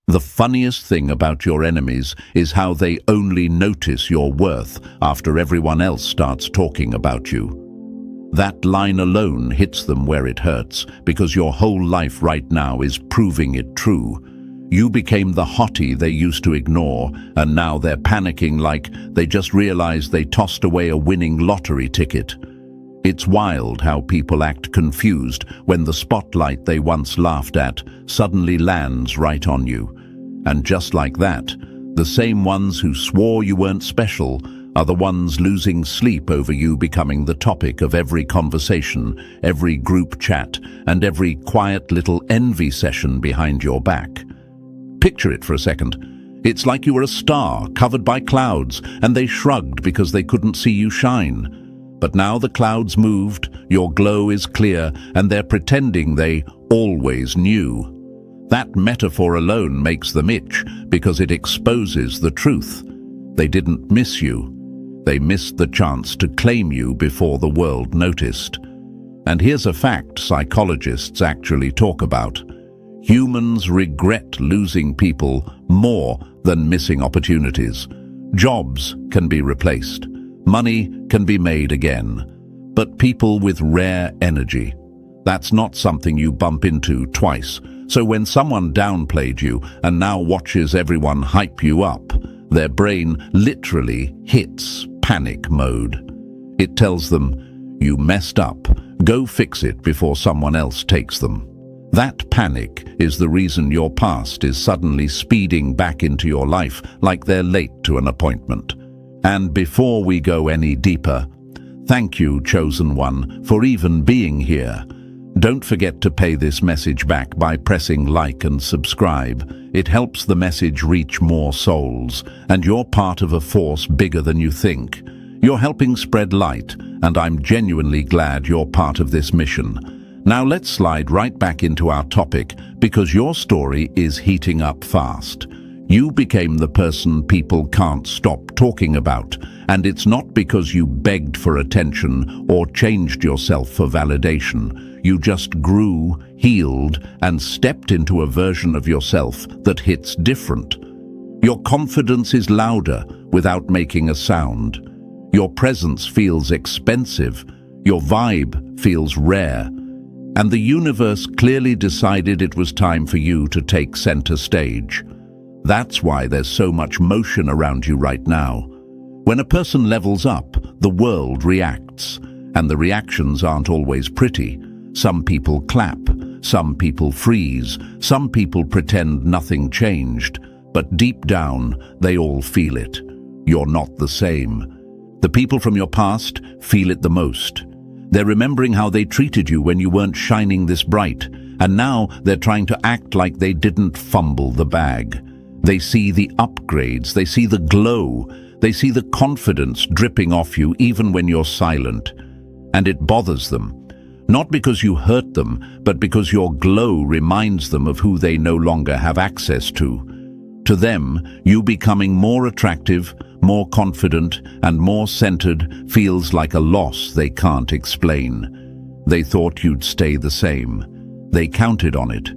The funniest thing about your enemies is how they only notice your worth after everyone else starts talking about you. That line alone hits them where it hurts, because your whole life right now is proving it true. You became the hottie they used to ignore, and now they're panicking like they just realized they tossed away a winning lottery ticket. It's wild how people act confused when the spotlight they once laughed at suddenly lands right on you. And just like that, the same ones who swore you weren't special are the ones losing sleep over you becoming the topic of every conversation, every group chat, and every quiet little envy session behind your back. Picture it for a second. It's like you were a star covered by clouds, and they shrugged because they couldn't see you shine. But now the clouds moved, your glow is clear, and they're pretending they always knew. That metaphor alone makes them itch because it exposes the truth. They didn't miss you. They missed the chance to claim you before the world noticed. And here's a fact psychologists actually talk about. Humans regret losing people more than missing opportunities. Jobs can be replaced. Money can be made again. But people with rare energy, that's not something you bump into twice. So when someone downplayed you and now watches everyone hype you up, their brain literally hits panic mode. It tells them, you messed up, go fix it before someone else takes them. That panic is the reason your past is suddenly speeding back into your life like they're late to an appointment. And before we go any deeper, thank you, chosen one, for even being here. Don't forget to pay this message back by pressing like and subscribe. It helps the message reach more souls, and you're part of a force bigger than you think. You're helping spread light, and I'm genuinely glad you're part of this mission. Now let's slide right back into our topic, because your story is heating up fast. You became the person people can't stop talking about, and it's not because you begged for attention or changed yourself for validation. You just grew, healed, and stepped into a version of yourself that hits different. Your confidence is louder without making a sound. Your presence feels expensive. Your vibe feels rare. And the universe clearly decided it was time for you to take center stage. That's why there's so much motion around you right now. When a person levels up, the world reacts, and the reactions aren't always pretty. Some people clap, some people freeze, some people pretend nothing changed, but deep down, they all feel it. You're not the same. The people from your past feel it the most. They're remembering how they treated you when you weren't shining this bright, and now they're trying to act like they didn't fumble the bag. They see the upgrades, they see the glow, they see the confidence dripping off you even when you're silent. And it bothers them. Not because you hurt them, but because your glow reminds them of who they no longer have access to. To them, you becoming more attractive, more confident, and more centered feels like a loss they can't explain. They thought you'd stay the same. They counted on it.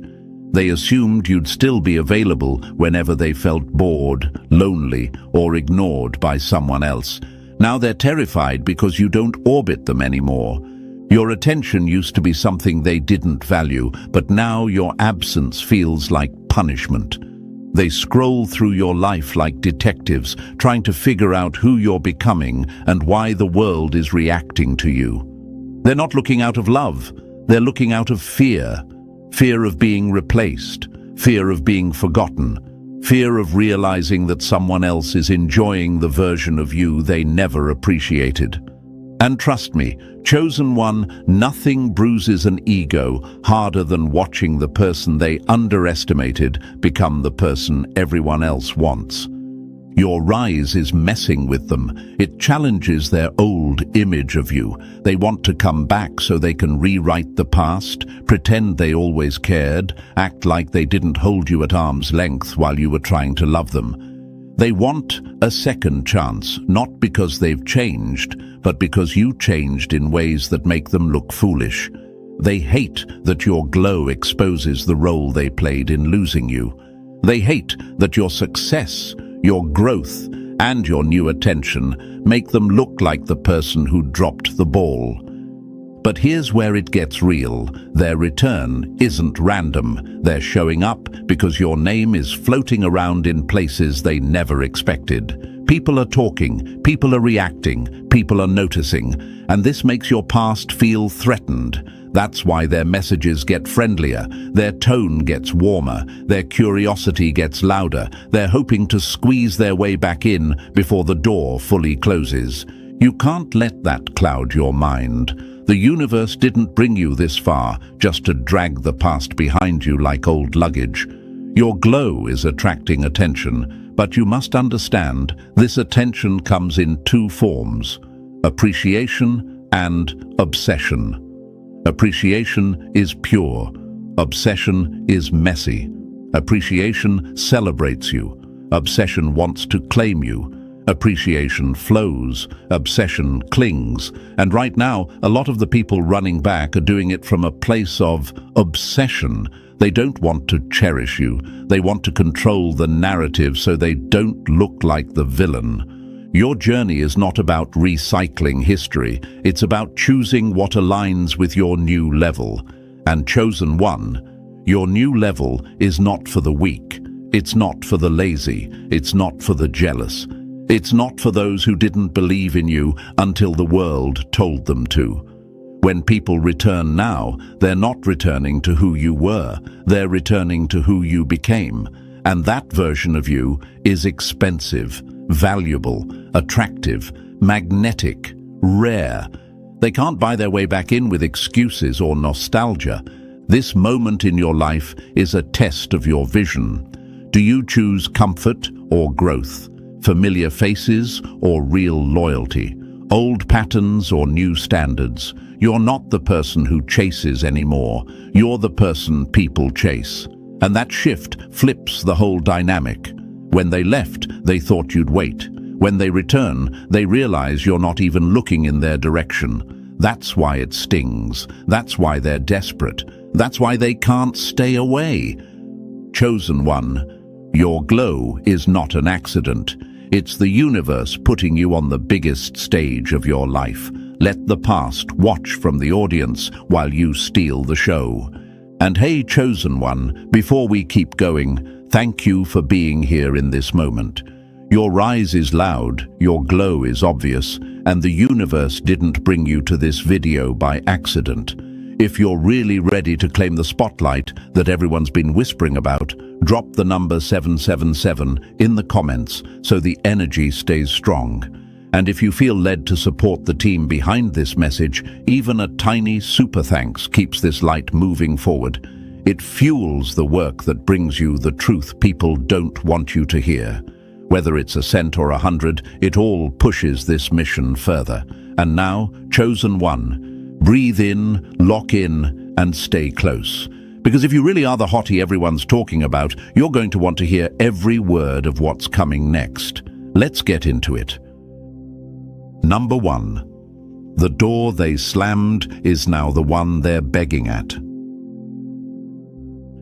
They assumed you'd still be available whenever they felt bored, lonely, or ignored by someone else. Now they're terrified because you don't orbit them anymore. Your attention used to be something they didn't value, but now your absence feels like punishment. They scroll through your life like detectives, trying to figure out who you're becoming and why the world is reacting to you. They're not looking out of love. They're looking out of fear. Fear of being replaced. Fear of being forgotten. Fear of realizing that someone else is enjoying the version of you they never appreciated. And trust me, chosen one, nothing bruises an ego harder than watching the person they underestimated become the person everyone else wants. Your rise is messing with them. It challenges their old image of you. They want to come back so they can rewrite the past, pretend they always cared, act like they didn't hold you at arm's length while you were trying to love them. They want a second chance, not because they've changed, but because you changed in ways that make them look foolish. They hate that your glow exposes the role they played in losing you. They hate that your success, your growth, and your new attention make them look like the person who dropped the ball. But here's where it gets real. Their return isn't random. They're showing up because your name is floating around in places they never expected. People are talking, people are reacting, people are noticing, and this makes your past feel threatened. That's why their messages get friendlier, their tone gets warmer, their curiosity gets louder. They're hoping to squeeze their way back in before the door fully closes. You can't let that cloud your mind. The universe didn't bring you this far just to drag the past behind you like old luggage. Your glow is attracting attention, but you must understand this attention comes in two forms: appreciation and obsession. Appreciation is pure. Obsession is messy. Appreciation celebrates you. Obsession wants to claim you. Appreciation flows, obsession clings, and right now, a lot of the people running back are doing it from a place of obsession. They don't want to cherish you. They want to control the narrative so they don't look like the villain. Your journey is not about recycling history. It's about choosing what aligns with your new level. And chosen one, your new level is not for the weak. It's not for the lazy. It's not for the jealous. It's not for those who didn't believe in you until the world told them to. When people return now, they're not returning to who you were, they're returning to who you became. And that version of you is expensive, valuable, attractive, magnetic, rare. They can't buy their way back in with excuses or nostalgia. This moment in your life is a test of your vision. Do you choose comfort or growth? Familiar faces or real loyalty? Old patterns or new standards? You're not the person who chases anymore. You're the person people chase. And that shift flips the whole dynamic. When they left, they thought you'd wait. When they return, they realize you're not even looking in their direction. That's why it stings. That's why they're desperate. That's why they can't stay away. Chosen one, your glow is not an accident. It's the universe putting you on the biggest stage of your life. Let the past watch from the audience while you steal the show. And hey, chosen one, before we keep going, thank you for being here in this moment. Your rise is loud, your glow is obvious, and the universe didn't bring you to this video by accident. If you're really ready to claim the spotlight that everyone's been whispering about, drop the number 777 in the comments so the energy stays strong. And if you feel led to support the team behind this message, even a tiny super thanks keeps this light moving forward. It fuels the work that brings you the truth people don't want you to hear. Whether it's a cent or 100, it all pushes this mission further. And now, chosen one, breathe in, lock in, and stay close. Because if you really are the hottie everyone's talking about, you're going to want to hear every word of what's coming next. Let's get into it. Number 1. The door they slammed is now the one they're begging at.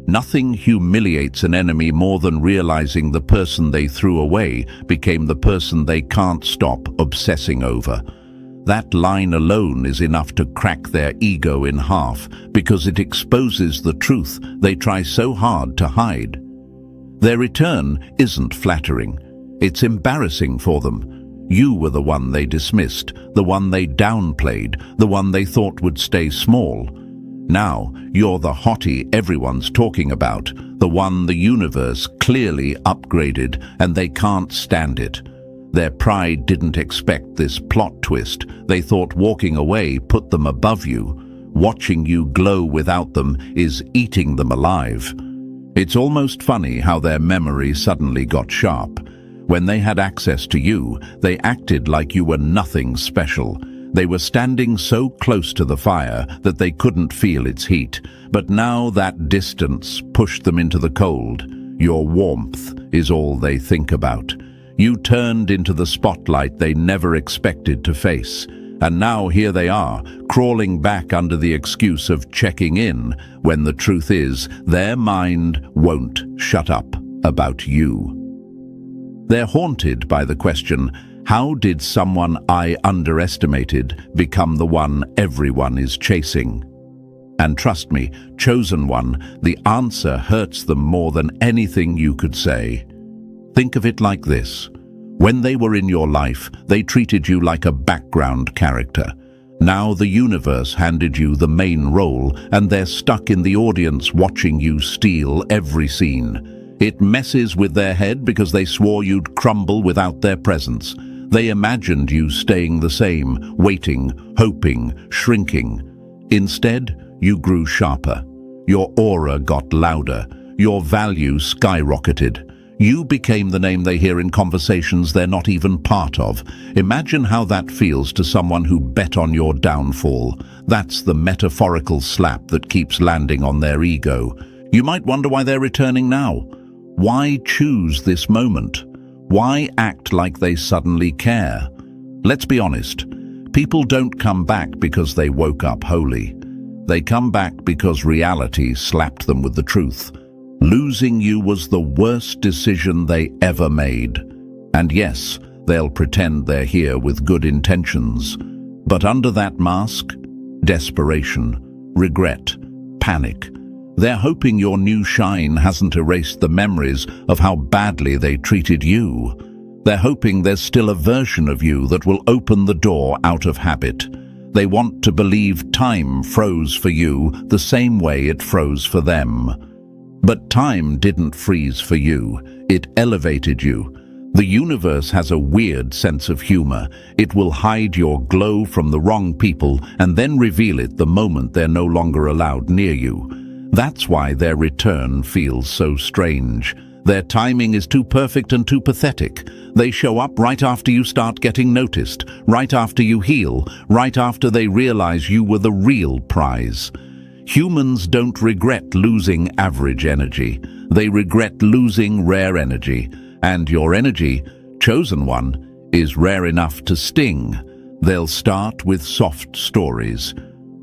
Nothing humiliates an enemy more than realizing the person they threw away became the person they can't stop obsessing over. That line alone is enough to crack their ego in half because it exposes the truth they try so hard to hide. Their return isn't flattering. It's embarrassing for them. You were the one they dismissed, the one they downplayed, the one they thought would stay small. Now, you're the hottie everyone's talking about, the one the universe clearly upgraded, and they can't stand it. Their pride didn't expect this plot twist. They thought walking away put them above you. Watching you glow without them is eating them alive. It's almost funny how their memory suddenly got sharp. When they had access to you, they acted like you were nothing special. They were standing so close to the fire that they couldn't feel its heat. But now that distance pushed them into the cold. Your warmth is all they think about. You turned into the spotlight they never expected to face. And now here they are, crawling back under the excuse of checking in, when the truth is, their mind won't shut up. about you. They're haunted by the question, how did someone I underestimated become the one everyone is chasing? And trust me, chosen one, the answer hurts them more than anything you could say. Think of it like this. When they were in your life, they treated you like a background character. Now the universe handed you the main role, and they're stuck in the audience watching you steal every scene. It messes with their head because they swore you'd crumble without their presence. They imagined you staying the same, waiting, hoping, shrinking. Instead, you grew sharper. Your aura got louder. Your value skyrocketed. You became the name they hear in conversations they're not even part of. Imagine how that feels to someone who bet on your downfall. That's the metaphorical slap that keeps landing on their ego. You might wonder why they're returning now. Why choose this moment? Why act like they suddenly care? Let's be honest. People don't come back because they woke up holy. They come back because reality slapped them with the truth. Losing you was the worst decision they ever made. And yes, they'll pretend they're here with good intentions. But under that mask, desperation, regret, panic. They're hoping your new shine hasn't erased the memories of how badly they treated you. They're hoping there's still a version of you that will open the door out of habit. They want to believe time froze for you the same way it froze for them. But time didn't freeze for you. It elevated you. The universe has a weird sense of humor. It will hide your glow from the wrong people and then reveal it the moment they're no longer allowed near you. That's why their return feels so strange. Their timing is too perfect and too pathetic. They show up right after you start getting noticed, right after you heal, right after they realize you were the real prize. Humans don't regret losing average energy. They regret losing rare energy. And your energy, chosen one, is rare enough to sting. They'll start with soft stories.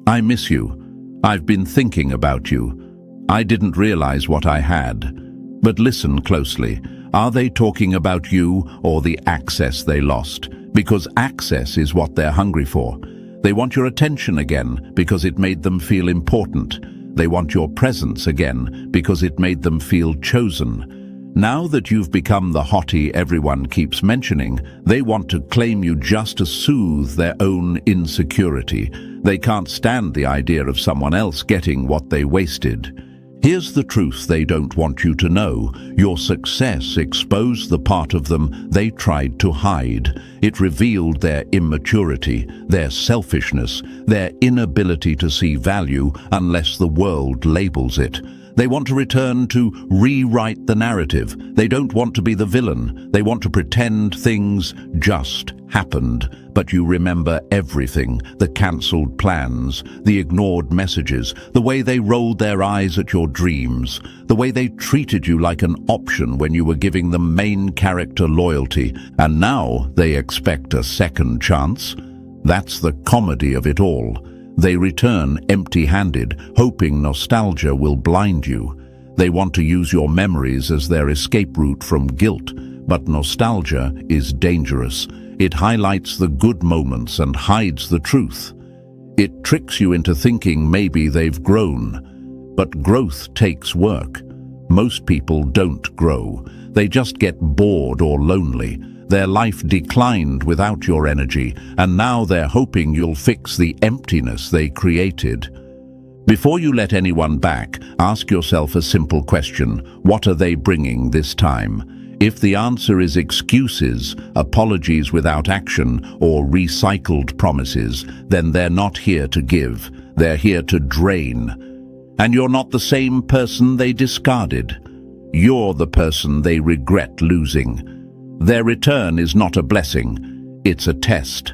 I miss you. I've been thinking about you. I didn't realize what I had. But listen closely. Are they talking about you or the access they lost? Because access is what they're hungry for. They want your attention again because it made them feel important. They want your presence again because it made them feel chosen. Now that you've become the hottie everyone keeps mentioning, they want to claim you just to soothe their own insecurity. They can't stand the idea of someone else getting what they wasted. Here's the truth they don't want you to know. Your success exposed the part of them they tried to hide. It revealed their immaturity, their selfishness, their inability to see value unless the world labels it. They want to return to rewrite the narrative. They don't want to be the villain. They want to pretend things just happened. But you remember everything, the cancelled plans, the ignored messages, the way they rolled their eyes at your dreams, the way they treated you like an option when you were giving them main character loyalty, and now they expect a second chance. That's the comedy of it all. They return empty-handed, hoping nostalgia will blind you. They want to use your memories as their escape route from guilt, but nostalgia is dangerous. It highlights the good moments and hides the truth. It tricks you into thinking maybe they've grown. But growth takes work. Most people don't grow. They just get bored or lonely. Their life declined without your energy, and now they're hoping you'll fix the emptiness they created. Before you let anyone back, ask yourself a simple question. What are they bringing this time? If the answer is excuses, apologies without action, or recycled promises, then they're not here to give. They're here to drain. And you're not the same person they discarded. You're the person they regret losing. Their return is not a blessing, it's a test.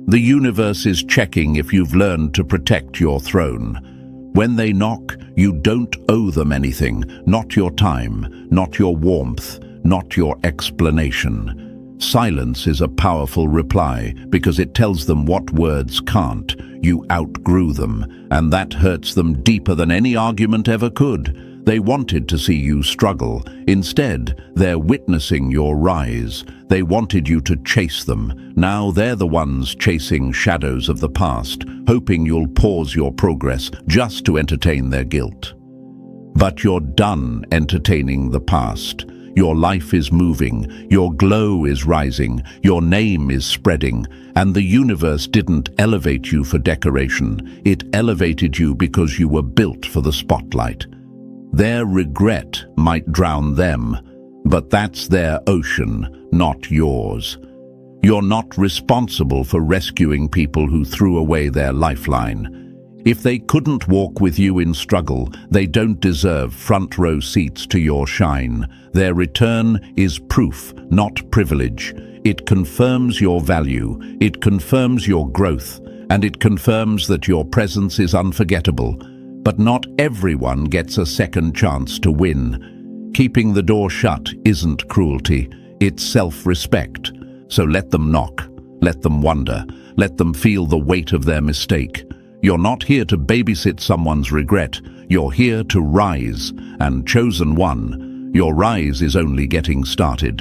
The universe is checking if you've learned to protect your throne. When they knock, you don't owe them anything, not your time, not your warmth, not your explanation. Silence is a powerful reply because it tells them what words can't. You outgrew them, and that hurts them deeper than any argument ever could. They wanted to see you struggle. Instead, they're witnessing your rise. They wanted you to chase them. Now they're the ones chasing shadows of the past, hoping you'll pause your progress just to entertain their guilt. But you're done entertaining the past. Your life is moving, your glow is rising, your name is spreading, and the universe didn't elevate you for decoration. It elevated you because you were built for the spotlight. Their regret might drown them, but that's their ocean, not yours. You're not responsible for rescuing people who threw away their lifeline. If they couldn't walk with you in struggle, they don't deserve front row seats to your shine. Their return is proof, not privilege. It confirms your value, it confirms your growth, and it confirms that your presence is unforgettable. But not everyone gets a second chance to win. Keeping the door shut isn't cruelty, it's self-respect. So let them knock, let them wonder, let them feel the weight of their mistake. You're not here to babysit someone's regret, you're here to rise, and chosen one, your rise is only getting started.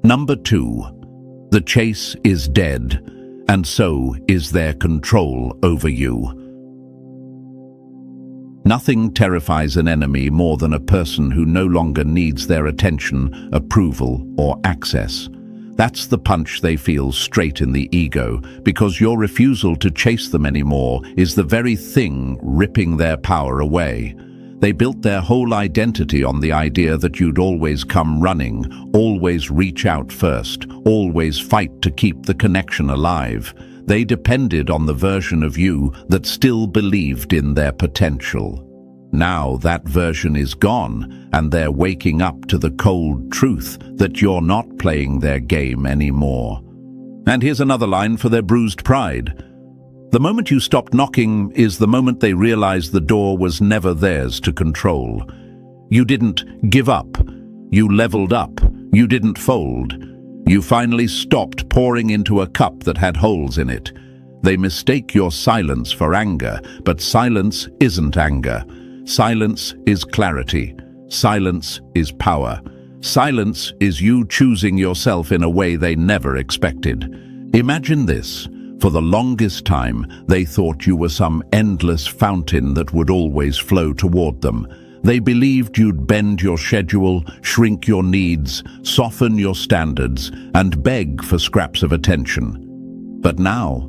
Number 2, the chase is dead, and so is their control over you. Nothing terrifies an enemy more than a person who no longer needs their attention, approval, or access. That's the punch they feel straight in the ego, because your refusal to chase them anymore is the very thing ripping their power away. They built their whole identity on the idea that you'd always come running, always reach out first, always fight to keep the connection alive. They depended on the version of you that still believed in their potential. Now that version is gone, and they're waking up to the cold truth that you're not playing their game anymore. And here's another line for their bruised pride. The moment you stopped knocking is the moment they realized the door was never theirs to control. You didn't give up. You leveled up. You didn't fold. You finally stopped pouring into a cup that had holes in it. They mistake your silence for anger, but silence isn't anger. Silence is clarity. Silence is power. Silence is you choosing yourself in a way they never expected. Imagine this. For the longest time, they thought you were some endless fountain that would always flow toward them. They believed you'd bend your schedule, shrink your needs, soften your standards, and beg for scraps of attention. But now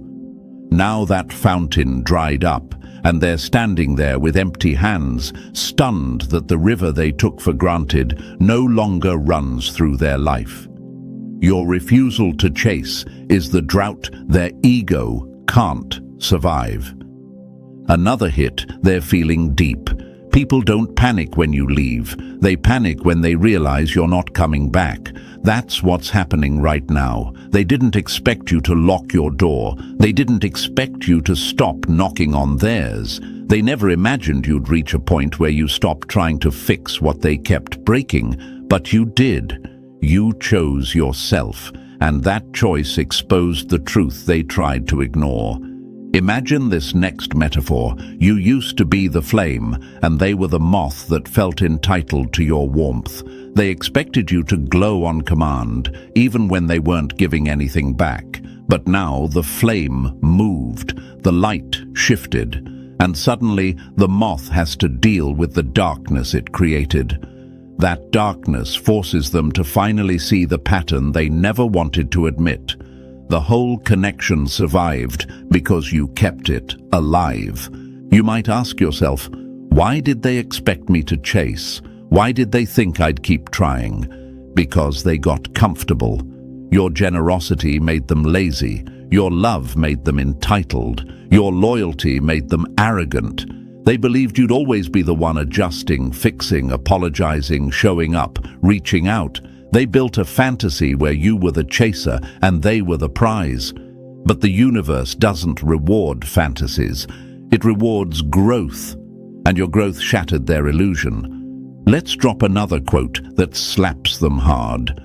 that fountain dried up, and they're standing there with empty hands, stunned that the river they took for granted no longer runs through their life. Your refusal to chase is the drought their ego can't survive. Another hit they're feeling deep. People don't panic when you leave. They panic when they realize you're not coming back. That's what's happening right now. They didn't expect you to lock your door. They didn't expect you to stop knocking on theirs. They never imagined you'd reach a point where you stopped trying to fix what they kept breaking. But you did. You chose yourself, and that choice exposed the truth they tried to ignore. Imagine this next metaphor. You used to be the flame, and they were the moth that felt entitled to your warmth. They expected you to glow on command, even when they weren't giving anything back. But now the flame moved, the light shifted, and suddenly the moth has to deal with the darkness it created. That darkness forces them to finally see the pattern they never wanted to admit. The whole connection survived because you kept it alive. You might ask yourself, why did they expect me to chase? Why did they think I'd keep trying? Because they got comfortable. Your generosity made them lazy. Your love made them entitled. Your loyalty made them arrogant. They believed you'd always be the one adjusting, fixing, apologizing, showing up, reaching out. They built a fantasy where you were the chaser and they were the prize. But the universe doesn't reward fantasies. It rewards growth, and your growth shattered their illusion. Let's drop another quote that slaps them hard.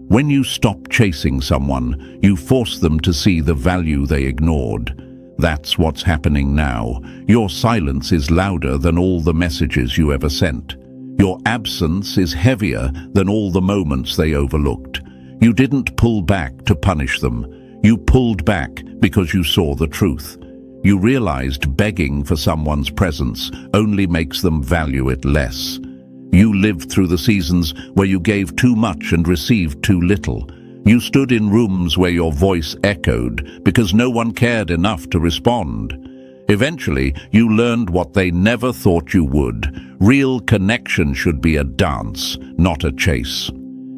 When you stop chasing someone, you force them to see the value they ignored. That's what's happening now. Your silence is louder than all the messages you ever sent. Your absence is heavier than all the moments they overlooked. You didn't pull back to punish them. You pulled back because you saw the truth. You realized begging for someone's presence only makes them value it less. You lived through the seasons where you gave too much and received too little. You stood in rooms where your voice echoed because no one cared enough to respond. Eventually, you learned what they never thought you would. Real connection should be a dance, not a chase.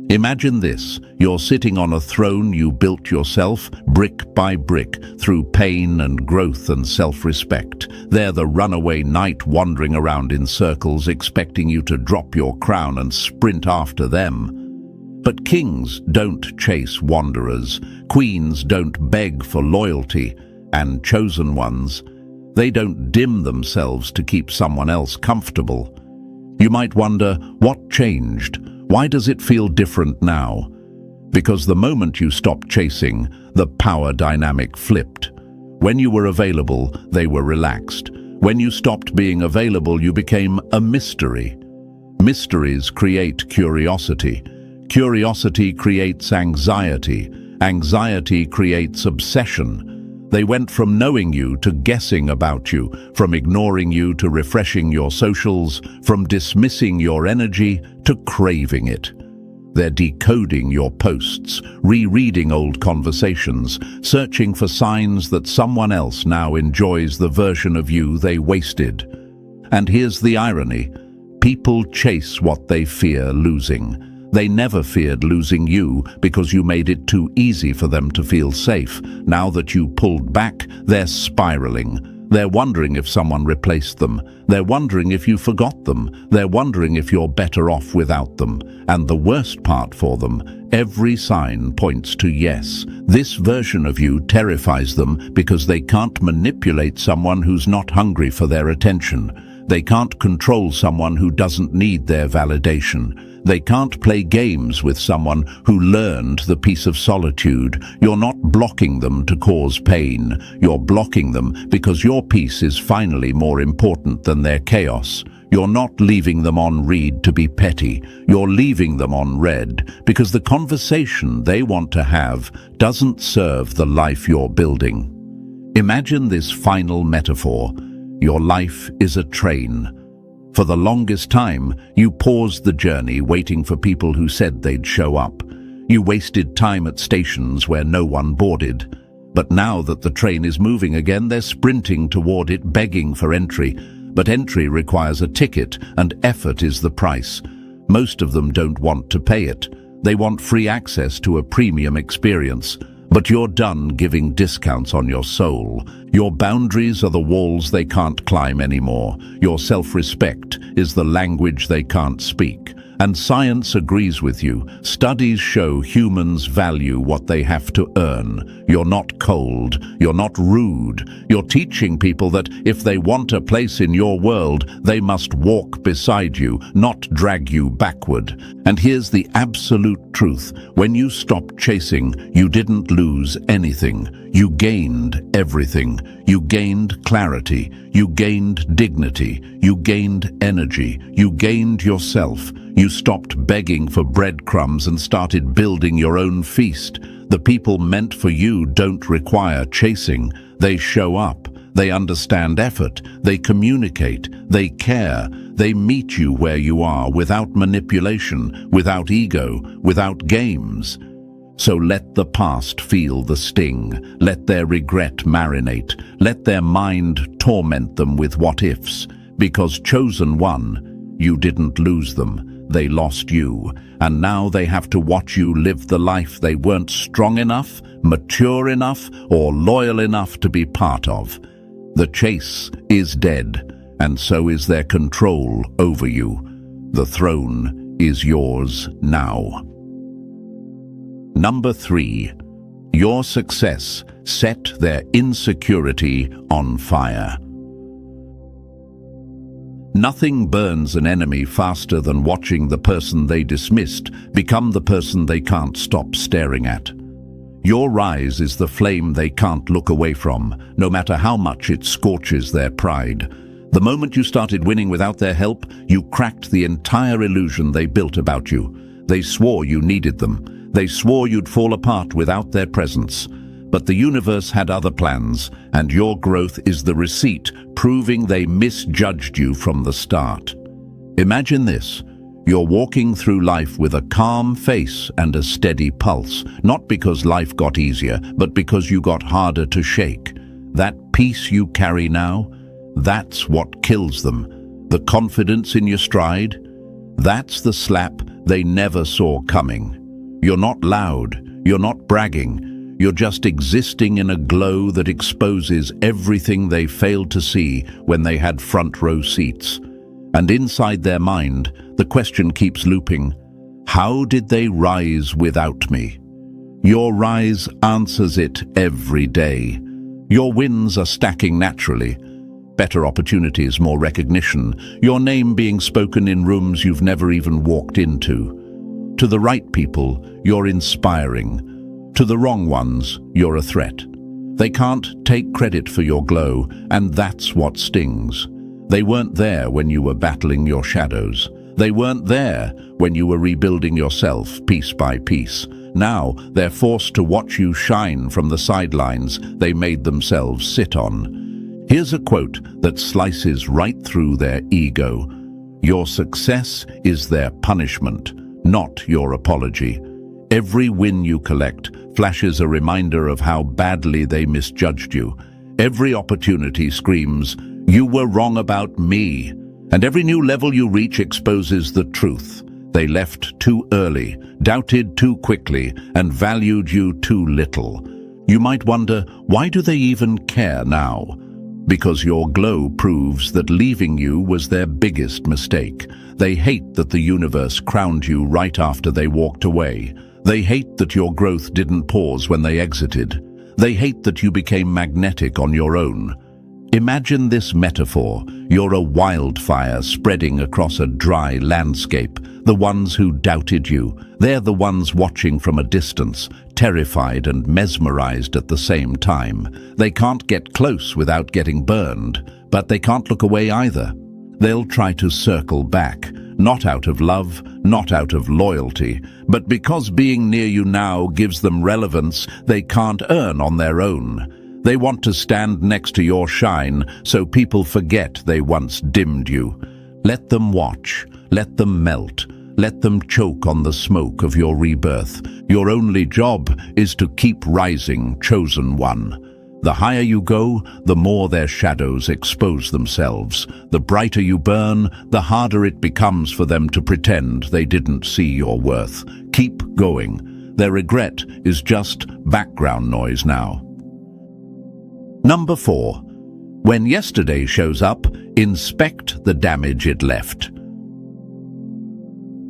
Imagine this. You're sitting on a throne you built yourself, brick by brick, through pain and growth and self-respect. They're the runaway knight wandering around in circles, expecting you to drop your crown and sprint after them. But kings don't chase wanderers. Queens don't beg for loyalty. And chosen ones, they don't dim themselves to keep someone else comfortable. You might wonder, what changed? Why does it feel different now? Because the moment you stopped chasing, the power dynamic flipped. When you were available, they were relaxed. When you stopped being available, you became a mystery. Mysteries create curiosity. Curiosity creates anxiety. Anxiety creates obsession. They went from knowing you to guessing about you, from ignoring you to refreshing your socials, from dismissing your energy to craving it. They're decoding your posts, rereading old conversations, searching for signs that someone else now enjoys the version of you they wasted. And here's the irony. People chase what they fear losing. They never feared losing you because you made it too easy for them to feel safe. Now that you pulled back, they're spiraling. They're wondering if someone replaced them. They're wondering if you forgot them. They're wondering if you're better off without them. And the worst part for them, every sign points to yes. This version of you terrifies them because they can't manipulate someone who's not hungry for their attention. They can't control someone who doesn't need their validation. They can't play games with someone who learned the peace of solitude. You're not blocking them to cause pain. You're blocking them because your peace is finally more important than their chaos. You're not leaving them on read to be petty. You're leaving them on read because the conversation they want to have doesn't serve the life you're building. Imagine this final metaphor. Your life is a train. For the longest time, you paused the journey waiting for people who said they'd show up. You wasted time at stations where no one boarded. But now that the train is moving again, they're sprinting toward it, begging for entry. But entry requires a ticket, and effort is the price. Most of them don't want to pay it. They want free access to a premium experience. But you're done giving discounts on your soul. Your boundaries are the walls they can't climb anymore. Your self-respect is the language they can't speak. And science agrees with you. Studies show humans value what they have to earn. You're not cold. You're not rude. You're teaching people that if they want a place in your world, they must walk beside you, not drag you backward. And here's the absolute truth. When you stopped chasing, you didn't lose anything. You gained everything. You gained clarity. You gained dignity. You gained energy. You gained yourself. You stopped begging for breadcrumbs and started building your own feast. The people meant for you don't require chasing. They show up. They understand effort. They communicate. They care. They meet you where you are without manipulation, without ego, without games. So let the past feel the sting. Let their regret marinate. Let their mind torment them with what-ifs. Because chosen one, you didn't lose them. They lost you, and now they have to watch you live the life they weren't strong enough, mature enough, or loyal enough to be part of. The chase is dead, and so is their control over you. The throne is yours now. Number 3. Your success set their insecurity on fire. Nothing burns an enemy faster than watching the person they dismissed become the person they can't stop staring at. Your rise is the flame they can't look away from, no matter how much it scorches their pride. The moment you started winning without their help, you cracked the entire illusion they built about you. They swore you needed them. They swore you'd fall apart without their presence. But the universe had other plans, and your growth is the receipt proving they misjudged you from the start. Imagine this. You're walking through life with a calm face and a steady pulse, not because life got easier, but because you got harder to shake. That peace you carry now, that's what kills them. The confidence in your stride, that's the slap they never saw coming. You're not loud, you're not bragging, you're just existing in a glow that exposes everything they failed to see when they had front row seats. And inside their mind, the question keeps looping, how did they rise without me? Your rise answers it every day. Your wins are stacking naturally. Better opportunities, more recognition, your name being spoken in rooms you've never even walked into. To the right people, you're inspiring. To the wrong ones, you're a threat. They can't take credit for your glow, and that's what stings. They weren't there when you were battling your shadows. They weren't there when you were rebuilding yourself piece by piece. Now they're forced to watch you shine from the sidelines they made themselves sit on. Here's a quote that slices right through their ego. Your success is their punishment, not your apology. Every win you collect flashes a reminder of how badly they misjudged you. Every opportunity screams, you were wrong about me. And every new level you reach exposes the truth. They left too early, doubted too quickly, and valued you too little. You might wonder, why do they even care now? Because your glow proves that leaving you was their biggest mistake. They hate that the universe crowned you right after they walked away. They hate that your growth didn't pause when they exited. They hate that you became magnetic on your own. Imagine this metaphor. You're a wildfire spreading across a dry landscape. The ones who doubted you, they're the ones watching from a distance, terrified and mesmerized at the same time. They can't get close without getting burned, but they can't look away either. They'll try to circle back, not out of love, not out of loyalty, but because being near you now gives them relevance they can't earn on their own. They want to stand next to your shine so people forget they once dimmed you. Let them watch, let them melt, let them choke on the smoke of your rebirth. Your only job is to keep rising, chosen one. The higher you go, the more their shadows expose themselves. The brighter you burn, the harder it becomes for them to pretend they didn't see your worth. Keep going. Their regret is just background noise now. Number 4. When yesterday shows up, inspect the damage it left.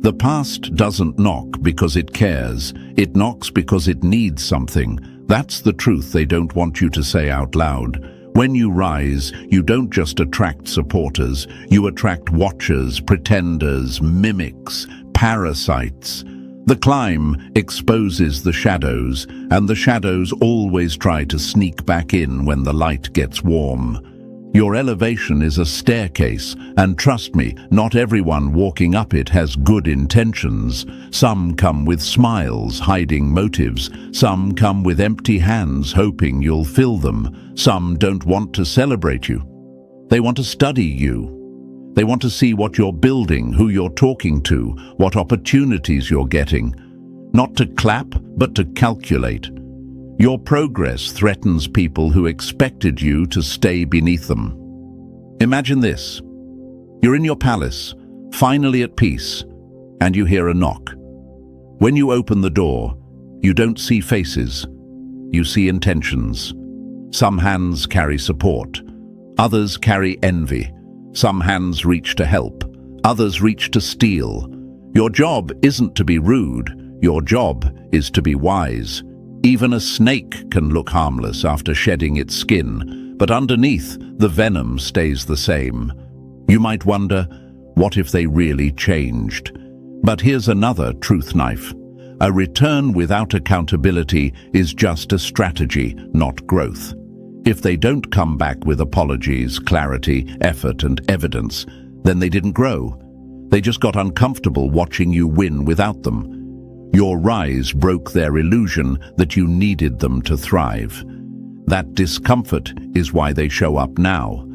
The past doesn't knock because it cares. It knocks because it needs something. That's the truth they don't want you to say out loud. When you rise, you don't just attract supporters. You attract watchers, pretenders, mimics, parasites. The climb exposes the shadows, and the shadows always try to sneak back in when the light gets warm. Your elevation is a staircase, and trust me, not everyone walking up it has good intentions. Some come with smiles, hiding motives. Some come with empty hands, hoping you'll fill them. Some don't want to celebrate you. They want to study you. They want to see what you're building, who you're talking to, what opportunities you're getting. Not to clap, but to calculate. Your progress threatens people who expected you to stay beneath them. Imagine this. You're in your palace, finally at peace, and you hear a knock. When you open the door, you don't see faces. You see intentions. Some hands carry support. Others carry envy. Some hands reach to help, others reach to steal. Your job isn't to be rude, your job is to be wise. Even a snake can look harmless after shedding its skin, but underneath, the venom stays the same. You might wonder, what if they really changed? But here's another truth knife. A return without accountability is just a strategy, not growth. If they don't come back with apologies, clarity, effort, and evidence, then they didn't grow. They just got uncomfortable watching you win without them. Your rise broke their illusion that you needed them to thrive. That discomfort is why they show up now.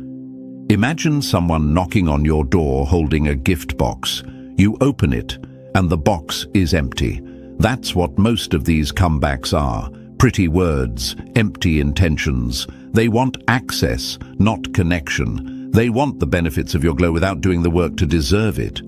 Imagine someone knocking on your door holding a gift box. You open it, and the box is empty. That's what most of these comebacks are. Pretty words, empty intentions. They want access, not connection. They want the benefits of your glow without doing the work to deserve it.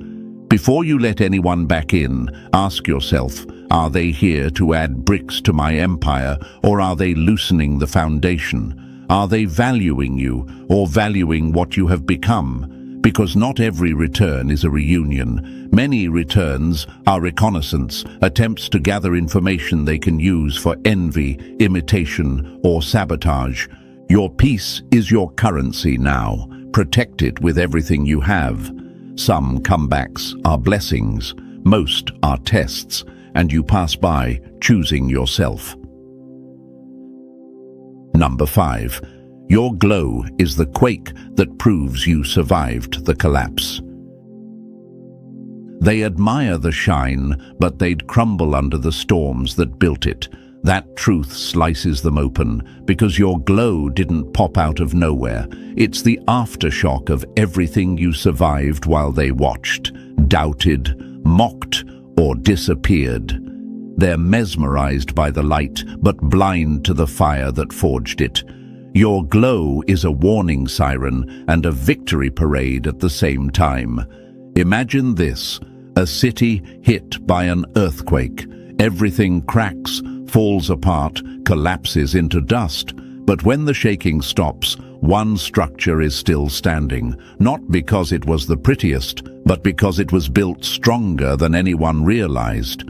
Before you let anyone back in, ask yourself, are they here to add bricks to my empire, or are they loosening the foundation? Are they valuing you, or valuing what you have become? Because not every return is a reunion. Many returns are reconnaissance, attempts to gather information they can use for envy, imitation, or sabotage. Your peace is your currency now. Protect it with everything you have. Some comebacks are blessings, most are tests, and you pass by choosing yourself. Number 5. Your glow is the quake that proves you survived the collapse. They admire the shine, but they'd crumble under the storms that built it. That truth slices them open, because your glow didn't pop out of nowhere. It's the aftershock of everything you survived while they watched, doubted, mocked, or disappeared. They're mesmerized by the light, but blind to the fire that forged it. Your glow is a warning siren and a victory parade at the same time. Imagine this, a city hit by an earthquake. Everything cracks, falls apart, collapses into dust. But when the shaking stops, one structure is still standing, not because it was the prettiest, but because it was built stronger than anyone realized.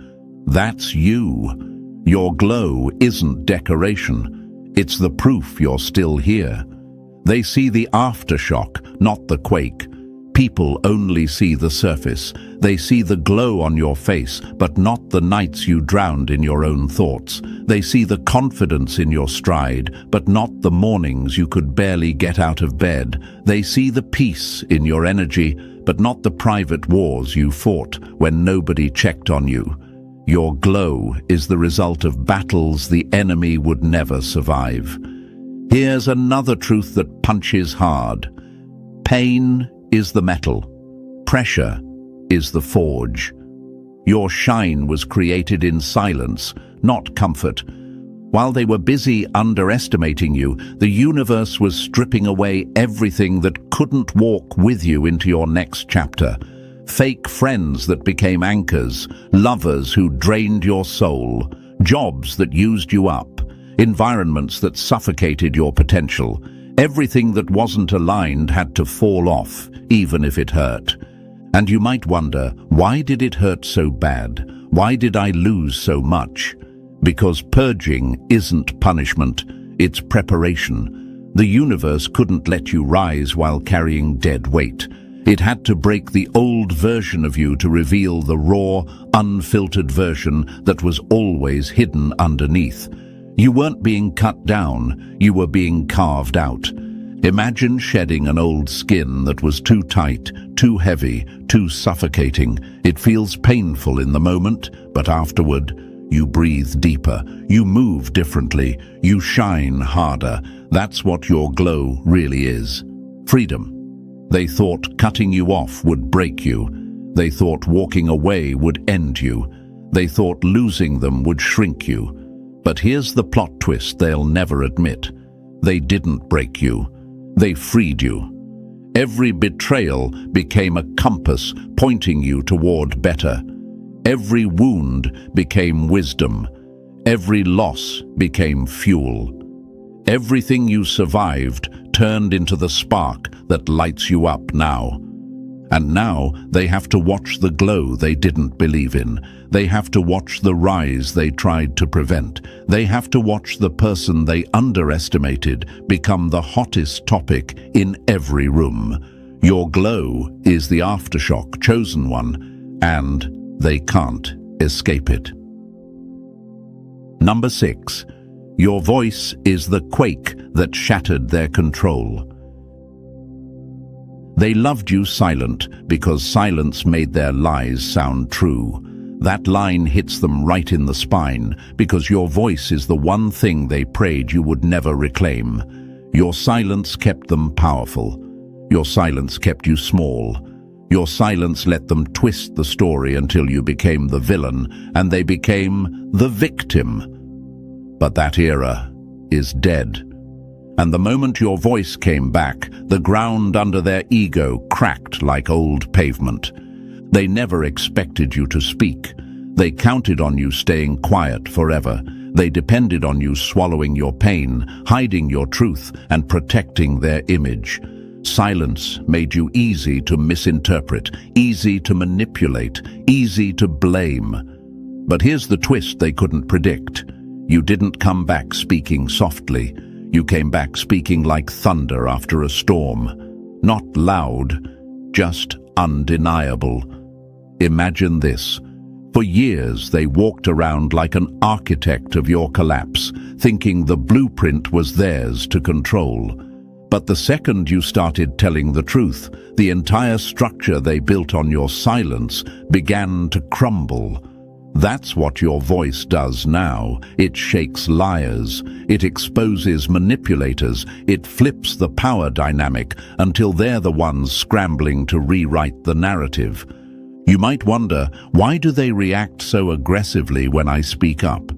That's you. Your glow isn't decoration. It's the proof you're still here. They see the aftershock, not the quake. People only see the surface. They see the glow on your face, but not the nights you drowned in your own thoughts. They see the confidence in your stride, but not the mornings you could barely get out of bed. They see the peace in your energy, but not the private wars you fought when nobody checked on you. Your glow is the result of battles the enemy would never survive. Here's another truth that punches hard. Pain is the metal. Pressure is the forge. Your shine was created in silence, not comfort. While they were busy underestimating you, the universe was stripping away everything that couldn't walk with you into your next chapter. Fake friends that became anchors, lovers who drained your soul, jobs that used you up, environments that suffocated your potential. Everything that wasn't aligned had to fall off, even if it hurt. And you might wonder, why did it hurt so bad? Why did I lose so much? Because purging isn't punishment, it's preparation. The universe couldn't let you rise while carrying dead weight. It had to break the old version of you to reveal the raw, unfiltered version that was always hidden underneath. You weren't being cut down, you were being carved out. Imagine shedding an old skin that was too tight, too heavy, too suffocating. It feels painful in the moment, but afterward, you breathe deeper, you move differently, you shine harder. That's what your glow really is. Freedom. They thought cutting you off would break you. They thought walking away would end you. They thought losing them would shrink you. But here's the plot twist they'll never admit. They didn't break you. They freed you. Every betrayal became a compass pointing you toward better. Every wound became wisdom. Every loss became fuel. Everything you survived turned into the spark that lights you up now. And now they have to watch the glow they didn't believe in. They have to watch the rise they tried to prevent. They have to watch the person they underestimated become the hottest topic in every room. Your glow is the aftershock chosen one, and they can't escape it. Number 6. Your voice is the quake that shattered their control. They loved you silent because silence made their lies sound true. That line hits them right in the spine because your voice is the one thing they prayed you would never reclaim. Your silence kept them powerful. Your silence kept you small. Your silence let them twist the story until you became the villain and they became the victim. But that era is dead. And the moment your voice came back, the ground under their ego cracked like old pavement. They never expected you to speak. They counted on you staying quiet forever. They depended on you swallowing your pain, hiding your truth, and protecting their image. Silence made you easy to misinterpret, easy to manipulate, easy to blame. But here's the twist they couldn't predict. You didn't come back speaking softly. You came back speaking like thunder after a storm. Not loud, just undeniable. Imagine this. For years they walked around like an architect of your collapse, thinking the blueprint was theirs to control. But the second you started telling the truth, the entire structure they built on your silence began to crumble. That's what your voice does now. It shakes liars. It exposes manipulators. It flips the power dynamic until they're the ones scrambling to rewrite the narrative. You might wonder, why do they react so aggressively when I speak up?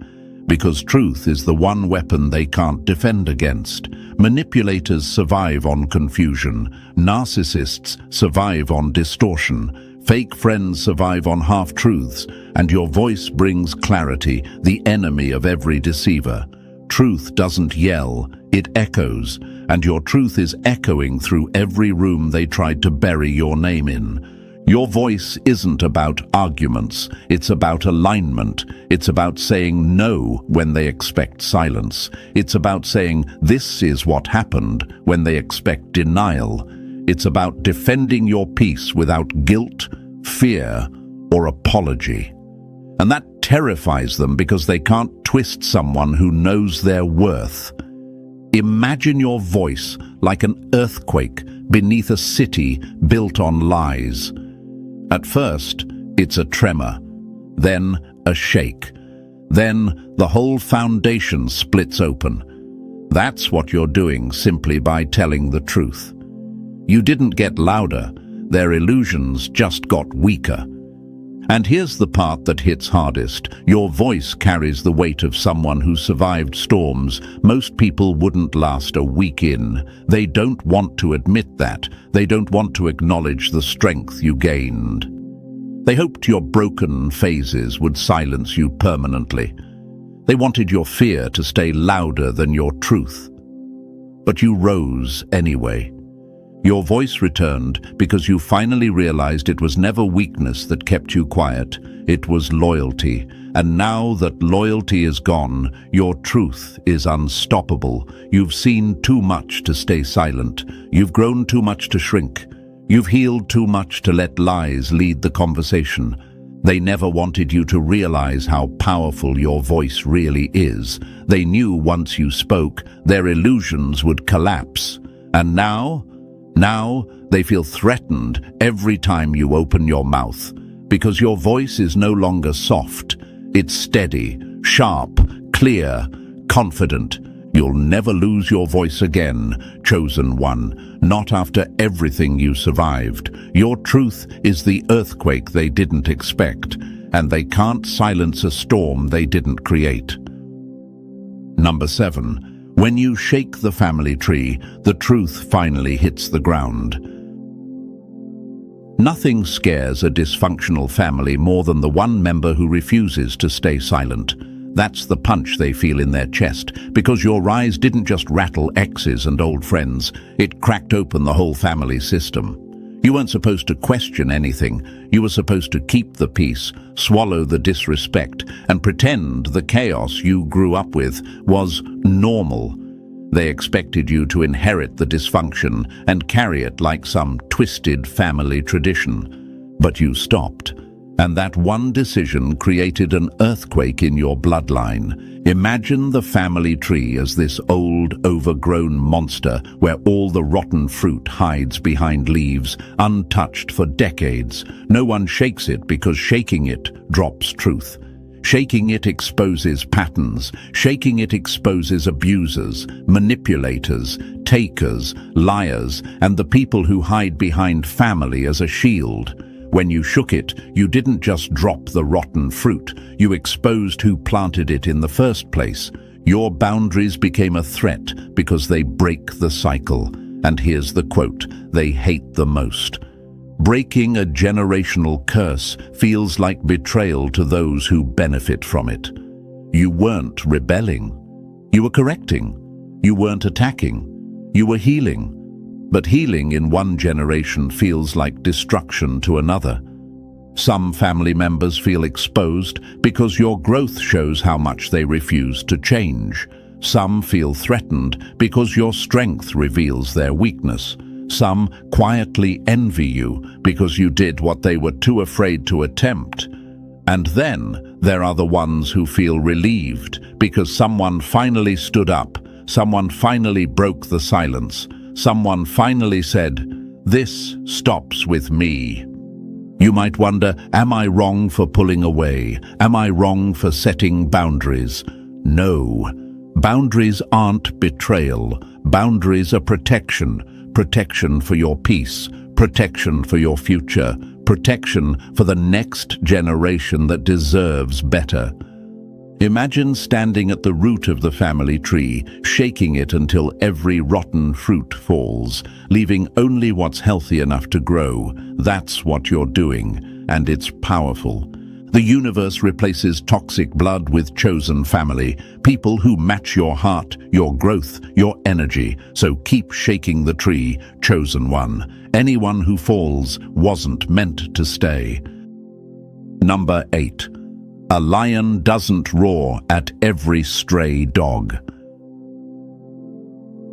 Because truth is the one weapon they can't defend against. Manipulators survive on confusion. Narcissists survive on distortion. Fake friends survive on half-truths. And your voice brings clarity, the enemy of every deceiver. Truth doesn't yell, it echoes. And your truth is echoing through every room they tried to bury your name in. Your voice isn't about arguments, it's about alignment. It's about saying no when they expect silence. It's about saying this is what happened when they expect denial. It's about defending your peace without guilt, fear, or apology. And that terrifies them because they can't twist someone who knows their worth. Imagine your voice like an earthquake beneath a city built on lies. At first, it's a tremor, then a shake, then the whole foundation splits open. That's what you're doing simply by telling the truth. You didn't get louder, their illusions just got weaker. And here's the part that hits hardest. Your voice carries the weight of someone who survived storms most people wouldn't last a week in. They don't want to admit that. They don't want to acknowledge the strength you gained. They hoped your broken phases would silence you permanently. They wanted your fear to stay louder than your truth. But you rose anyway. Your voice returned because you finally realized it was never weakness that kept you quiet. It was loyalty. And now that loyalty is gone, your truth is unstoppable. You've seen too much to stay silent. You've grown too much to shrink. You've healed too much to let lies lead the conversation. They never wanted you to realize how powerful your voice really is. They knew once you spoke, their illusions would collapse. And now they feel threatened every time you open your mouth, because your voice is no longer soft. It's steady, sharp, clear, confident. You'll never lose your voice again, chosen one, not after everything you survived. Your truth is the earthquake they didn't expect, and they can't silence a storm they didn't create. Number 7. When you shake the family tree, the truth finally hits the ground. Nothing scares a dysfunctional family more than the one member who refuses to stay silent. That's the punch they feel in their chest, because your rise didn't just rattle exes and old friends, it cracked open the whole family system. You weren't supposed to question anything. You were supposed to keep the peace, swallow the disrespect, and pretend the chaos you grew up with was normal. They expected you to inherit the dysfunction and carry it like some twisted family tradition. But you stopped. And that one decision created an earthquake in your bloodline. Imagine the family tree as this old, overgrown monster where all the rotten fruit hides behind leaves, untouched for decades. No one shakes it because shaking it drops truth. Shaking it exposes patterns. Shaking it exposes abusers, manipulators, takers, liars, and the people who hide behind family as a shield. When you shook it, you didn't just drop the rotten fruit, you exposed who planted it in the first place. Your boundaries became a threat because they break the cycle. And here's the quote they hate the most. Breaking a generational curse feels like betrayal to those who benefit from it. You weren't rebelling. You were correcting. You weren't attacking. You were healing. But healing in one generation feels like destruction to another. Some family members feel exposed because your growth shows how much they refuse to change. Some feel threatened because your strength reveals their weakness. Some quietly envy you because you did what they were too afraid to attempt. And then there are the ones who feel relieved because someone finally stood up, someone finally broke the silence. Someone finally said, "This stops with me." You might wonder, am I wrong for pulling away? Am I wrong for setting boundaries? No. Boundaries aren't betrayal. Boundaries are protection. Protection for your peace. Protection for your future. Protection for the next generation that deserves better. Imagine standing at the root of the family tree, shaking it until every rotten fruit falls, leaving only what's healthy enough to grow. That's what you're doing, and it's powerful. The universe replaces toxic blood with chosen family, people who match your heart, your growth, your energy. So keep shaking the tree, chosen one. Anyone who falls wasn't meant to stay. Number 8. A lion doesn't roar at every stray dog.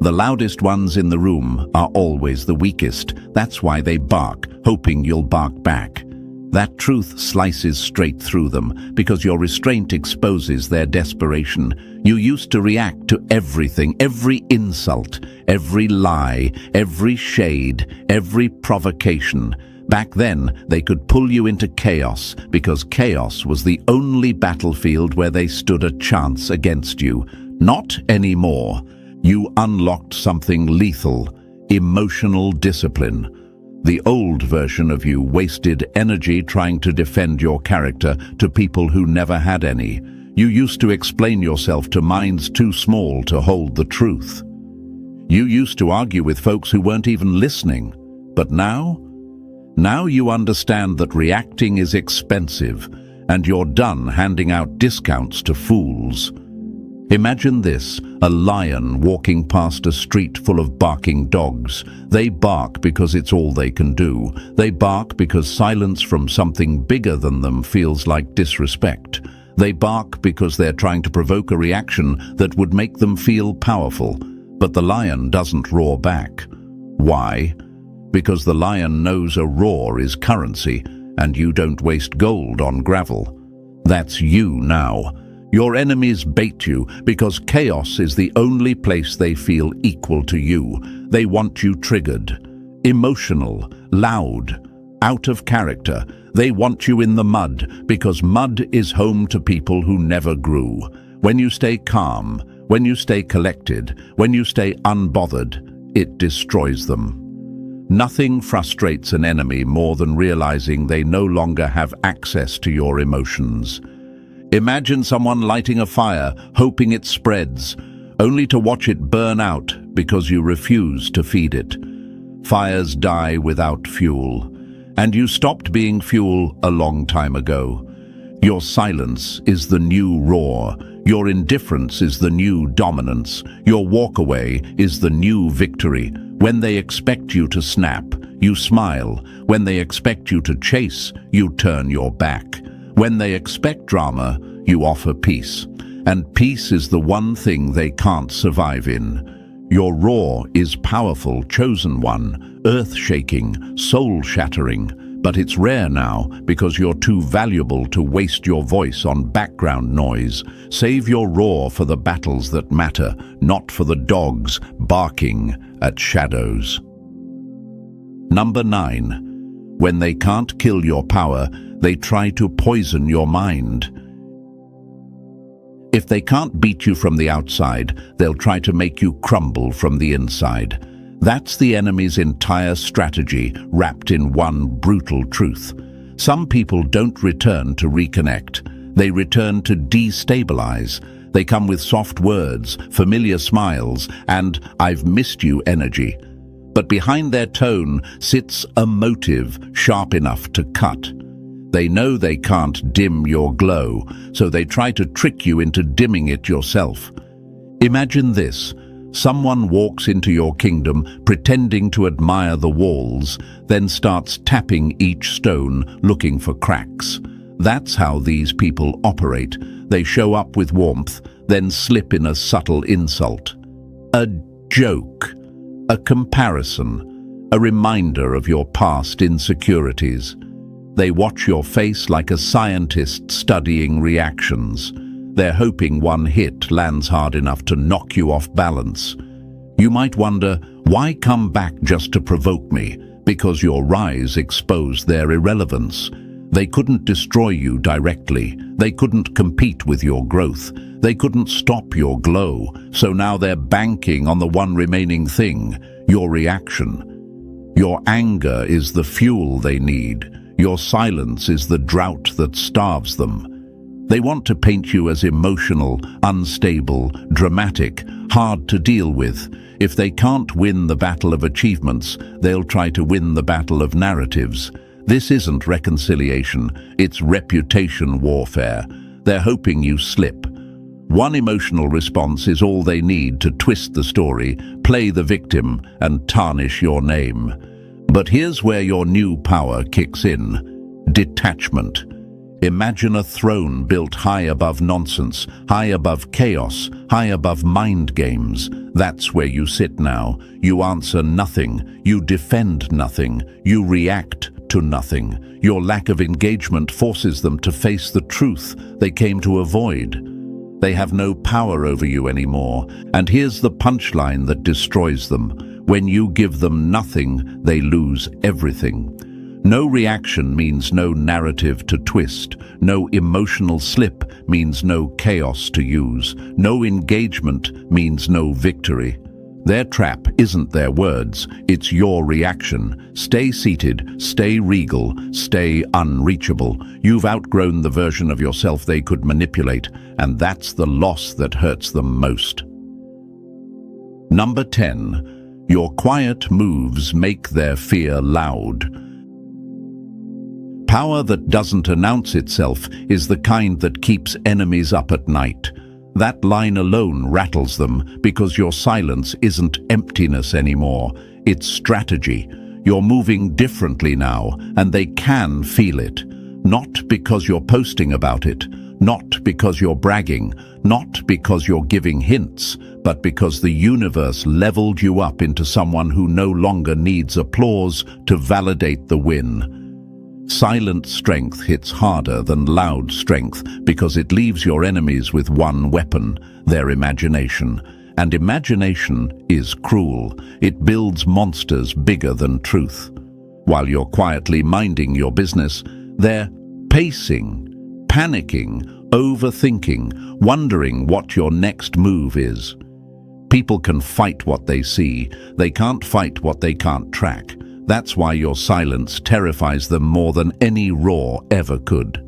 The loudest ones in the room are always the weakest. That's why they bark, hoping you'll bark back. That truth slices straight through them because your restraint exposes their desperation. You used to react to everything, every insult, every lie, every shade, every provocation. Back then, they could pull you into chaos because chaos was the only battlefield where they stood a chance against you. Not anymore. You unlocked something lethal, emotional discipline. The old version of you wasted energy trying to defend your character to people who never had any. You used to explain yourself to minds too small to hold the truth. You used to argue with folks who weren't even listening. But now you understand that reacting is expensive, and you're done handing out discounts to fools. Imagine this, a lion walking past a street full of barking dogs. They bark because it's all they can do. They bark because silence from something bigger than them feels like disrespect. They bark because they're trying to provoke a reaction that would make them feel powerful. But the lion doesn't roar back. Why? Because the lion knows a roar is currency, and you don't waste gold on gravel. That's you now. Your enemies bait you because chaos is the only place they feel equal to you. They want you triggered, emotional, loud, out of character. They want you in the mud because mud is home to people who never grew. When you stay calm, when you stay collected, when you stay unbothered, it destroys them. Nothing frustrates an enemy more than realizing they no longer have access to your emotions. Imagine someone lighting a fire, hoping it spreads, only to watch it burn out because you refuse to feed it. Fires die without fuel, and you stopped being fuel a long time ago. Your silence is the new roar. Your indifference is the new dominance. Your walkaway is the new victory. When they expect you to snap, you smile. When they expect you to chase, you turn your back. When they expect drama, you offer peace. And peace is the one thing they can't survive in. Your roar is powerful, chosen one, earth-shaking, soul-shattering, But it's rare now because you're too valuable to waste your voice on background noise. Save your roar for the battles that matter, not for the dogs barking at shadows. Number 9. When they can't kill your power, they try to poison your mind. If they can't beat you from the outside, they'll try to make you crumble from the inside. That's the enemy's entire strategy, wrapped in one brutal truth. Some people don't return to reconnect. They return to destabilize. They come with soft words, familiar smiles, and "I've missed you" energy. But behind their tone sits a motive sharp enough to cut. They know they can't dim your glow, so they try to trick you into dimming it yourself. Imagine this. Someone walks into your kingdom pretending to admire the walls, then starts tapping each stone looking for cracks. That's how these people operate. They show up with warmth, then slip in a subtle insult. A joke, a comparison, a reminder of your past insecurities. They watch your face like a scientist studying reactions. They're hoping one hit lands hard enough to knock you off balance. You might wonder, why come back just to provoke me? Because your rise exposed their irrelevance. They couldn't destroy you directly. They couldn't compete with your growth. They couldn't stop your glow. So now they're banking on the one remaining thing, your reaction. Your anger is the fuel they need. Your silence is the drought that starves them. They want to paint you as emotional, unstable, dramatic, hard to deal with. If they can't win the battle of achievements, they'll try to win the battle of narratives. This isn't reconciliation, it's reputation warfare. They're hoping you slip. One emotional response is all they need to twist the story, play the victim, and tarnish your name. But here's where your new power kicks in: detachment. Imagine a throne built high above nonsense, high above chaos, high above mind games. That's where you sit now. You answer nothing. You defend nothing. You react to nothing. Your lack of engagement forces them to face the truth they came to avoid. They have no power over you anymore. And here's the punchline that destroys them. When you give them nothing, they lose everything. No reaction means no narrative to twist. No emotional slip means no chaos to use. No engagement means no victory. Their trap isn't their words, it's your reaction. Stay seated, stay regal, stay unreachable. You've outgrown the version of yourself they could manipulate, and that's the loss that hurts them most. Number 10. Your quiet moves make their fear loud. Power that doesn't announce itself is the kind that keeps enemies up at night. That line alone rattles them because your silence isn't emptiness anymore. It's strategy. You're moving differently now, and they can feel it. Not because you're posting about it, not because you're bragging, not because you're giving hints, but because the universe leveled you up into someone who no longer needs applause to validate the win. Silent strength hits harder than loud strength because it leaves your enemies with one weapon, their imagination. And imagination is cruel. It builds monsters bigger than truth. While you're quietly minding your business, they're pacing, panicking, overthinking, wondering what your next move is. People can fight what they see. They can't fight what they can't track. That's why your silence terrifies them more than any roar ever could.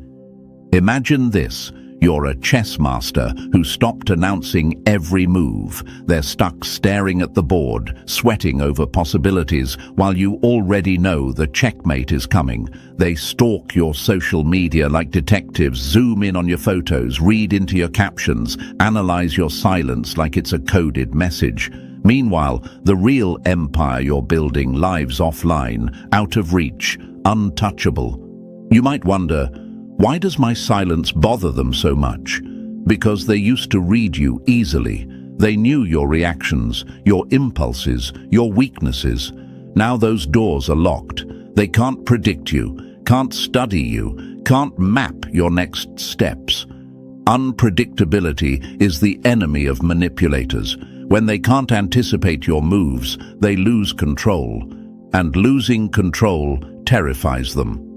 Imagine this. You're a chess master who stopped announcing every move. They're stuck staring at the board, sweating over possibilities, while you already know the checkmate is coming. They stalk your social media like detectives, zoom in on your photos, read into your captions, analyze your silence like it's a coded message. Meanwhile, the real empire you're building lives offline, out of reach, untouchable. You might wonder, why does my silence bother them so much? Because they used to read you easily. They knew your reactions, your impulses, your weaknesses. Now those doors are locked. They can't predict you, can't study you, can't map your next steps. Unpredictability is the enemy of manipulators. When they can't anticipate your moves, they lose control. And losing control terrifies them.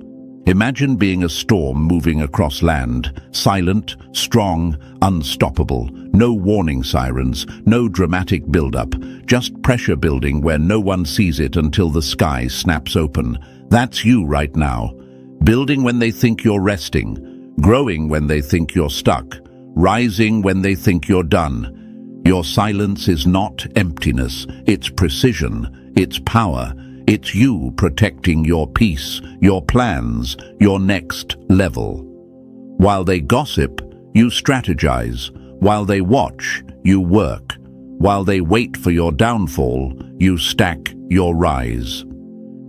Imagine being a storm moving across land, silent, strong, unstoppable. No warning sirens, no dramatic build-up, just pressure building where no one sees it until the sky snaps open. That's you right now. Building when they think you're resting, growing when they think you're stuck, rising when they think you're done. Your silence is not emptiness, it's precision, it's power. It's you protecting your peace, your plans, your next level. While they gossip, you strategize. While they watch, you work. While they wait for your downfall, you stack your rise.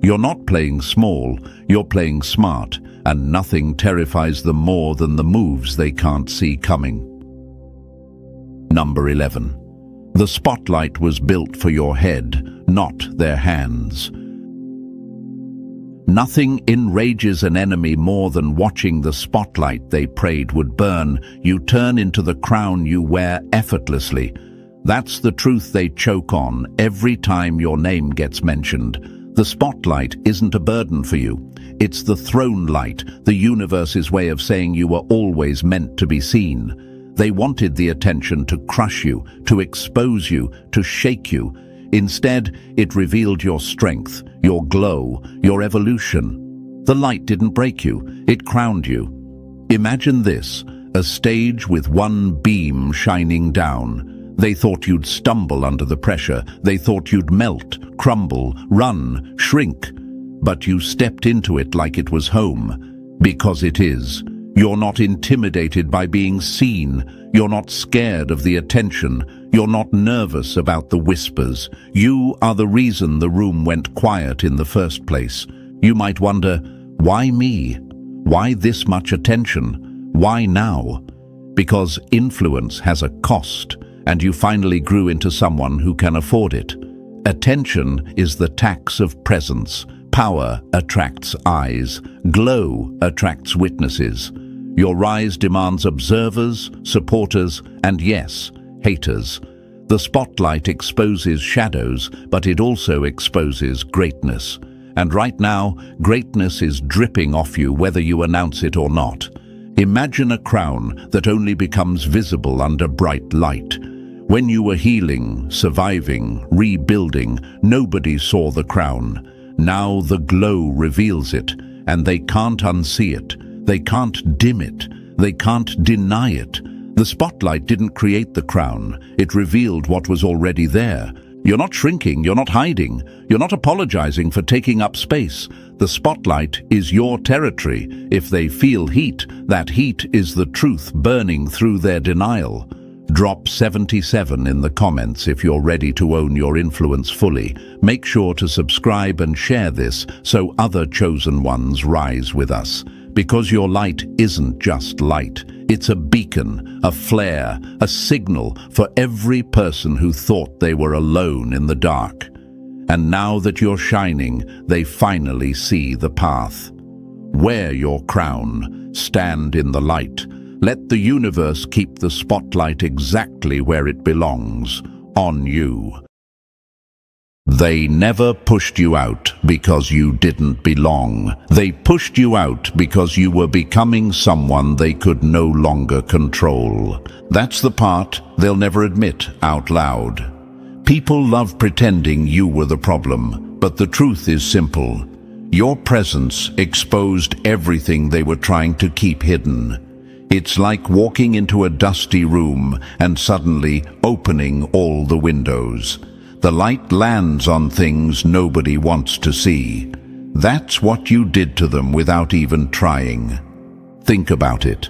You're not playing small, you're playing smart, and nothing terrifies them more than the moves they can't see coming. Number 11. The spotlight was built for your head, not their hands. Nothing enrages an enemy more than watching the spotlight they prayed would burn. You turn into the crown you wear effortlessly. That's the truth they choke on every time your name gets mentioned. The spotlight isn't a burden for you. It's the throne light, the universe's way of saying you were always meant to be seen. They wanted the attention to crush you, to expose you, to shake you. Instead, it revealed your strength, your glow, your evolution. The light didn't break you, it crowned you. Imagine this, a stage with one beam shining down. They thought you'd stumble under the pressure. They thought you'd melt, crumble, run, shrink. But you stepped into it like it was home, because it is. You're not intimidated by being seen. You're not scared of the attention. You're not nervous about the whispers. You are the reason the room went quiet in the first place. You might wonder, why me? Why this much attention? Why now? Because influence has a cost, and you finally grew into someone who can afford it. Attention is the tax of presence. Power attracts eyes. Glow attracts witnesses. Your rise demands observers, supporters, and yes, haters. The spotlight exposes shadows, but it also exposes greatness. And right now, greatness is dripping off you whether you announce it or not. Imagine a crown that only becomes visible under bright light. When you were healing, surviving, rebuilding, nobody saw the crown. Now the glow reveals it, and they can't unsee it. They can't dim it. They can't deny it. The spotlight didn't create the crown. It revealed what was already there. You're not shrinking. You're not hiding. You're not apologizing for taking up space. The spotlight is your territory. If they feel heat, that heat is the truth burning through their denial. Drop 77 in the comments if you're ready to own your influence fully. Make sure to subscribe and share this so other chosen ones rise with us. Because your light isn't just light. It's a beacon, a flare, a signal for every person who thought they were alone in the dark. And now that you're shining, they finally see the path. Wear your crown. Stand in the light. Let the universe keep the spotlight exactly where it belongs, on you. They never pushed you out because you didn't belong. They pushed you out because you were becoming someone they could no longer control. That's the part they'll never admit out loud. People love pretending you were the problem, but the truth is simple. Your presence exposed everything they were trying to keep hidden. It's like walking into a dusty room and suddenly opening all the windows. The light lands on things nobody wants to see. That's what you did to them without even trying. Think about it.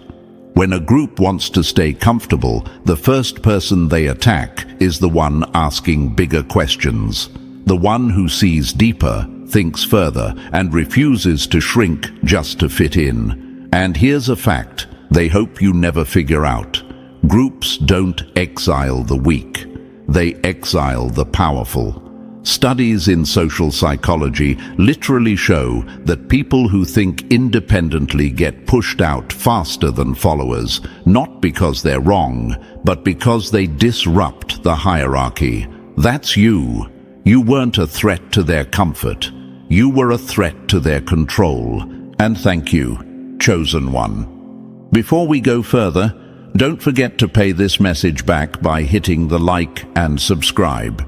When a group wants to stay comfortable, the first person they attack is the one asking bigger questions. The one who sees deeper, thinks further, and refuses to shrink just to fit in. And here's a fact they hope you never figure out. Groups don't exile the weak. They exile the powerful. Studies in social psychology literally show that people who think independently get pushed out faster than followers, not because they're wrong, but because they disrupt the hierarchy. That's you. You weren't a threat to their comfort. You were a threat to their control. And thank you, chosen one. Before we go further, don't forget to pay this message back by hitting the like and subscribe.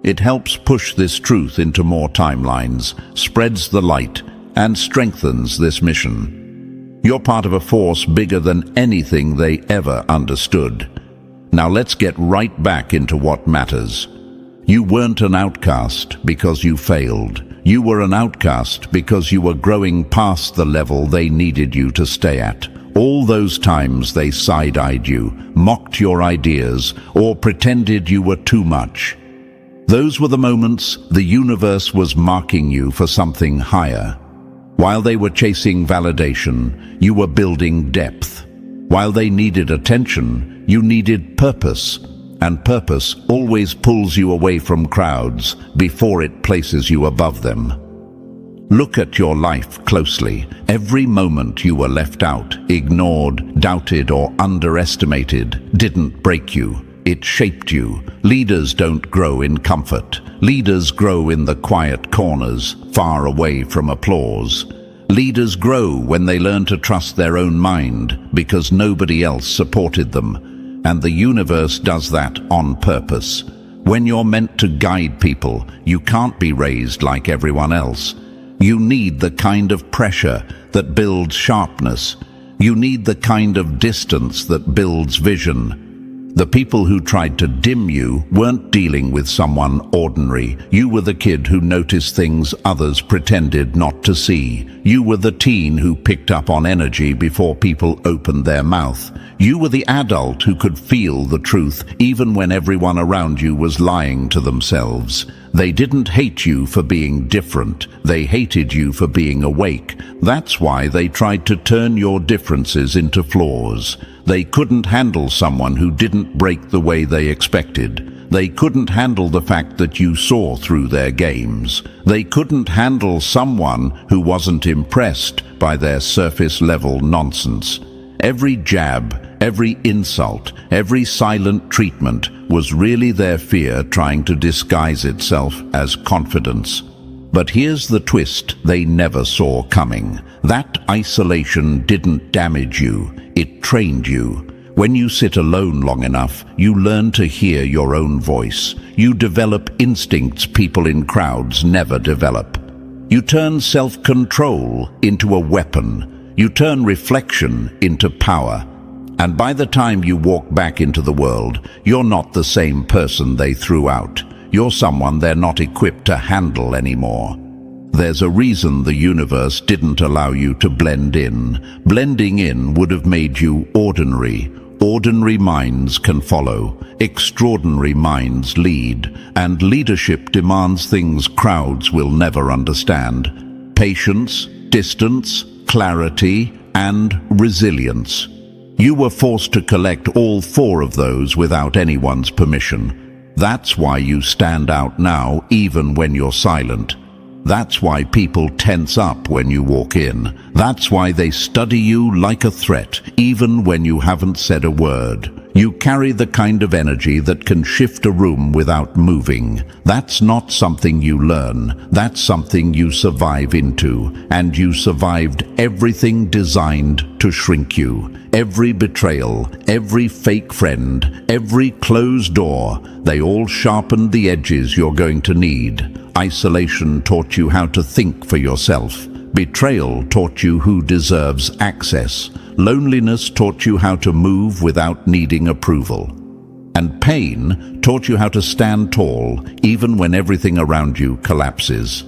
It helps push this truth into more timelines, spreads the light, and strengthens this mission. You're part of a force bigger than anything they ever understood. Now let's get right back into what matters. You weren't an outcast because you failed. You were an outcast because you were growing past the level they needed you to stay at. All those times they side-eyed you, mocked your ideas, or pretended you were too much. Those were the moments the universe was marking you for something higher. While they were chasing validation, you were building depth. While they needed attention, you needed purpose. And purpose always pulls you away from crowds before it places you above them. Look at your life closely. Every moment you were left out, ignored, doubted, or underestimated didn't break you. It shaped you. Leaders don't grow in comfort. Leaders grow in the quiet corners, far away from applause. Leaders grow when they learn to trust their own mind because nobody else supported them. And the universe does that on purpose. When you're meant to guide people, you can't be raised like everyone else. You need the kind of pressure that builds sharpness. You need the kind of distance that builds vision. The people who tried to dim you weren't dealing with someone ordinary. You were the kid who noticed things others pretended not to see. You were the teen who picked up on energy before people opened their mouth. You were the adult who could feel the truth even when everyone around you was lying to themselves. They didn't hate you for being different. They hated you for being awake. That's why they tried to turn your differences into flaws. They couldn't handle someone who didn't break the way they expected. They couldn't handle the fact that you saw through their games. They couldn't handle someone who wasn't impressed by their surface-level nonsense. Every jab, every insult, every silent treatment was really their fear trying to disguise itself as confidence. But here's the twist they never saw coming. That isolation didn't damage you, it trained you. When you sit alone long enough, you learn to hear your own voice. You develop instincts people in crowds never develop. You turn self-control into a weapon. You turn reflection into power. And by the time you walk back into the world, you're not the same person they threw out. You're someone they're not equipped to handle anymore. There's a reason the universe didn't allow you to blend in. Blending in would have made you ordinary. Ordinary minds can follow. Extraordinary minds lead. And leadership demands things crowds will never understand. Patience, distance, clarity, and resilience. You were forced to collect all four of those without anyone's permission. That's why you stand out now, even when you're silent. That's why people tense up when you walk in. That's why they study you like a threat, even when you haven't said a word. You carry the kind of energy that can shift a room without moving. That's not something you learn. That's something you survive into. And you survived everything designed to shrink you. Every betrayal, every fake friend, every closed door, they all sharpened the edges you're going to need. Isolation taught you how to think for yourself. Betrayal taught you who deserves access. Loneliness taught you how to move without needing approval. And pain taught you how to stand tall even when everything around you collapses.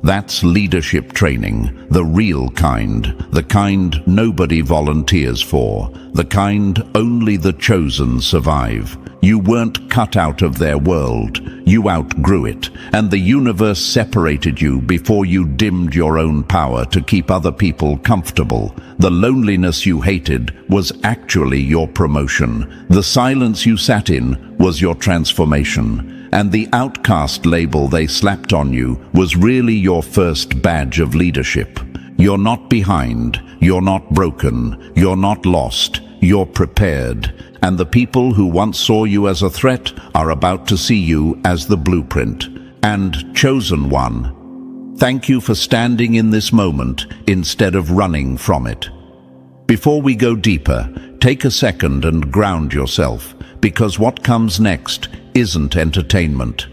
That's leadership training, the real kind, the kind nobody volunteers for, the kind only the chosen survive. You weren't cut out of their world, you outgrew it, and the universe separated you before you dimmed your own power to keep other people comfortable. The loneliness you hated was actually your promotion. The silence you sat in was your transformation. and the outcast label they slapped on you was really your first badge of leadership. You're not behind, you're not broken, you're not lost, you're prepared. And the people who once saw you as a threat are about to see you as the blueprint and chosen one. Thank you for standing in this moment instead of running from it. Before we go deeper, take a second and ground yourself, because what comes next isn't entertainment.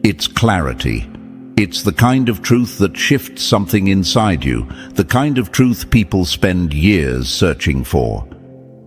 It's clarity. It's the kind of truth that shifts something inside you, the kind of truth people spend years searching for.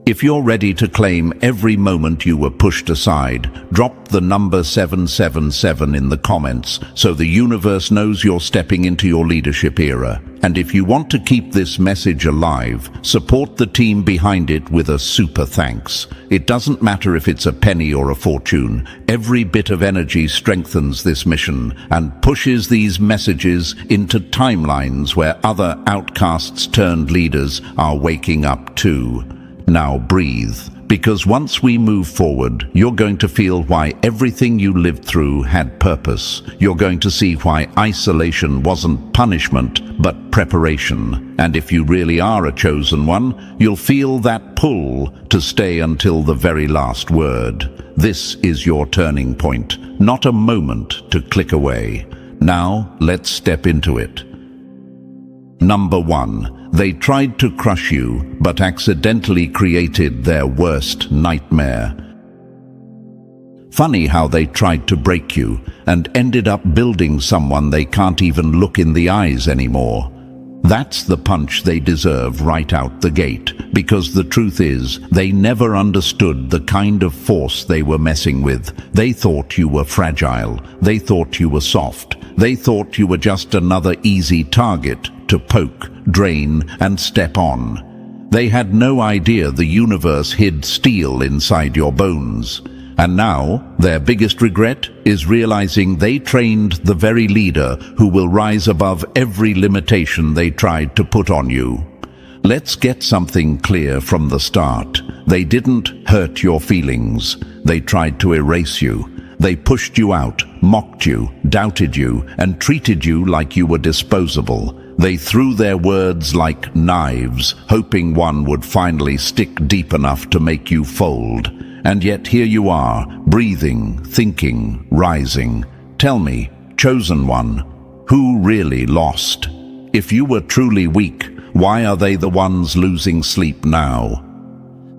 If you're ready to claim every moment you were pushed aside, drop the number 777 in the comments so the universe knows you're stepping into your leadership era. And if you want to keep this message alive, support the team behind it with a super thanks. It doesn't matter if it's a penny or a fortune. Every bit of energy strengthens this mission and pushes these messages into timelines where other outcasts turned leaders are waking up too. Now breathe, because once we move forward, you're going to feel why everything you lived through had purpose. You're going to see why isolation wasn't punishment, but preparation. And if you really are a chosen one, you'll feel that pull to stay until the very last word. This is your turning point, not a moment to click away. Now, let's step into it. Number 1. They tried to crush you, but accidentally created their worst nightmare. Funny how they tried to break you and ended up building someone they can't even look in the eyes anymore. That's the punch they deserve right out the gate, because the truth is, they never understood the kind of force they were messing with. They thought you were fragile. They thought you were soft. They thought you were just another easy target to poke, drain, and step on. They had no idea the universe hid steel inside your bones. And now, their biggest regret is realizing they trained the very leader who will rise above every limitation they tried to put on you. Let's get something clear from the start. They didn't hurt your feelings. They tried to erase you. They pushed you out, mocked you, doubted you, and treated you like you were disposable. They threw their words like knives, hoping one would finally stick deep enough to make you fold. And yet here you are, breathing, thinking, rising. Tell me, chosen one, who really lost? If you were truly weak, why are they the ones losing sleep now?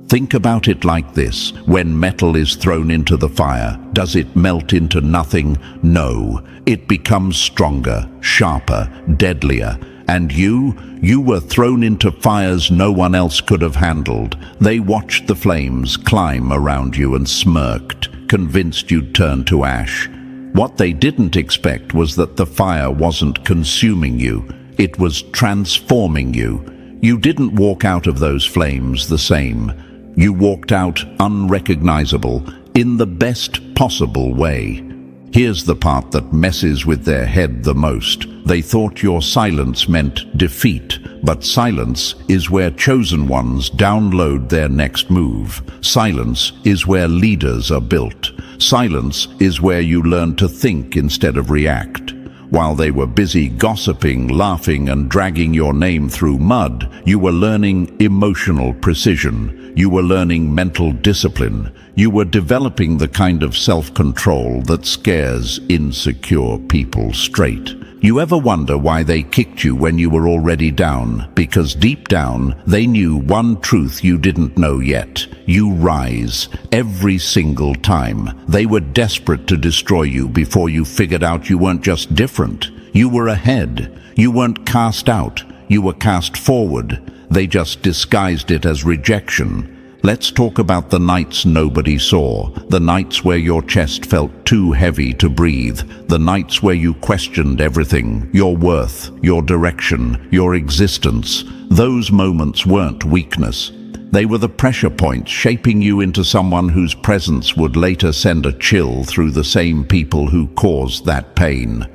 Think about it like this. When metal is thrown into the fire, does it melt into nothing? No. It becomes stronger, sharper, deadlier. And you were thrown into fires no one else could have handled. They watched the flames climb around you and smirked, convinced you'd turn to ash. What they didn't expect was that the fire wasn't consuming you. It was transforming you. You didn't walk out of those flames the same. You walked out unrecognizable, in the best possible way. Here's the part that messes with their head the most. They thought your silence meant defeat, but silence is where chosen ones download their next move. Silence is where leaders are built. Silence is where you learn to think instead of react. While they were busy gossiping, laughing, and dragging your name through mud, you were learning emotional precision. You were learning mental discipline. You were developing the kind of self-control that scares insecure people straight. You ever wonder why they kicked you when you were already down? Because deep down, they knew one truth you didn't know yet. You rise every single time. They were desperate to destroy you before you figured out you weren't just different. You were ahead. You weren't cast out. You were cast forward. They just disguised it as rejection. Let's talk about the nights nobody saw, the nights where your chest felt too heavy to breathe, the nights where you questioned everything, your worth, your direction, your existence. Those moments weren't weakness. They were the pressure points shaping you into someone whose presence would later send a chill through the same people who caused that pain.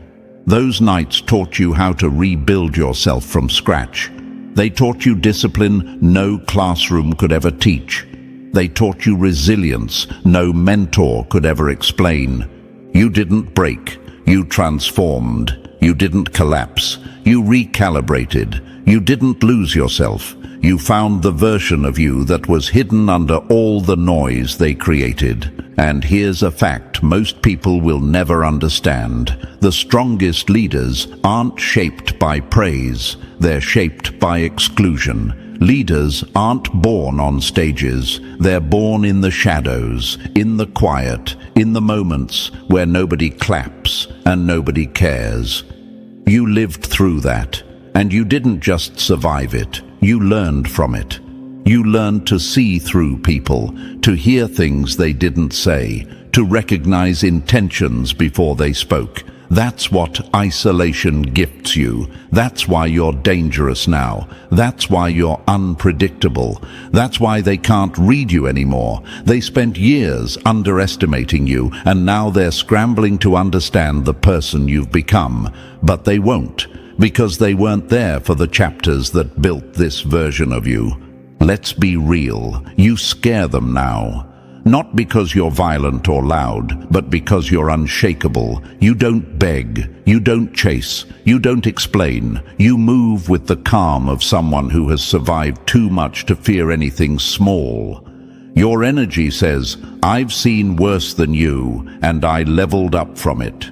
Those nights taught you how to rebuild yourself from scratch. They taught you discipline no classroom could ever teach. They taught you resilience no mentor could ever explain. You didn't break, you transformed. You didn't collapse, you recalibrated. You didn't lose yourself. You found the version of you that was hidden under all the noise they created. And here's a fact most people will never understand. The strongest leaders aren't shaped by praise, they're shaped by exclusion. Leaders aren't born on stages, they're born in the shadows, in the quiet, in the moments where nobody claps and nobody cares. You lived through that, and you didn't just survive it, you learned from it. You learned to see through people, to hear things they didn't say, to recognize intentions before they spoke. That's what isolation gifts you. That's why you're dangerous now. That's why you're unpredictable. That's why they can't read you anymore. They spent years underestimating you, and now they're scrambling to understand the person you've become. But they won't, because they weren't there for the chapters that built this version of you. Let's be real. You scare them now. Not because you're violent or loud, but because you're unshakable. You don't beg, you don't chase, you don't explain. You move with the calm of someone who has survived too much to fear anything small. Your energy says, I've seen worse than you, and I leveled up from it.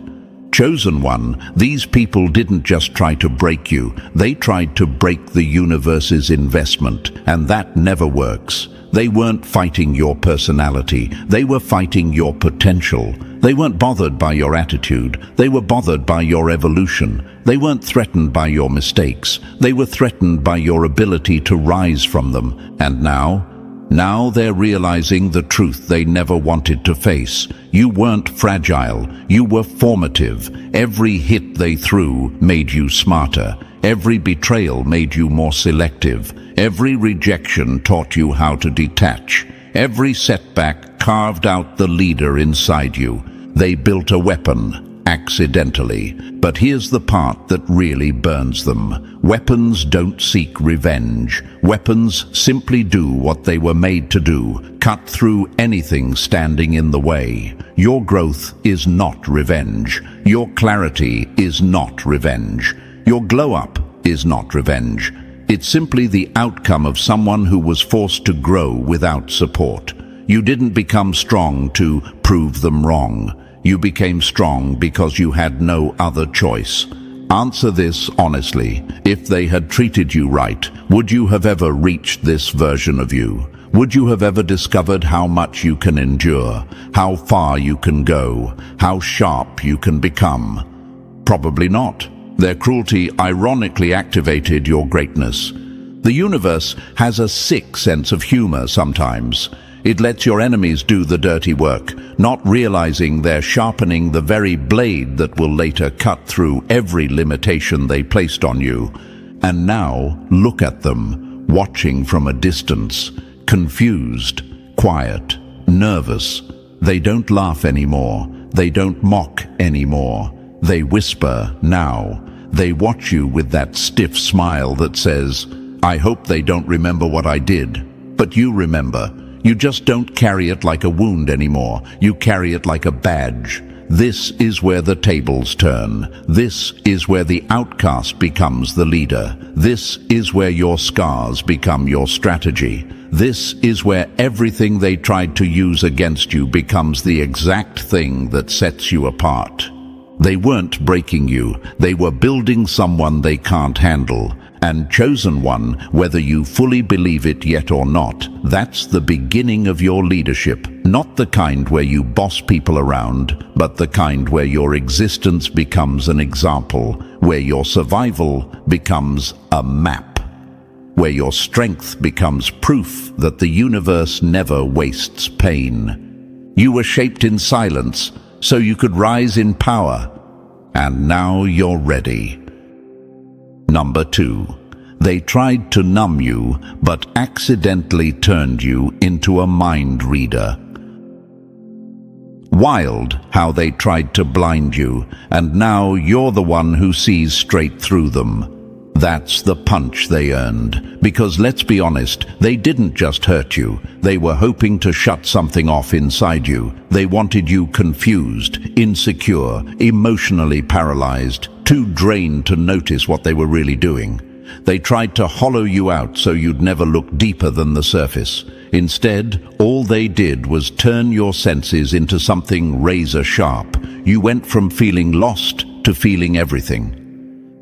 Chosen one, these people didn't just try to break you, they tried to break the universe's investment, and that never works. They weren't fighting your personality, they were fighting your potential. They weren't bothered by your attitude, they were bothered by your evolution. They weren't threatened by your mistakes, they were threatened by your ability to rise from them. And now they're realizing the truth they never wanted to face. You weren't fragile, you were formative. Every hit they threw made you smarter. Every betrayal made you more selective. Every rejection taught you how to detach. Every setback carved out the leader inside you. They built a weapon, accidentally. But here's the part that really burns them. Weapons don't seek revenge. Weapons simply do what they were made to do, cut through anything standing in the way. Your growth is not revenge. Your clarity is not revenge. Your glow-up is not revenge. It's simply the outcome of someone who was forced to grow without support. You didn't become strong to prove them wrong. You became strong because you had no other choice. Answer this honestly. If they had treated you right, would you have ever reached this version of you? Would you have ever discovered how much you can endure, how far you can go, how sharp you can become? Probably not. Their cruelty ironically activated your greatness. The universe has a sick sense of humor sometimes. It lets your enemies do the dirty work, not realizing they're sharpening the very blade that will later cut through every limitation they placed on you. And now, look at them, watching from a distance, confused, quiet, nervous. They don't laugh anymore. They don't mock anymore. They whisper now. They watch you with that stiff smile that says, I hope they don't remember what I did. But you remember. You just don't carry it like a wound anymore. You carry it like a badge. This is where the tables turn. This is where the outcast becomes the leader. This is where your scars become your strategy. This is where everything they tried to use against you becomes the exact thing that sets you apart. They weren't breaking you. They were building someone they can't handle. And chosen one, whether you fully believe it yet or not, that's the beginning of your leadership. Not the kind where you boss people around, but the kind where your existence becomes an example, where your survival becomes a map, where your strength becomes proof that the universe never wastes pain. You were shaped in silence, so you could rise in power. And now you're ready. Number 2. They tried to numb you, but accidentally turned you into a mind reader. Wild how they tried to blind you, and now you're the one who sees straight through them. That's the punch they earned. Because let's be honest, they didn't just hurt you. They were hoping to shut something off inside you. They wanted you confused, insecure, emotionally paralyzed, too drained to notice what they were really doing. They tried to hollow you out so you'd never look deeper than the surface. Instead, all they did was turn your senses into something razor sharp. You went from feeling lost to feeling everything.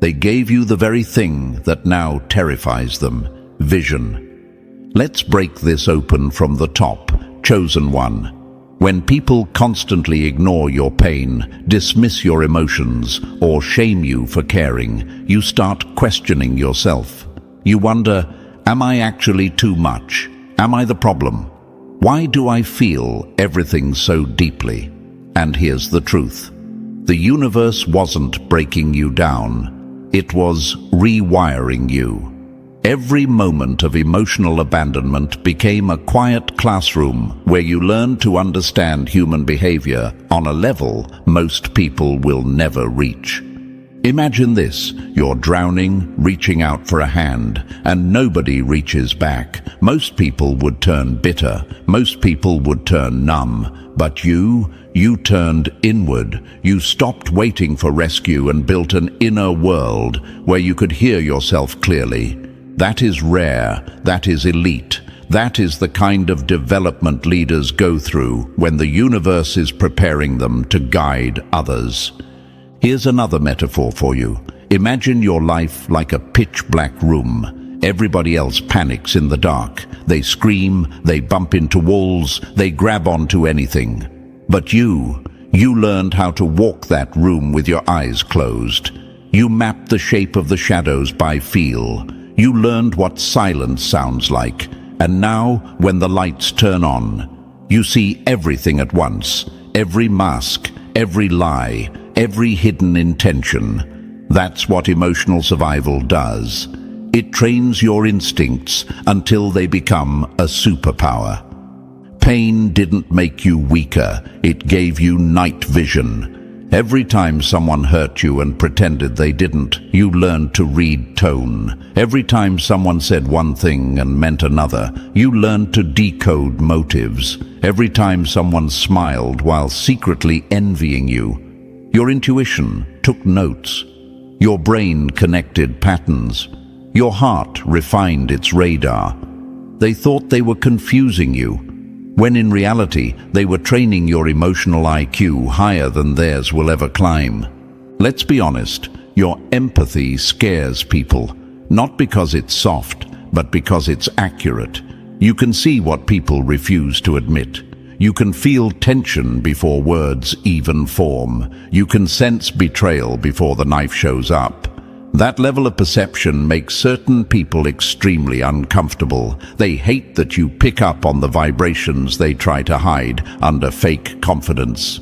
They gave you the very thing that now terrifies them: vision. Let's break this open from the top. Chosen one. When people constantly ignore your pain, dismiss your emotions, or shame you for caring, you start questioning yourself. You wonder, am I actually too much? Am I the problem? Why do I feel everything so deeply? And here's the truth. The universe wasn't breaking you down. It was rewiring you. Every moment of emotional abandonment became a quiet classroom where you learned to understand human behavior on a level most people will never reach. Imagine this: you're drowning, reaching out for a hand, and nobody reaches back. Most people would turn bitter. Most people would turn numb. But you turned inward. You stopped waiting for rescue and built an inner world where you could hear yourself clearly. That is rare. That is elite. That is the kind of development leaders go through when the universe is preparing them to guide others. Here's another metaphor for you. Imagine your life like a pitch-black room. Everybody else panics in the dark. They scream, they bump into walls, they grab onto anything. But you learned how to walk that room with your eyes closed. You mapped the shape of the shadows by feel. You learned what silence sounds like. And now, when the lights turn on, you see everything at once. Every mask, every lie, every hidden intention. That's what emotional survival does. It trains your instincts until they become a superpower. Pain didn't make you weaker, it gave you night vision. Every time someone hurt you and pretended they didn't, you learned to read tone. Every time someone said one thing and meant another, you learned to decode motives. Every time someone smiled while secretly envying you, your intuition took notes. Your brain connected patterns. Your heart refined its radar. They thought they were confusing you, when in reality they were training your emotional IQ higher than theirs will ever climb. Let's be honest, your empathy scares people, not because it's soft, but because it's accurate. You can see what people refuse to admit. You can feel tension before words even form. You can sense betrayal before the knife shows up. That level of perception makes certain people extremely uncomfortable. They hate that you pick up on the vibrations they try to hide under fake confidence.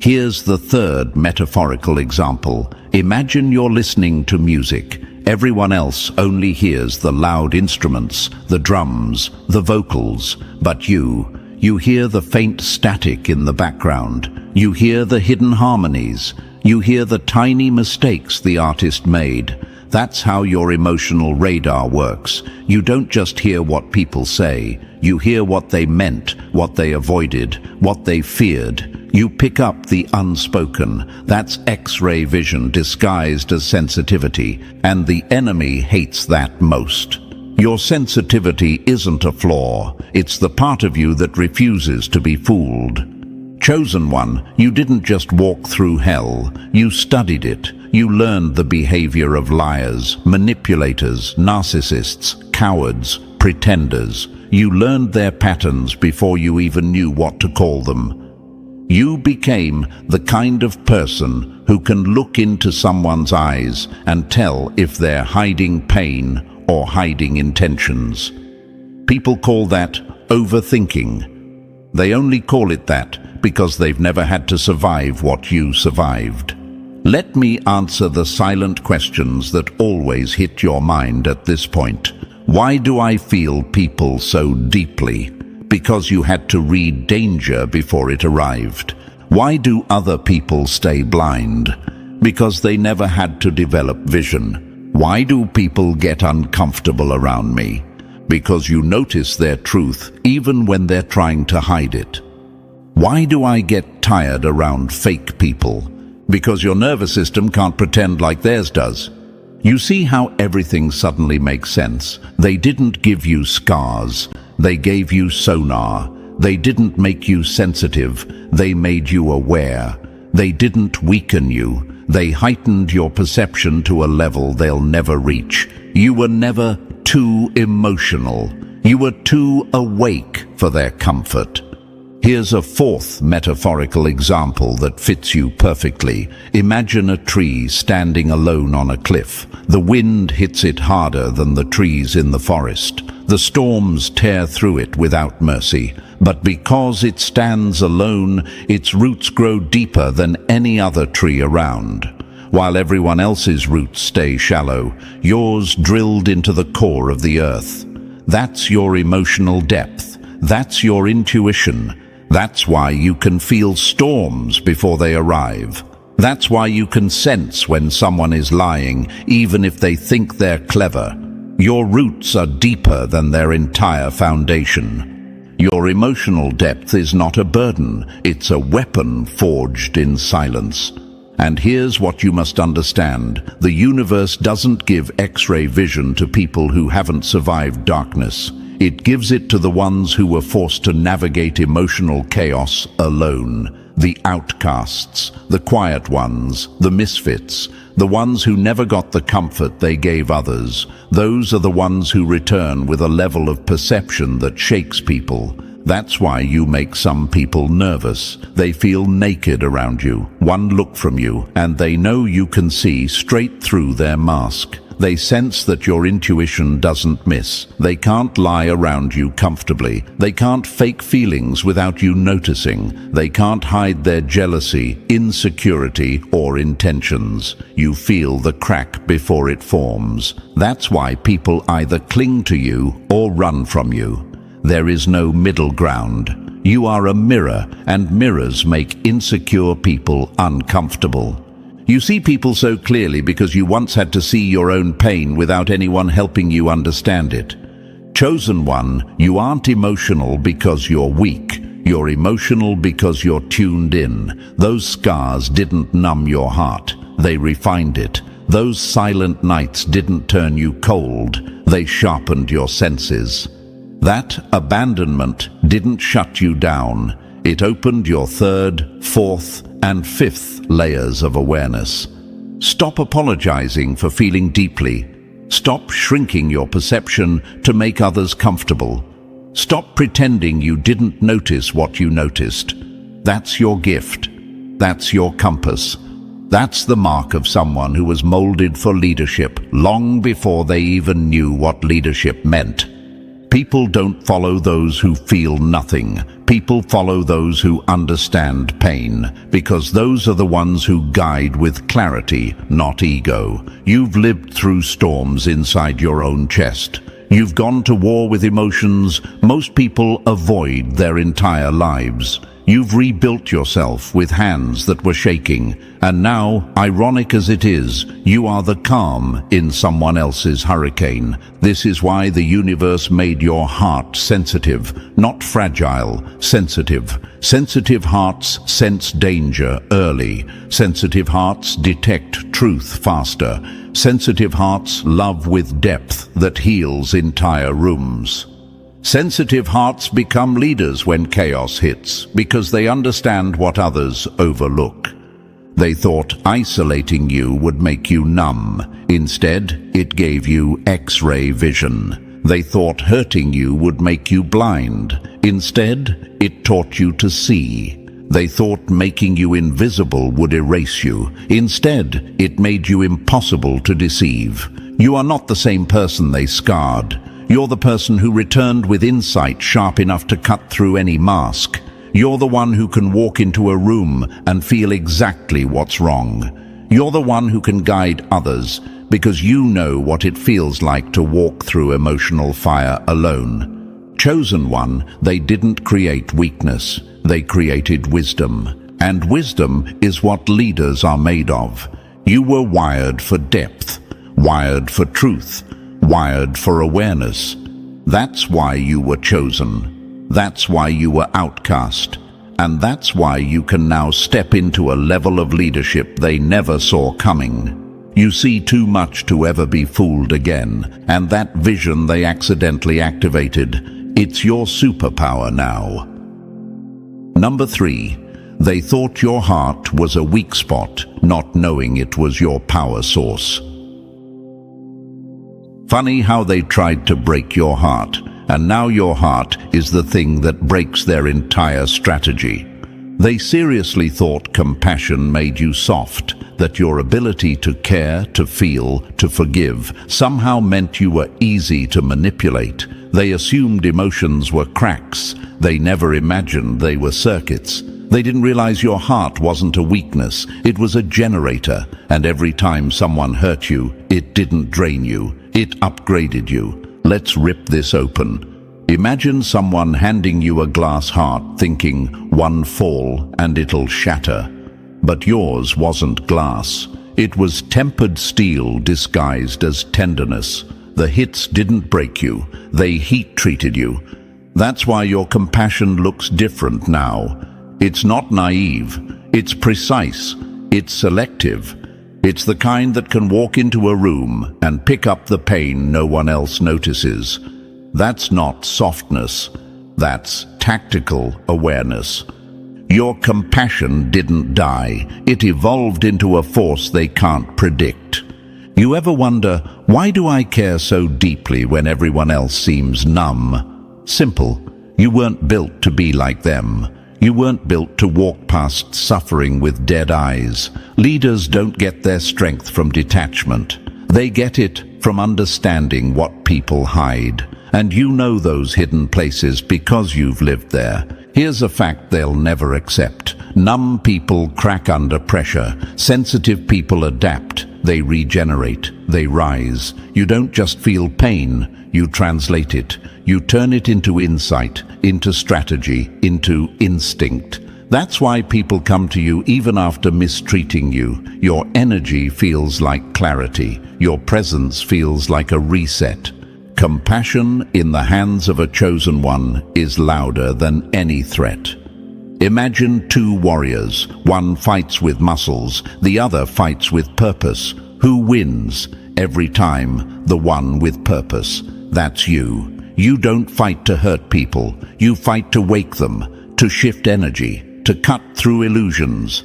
Here's the third metaphorical example. Imagine you're listening to music. Everyone else only hears the loud instruments, the drums, the vocals, but you hear the faint static in the background. You hear the hidden harmonies. You hear the tiny mistakes the artist made. That's how your emotional radar works. You don't just hear what people say. You hear what they meant, what they avoided, what they feared. You pick up the unspoken. That's X-ray vision disguised as sensitivity, and the enemy hates that most. Your sensitivity isn't a flaw. It's the part of you that refuses to be fooled. Chosen one, you didn't just walk through hell, you studied it. You learned the behavior of liars, manipulators, narcissists, cowards, pretenders. You learned their patterns before you even knew what to call them. You became the kind of person who can look into someone's eyes and tell if they're hiding pain or hiding intentions. People call that overthinking. They only call it that because they've never had to survive what you survived. Let me answer the silent questions that always hit your mind at this point. Why do I feel people so deeply? Because you had to read danger before it arrived. Why do other people stay blind? Because they never had to develop vision. Why do people get uncomfortable around me? Because you notice their truth even when they're trying to hide it. Why do I get tired around fake people? Because your nervous system can't pretend like theirs does. You see how everything suddenly makes sense. They didn't give you scars. They gave you sonar. They didn't make you sensitive. They made you aware. They didn't weaken you. They heightened your perception to a level they'll never reach. You were never too emotional. You were too awake for their comfort. Here's a fourth metaphorical example that fits you perfectly. Imagine a tree standing alone on a cliff. The wind hits it harder than the trees in the forest. The storms tear through it without mercy. But because it stands alone, its roots grow deeper than any other tree around. While everyone else's roots stay shallow, yours drilled into the core of the earth. That's your emotional depth. That's your intuition. That's why you can feel storms before they arrive. That's why you can sense when someone is lying, even if they think they're clever. Your roots are deeper than their entire foundation. Your emotional depth is not a burden, it's a weapon forged in silence. And here's what you must understand. The universe doesn't give X-ray vision to people who haven't survived darkness. It gives it to the ones who were forced to navigate emotional chaos alone. The outcasts, the quiet ones, the misfits, the ones who never got the comfort they gave others. Those are the ones who return with a level of perception that shakes people. That's why you make some people nervous. They feel naked around you, one look from you, and they know you can see straight through their mask. They sense that your intuition doesn't miss. They can't lie around you comfortably. They can't fake feelings without you noticing. They can't hide their jealousy, insecurity, or intentions. You feel the crack before it forms. That's why people either cling to you or run from you. There is no middle ground. You are a mirror, and mirrors make insecure people uncomfortable. You see people so clearly because you once had to see your own pain without anyone helping you understand it. Chosen one, you aren't emotional because you're weak. You're emotional because you're tuned in. Those scars didn't numb your heart. They refined it. Those silent nights didn't turn you cold. They sharpened your senses. That abandonment didn't shut you down. It opened your third, fourth, and fifth layers of awareness. Stop apologizing for feeling deeply. Stop shrinking your perception to make others comfortable. Stop pretending you didn't notice what you noticed. That's your gift. That's your compass. That's the mark of someone who was molded for leadership long before they even knew what leadership meant. People don't follow those who feel nothing. People follow those who understand pain, because those are the ones who guide with clarity, not ego. You've lived through storms inside your own chest. You've gone to war with emotions most people avoid their entire lives. You've rebuilt yourself with hands that were shaking, and now, ironic as it is, you are the calm in someone else's hurricane. This is why the universe made your heart sensitive, not fragile, sensitive. Sensitive hearts sense danger early. Sensitive hearts detect truth faster. Sensitive hearts love with depth that heals entire rooms. Sensitive hearts become leaders when chaos hits because they understand what others overlook. They thought isolating you would make you numb. Instead, it gave you X-ray vision. They thought hurting you would make you blind. Instead, it taught you to see. They thought making you invisible would erase you. Instead, it made you impossible to deceive. You are not the same person they scarred. You're the person who returned with insight sharp enough to cut through any mask. You're the one who can walk into a room and feel exactly what's wrong. You're the one who can guide others because you know what it feels like to walk through emotional fire alone. Chosen one, they didn't create weakness. They created wisdom. And wisdom is what leaders are made of. You were wired for depth. wired for truth, wired for awareness. That's why you were chosen. That's why you were outcast. And that's why you can now step into a level of leadership they never saw coming. You see too much to ever be fooled again, and that vision they accidentally activated, it's your superpower now. Number 3. They thought your heart was a weak spot, not knowing it was your power source. Funny how they tried to break your heart, and now your heart is the thing that breaks their entire strategy. They seriously thought compassion made you soft, that your ability to care, to feel, to forgive somehow meant you were easy to manipulate. They assumed emotions were cracks. They never imagined they were circuits. They didn't realize your heart wasn't a weakness, it was a generator, and every time someone hurt you, it didn't drain you, it upgraded you. Let's rip this open. Imagine someone handing you a glass heart thinking, one fall and it'll shatter. But yours wasn't glass. It was tempered steel disguised as tenderness. The hits didn't break you, they heat-treated you. That's why your compassion looks different now. It's not naive, it's precise, it's selective. It's the kind that can walk into a room and pick up the pain no one else notices. That's not softness, that's tactical awareness. Your compassion didn't die, it evolved into a force they can't predict. You ever wonder, why do I care so deeply when everyone else seems numb? Simple, you weren't built to be like them. You weren't built to walk past suffering with dead eyes. Leaders don't get their strength from detachment. They get it from understanding what people hide. And you know those hidden places because you've lived there. Here's a fact they'll never accept. Numb people crack under pressure. Sensitive people adapt. They regenerate. They rise. You don't just feel pain, you translate it. You turn it into insight, into strategy, into instinct. That's why people come to you even after mistreating you. Your energy feels like clarity. Your presence feels like a reset. Compassion in the hands of a chosen one is louder than any threat. Imagine two warriors. One fights with muscles, the other fights with purpose. Who wins? Every time, the one with purpose. That's you. You don't fight to hurt people. You fight to wake them, to shift energy, to cut through illusions.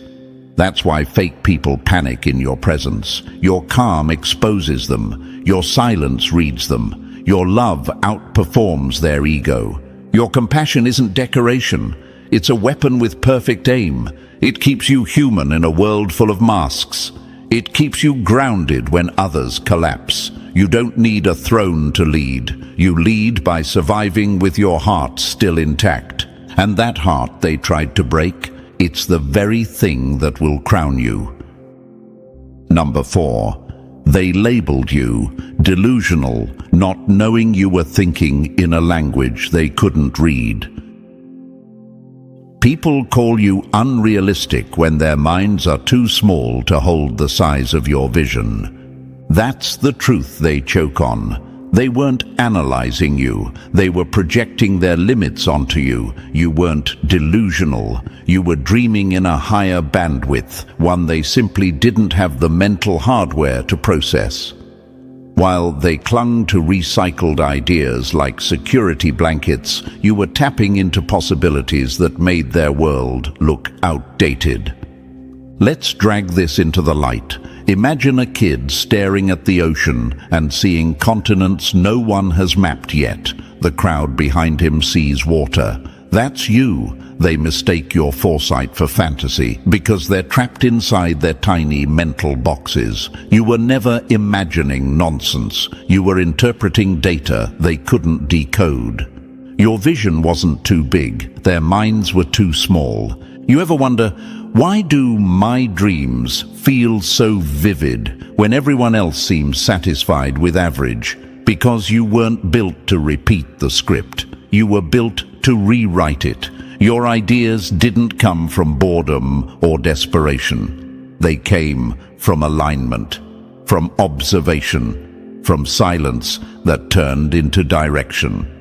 That's why fake people panic in your presence. Your calm exposes them. Your silence reads them. Your love outperforms their ego. Your compassion isn't decoration. It's a weapon with perfect aim. It keeps you human in a world full of masks. It keeps you grounded when others collapse. You don't need a throne to lead. You lead by surviving with your heart still intact. And that heart they tried to break, it's the very thing that will crown you. Number 4. They labeled you delusional, not knowing you were thinking in a language they couldn't read. People call you unrealistic when their minds are too small to hold the size of your vision. That's the truth they choke on. They weren't analyzing you. They were projecting their limits onto you. You weren't delusional. You were dreaming in a higher bandwidth, one they simply didn't have the mental hardware to process. While they clung to recycled ideas like security blankets, you were tapping into possibilities that made their world look outdated. Let's drag this into the light. Imagine a kid staring at the ocean and seeing continents no one has mapped yet. The crowd behind him sees water. That's you. They mistake your foresight for fantasy because they're trapped inside their tiny mental boxes. You were never imagining nonsense. You were interpreting data they couldn't decode. Your vision wasn't too big. Their minds were too small. You ever wonder, why do my dreams feel so vivid when everyone else seems satisfied with average? Because you weren't built to repeat the script. You were built to rewrite it. Your ideas didn't come from boredom or desperation. They came from alignment. from observation, from silence that turned into direction.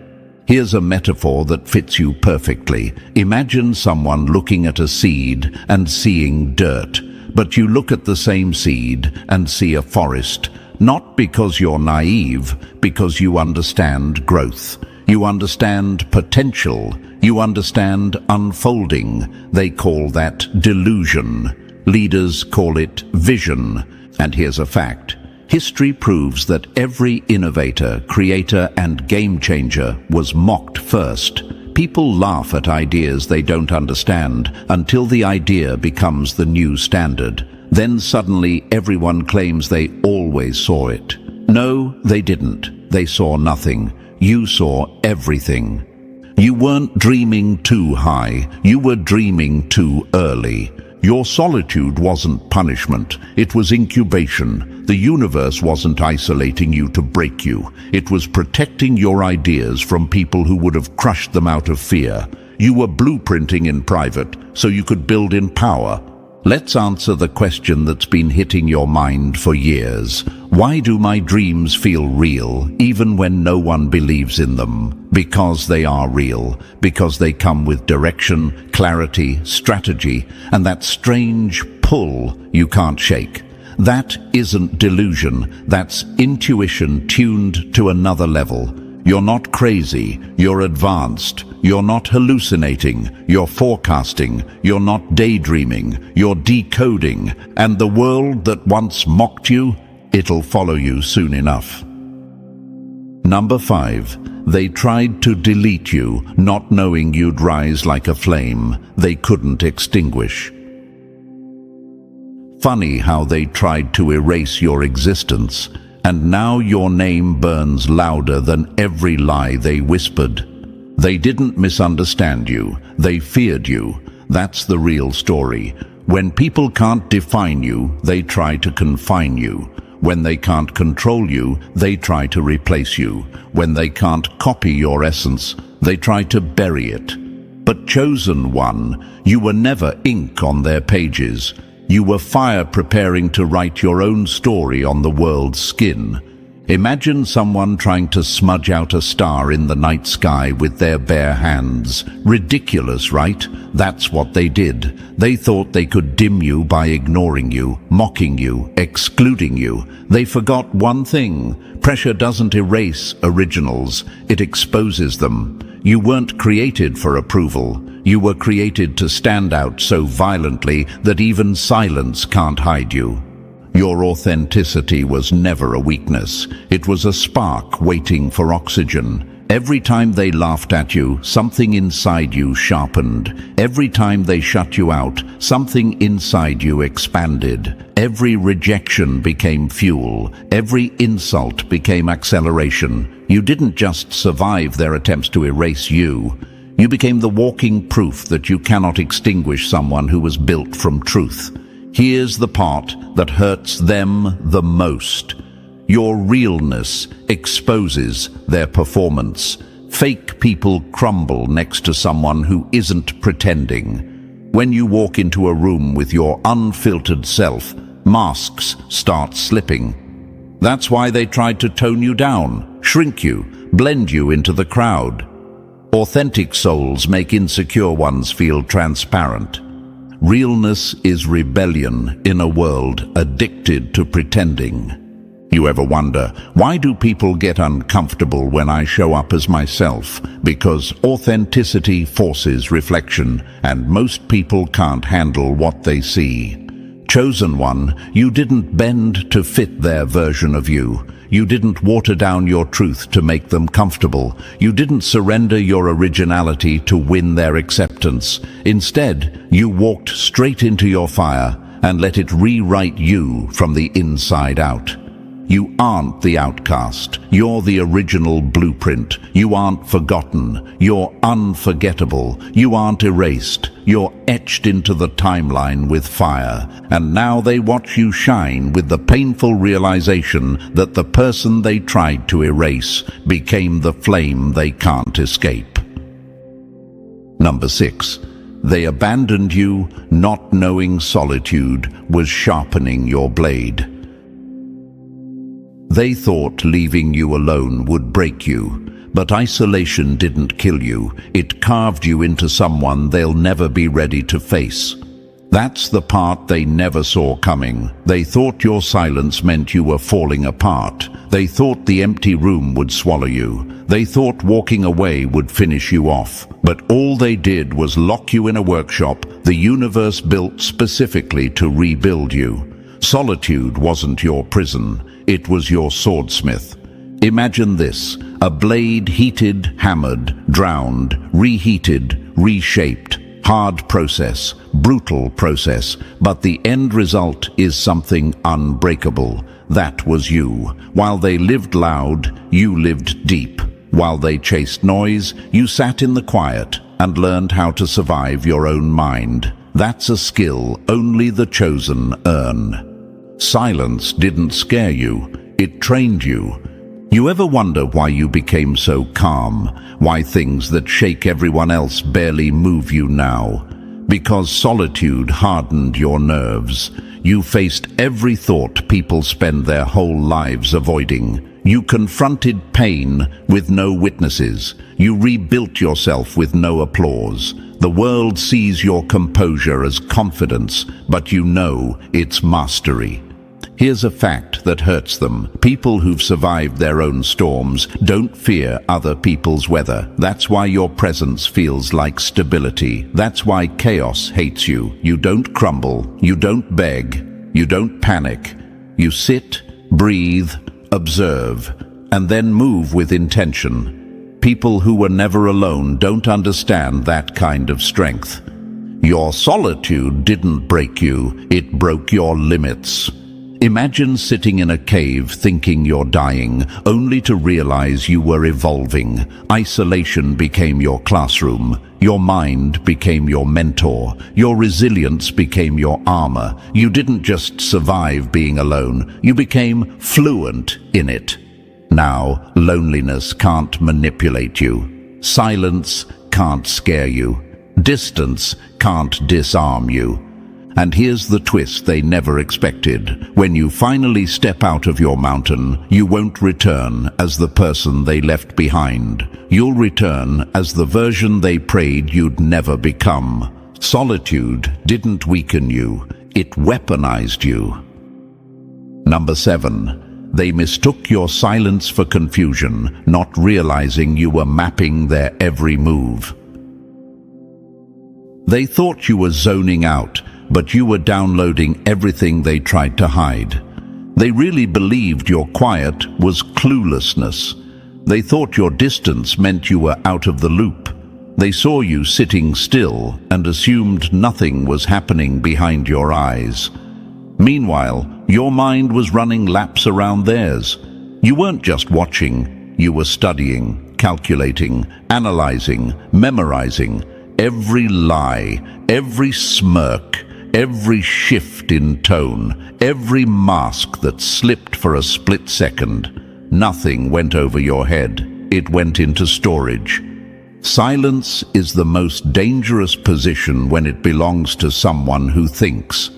Here's a metaphor that fits you perfectly. Imagine someone looking at a seed and seeing dirt, but you look at the same seed and see a forest, not because you're naive, because you understand growth. You understand potential. You understand unfolding. They call that delusion. Leaders call it vision. And here's a fact. History proves that every innovator, creator, and game changer was mocked first. People laugh at ideas they don't understand until the idea becomes the new standard. Then suddenly everyone claims they always saw it. No, they didn't. They saw nothing. You saw everything. You weren't dreaming too high. You were dreaming too early. Your solitude wasn't punishment. It was incubation. The universe wasn't isolating you to break you. It was protecting your ideas from people who would have crushed them out of fear. You were blueprinting in private so you could build in power. Let's answer the question that's been hitting your mind for years. Why do my dreams feel real, even when no one believes in them? Because they are real. Because they come with direction, clarity, strategy, and that strange pull you can't shake. That isn't delusion. That's intuition tuned to another level. You're not crazy. You're advanced. You're not hallucinating. You're forecasting. You're not daydreaming. You're decoding. And the world that once mocked you, it'll follow you soon enough. Number 5. They tried to delete you, not knowing you'd rise like a flame they couldn't extinguish. Funny how they tried to erase your existence, and now your name burns louder than every lie they whispered. They didn't misunderstand you. They feared you. That's the real story. When people can't define you, they try to confine you. When they can't control you, they try to replace you. When they can't copy your essence, they try to bury it. But chosen one, you were never ink on their pages. You were fire preparing to write your own story on the world's skin. Imagine someone trying to smudge out a star in the night sky with their bare hands. Ridiculous, right? That's what they did. They thought they could dim you by ignoring you, mocking you, excluding you. They forgot one thing. Pressure doesn't erase originals. It exposes them. You weren't created for approval. You were created to stand out so violently that even silence can't hide you. Your authenticity was never a weakness. It was a spark waiting for oxygen. Every time they laughed at you, something inside you sharpened. Every time they shut you out, something inside you expanded. Every rejection became fuel. Every insult became acceleration. You didn't just survive their attempts to erase you. You became the walking proof that you cannot extinguish someone who was built from truth. Here's the part that hurts them the most. Your realness exposes their performance. Fake people crumble next to someone who isn't pretending. When you walk into a room with your unfiltered self, masks start slipping. That's why they tried to tone you down, shrink you, blend you into the crowd. Authentic souls make insecure ones feel transparent. Realness is rebellion in a world addicted to pretending. You ever wonder, why do people get uncomfortable when I show up as myself? Because authenticity forces reflection, and most people can't handle what they see. Chosen one, you didn't bend to fit their version of you. You didn't water down your truth to make them comfortable. You didn't surrender your originality to win their acceptance. Instead, you walked straight into your fire and let it rewrite you from the inside out. You aren't the outcast. You're the original blueprint. You aren't forgotten. You're unforgettable. You aren't erased. You're etched into the timeline with fire. And now they watch you shine with the painful realization that the person they tried to erase became the flame they can't escape. Number 6. They abandoned you, not knowing solitude was sharpening your blade. They thought leaving you alone would break you. But isolation didn't kill you. It carved you into someone they'll never be ready to face. That's the part they never saw coming. They thought your silence meant you were falling apart. They thought the empty room would swallow you. They thought walking away would finish you off. But all they did was lock you in a workshop the universe built specifically to rebuild you. Solitude wasn't your prison. It was your swordsmith. Imagine this: a blade heated, hammered, drowned, reheated, reshaped. Hard process, brutal process, but the end result is something unbreakable. That was you. While they lived loud, you lived deep. While they chased noise, you sat in the quiet and learned how to survive your own mind. That's a skill only the chosen earn. Silence didn't scare you, it trained you. You ever wonder why you became so calm? Why things that shake everyone else barely move you now? Because solitude hardened your nerves. You faced every thought people spend their whole lives avoiding. You confronted pain with no witnesses. You rebuilt yourself with no applause. The world sees your composure as confidence, but you know it's mastery. Here's a fact that hurts them. People who've survived their own storms don't fear other people's weather. That's why your presence feels like stability. That's why chaos hates you. You don't crumble. You don't beg. You don't panic. You sit, breathe, observe, and then move with intention. People who were never alone don't understand that kind of strength. Your solitude didn't break you. It broke your limits. Imagine sitting in a cave thinking you're dying, only to realize you were evolving. Isolation became your classroom. Your mind became your mentor. Your resilience became your armor. You didn't just survive being alone, you became fluent in it. Now, loneliness can't manipulate you. Silence can't scare you. Distance can't disarm you. And here's the twist they never expected. When you finally step out of your mountain, you won't return as the person they left behind. You'll return as the version they prayed you'd never become. Solitude didn't weaken you, it weaponized you. Number 7. They mistook your silence for confusion, not realizing you were mapping their every move. They thought you were zoning out, but you were downloading everything they tried to hide. They really believed your quiet was cluelessness. They thought your distance meant you were out of the loop. They saw you sitting still and assumed nothing was happening behind your eyes. Meanwhile, your mind was running laps around theirs. You weren't just watching, you were studying, calculating, analyzing, memorizing. Every lie, every smirk, every shift in tone, every mask that slipped for a split second, nothing went over your head. It went into storage. Silence is the most dangerous position when it belongs to someone who thinks.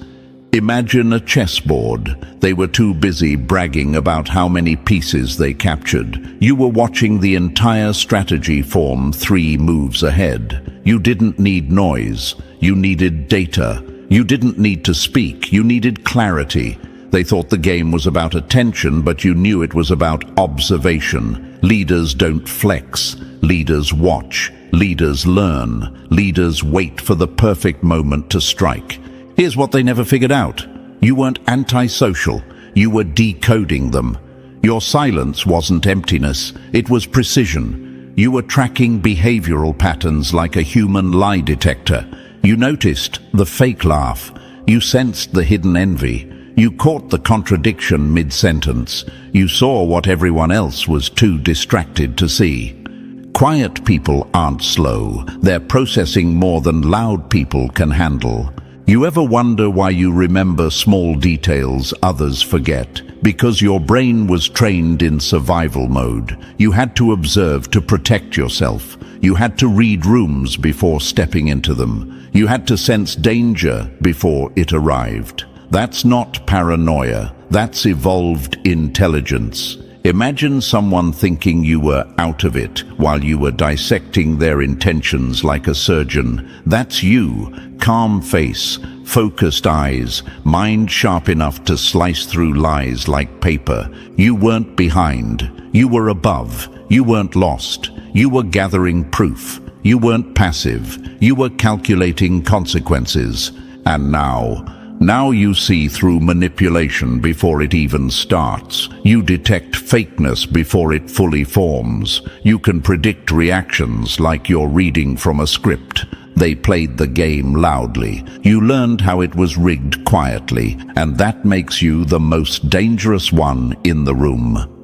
Imagine a chessboard. They were too busy bragging about how many pieces they captured. You were watching the entire strategy form 3 moves ahead. You didn't need noise. You needed data. You didn't need to speak. You needed clarity. They thought the game was about attention, but you knew it was about observation. Leaders don't flex. Leaders watch. Leaders learn. Leaders wait for the perfect moment to strike. Here's what they never figured out. You weren't antisocial. You were decoding them. Your silence wasn't emptiness. It was precision. You were tracking behavioral patterns like a human lie detector. You noticed the fake laugh. You sensed the hidden envy. You caught the contradiction mid-sentence. You saw what everyone else was too distracted to see. Quiet people aren't slow. They're processing more than loud people can handle. You ever wonder why you remember small details others forget? Because your brain was trained in survival mode. You had to observe to protect yourself. You had to read rooms before stepping into them. You had to sense danger before it arrived. That's not paranoia, that's evolved intelligence. Imagine someone thinking you were out of it while you were dissecting their intentions like a surgeon. That's you, calm face, focused eyes, mind sharp enough to slice through lies like paper. You weren't behind, you were above, you weren't lost, you were gathering proof, you weren't passive, you were calculating consequences. And now you see through manipulation before it even starts. You detect fakeness before it fully forms. You can predict reactions like you're reading from a script. They played the game loudly. You learned how it was rigged quietly, and that makes you the most dangerous one in the room.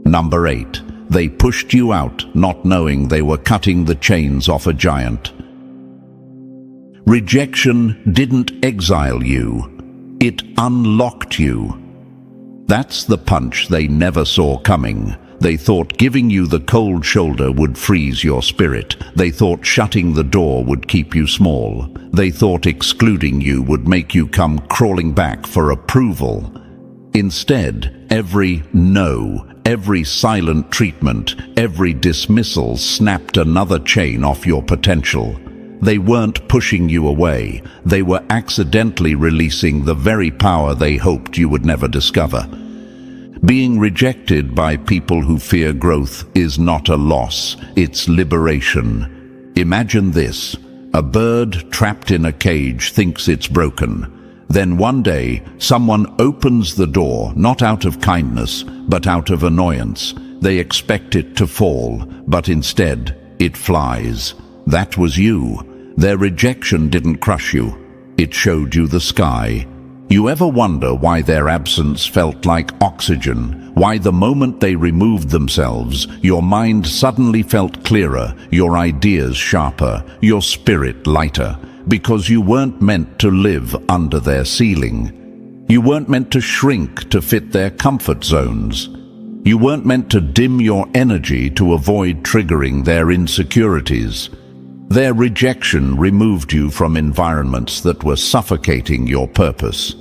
Number 8. They pushed you out, not knowing they were cutting the chains off a giant. Rejection didn't exile you, it unlocked you. That's the punch they never saw coming. They thought giving you the cold shoulder would freeze your spirit. They thought shutting the door would keep you small. They thought excluding you would make you come crawling back for approval. Instead, every no, every silent treatment, every dismissal snapped another chain off your potential. They weren't pushing you away, they were accidentally releasing the very power they hoped you would never discover. Being rejected by people who fear growth is not a loss, it's liberation. Imagine this: a bird trapped in a cage thinks it's broken. Then one day, someone opens the door, not out of kindness, but out of annoyance. They expect it to fall, but instead, it flies. That was you. Their rejection didn't crush you. It showed you the sky. You ever wonder why their absence felt like oxygen? Why the moment they removed themselves, your mind suddenly felt clearer, your ideas sharper, your spirit lighter? Because you weren't meant to live under their ceiling. You weren't meant to shrink to fit their comfort zones. You weren't meant to dim your energy to avoid triggering their insecurities. Their rejection removed you from environments that were suffocating your purpose.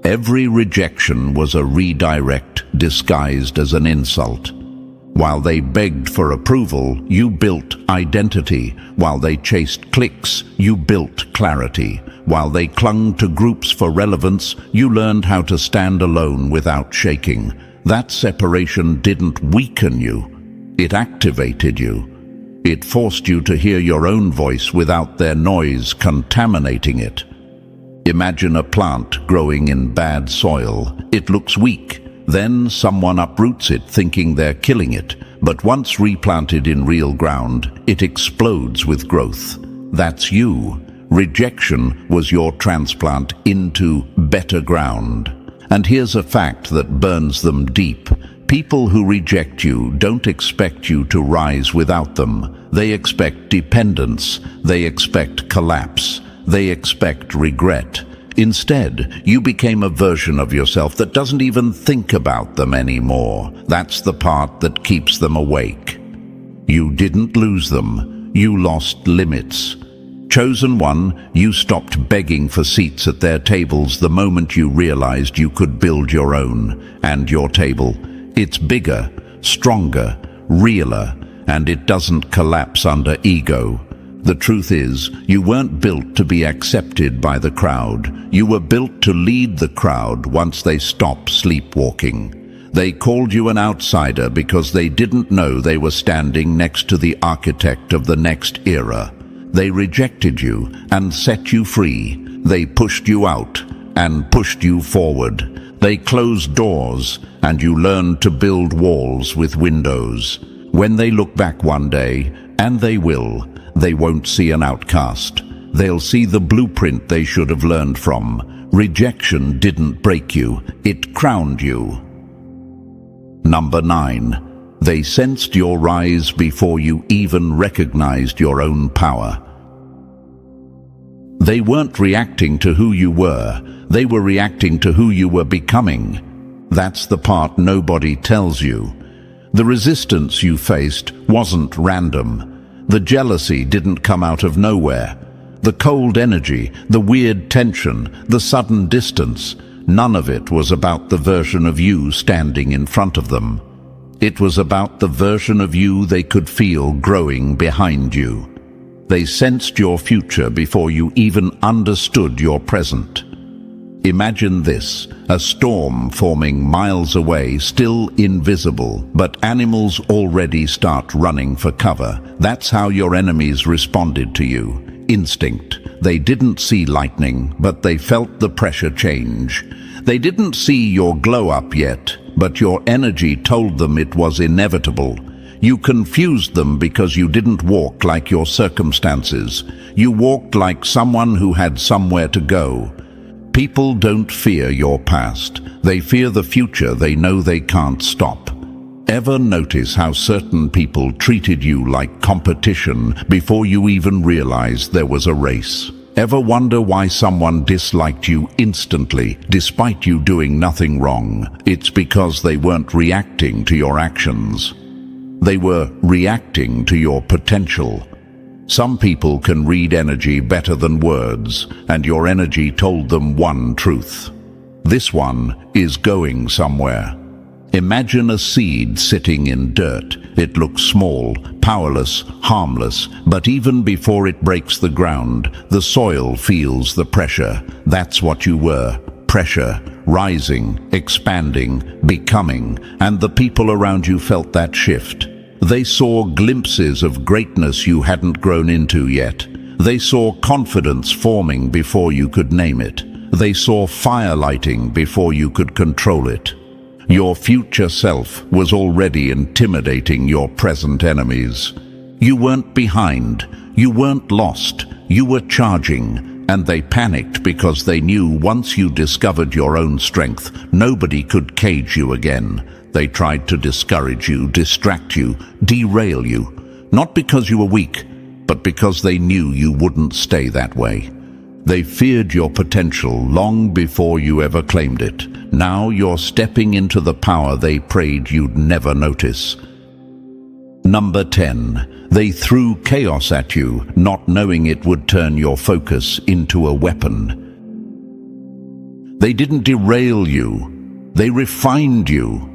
Every rejection was a redirect disguised as an insult. While they begged for approval, you built identity. While they chased clicks, you built clarity. While they clung to groups for relevance, you learned how to stand alone without shaking. That separation didn't weaken you, it activated you. It forced you to hear your own voice without their noise contaminating it. Imagine a plant growing in bad soil. It looks weak. Then someone uproots it thinking they're killing it. But once replanted in real ground, it explodes with growth. That's you. Rejection was your transplant into better ground. And here's a fact that burns them deep. People who reject you don't expect you to rise without them. They expect dependence. They expect collapse. They expect regret. Instead, you became a version of yourself that doesn't even think about them anymore. That's the part that keeps them awake. You didn't lose them. You lost limits. Chosen one, you stopped begging for seats at their tables the moment you realized you could build your own. And your table, it's bigger, stronger, realer, and it doesn't collapse under ego. The truth is, you weren't built to be accepted by the crowd. You were built to lead the crowd once they stopped sleepwalking. They called you an outsider because they didn't know they were standing next to the architect of the next era. They rejected you and set you free. They pushed you out and pushed you forward. They closed doors, and you learned to build walls with windows. When they look back one day, and they will, they won't see an outcast. They'll see the blueprint they should have learned from. Rejection didn't break you, it crowned you. Number 9. They sensed your rise before you even recognized your own power. They weren't reacting to who you were, they were reacting to who you were becoming. That's the part nobody tells you. The resistance you faced wasn't random. The jealousy didn't come out of nowhere. The cold energy, the weird tension, the sudden distance. None of it was about the version of you standing in front of them. It was about the version of you they could feel growing behind you. They sensed your future before you even understood your present. Imagine this, a storm forming miles away, still invisible, but animals already start running for cover. That's how your enemies responded to you. Instinct. They didn't see lightning, but they felt the pressure change. They didn't see your glow up yet, but your energy told them it was inevitable. You confused them because you didn't walk like your circumstances. You walked like someone who had somewhere to go. People don't fear your past. They fear the future they know they can't stop. Ever notice how certain people treated you like competition before you even realized there was a race? Ever wonder why someone disliked you instantly, despite you doing nothing wrong? It's because they weren't reacting to your actions. They were reacting to your potential. Some people can read energy better than words, and your energy told them one truth. This one is going somewhere. Imagine a seed sitting in dirt. It looks small, powerless, harmless, but even before it breaks the ground, the soil feels the pressure. That's what you were. Pressure, rising, expanding, becoming, and the people around you felt that shift. They saw glimpses of greatness you hadn't grown into yet. They saw confidence forming before you could name it. They saw fire lighting before you could control it. Your future self was already intimidating your present enemies. You weren't behind. You weren't lost. You were charging, and they panicked because they knew once you discovered your own strength, nobody could cage you again. They tried to discourage you, distract you, derail you, not because you were weak, but because they knew you wouldn't stay that way. They feared your potential long before you ever claimed it. Now you're stepping into the power they prayed you'd never notice. Number 10. They threw chaos at you, not knowing it would turn your focus into a weapon. They didn't derail you. They refined you.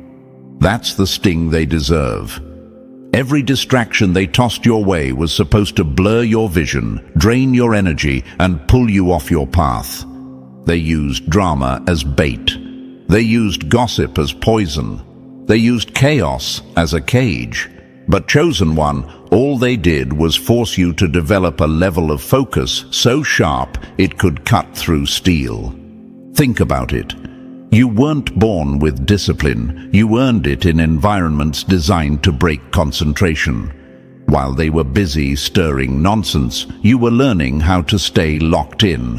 That's the sting they deserve. Every distraction they tossed your way was supposed to blur your vision, drain your energy, and pull you off your path. They used drama as bait. They used gossip as poison. They used chaos as a cage. But chosen one, all they did was force you to develop a level of focus so sharp it could cut through steel. Think about it. You weren't born with discipline. You earned it in environments designed to break concentration. While they were busy stirring nonsense, you were learning how to stay locked in.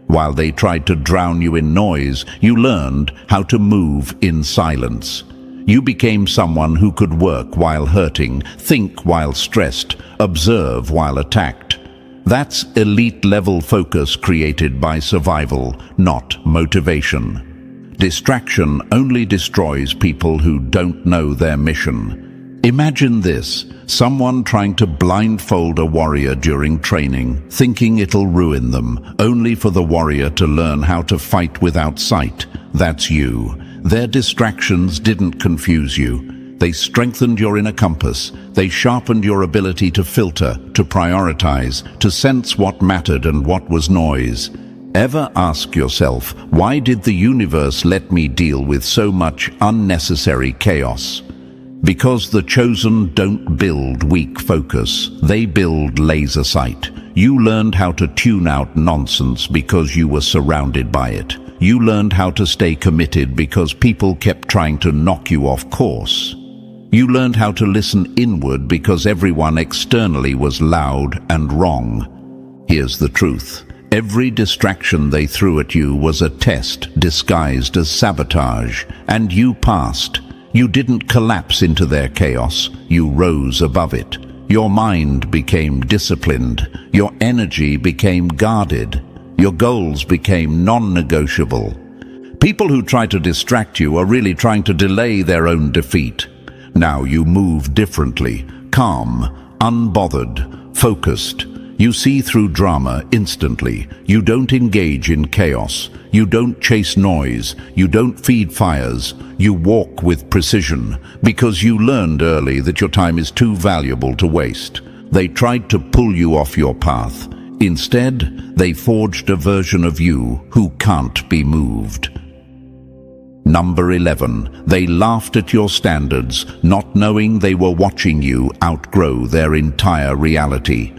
While they tried to drown you in noise, you learned how to move in silence. You became someone who could work while hurting, think while stressed, observe while attacked. That's elite-level focus created by survival, not motivation. Distraction only destroys people who don't know their mission. Imagine this, someone trying to blindfold a warrior during training, thinking it'll ruin them, only for the warrior to learn how to fight without sight. That's you. Their distractions didn't confuse you. They strengthened your inner compass. They sharpened your ability to filter, to prioritize, to sense what mattered and what was noise. Ever ask yourself, why did the universe let me deal with so much unnecessary chaos? Because the chosen don't build weak focus, they build laser sight. You learned how to tune out nonsense because you were surrounded by it. You learned how to stay committed because people kept trying to knock you off course. You learned how to listen inward because everyone externally was loud and wrong. Here's the truth. Every distraction they threw at you was a test disguised as sabotage, and you passed. You didn't collapse into their chaos, you rose above it. Your mind became disciplined, your energy became guarded, your goals became non-negotiable. People who try to distract you are really trying to delay their own defeat. Now you move differently, calm, unbothered, focused. You see through drama instantly. You don't engage in chaos. You don't chase noise. You don't feed fires. You walk with precision, because you learned early that your time is too valuable to waste. They tried to pull you off your path. Instead, they forged a version of you who can't be moved. Number 11. They laughed at your standards, not knowing they were watching you outgrow their entire reality.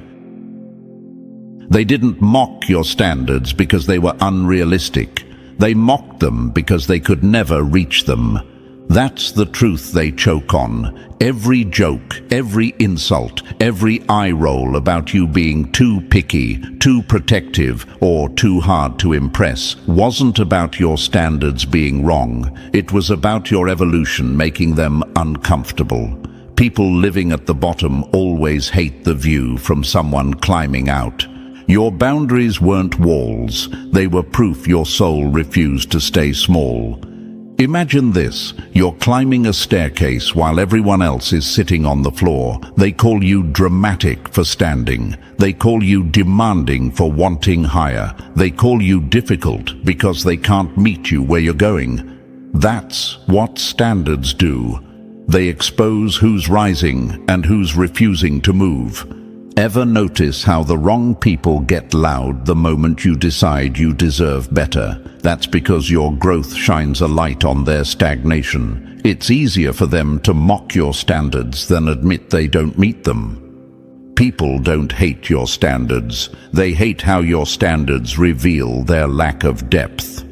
They didn't mock your standards because they were unrealistic. They mocked them because they could never reach them. That's the truth they choke on. Every joke, every insult, every eye roll about you being too picky, too protective, or too hard to impress wasn't about your standards being wrong. It was about your evolution making them uncomfortable. People living at the bottom always hate the view from someone climbing out. Your boundaries weren't walls. They were proof your soul refused to stay small. Imagine this. You're climbing a staircase while everyone else is sitting on the floor. They call you dramatic for standing. They call you demanding for wanting higher. They call you difficult because they can't meet you where you're going. That's what standards do. They expose who's rising and who's refusing to move. Ever notice how the wrong people get loud the moment you decide you deserve better? That's because your growth shines a light on their stagnation. It's easier for them to mock your standards than admit they don't meet them. People don't hate your standards. They hate how your standards reveal their lack of depth.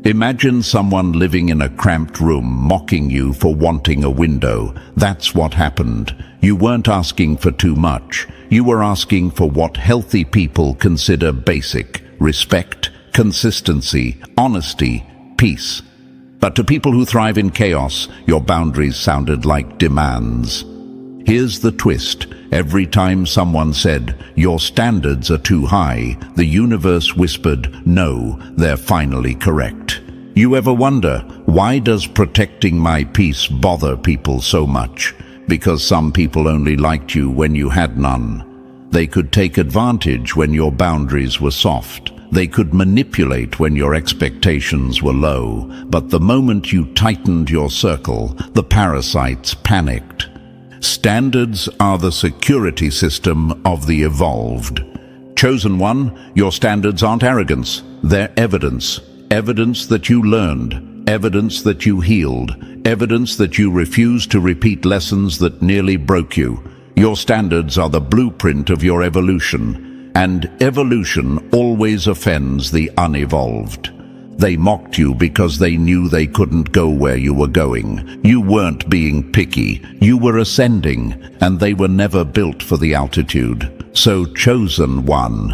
Imagine someone living in a cramped room mocking you for wanting a window. That's what happened. You weren't asking for too much. You were asking for what healthy people consider basic: respect, consistency, honesty, peace. But to people who thrive in chaos, your boundaries sounded like demands. Here's the twist. Every time someone said, "Your standards are too high," the universe whispered, "No, they're finally correct." You ever wonder, why does protecting my peace bother people so much? Because some people only liked you when you had none. They could take advantage when your boundaries were soft. They could manipulate when your expectations were low. But the moment you tightened your circle, the parasites panicked. Standards are the security system of the evolved. Chosen one, your standards aren't arrogance. They're evidence. Evidence that you learned. Evidence that you healed. Evidence that you refused to repeat lessons that nearly broke you. Your standards are the blueprint of your evolution. And evolution always offends the unevolved. They mocked you because they knew they couldn't go where you were going. You weren't being picky. You were ascending, and they were never built for the altitude. So, chosen one.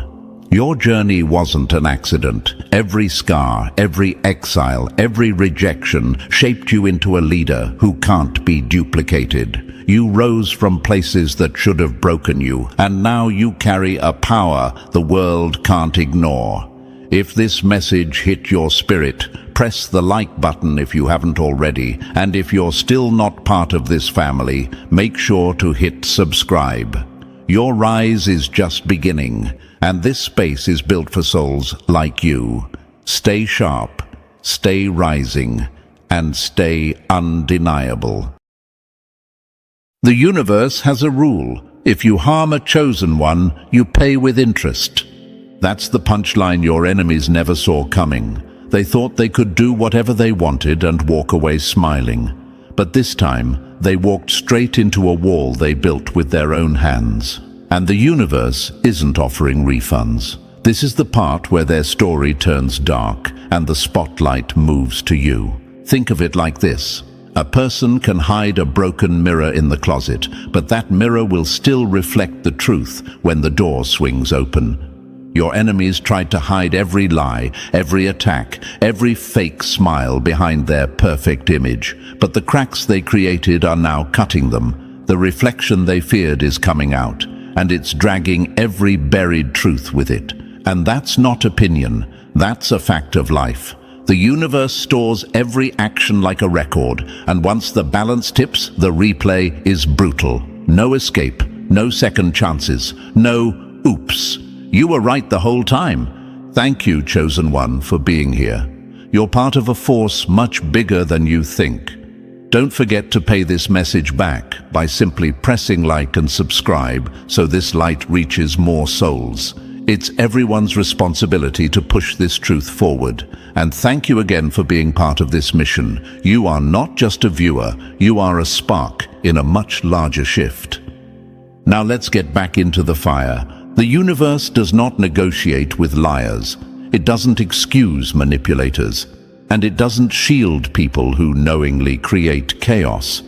Your journey wasn't an accident. Every scar, every exile, every rejection shaped you into a leader who can't be duplicated. You rose from places that should have broken you, and now you carry a power the world can't ignore. If this message hit your spirit, press the like button if you haven't already, and if you're still not part of this family, make sure to hit subscribe. Your rise is just beginning, and this space is built for souls like you. Stay sharp, stay rising, and stay undeniable. The universe has a rule. If you harm a chosen one, you pay with interest. That's the punchline your enemies never saw coming. They thought they could do whatever they wanted and walk away smiling. But this time, they walked straight into a wall they built with their own hands. And the universe isn't offering refunds. This is the part where their story turns dark and the spotlight moves to you. Think of it like this. A person can hide a broken mirror in the closet, but that mirror will still reflect the truth when the door swings open. Your enemies tried to hide every lie, every attack, every fake smile behind their perfect image, but the cracks they created are now cutting them. The reflection they feared is coming out, and it's dragging every buried truth with it. And that's not opinion, that's a fact of life. The universe stores every action like a record, and once the balance tips, the replay is brutal. No escape, no second chances, no oops. You were right the whole time. Thank you, Chosen One, for being here. You're part of a force much bigger than you think. Don't forget to pay this message back by simply pressing like and subscribe so this light reaches more souls. It's everyone's responsibility to push this truth forward. And thank you again for being part of this mission. You are not just a viewer, you are a spark in a much larger shift. Now let's get back into the fire. The universe does not negotiate with liars. It doesn't excuse manipulators. And it doesn't shield people who knowingly create chaos.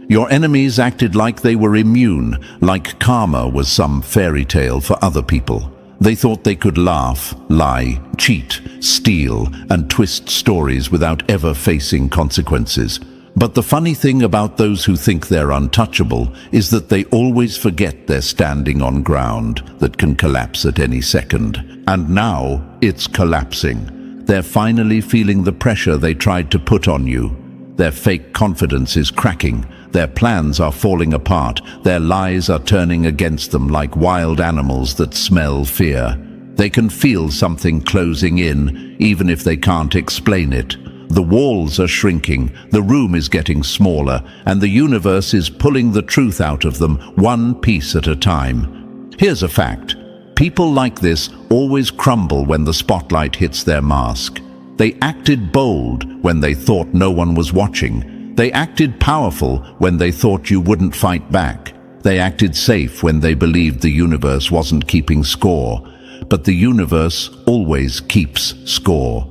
Your enemies acted like they were immune, like karma was some fairy tale for other people. They thought they could laugh, lie, cheat, steal, and twist stories without ever facing consequences. But the funny thing about those who think they're untouchable is that they always forget they're standing on ground that can collapse at any second. And now it's collapsing. They're finally feeling the pressure they tried to put on you. Their fake confidence is cracking. Their plans are falling apart. Their lies are turning against them like wild animals that smell fear. They can feel something closing in, even if they can't explain it. The walls are shrinking, the room is getting smaller, and the universe is pulling the truth out of them, one piece at a time. Here's a fact. People like this always crumble when the spotlight hits their mask. They acted bold when they thought no one was watching. They acted powerful when they thought you wouldn't fight back. They acted safe when they believed the universe wasn't keeping score. But the universe always keeps score.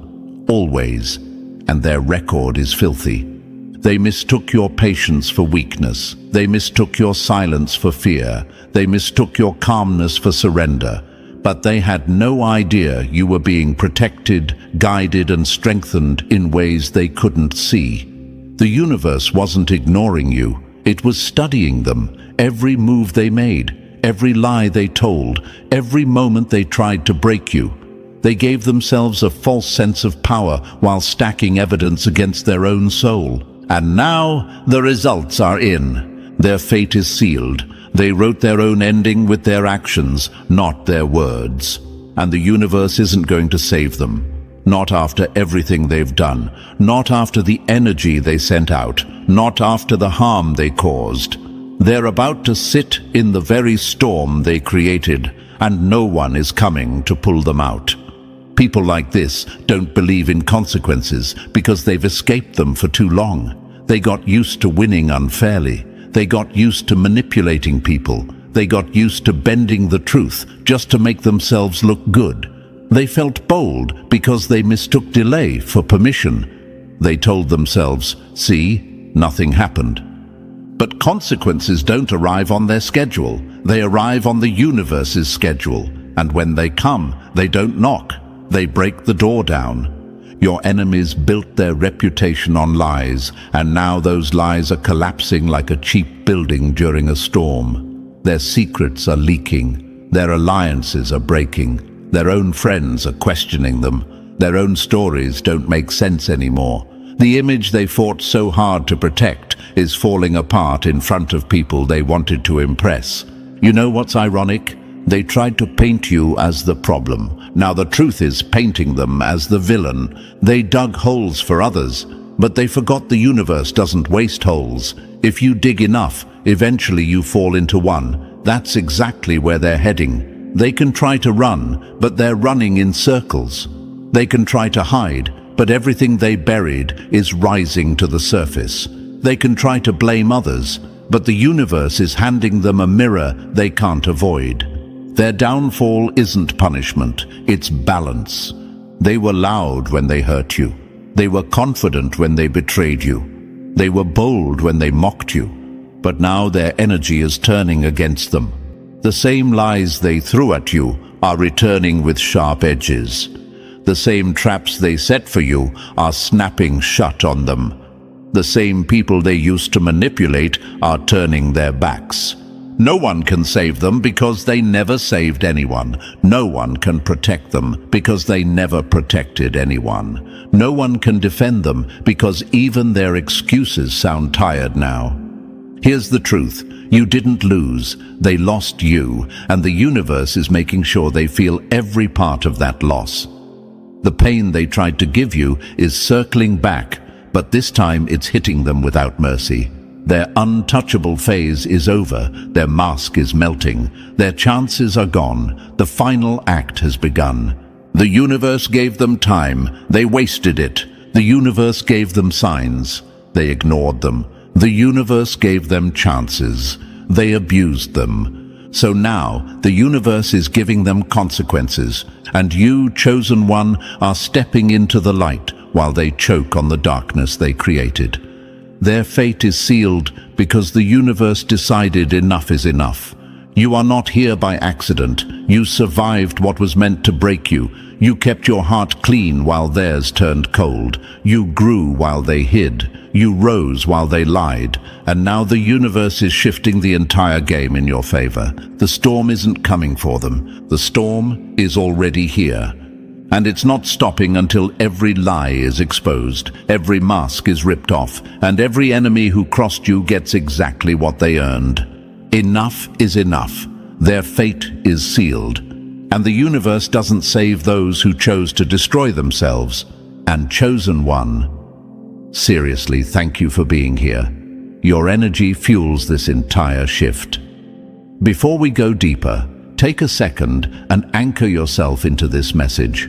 Always. And their record is filthy. They mistook your patience for weakness. They mistook your silence for fear. They mistook your calmness for surrender. But they had no idea you were being protected, guided, and strengthened in ways they couldn't see. The universe wasn't ignoring you. It was studying them, every move they made, every lie they told, every moment they tried to break you. They gave themselves a false sense of power while stacking evidence against their own soul. And now the results are in. Their fate is sealed. They wrote their own ending with their actions, not their words. And the universe isn't going to save them. Not after everything they've done. Not after the energy they sent out. Not after the harm they caused. They're about to sit in the very storm they created, and no one is coming to pull them out. People like this don't believe in consequences because they've escaped them for too long. They got used to winning unfairly. They got used to manipulating people. They got used to bending the truth just to make themselves look good. They felt bold because they mistook delay for permission. They told themselves, see, nothing happened. But consequences don't arrive on their schedule. They arrive on the universe's schedule. And when they come, they don't knock. They break the door down. Your enemies built their reputation on lies, and now those lies are collapsing like a cheap building during a storm. Their secrets are leaking. Their alliances are breaking. Their own friends are questioning them. Their own stories don't make sense anymore. The image they fought so hard to protect is falling apart in front of people they wanted to impress. You know what's ironic? They tried to paint you as the problem. Now the truth is painting them as the villain. They dug holes for others, but they forgot the universe doesn't waste holes. If you dig enough, eventually you fall into one. That's exactly where they're heading. They can try to run, but they're running in circles. They can try to hide, but everything they buried is rising to the surface. They can try to blame others, but the universe is handing them a mirror they can't avoid. Their downfall isn't punishment, it's balance. They were loud when they hurt you. They were confident when they betrayed you. They were bold when they mocked you. But now their energy is turning against them. The same lies they threw at you are returning with sharp edges. The same traps they set for you are snapping shut on them. The same people they used to manipulate are turning their backs. No one can save them because they never saved anyone. No one can protect them because they never protected anyone. No one can defend them because even their excuses sound tired now. Here's the truth. You didn't lose. They lost you, and the universe is making sure they feel every part of that loss. The pain they tried to give you is circling back, but this time it's hitting them without mercy. Their untouchable phase is over, their mask is melting, their chances are gone, the final act has begun. The universe gave them time, they wasted it. The universe gave them signs, they ignored them. The universe gave them chances, they abused them. So now, the universe is giving them consequences, and you, chosen one, are stepping into the light while they choke on the darkness they created. Their fate is sealed because the universe decided enough is enough. You are not here by accident. You survived what was meant to break you. You kept your heart clean while theirs turned cold. You grew while they hid. You rose while they lied. And now the universe is shifting the entire game in your favor. The storm isn't coming for them. The storm is already here. And it's not stopping until every lie is exposed, every mask is ripped off, and every enemy who crossed you gets exactly what they earned. Enough is enough. Their fate is sealed. And the universe doesn't save those who chose to destroy themselves. And chosen one, seriously, thank you for being here. Your energy fuels this entire shift. Before we go deeper, take a second and anchor yourself into this message.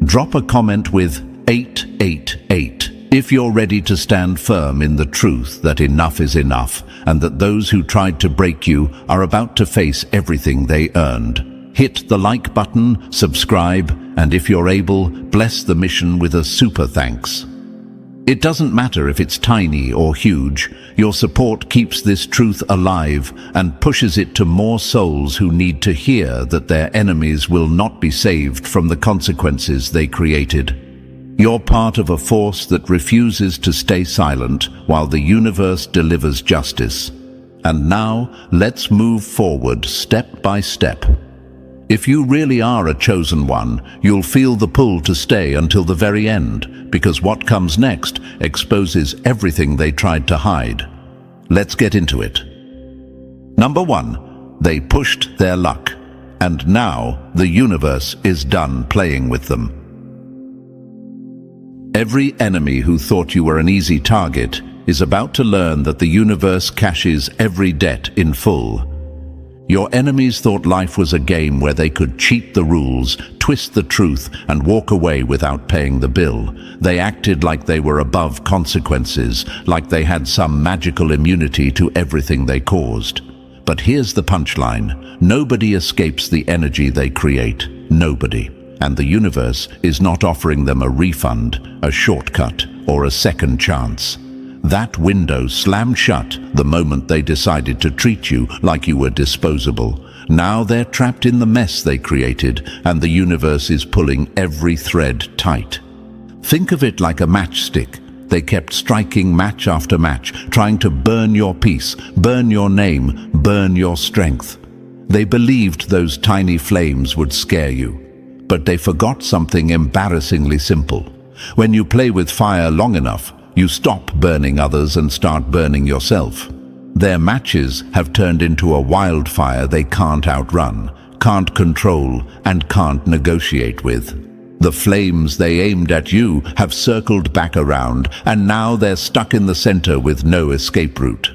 Drop a comment with 888 if you're ready to stand firm in the truth that enough is enough and that those who tried to break you are about to face everything they earned. Hit the like button, subscribe, and if you're able, bless the mission with a super thanks. It doesn't matter if it's tiny or huge, your support keeps this truth alive and pushes it to more souls who need to hear that their enemies will not be saved from the consequences they created. You're part of a force that refuses to stay silent while the universe delivers justice. And now, let's move forward step by step. If you really are a chosen one, you'll feel the pull to stay until the very end, because what comes next exposes everything they tried to hide. Let's get into it. Number 1, they pushed their luck, and now the universe is done playing with them. Every enemy who thought you were an easy target is about to learn that the universe cashes every debt in full. Your enemies thought life was a game where they could cheat the rules, twist the truth, and walk away without paying the bill. They acted like they were above consequences, like they had some magical immunity to everything they caused. But here's the punchline. Nobody escapes the energy they create. Nobody. And the universe is not offering them a refund, a shortcut, or a second chance. That window slammed shut the moment they decided to treat you like you were disposable. Now they're trapped in the mess they created, and the universe is pulling every thread tight. Think of it like a matchstick. They kept striking match after match, trying to burn your peace, burn your name, burn your strength. They believed those tiny flames would scare you. But they forgot something embarrassingly simple. When you play with fire long enough, you stop burning others and start burning yourself. Their matches have turned into a wildfire they can't outrun, can't control, and can't negotiate with. The flames they aimed at you have circled back around, and now they're stuck in the center with no escape route.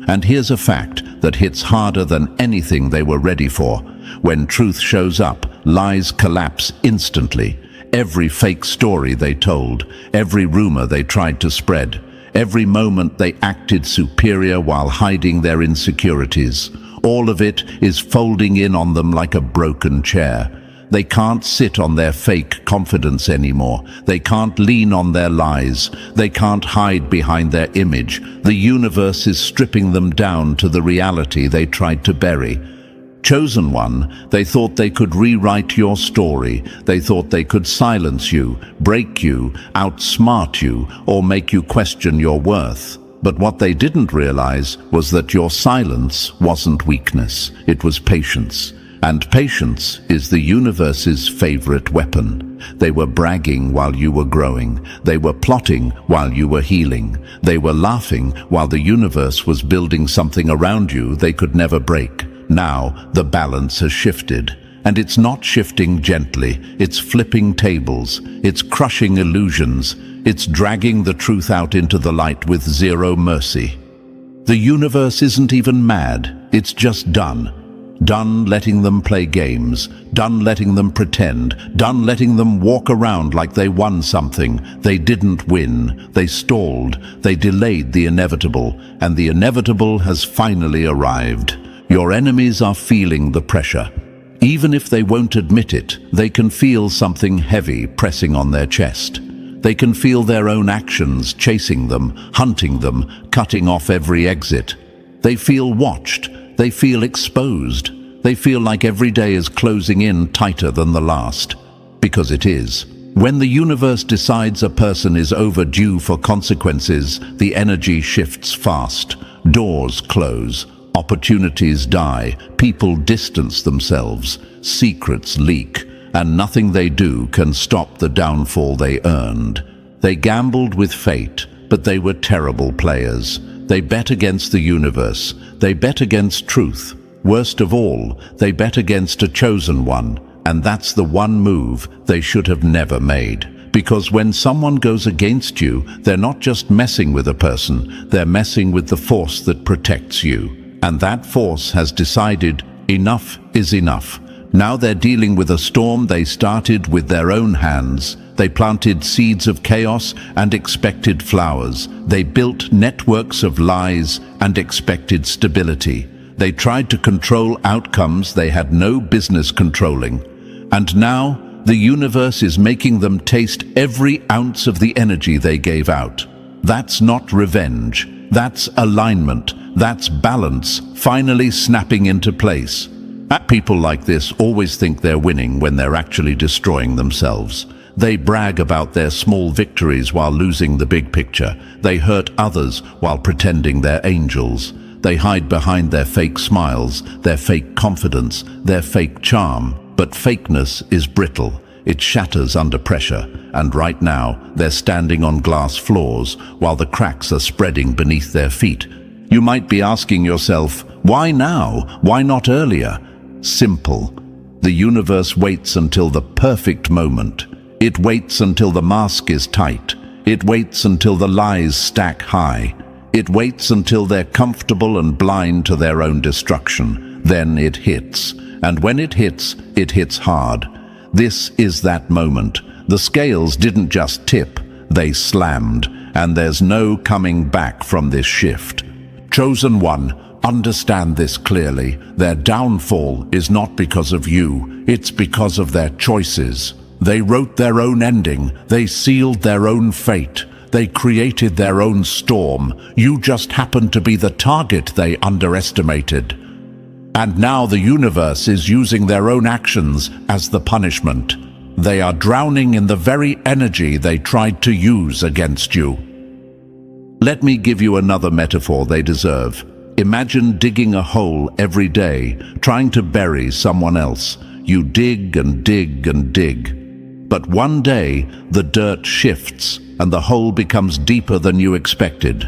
And here's a fact that hits harder than anything they were ready for. When truth shows up, lies collapse instantly. Every fake story they told, every rumor they tried to spread, every moment they acted superior while hiding their insecurities, all of it is folding in on them like a broken chair. They can't sit on their fake confidence anymore. They can't lean on their lies. They can't hide behind their image. The universe is stripping them down to the reality they tried to bury. Chosen one, they thought they could rewrite your story. They thought they could silence you, break you, outsmart you, or make you question your worth. But what they didn't realize was that your silence wasn't weakness, it was patience. And patience is the universe's favorite weapon. They were bragging while you were growing. They were plotting while you were healing. They were laughing while the universe was building something around you they could never break. Now the balance has shifted. And it's not shifting gently. It's flipping tables. It's crushing illusions. It's dragging the truth out into the light with zero mercy. The universe isn't even mad. It's just done. Done letting them play games. Done letting them pretend. Done letting them walk around like they won something. They didn't win. They stalled. They delayed the inevitable. And the inevitable has finally arrived. Your enemies are feeling the pressure. Even if they won't admit it, they can feel something heavy pressing on their chest. They can feel their own actions chasing them, hunting them, cutting off every exit. They feel watched. They feel exposed. They feel like every day is closing in tighter than the last. Because it is. When the universe decides a person is overdue for consequences, the energy shifts fast. Doors close. Opportunities die, people distance themselves, secrets leak, and nothing they do can stop the downfall they earned. They gambled with fate, but they were terrible players. They bet against the universe. They bet against truth. Worst of all, they bet against a chosen one, and that's the one move they should have never made. Because when someone goes against you, they're not just messing with a person, they're messing with the force that protects you. And that force has decided enough is enough. Now they're dealing with a storm they started with their own hands. They planted seeds of chaos and expected flowers. They built networks of lies and expected stability. They tried to control outcomes they had no business controlling. And now the universe is making them taste every ounce of the energy they gave out. That's not revenge. That's alignment. That's balance, finally snapping into place. People like this always think they're winning when they're actually destroying themselves. They brag about their small victories while losing the big picture. They hurt others while pretending they're angels. They hide behind their fake smiles, their fake confidence, their fake charm. But fakeness is brittle. It shatters under pressure. And right now, they're standing on glass floors while the cracks are spreading beneath their feet. You might be asking yourself, why now? Why not earlier? Simple. The universe waits until the perfect moment. It waits until the mask is tight. It waits until the lies stack high. It waits until they're comfortable and blind to their own destruction. Then it hits. And when it hits hard. This is that moment. The scales didn't just tip, they slammed. And there's no coming back from this shift. Chosen one, understand this clearly. Their downfall is not because of you, it's because of their choices. They wrote their own ending, they sealed their own fate, they created their own storm. You just happened to be the target they underestimated. And now the universe is using their own actions as the punishment. They are drowning in the very energy they tried to use against you. Let me give you another metaphor they deserve. Imagine digging a hole every day, trying to bury someone else. You dig and dig and dig. But one day, the dirt shifts and the hole becomes deeper than you expected.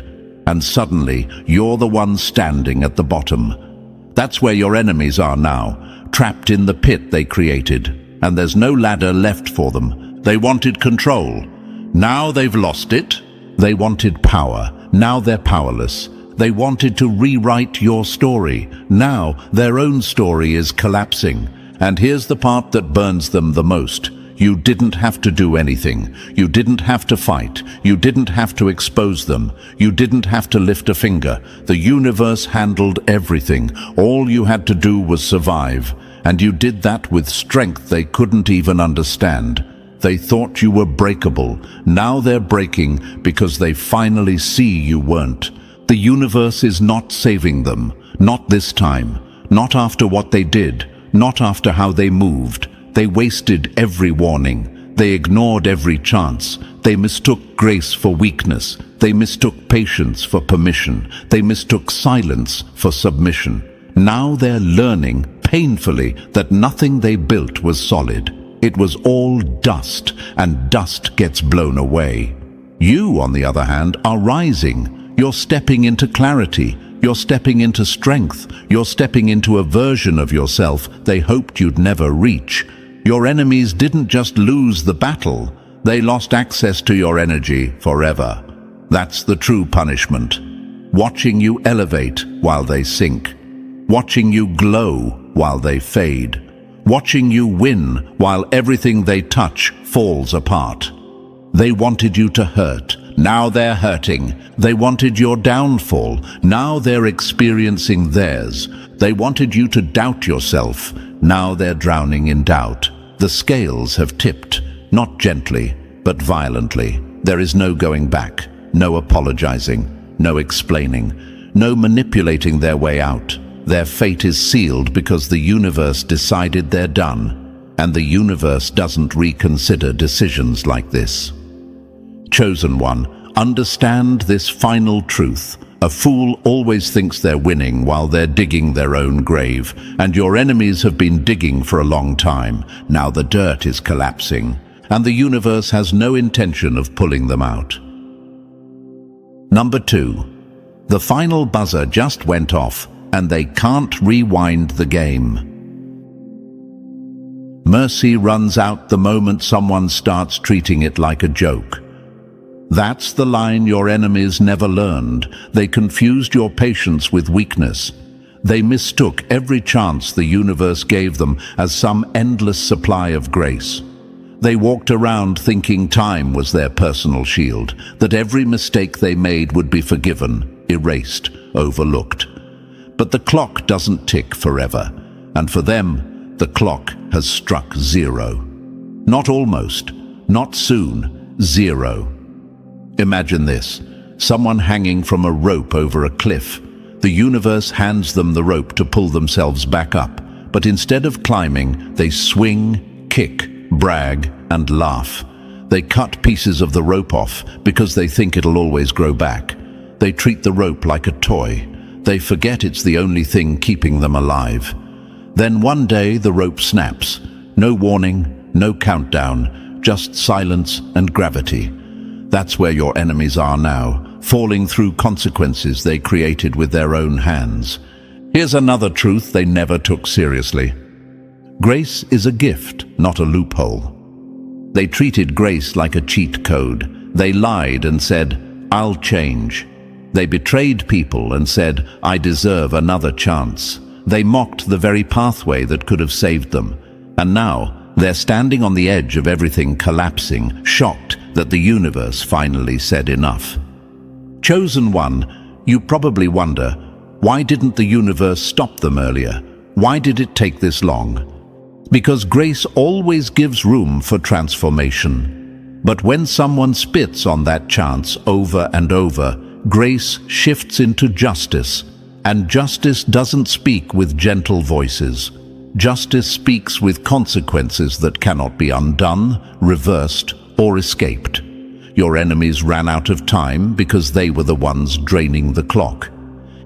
And suddenly, you're the one standing at the bottom. That's where your enemies are now, trapped in the pit they created. And there's no ladder left for them. They wanted control. Now they've lost it. They wanted power. Now they're powerless. They wanted to rewrite your story. Now their own story is collapsing. And here's the part that burns them the most. You didn't have to do anything. You didn't have to fight. You didn't have to expose them. You didn't have to lift a finger. The universe handled everything. All you had to do was survive. And you did that with strength they couldn't even understand. They thought you were breakable. Now they're breaking because they finally see you weren't. The universe is not saving them. Not this time. Not after what they did. Not after how they moved. They wasted every warning. They ignored every chance. They mistook grace for weakness. They mistook patience for permission. They mistook silence for submission. Now they're learning painfully that nothing they built was solid. It was all dust, and dust gets blown away. You, on the other hand, are rising. You're stepping into clarity. You're stepping into strength. You're stepping into a version of yourself they hoped you'd never reach. Your enemies didn't just lose the battle. They lost access to your energy forever. That's the true punishment. Watching you elevate while they sink. Watching you glow while they fade. Watching you win while everything they touch falls apart. They wanted you to hurt. Now they're hurting. They wanted your downfall. Now they're experiencing theirs. They wanted you to doubt yourself. Now they're drowning in doubt. The scales have tipped, not gently, but violently. There is no going back, no apologizing, no explaining, no manipulating their way out. Their fate is sealed because the universe decided they're done, and the universe doesn't reconsider decisions like this. Chosen one, understand this final truth. A fool always thinks they're winning while they're digging their own grave, and your enemies have been digging for a long time. Now the dirt is collapsing, and the universe has no intention of pulling them out. Number 2. The final buzzer just went off, and they can't rewind the game. Mercy runs out the moment someone starts treating it like a joke. That's the line your enemies never learned. They confused your patience with weakness. They mistook every chance the universe gave them as some endless supply of grace. They walked around thinking time was their personal shield, that every mistake they made would be forgiven, erased, overlooked. But the clock doesn't tick forever, and for them, the clock has struck zero. Not almost, not soon, zero. Imagine this, someone hanging from a rope over a cliff. The universe hands them the rope to pull themselves back up, but instead of climbing, they swing, kick, brag, and laugh. They cut pieces of the rope off because they think it'll always grow back. They treat the rope like a toy. They forget it's the only thing keeping them alive. Then one day the rope snaps. No warning, no countdown, just silence and gravity. That's where your enemies are now, falling through consequences they created with their own hands. Here's another truth they never took seriously. Grace is a gift, not a loophole. They treated grace like a cheat code. They lied and said, "I'll change." They betrayed people and said, "I deserve another chance." They mocked the very pathway that could have saved them. And now, they're standing on the edge of everything collapsing, shocked that the universe finally said enough. Chosen one, you probably wonder, why didn't the universe stop them earlier? Why did it take this long? Because grace always gives room for transformation. But when someone spits on that chance over and over, grace shifts into justice. And justice doesn't speak with gentle voices. Justice speaks with consequences that cannot be undone, reversed, or escaped. Your enemies ran out of time because they were the ones draining the clock.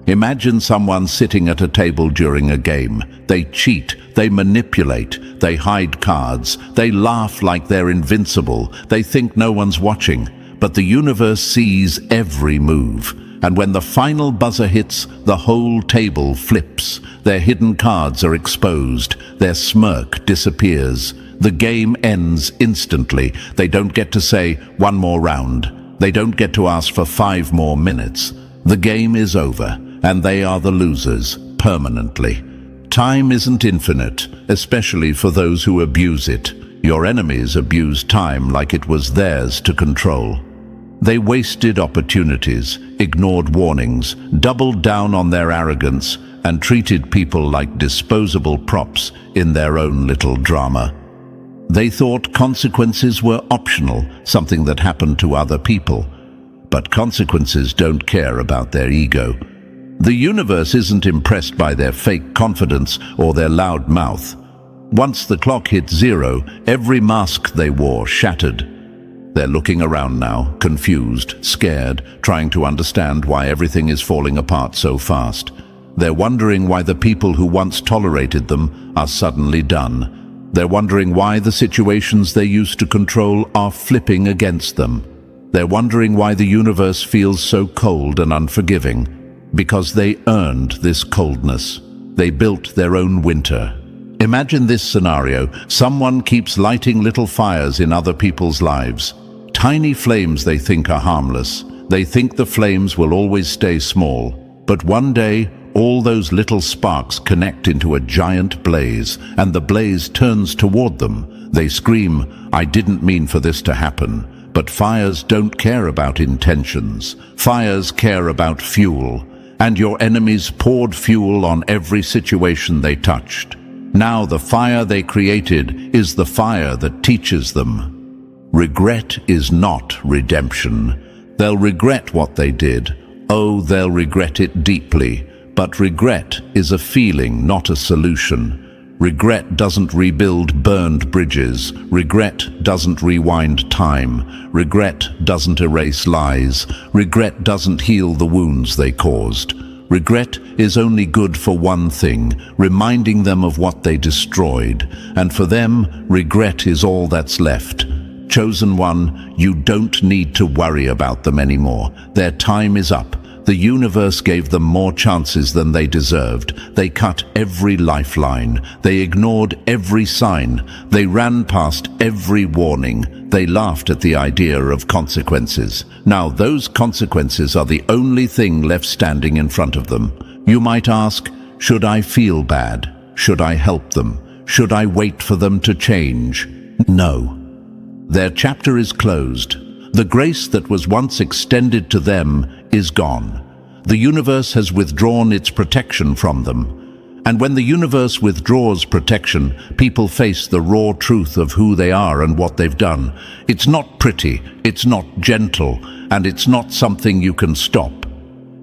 Imagine someone sitting at a table during a game. They cheat, they manipulate, they hide cards, they laugh like they're invincible, they think no one's watching, but the universe sees every move. And when the final buzzer hits, the whole table flips. Their hidden cards are exposed. Their smirk disappears. The game ends instantly. They don't get to say, "One more round." They don't get to ask for 5 more minutes. The game is over, and they are the losers, permanently. Time isn't infinite, especially for those who abuse it. Your enemies abuse time like it was theirs to control. They wasted opportunities, ignored warnings, doubled down on their arrogance, and treated people like disposable props in their own little drama. They thought consequences were optional, something that happened to other people. But consequences don't care about their ego. The universe isn't impressed by their fake confidence or their loud mouth. Once the clock hit zero, every mask they wore shattered. They're looking around now, confused, scared, trying to understand why everything is falling apart so fast. They're wondering why the people who once tolerated them are suddenly done. They're wondering why the situations they used to control are flipping against them. They're wondering why the universe feels so cold and unforgiving. Because they earned this coldness. They built their own winter. Imagine this scenario. Someone keeps lighting little fires in other people's lives. Tiny flames they think are harmless. They think the flames will always stay small. But one day, all those little sparks connect into a giant blaze, and the blaze turns toward them. They scream, "I didn't mean for this to happen." But fires don't care about intentions. Fires care about fuel. And your enemies poured fuel on every situation they touched. Now the fire they created is the fire that teaches them. Regret is not redemption. They'll regret what they did. Oh, they'll regret it deeply. But regret is a feeling, not a solution. Regret doesn't rebuild burned bridges. Regret doesn't rewind time. Regret doesn't erase lies. Regret doesn't heal the wounds they caused. Regret is only good for one thing, reminding them of what they destroyed. And for them, regret is all that's left. Chosen one, you don't need to worry about them anymore. Their time is up. The universe gave them more chances than they deserved. They cut every lifeline. They ignored every sign. They ran past every warning. They laughed at the idea of consequences. Now those consequences are the only thing left standing in front of them. You might ask, should I feel bad? Should I help them? Should I wait for them to change? No. Their chapter is closed. The grace that was once extended to them is gone. The universe has withdrawn its protection from them. And when the universe withdraws protection, people face the raw truth of who they are and what they've done. It's not pretty, it's not gentle, and it's not something you can stop.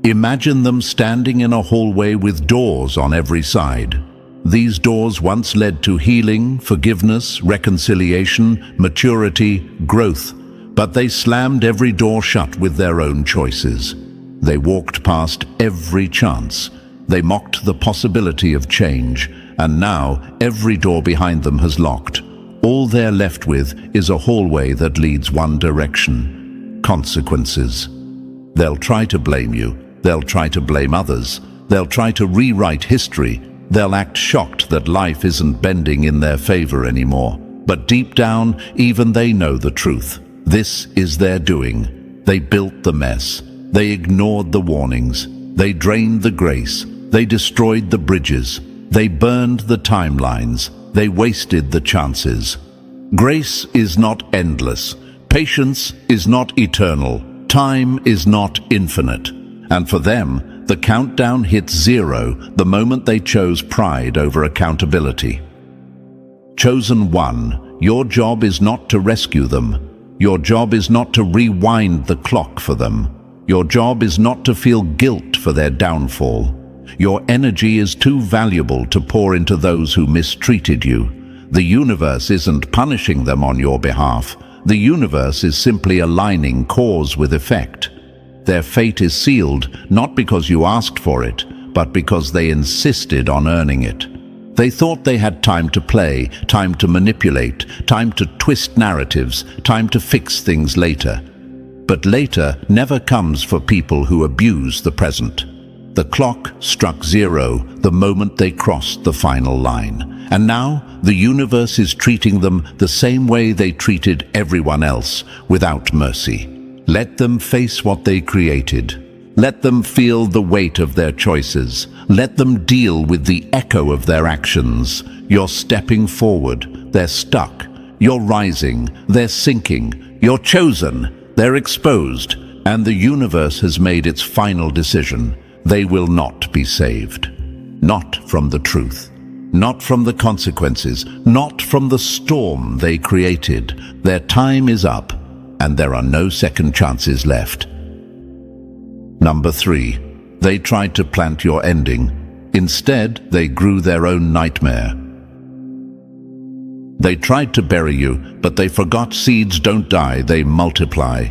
Imagine them standing in a hallway with doors on every side. These doors once led to healing, forgiveness, reconciliation, maturity, growth. But they slammed every door shut with their own choices. They walked past every chance. They mocked the possibility of change, and now every door behind them has locked. All they're left with is a hallway that leads one direction: consequences. They'll try to blame you. They'll try to blame others. They'll try to rewrite history. They'll act shocked that life isn't bending in their favor anymore. But deep down, even they know the truth. This is their doing. They built the mess. They ignored the warnings. They drained the grace. They destroyed the bridges. They burned the timelines. They wasted the chances. Grace is not endless. Patience is not eternal. Time is not infinite. And for them, the countdown hits zero the moment they chose pride over accountability. Chosen one, your job is not to rescue them. Your job is not to rewind the clock for them. Your job is not to feel guilt for their downfall. Your energy is too valuable to pour into those who mistreated you. The universe isn't punishing them on your behalf. The universe is simply aligning cause with effect. Their fate is sealed not because you asked for it, but because they insisted on earning it. They thought they had time to play, time to manipulate, time to twist narratives, time to fix things later. But later never comes for people who abuse the present. The clock struck zero the moment they crossed the final line. And now the universe is treating them the same way they treated everyone else, without mercy. Let them face what they created. Let them feel the weight of their choices. Let them deal with the echo of their actions. You're stepping forward. They're stuck. You're rising. They're sinking. You're chosen. They're exposed. And the universe has made its final decision. They will not be saved. Not from the truth. Not from the consequences. Not from the storm they created. Their time is up, and there are no second chances left. Number 3. They tried to plant your ending. Instead, they grew their own nightmare. They tried to bury you, but they forgot seeds don't die, they multiply.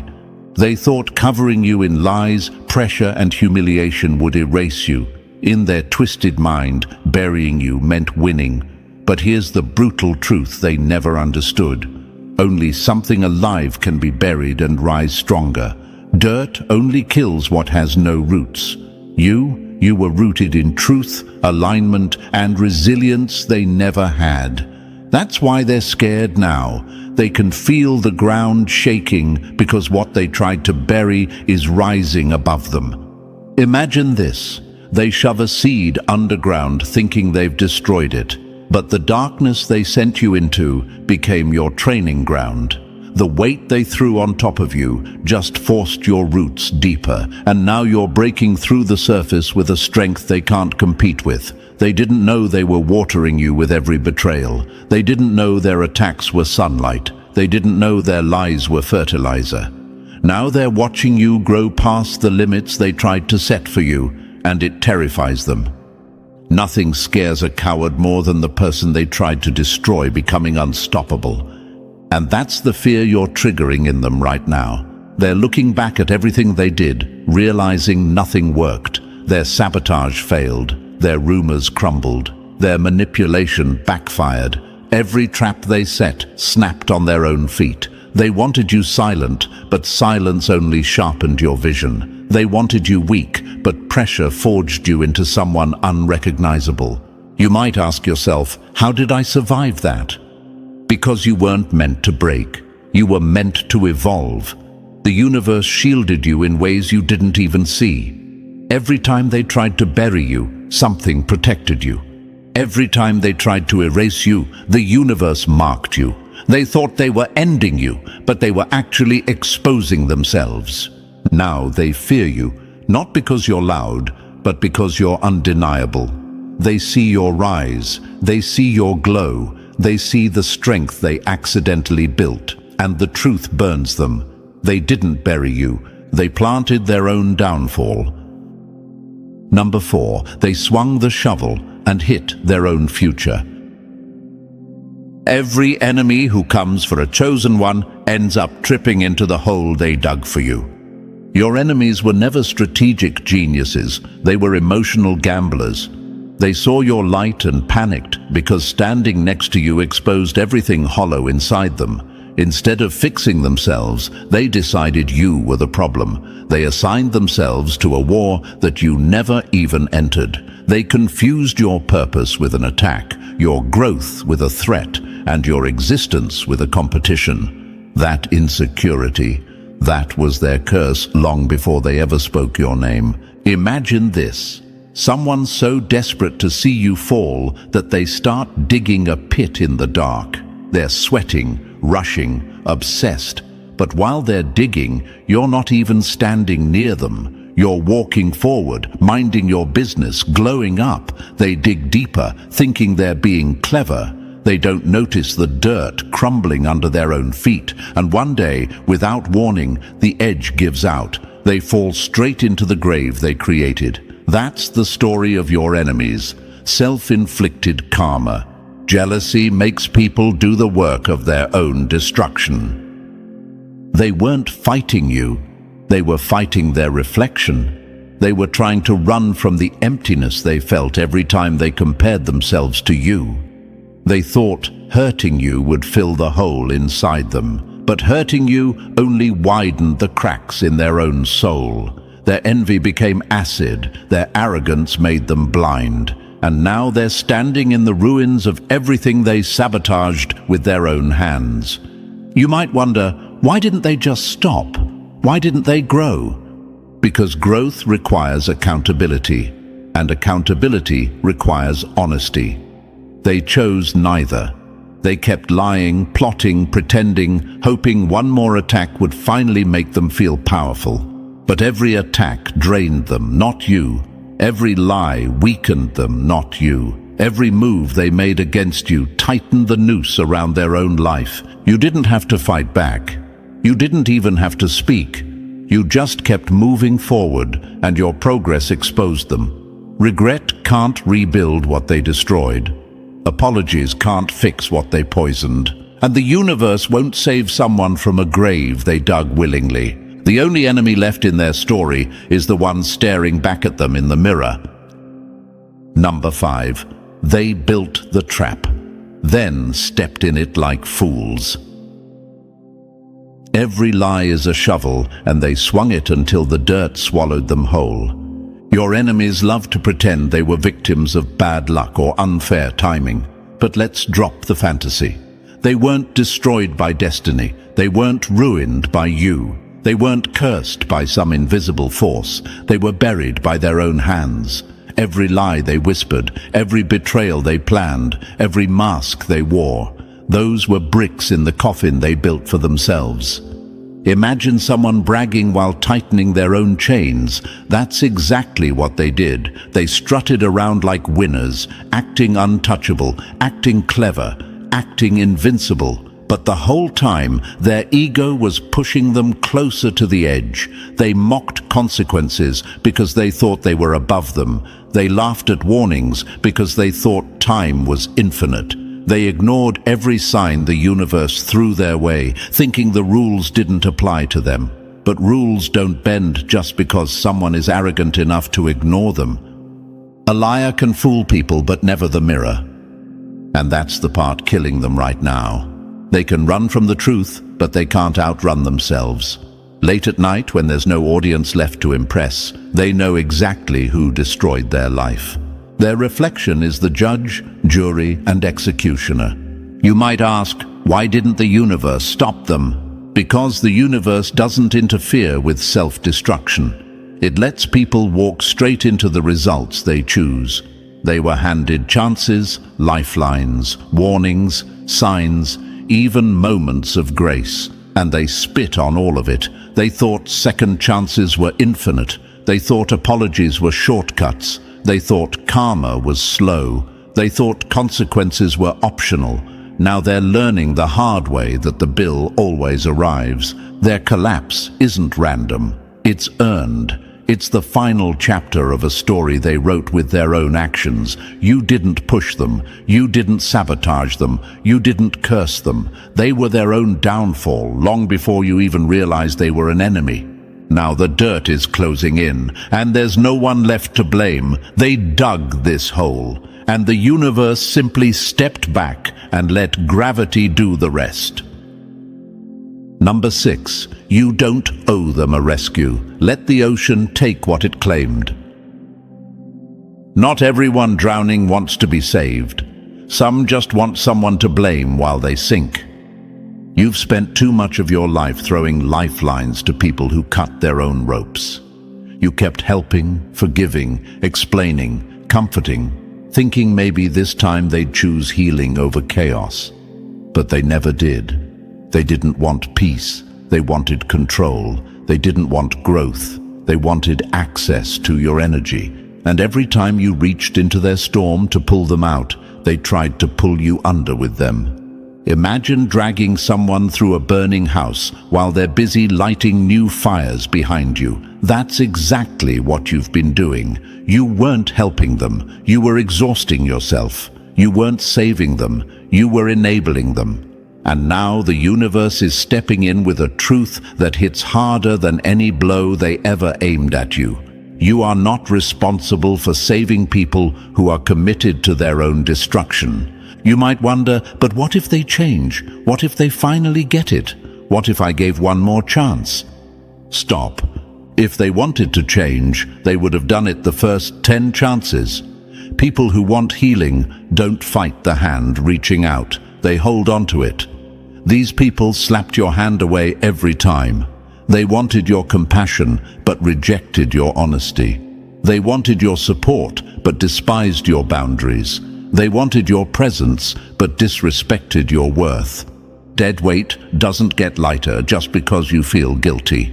They thought covering you in lies, pressure, and humiliation would erase you. In their twisted mind, burying you meant winning. But here's the brutal truth they never understood. Only something alive can be buried and rise stronger. Dirt only kills what has no roots. You were rooted in truth, alignment, and resilience they never had. That's why they're scared now. They can feel the ground shaking because what they tried to bury is rising above them. Imagine this. They shove a seed underground thinking they've destroyed it. But the darkness they sent you into became your training ground. The weight they threw on top of you just forced your roots deeper, and now you're breaking through the surface with a strength they can't compete with. They didn't know they were watering you with every betrayal. They didn't know their attacks were sunlight. They didn't know their lies were fertilizer. Now they're watching you grow past the limits they tried to set for you, and it terrifies them. Nothing scares a coward more than the person they tried to destroy becoming unstoppable. And that's the fear you're triggering in them right now. They're looking back at everything they did, realizing nothing worked. Their sabotage failed. Their rumors crumbled. Their manipulation backfired. Every trap they set snapped on their own feet. They wanted you silent, but silence only sharpened your vision. They wanted you weak, but pressure forged you into someone unrecognizable. You might ask yourself, how did I survive that? Because you weren't meant to break. You were meant to evolve. The universe shielded you in ways you didn't even see. Every time they tried to bury you, something protected you. Every time they tried to erase you, the universe marked you. They thought they were ending you, but they were actually exposing themselves. Now they fear you, not because you're loud, but because you're undeniable. They see your rise, they see your glow, they see the strength they accidentally built, and the truth burns them. They didn't bury you, they planted their own downfall. Number 4, they swung the shovel and hit their own future. Every enemy who comes for a chosen one ends up tripping into the hole they dug for you. Your enemies were never strategic geniuses, they were emotional gamblers. They saw your light and panicked because standing next to you exposed everything hollow inside them. Instead of fixing themselves, they decided you were the problem. They assigned themselves to a war that you never even entered. They confused your purpose with an attack, your growth with a threat, and your existence with a competition. That insecurity, that was their curse long before they ever spoke your name. Imagine this. Someone so desperate to see you fall that they start digging a pit in the dark. They're sweating, rushing, obsessed. But while they're digging, you're not even standing near them. You're walking forward, minding your business, glowing up. They dig deeper, thinking they're being clever. They don't notice the dirt crumbling under their own feet, and one day, without warning, the edge gives out. They fall straight into the grave they created. That's the story of your enemies, self-inflicted karma. Jealousy makes people do the work of their own destruction. They weren't fighting you, they were fighting their reflection. They were trying to run from the emptiness they felt every time they compared themselves to you. They thought hurting you would fill the hole inside them, but hurting you only widened the cracks in their own soul. Their envy became acid, their arrogance made them blind, and now they're standing in the ruins of everything they sabotaged with their own hands. You might wonder, why didn't they just stop? Why didn't they grow? Because growth requires accountability, and accountability requires honesty. They chose neither. They kept lying, plotting, pretending, hoping one more attack would finally make them feel powerful. But every attack drained them, not you. Every lie weakened them, not you. Every move they made against you tightened the noose around their own life. You didn't have to fight back. You didn't even have to speak. You just kept moving forward, and your progress exposed them. Regret can't rebuild what they destroyed. Apologies can't fix what they poisoned. And the universe won't save someone from a grave they dug willingly. The only enemy left in their story is the one staring back at them in the mirror. Number 5. They built the trap. then stepped in it like fools. Every lie is a shovel, and they swung it until the dirt swallowed them whole. Your enemies love to pretend they were victims of bad luck or unfair timing. But let's drop the fantasy. They weren't destroyed by destiny. They weren't ruined by you. They weren't cursed by some invisible force. They were buried by their own hands. Every lie they whispered, every betrayal they planned, every mask they wore, those were bricks in the coffin they built for themselves. Imagine someone bragging while tightening their own chains. That's exactly what they did. They strutted around like winners, acting untouchable, acting clever, acting invincible. But the whole time, their ego was pushing them closer to the edge. They mocked consequences because they thought they were above them. They laughed at warnings because they thought time was infinite. They ignored every sign the universe threw their way, thinking the rules didn't apply to them. But rules don't bend just because someone is arrogant enough to ignore them. A liar can fool people, but never the mirror. And that's the part killing them right now. They can run from the truth, but they can't outrun themselves. Late at night, when there's no audience left to impress, they know exactly who destroyed their life. Their reflection is the judge, jury, and executioner. You might ask, why didn't the universe stop them? Because the universe doesn't interfere with self-destruction. It lets people walk straight into the results they choose. They were handed chances, lifelines, warnings, signs, even moments of grace, and they spit on all of it. They thought second chances were infinite. They thought apologies were shortcuts. They thought karma was slow. They thought consequences were optional. Now they're learning the hard way that the bill always arrives. Their collapse isn't random. It's earned. It's the final chapter of a story they wrote with their own actions. You didn't push them. You didn't sabotage them. You didn't curse them. They were their own downfall long before you even realized they were an enemy. Now the dirt is closing in, and there's no one left to blame. They dug this hole, and the universe simply stepped back and let gravity do the rest. Number 6. You don't owe them a rescue. Let the ocean take what it claimed. Not everyone drowning wants to be saved. Some just want someone to blame while they sink. You've spent too much of your life throwing lifelines to people who cut their own ropes. You kept helping, forgiving, explaining, comforting, thinking maybe this time they'd choose healing over chaos. But they never did. They didn't want peace. They wanted control. They didn't want growth. They wanted access to your energy. And every time you reached into their storm to pull them out, they tried to pull you under with them. Imagine dragging someone through a burning house while they're busy lighting new fires behind you. That's exactly what you've been doing. You weren't helping them. You were exhausting yourself. You weren't saving them. You were enabling them. And now the universe is stepping in with a truth that hits harder than any blow they ever aimed at you. You are not responsible for saving people who are committed to their own destruction. You might wonder, but what if they change? What if they finally get it? What if I gave one more chance? Stop. If they wanted to change, they would have done it the first 10 chances. People who want healing don't fight the hand reaching out. They hold on to it. These people slapped your hand away every time. They wanted your compassion, but rejected your honesty. They wanted your support, but despised your boundaries. They wanted your presence, but disrespected your worth. Dead weight doesn't get lighter just because you feel guilty.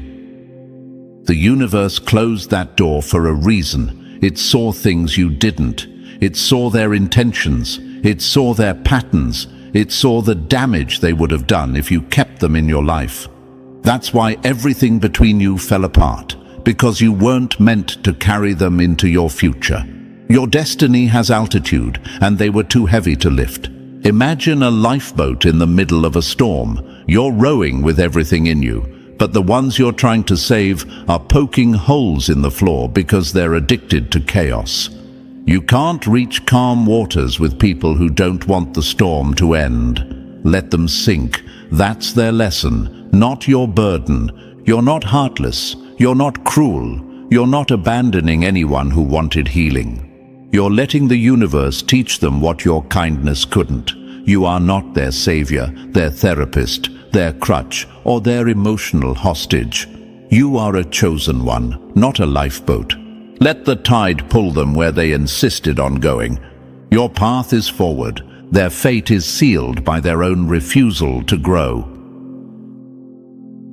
The universe closed that door for a reason. It saw things you didn't. It saw their intentions. It saw their patterns. It saw the damage they would have done if you kept them in your life. That's why everything between you fell apart, because you weren't meant to carry them into your future. Your destiny has altitude, and they were too heavy to lift. Imagine a lifeboat in the middle of a storm. You're rowing with everything in you, but the ones you're trying to save are poking holes in the floor because they're addicted to chaos. You can't reach calm waters with people who don't want the storm to end. Let them sink. That's their lesson, not your burden. You're not heartless. You're not cruel. You're not abandoning anyone who wanted healing. You're letting the universe teach them what your kindness couldn't. You are not their savior, their therapist, their crutch, or their emotional hostage. You are a chosen one, not a lifeboat. Let the tide pull them where they insisted on going. Your path is forward. Their fate is sealed by their own refusal to grow.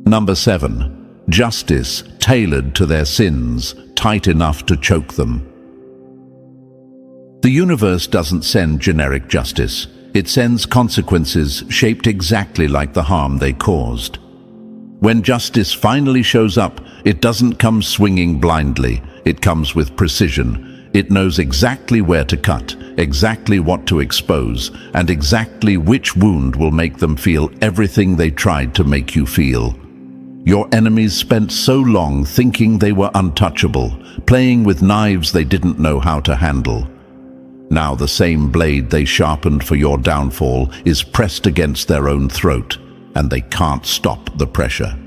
Number 7. Justice tailored to their sins, tight enough to choke them. The universe doesn't send generic justice. It sends consequences shaped exactly like the harm they caused. When justice finally shows up, it doesn't come swinging blindly. It comes with precision. It knows exactly where to cut, exactly what to expose, and exactly which wound will make them feel everything they tried to make you feel. Your enemies spent so long thinking they were untouchable, playing with knives they didn't know how to handle. Now the same blade they sharpened for your downfall is pressed against their own throat, and they can't stop the pressure.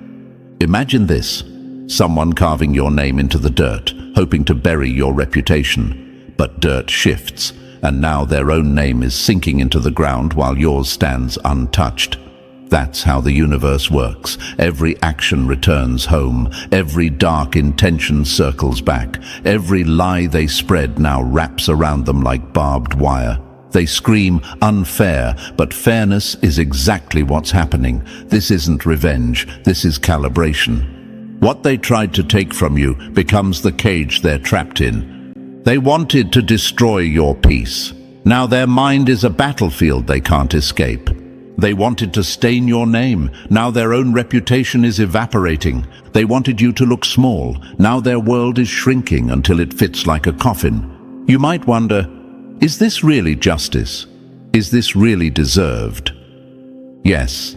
Imagine this: someone carving your name into the dirt, hoping to bury your reputation. But dirt shifts, and now their own name is sinking into the ground while yours stands untouched. That's how the universe works. Every action returns home. Every dark intention circles back. Every lie they spread now wraps around them like barbed wire. They scream unfair, but fairness is exactly what's happening. This isn't revenge. This is calibration. What they tried to take from you becomes the cage they're trapped in. They wanted to destroy your peace. Now their mind is a battlefield they can't escape. They wanted to stain your name. Now their own reputation is evaporating. They wanted you to look small. Now their world is shrinking until it fits like a coffin. You might wonder, is this really justice? Is this really deserved? Yes,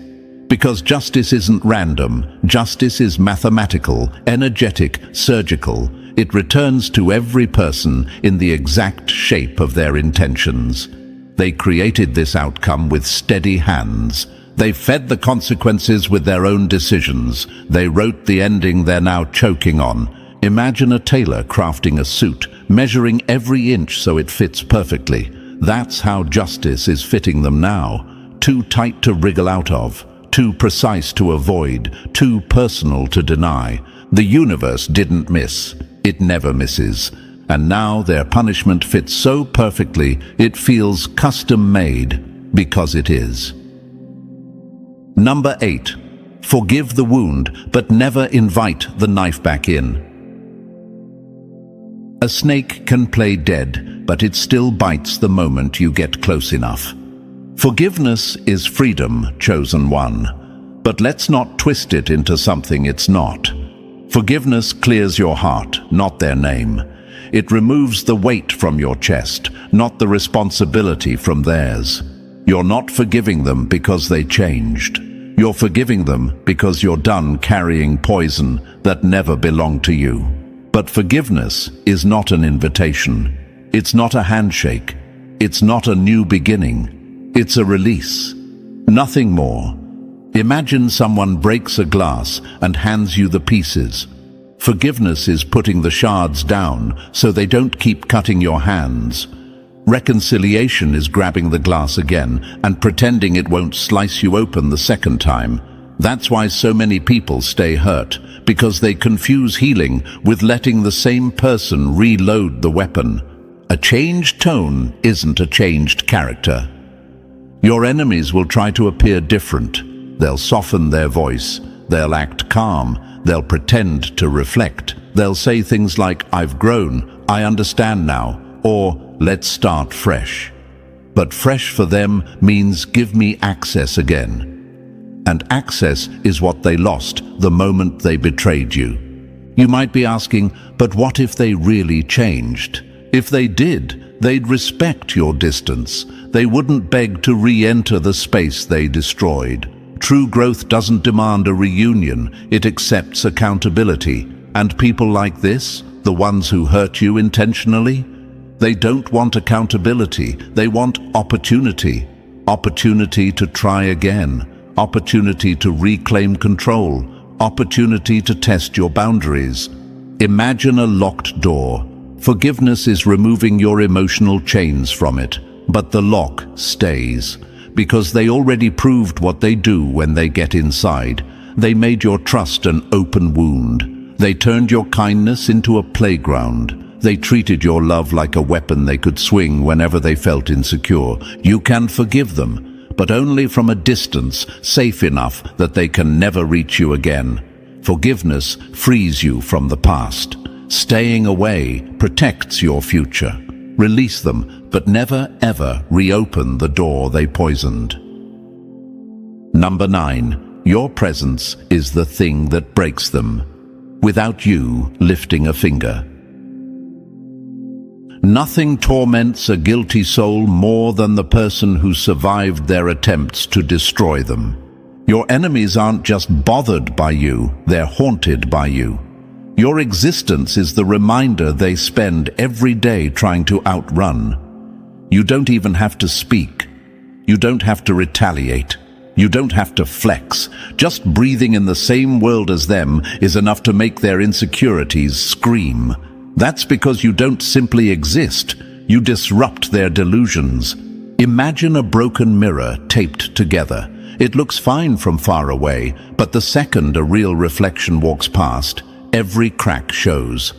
because justice isn't random. Justice is mathematical, energetic, surgical. It returns to every person in the exact shape of their intentions. They created this outcome with steady hands. They fed the consequences with their own decisions. They wrote the ending they're now choking on. Imagine a tailor crafting a suit, measuring every inch so it fits perfectly. That's how justice is fitting them now. Too tight to wriggle out of, too precise to avoid, too personal to deny. The universe didn't miss. It never misses. And now their punishment fits so perfectly, it feels custom-made, because it is. Number 8. Forgive the wound, but never invite the knife back in. A snake can play dead, but it still bites the moment you get close enough. Forgiveness is freedom, chosen one. But let's not twist it into something it's not. Forgiveness clears your heart, not their name. It removes the weight from your chest, not the responsibility from theirs. You're not forgiving them because they changed. You're forgiving them because you're done carrying poison that never belonged to you. But forgiveness is not an invitation. It's not a handshake. It's not a new beginning. It's a release. Nothing more. Imagine someone breaks a glass and hands you the pieces. Forgiveness is putting the shards down so they don't keep cutting your hands. Reconciliation is grabbing the glass again and pretending it won't slice you open the second time. That's why so many people stay hurt, because they confuse healing with letting the same person reload the weapon. A changed tone isn't a changed character. Your enemies will try to appear different. They'll soften their voice. They'll act calm. They'll pretend to reflect. They'll say things like, "I've grown, I understand now," or "Let's start fresh." But fresh for them means give me access again. And access is what they lost the moment they betrayed you. You might be asking, but what if they really changed? If they did, they'd respect your distance. They wouldn't beg to re-enter the space they destroyed. True growth doesn't demand a reunion, it accepts accountability. And people like this, the ones who hurt you intentionally, They don't want accountability, they want opportunity. Opportunity to try again, opportunity to reclaim control, opportunity to test your boundaries. Imagine a locked door. Forgiveness is removing your emotional chains from it, but the lock stays. Because they already proved what they do when they get inside. They made your trust an open wound. They turned your kindness into a playground. They treated your love like a weapon they could swing whenever they felt insecure. You can forgive them, but only from a distance, safe enough that they can never reach you again. Forgiveness frees you from the past. Staying away protects your future. Release them, but never ever reopen the door they poisoned. Number 9. Your presence is the thing that breaks them, without you lifting a finger. Nothing torments a guilty soul more than the person who survived their attempts to destroy them. Your enemies aren't just bothered by you, they're haunted by you. Your existence is the reminder they spend every day trying to outrun. You don't even have to speak. You don't have to retaliate. You don't have to flex. Just breathing in the same world as them is enough to make their insecurities scream. That's because you don't simply exist. You disrupt their delusions. Imagine a broken mirror taped together. It looks fine from far away, but the second a real reflection walks past, every crack shows.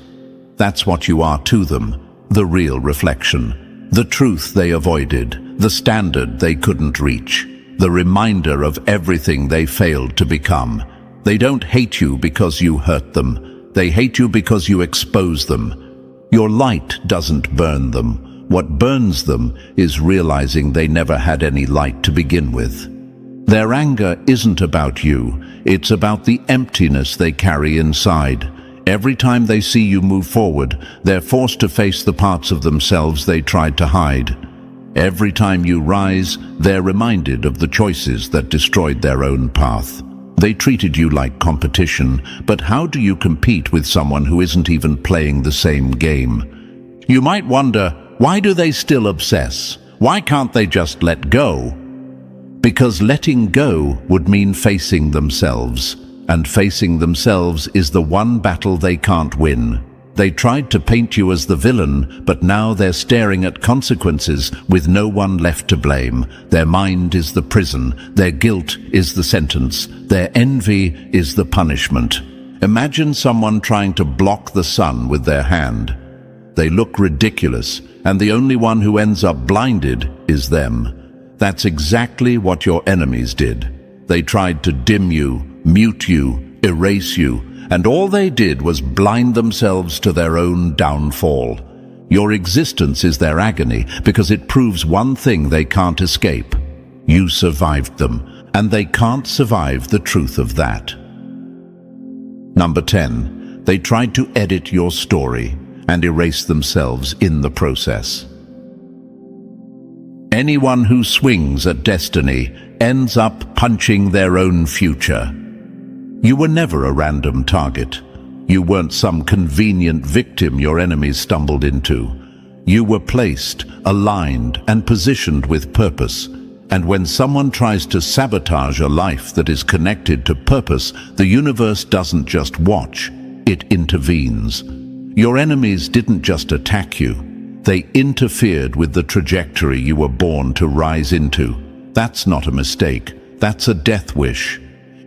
That's what you are to them, the real reflection. The truth they avoided, the standard they couldn't reach, the reminder of everything they failed to become. They don't hate you because you hurt them. They hate you because you expose them. Your light doesn't burn them. What burns them is realizing they never had any light to begin with. Their anger isn't about you. It's about the emptiness they carry inside. Every time they see you move forward, they're forced to face the parts of themselves they tried to hide. Every time you rise, they're reminded of the choices that destroyed their own path. They treated you like competition, but how do you compete with someone who isn't even playing the same game? You might wonder, why do they still obsess? Why can't they just let go? Because letting go would mean facing themselves, and facing themselves is the one battle they can't win. They tried to paint you as the villain, but now they're staring at consequences with no one left to blame. Their mind is the prison, their guilt is the sentence, their envy is the punishment. Imagine someone trying to block the sun with their hand. They look ridiculous, and the only one who ends up blinded is them. That's exactly what your enemies did. They tried to dim you, mute you, erase you, and all they did was blind themselves to their own downfall. Your existence is their agony because it proves one thing they can't escape. You survived them, and they can't survive the truth of that. Number 10. They tried to edit your story and erase themselves in the process. Anyone who swings at destiny ends up punching their own future. You were never a random target. You weren't some convenient victim your enemies stumbled into. You were placed, aligned, and positioned with purpose. And when someone tries to sabotage a life that is connected to purpose, the universe doesn't just watch, it intervenes. Your enemies didn't just attack you. They interfered with the trajectory you were born to rise into. That's not a mistake. That's a death wish.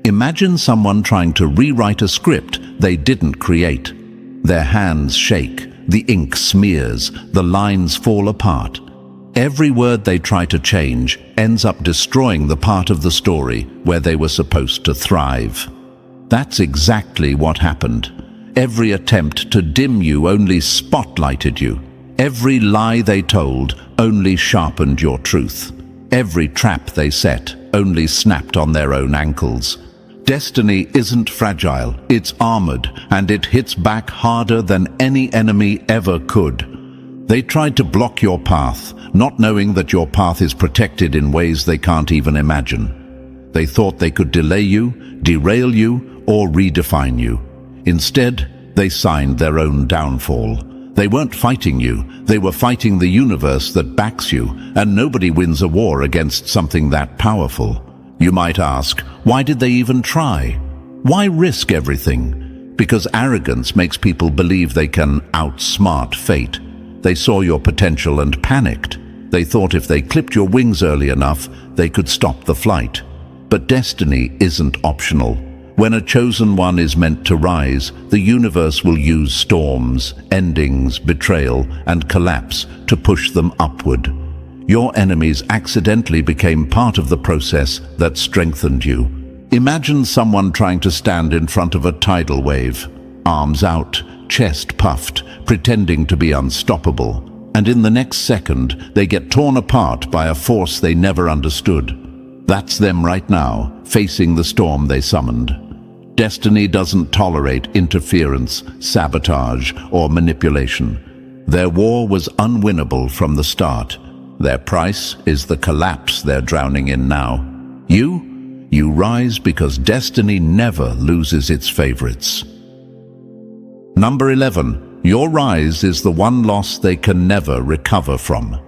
Imagine someone trying to rewrite a script they didn't create. Their hands shake, the ink smears, the lines fall apart. Every word they try to change ends up destroying the part of the story where they were supposed to thrive. That's exactly what happened. Every attempt to dim you only spotlighted you. Every lie they told only sharpened your truth. Every trap they set only snapped on their own ankles. Destiny isn't fragile, it's armored, and it hits back harder than any enemy ever could. They tried to block your path, not knowing that your path is protected in ways they can't even imagine. They thought they could delay you, derail you, or redefine you. Instead, they signed their own downfall. They weren't fighting you, they were fighting the universe that backs you, and nobody wins a war against something that powerful. You might ask, why did they even try? Why risk everything? Because arrogance makes people believe they can outsmart fate. They saw your potential and panicked. They thought if they clipped your wings early enough, they could stop the flight. But destiny isn't optional. When a chosen one is meant to rise, the universe will use storms, endings, betrayal, and collapse to push them upward. Your enemies accidentally became part of the process that strengthened you. Imagine someone trying to stand in front of a tidal wave, arms out, chest puffed, pretending to be unstoppable. And in the next second, they get torn apart by a force they never understood. That's them right now, facing the storm they summoned. Destiny doesn't tolerate interference, sabotage, or manipulation. Their war was unwinnable from the start. Their price is the collapse they're drowning in now. You rise because destiny never loses its favorites. Number 11. Your rise is the one loss they can never recover from.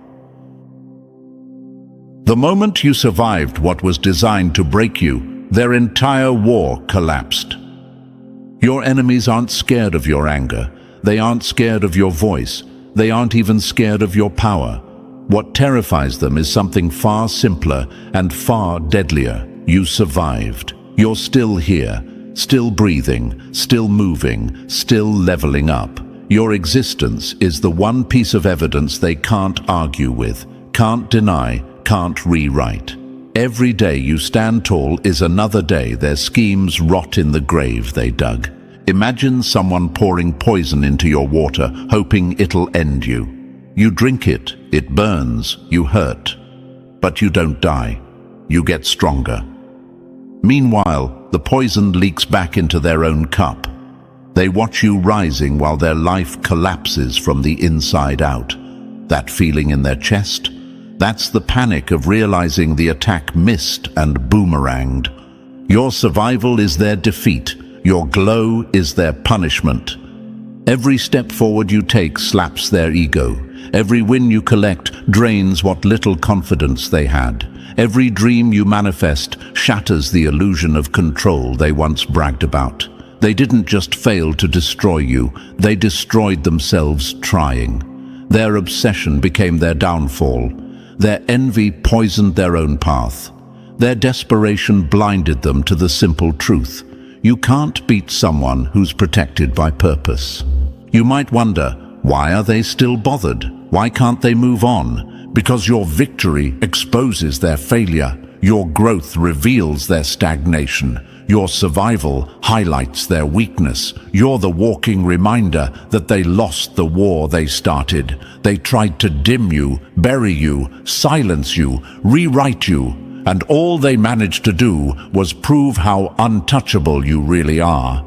The moment you survived what was designed to break you, their entire war collapsed. Your enemies aren't scared of your anger. They aren't scared of your voice. They aren't even scared of your power. What terrifies them is something far simpler and far deadlier. You survived. You're still here, still breathing, still moving, still leveling up. Your existence is the one piece of evidence they can't argue with, can't deny, can't rewrite. Every day you stand tall is another day their schemes rot in the grave they dug. Imagine someone pouring poison into your water, hoping it'll end you. You drink it, it burns, you hurt. But you don't die. You get stronger. Meanwhile, the poison leaks back into their own cup. They watch you rising while their life collapses from the inside out. That feeling in their chest? That's the panic of realizing the attack missed and boomeranged. Your survival is their defeat. Your glow is their punishment. Every step forward you take slaps their ego. Every win you collect drains what little confidence they had. Every dream you manifest shatters the illusion of control they once bragged about. They didn't just fail to destroy you, they destroyed themselves trying. Their obsession became their downfall. Their envy poisoned their own path. Their desperation blinded them to the simple truth. You can't beat someone who's protected by purpose. You might wonder, why are they still bothered? Why can't they move on? Because your victory exposes their failure. Your growth reveals their stagnation. Your survival highlights their weakness. You're the walking reminder that they lost the war they started. They tried to dim you, bury you, silence you, rewrite you, and all they managed to do was prove how untouchable you really are.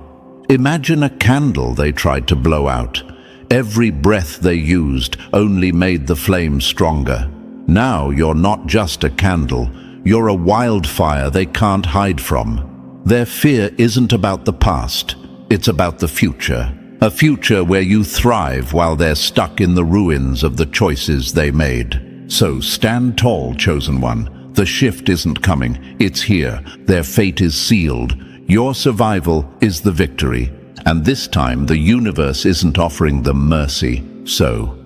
Imagine a candle they tried to blow out. Every breath they used only made the flame stronger. Now you're not just a candle, you're a wildfire they can't hide from. Their fear isn't about the past, it's about the future. A future where you thrive while they're stuck in the ruins of the choices they made. So stand tall, chosen one. The shift isn't coming, it's here. Their fate is sealed. Your survival is the victory. And this time the universe isn't offering them mercy. So,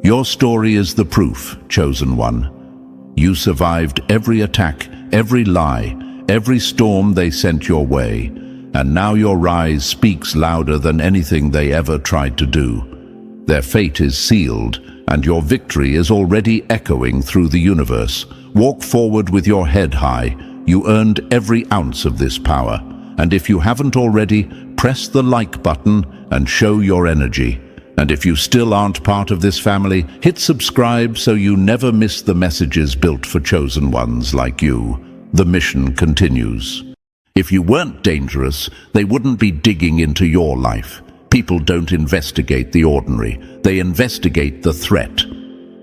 your story is the proof, chosen one. You survived every attack, every lie, every storm they sent your way, and now your rise speaks louder than anything they ever tried to do. Their fate is sealed, and your victory is already echoing through the universe. Walk forward with your head high. You earned every ounce of this power, and if you haven't already, press the like button and show your energy. And if you still aren't part of this family, hit subscribe so you never miss the messages built for chosen ones like you. The mission continues. If you weren't dangerous, they wouldn't be digging into your life. People don't investigate the ordinary. They investigate the threat.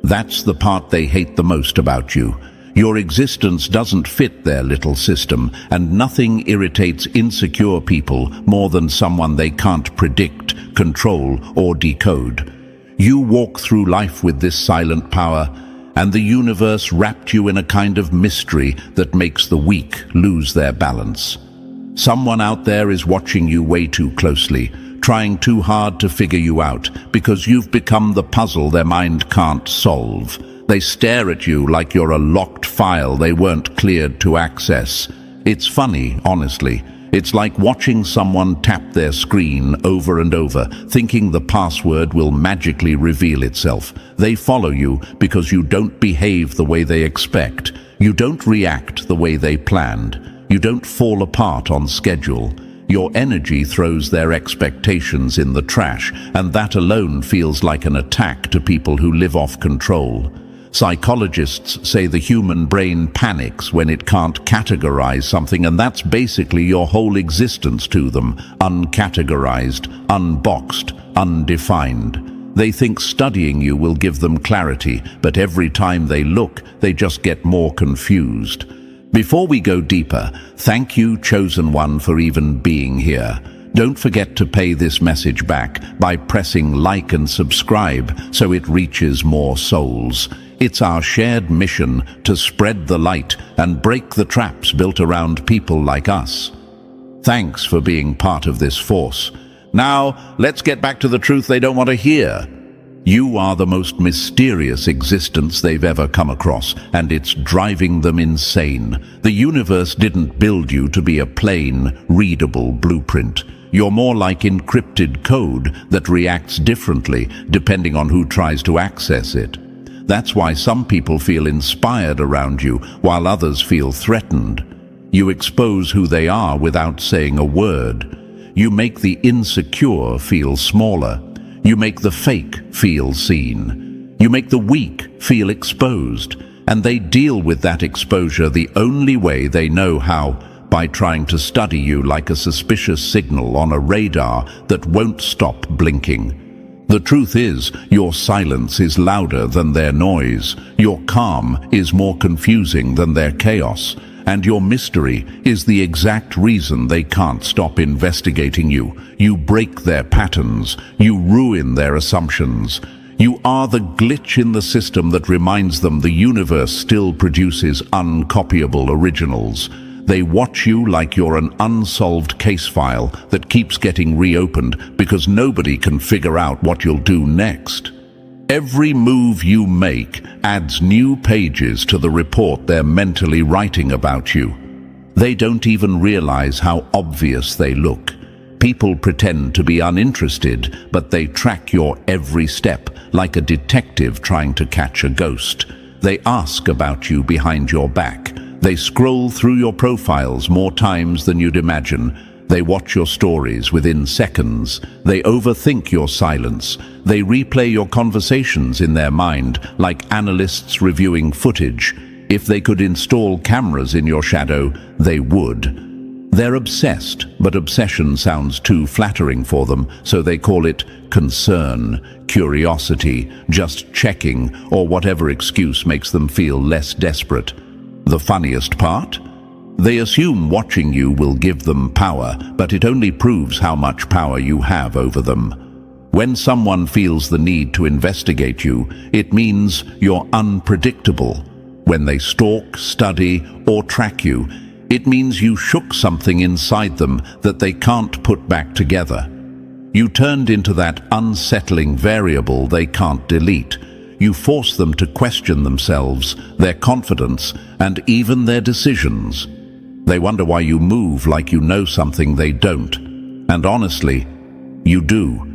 That's the part they hate the most about you. Your existence doesn't fit their little system, and nothing irritates insecure people more than someone they can't predict, control, or decode. You walk through life with this silent power, and the universe wrapped you in a kind of mystery that makes the weak lose their balance. Someone out there is watching you way too closely, trying too hard to figure you out, because you've become the puzzle their mind can't solve. They stare at you like you're a locked file they weren't cleared to access. It's funny, honestly. It's like watching someone tap their screen over and over, thinking the password will magically reveal itself. They follow you because you don't behave the way they expect. You don't react the way they planned. You don't fall apart on schedule. Your energy throws their expectations in the trash, and that alone feels like an attack to people who live off control. Psychologists say the human brain panics when it can't categorize something, and that's basically your whole existence to them, uncategorized, unboxed, undefined. They think studying you will give them clarity, but every time they look, they just get more confused. Before we go deeper, thank you, Chosen One, for even being here. Don't forget to pay this message back by pressing like and subscribe so it reaches more souls. It's our shared mission to spread the light and break the traps built around people like us. Thanks for being part of this force. Now, let's get back to the truth they don't want to hear. You are the most mysterious existence they've ever come across, and it's driving them insane. The universe didn't build you to be a plain, readable blueprint. You're more like encrypted code that reacts differently depending on who tries to access it. That's why some people feel inspired around you, while others feel threatened. You expose who they are without saying a word. You make the insecure feel smaller. You make the fake feel seen. You make the weak feel exposed. And they deal with that exposure the only way they know how, by trying to study you like a suspicious signal on a radar that won't stop blinking. The truth is, your silence is louder than their noise, your calm is more confusing than their chaos, and your mystery is the exact reason they can't stop investigating you. You break their patterns, you ruin their assumptions. You are the glitch in the system that reminds them the universe still produces uncopyable originals. They watch you like you're an unsolved case file that keeps getting reopened because nobody can figure out what you'll do next. Every move you make adds new pages to the report they're mentally writing about you. They don't even realize how obvious they look. People pretend to be uninterested, but they track your every step like a detective trying to catch a ghost. They ask about you behind your back. They scroll through your profiles more times than you'd imagine. They watch your stories within seconds. They overthink your silence. They replay your conversations in their mind like analysts reviewing footage. If they could install cameras in your shadow, they would. They're obsessed, but obsession sounds too flattering for them, so they call it concern, curiosity, just checking, or whatever excuse makes them feel less desperate. The funniest part? They assume watching you will give them power, but it only proves how much power you have over them. When someone feels the need to investigate you, it means you're unpredictable. When they stalk, study, or track you, it means you shook something inside them that they can't put back together. You turned into that unsettling variable they can't delete. You force them to question themselves, their confidence, and even their decisions. They wonder why you move like you know something they don't. And honestly, you do.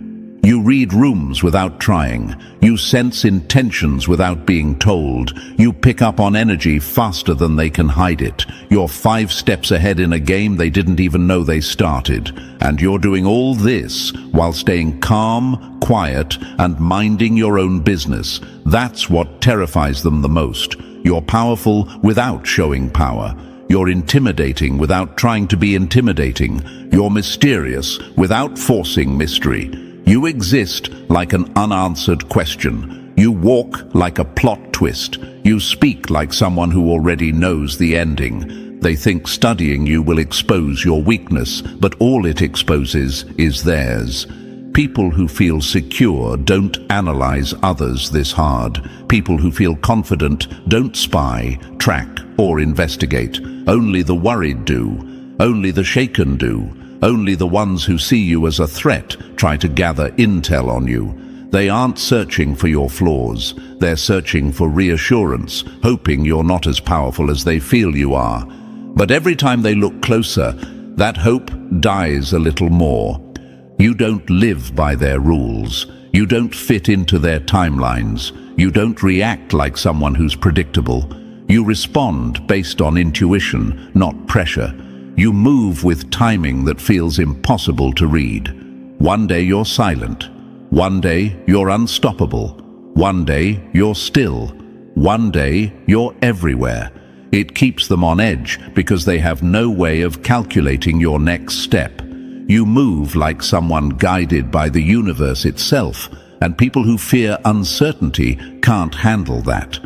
You read rooms without trying. You sense intentions without being told. You pick up on energy faster than they can hide it. You're 5 steps ahead in a game they didn't even know they started. And you're doing all this while staying calm, quiet, and minding your own business. That's what terrifies them the most. You're powerful without showing power. You're intimidating without trying to be intimidating. You're mysterious without forcing mystery. You exist like an unanswered question. You walk like a plot twist. You speak like someone who already knows the ending. They think studying you will expose your weakness, but all it exposes is theirs. People who feel secure don't analyze others this hard. People who feel confident don't spy, track, or investigate. Only the worried do. Only the shaken do. Only the ones who see you as a threat try to gather intel on you. They aren't searching for your flaws. They're searching for reassurance, hoping you're not as powerful as they feel you are. But every time they look closer, that hope dies a little more. You don't live by their rules. You don't fit into their timelines. You don't react like someone who's predictable. You respond based on intuition, not pressure. You move with timing that feels impossible to read. One day you're silent. One day you're unstoppable. One day you're still. One day you're everywhere. It keeps them on edge because they have no way of calculating your next step. You move like someone guided by the universe itself, and people who fear uncertainty can't handle that.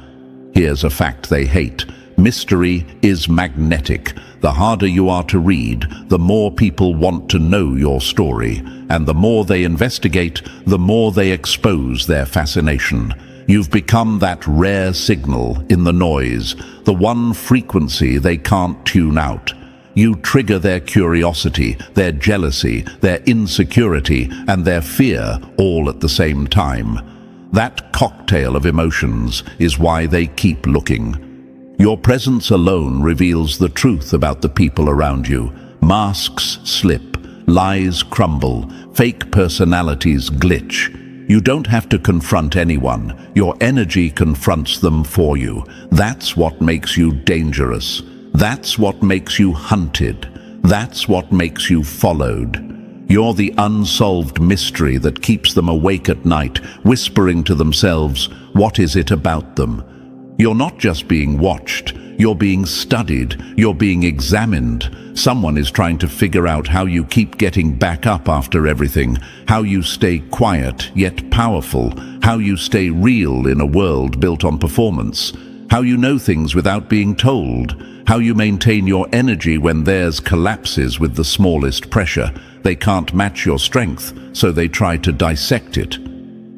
Here's a fact they hate. Mystery is magnetic. The harder you are to read, the more people want to know your story, and the more they investigate, the more they expose their fascination. You've become that rare signal in the noise, the one frequency they can't tune out. You trigger their curiosity, their jealousy, their insecurity, and their fear all at the same time. That cocktail of emotions is why they keep looking. Your presence alone reveals the truth about the people around you. Masks slip, lies crumble, fake personalities glitch. You don't have to confront anyone. Your energy confronts them for you. That's what makes you dangerous. That's what makes you hunted. That's what makes you followed. You're the unsolved mystery that keeps them awake at night, whispering to themselves, what is it about them? You're not just being watched, you're being studied, you're being examined. Someone is trying to figure out how you keep getting back up after everything, how you stay quiet yet powerful, how you stay real in a world built on performance, how you know things without being told, how you maintain your energy when theirs collapses with the smallest pressure. They can't match your strength, so they try to dissect it.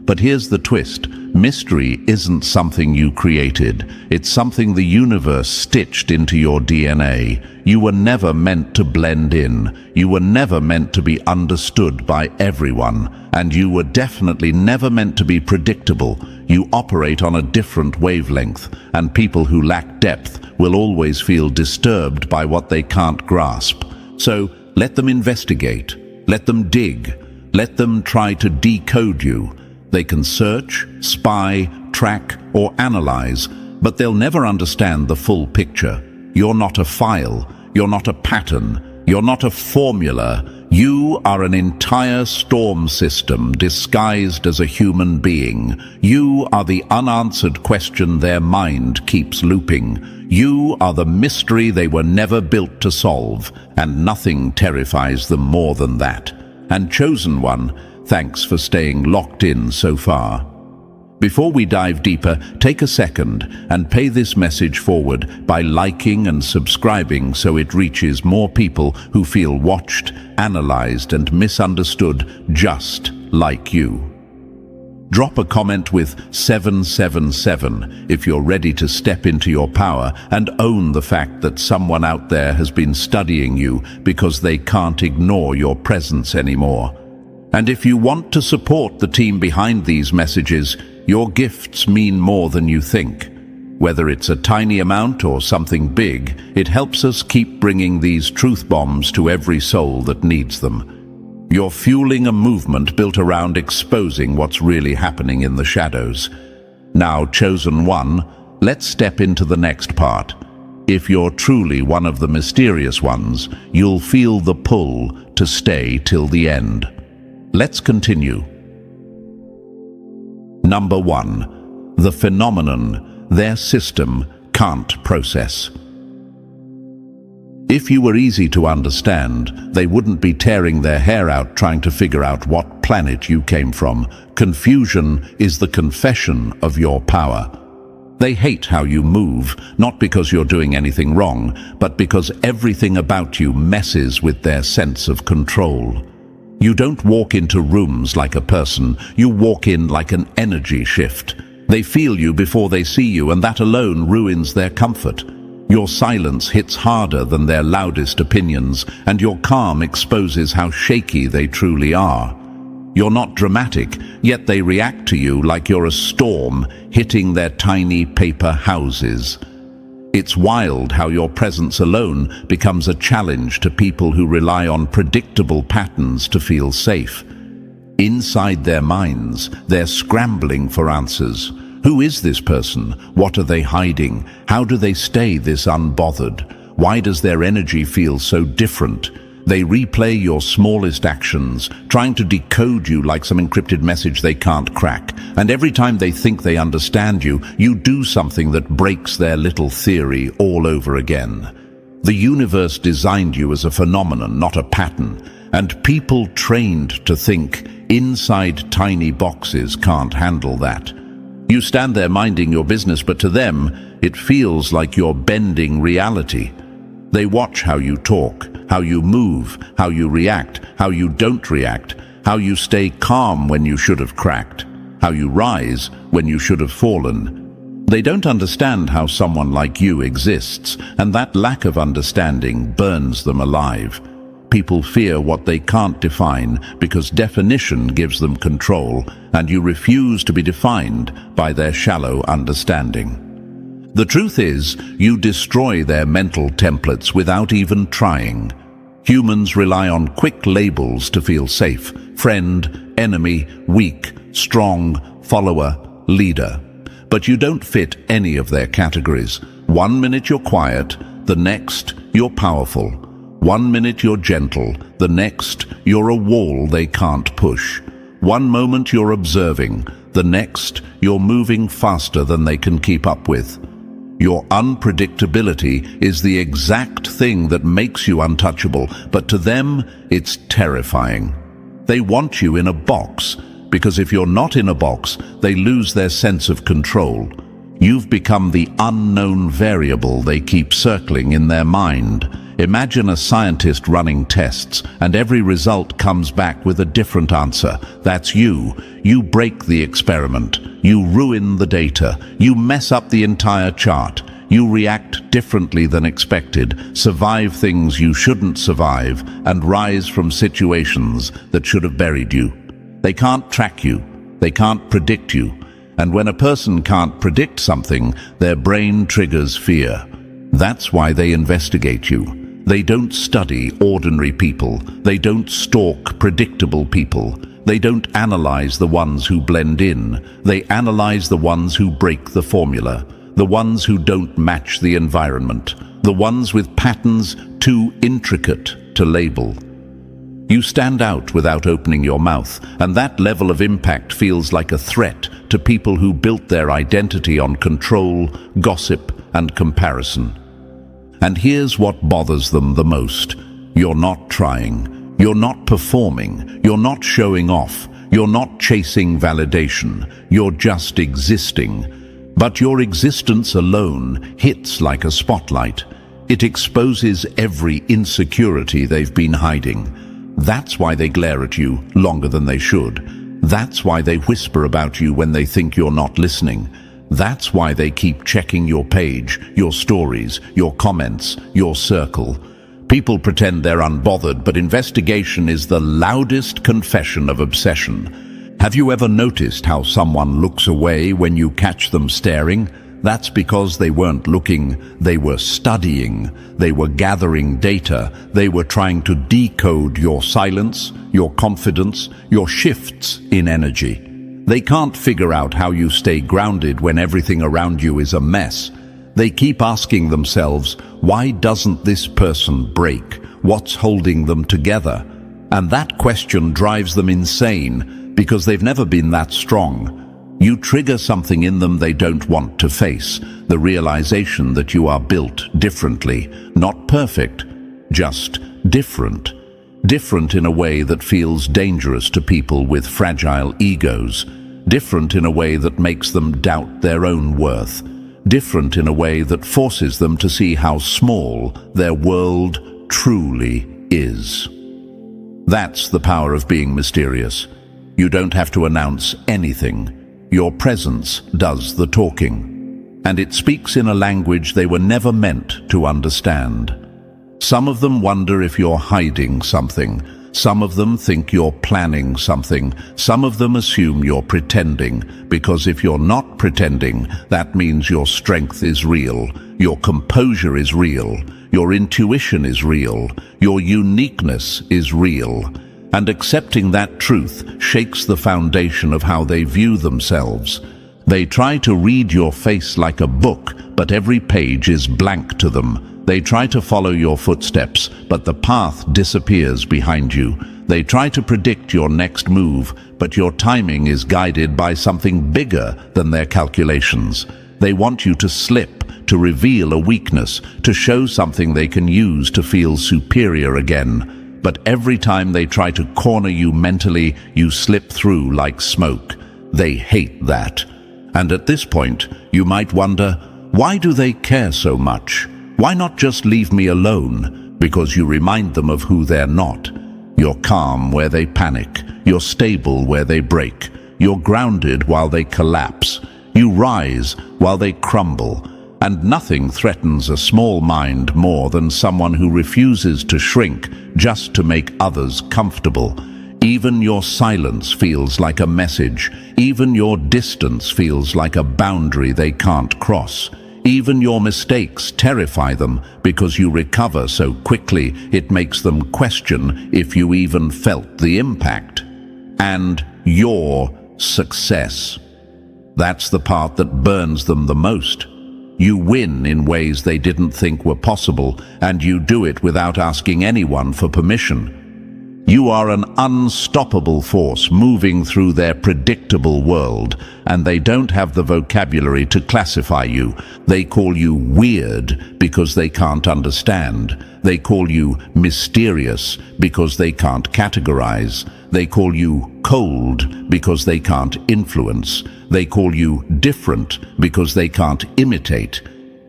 But here's the twist. Mystery isn't something you created. It's something the universe stitched into your DNA. You were never meant to blend in. You were never meant to be understood by everyone. And you were definitely never meant to be predictable. You operate on a different wavelength, and people who lack depth will always feel disturbed by what they can't grasp. So let them investigate. Let them dig. Let them try to decode you. They can search, spy, track, or analyze, but they'll never understand the full picture. You're not a file. You're not a pattern. You're not a formula. You are an entire storm system disguised as a human being. You are the unanswered question their mind keeps looping. You are the mystery they were never built to solve, and nothing terrifies them more than that. And chosen one, thanks for staying locked in so far. Before we dive deeper, take a second and pay this message forward by liking and subscribing so it reaches more people who feel watched, analyzed, and misunderstood just like you. Drop a comment with 777 if you're ready to step into your power and own the fact that someone out there has been studying you because they can't ignore your presence anymore. And if you want to support the team behind these messages, your gifts mean more than you think. Whether it's a tiny amount or something big, it helps us keep bringing these truth bombs to every soul that needs them. You're fueling a movement built around exposing what's really happening in the shadows. Now, chosen one, let's step into the next part. If you're truly one of the mysterious ones, you'll feel the pull to stay till the end. Let's continue. Number 1. The phenomenon their system can't process. If you were easy to understand, they wouldn't be tearing their hair out trying to figure out what planet you came from. Confusion is the confession of your power. They hate how you move, not because you're doing anything wrong, but because everything about you messes with their sense of control. You don't walk into rooms like a person, you walk in like an energy shift. They feel you before they see you, and that alone ruins their comfort. Your silence hits harder than their loudest opinions, and your calm exposes how shaky they truly are. You're not dramatic, yet they react to you like you're a storm hitting their tiny paper houses. It's wild how your presence alone becomes a challenge to people who rely on predictable patterns to feel safe. Inside their minds, they're scrambling for answers. Who is this person? What are they hiding? How do they stay this unbothered? Why does their energy feel so different? They replay your smallest actions, trying to decode you like some encrypted message they can't crack. And every time they think they understand you, you do something that breaks their little theory all over again. The universe designed you as a phenomenon, not a pattern. And people trained to think inside tiny boxes can't handle that. You stand there minding your business, but to them, it feels like you're bending reality. They watch how you talk, how you move, how you react, how you don't react, how you stay calm when you should have cracked, how you rise when you should have fallen. They don't understand how someone like you exists, and that lack of understanding burns them alive. People fear what they can't define because definition gives them control, and you refuse to be defined by their shallow understanding. The truth is, you destroy their mental templates without even trying. Humans rely on quick labels to feel safe: friend, enemy, weak, strong, follower, leader. But you don't fit any of their categories. 1 minute you're quiet, the next you're powerful. 1 minute you're gentle, the next you're a wall they can't push. 1 moment you're observing, the next you're moving faster than they can keep up with. Your unpredictability is the exact thing that makes you untouchable, but to them, it's terrifying. They want you in a box, because if you're not in a box, they lose their sense of control. You've become the unknown variable they keep circling in their mind. Imagine a scientist running tests, and every result comes back with a different answer. That's you. You break the experiment. You ruin the data. You mess up the entire chart. You react differently than expected, survive things you shouldn't survive, and rise from situations that should have buried you. They can't track you. They can't predict you. And when a person can't predict something, their brain triggers fear. That's why they investigate you. They don't study ordinary people. They don't stalk predictable people. They don't analyze the ones who blend in. They analyze the ones who break the formula, the ones who don't match the environment, the ones with patterns too intricate to label. You stand out without opening your mouth, and that level of impact feels like a threat to people who built their identity on control, gossip, and comparison. And here's what bothers them the most. You're not trying. You're not performing. You're not showing off. You're not chasing validation. You're just existing. But your existence alone hits like a spotlight. It exposes every insecurity they've been hiding. That's why they glare at you longer than they should. That's why they whisper about you when they think you're not listening. That's why they keep checking your page, your stories, your comments, your circle. People pretend they're unbothered, but investigation is the loudest confession of obsession. Have you ever noticed how someone looks away when you catch them staring? That's because they weren't looking, they were studying, they were gathering data, they were trying to decode your silence, your confidence, your shifts in energy. They can't figure out how you stay grounded when everything around you is a mess. They keep asking themselves, why doesn't this person break? What's holding them together? And that question drives them insane because they've never been that strong. You trigger something in them they don't want to face, the realization that you are built differently, not perfect, just different. Different in a way that feels dangerous to people with fragile egos. Different in a way that makes them doubt their own worth. Different in a way that forces them to see how small their world truly is. That's the power of being mysterious. You don't have to announce anything. Your presence does the talking. And it speaks in a language they were never meant to understand. Some of them wonder if you're hiding something. Some of them think you're planning something. Some of them assume you're pretending, because if you're not pretending, that means your strength is real, your composure is real, your intuition is real, your uniqueness is real. And accepting that truth shakes the foundation of how they view themselves. They try to read your face like a book, but every page is blank to them. They try to follow your footsteps, but the path disappears behind you. They try to predict your next move, but your timing is guided by something bigger than their calculations. They want you to slip, to reveal a weakness, to show something they can use to feel superior again. But every time they try to corner you mentally, you slip through like smoke. They hate that. And at this point, you might wonder, why do they care so much? Why not just leave me alone? Because you remind them of who they're not. You're calm where they panic. You're stable where they break. You're grounded while they collapse. You rise while they crumble. And nothing threatens a small mind more than someone who refuses to shrink just to make others comfortable. Even your silence feels like a message. Even your distance feels like a boundary they can't cross. Even your mistakes terrify them because you recover so quickly it makes them question if you even felt the impact. And your success. That's the part that burns them the most. You win in ways they didn't think were possible, and you do it without asking anyone for permission. You are an unstoppable force moving through their predictable world, and they don't have the vocabulary to classify you. They call you weird because they can't understand. They call you mysterious because they can't categorize. They call you cold because they can't influence. They call you different because they can't imitate.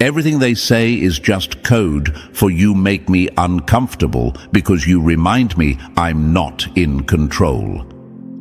Everything they say is just code for you make me uncomfortable because you remind me I'm not in control.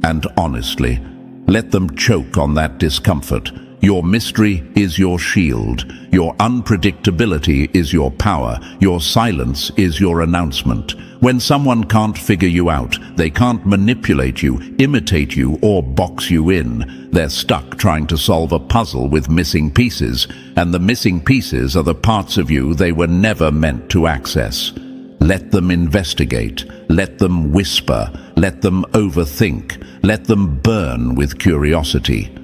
And honestly, let them choke on that discomfort. Your mystery is your shield. Your unpredictability is your power. Your silence is your announcement. When someone can't figure you out, they can't manipulate you, imitate you, or box you in. They're stuck trying to solve a puzzle with missing pieces, and the missing pieces are the parts of you they were never meant to access. Let them investigate. Let them whisper. Let them overthink. Let them burn with curiosity.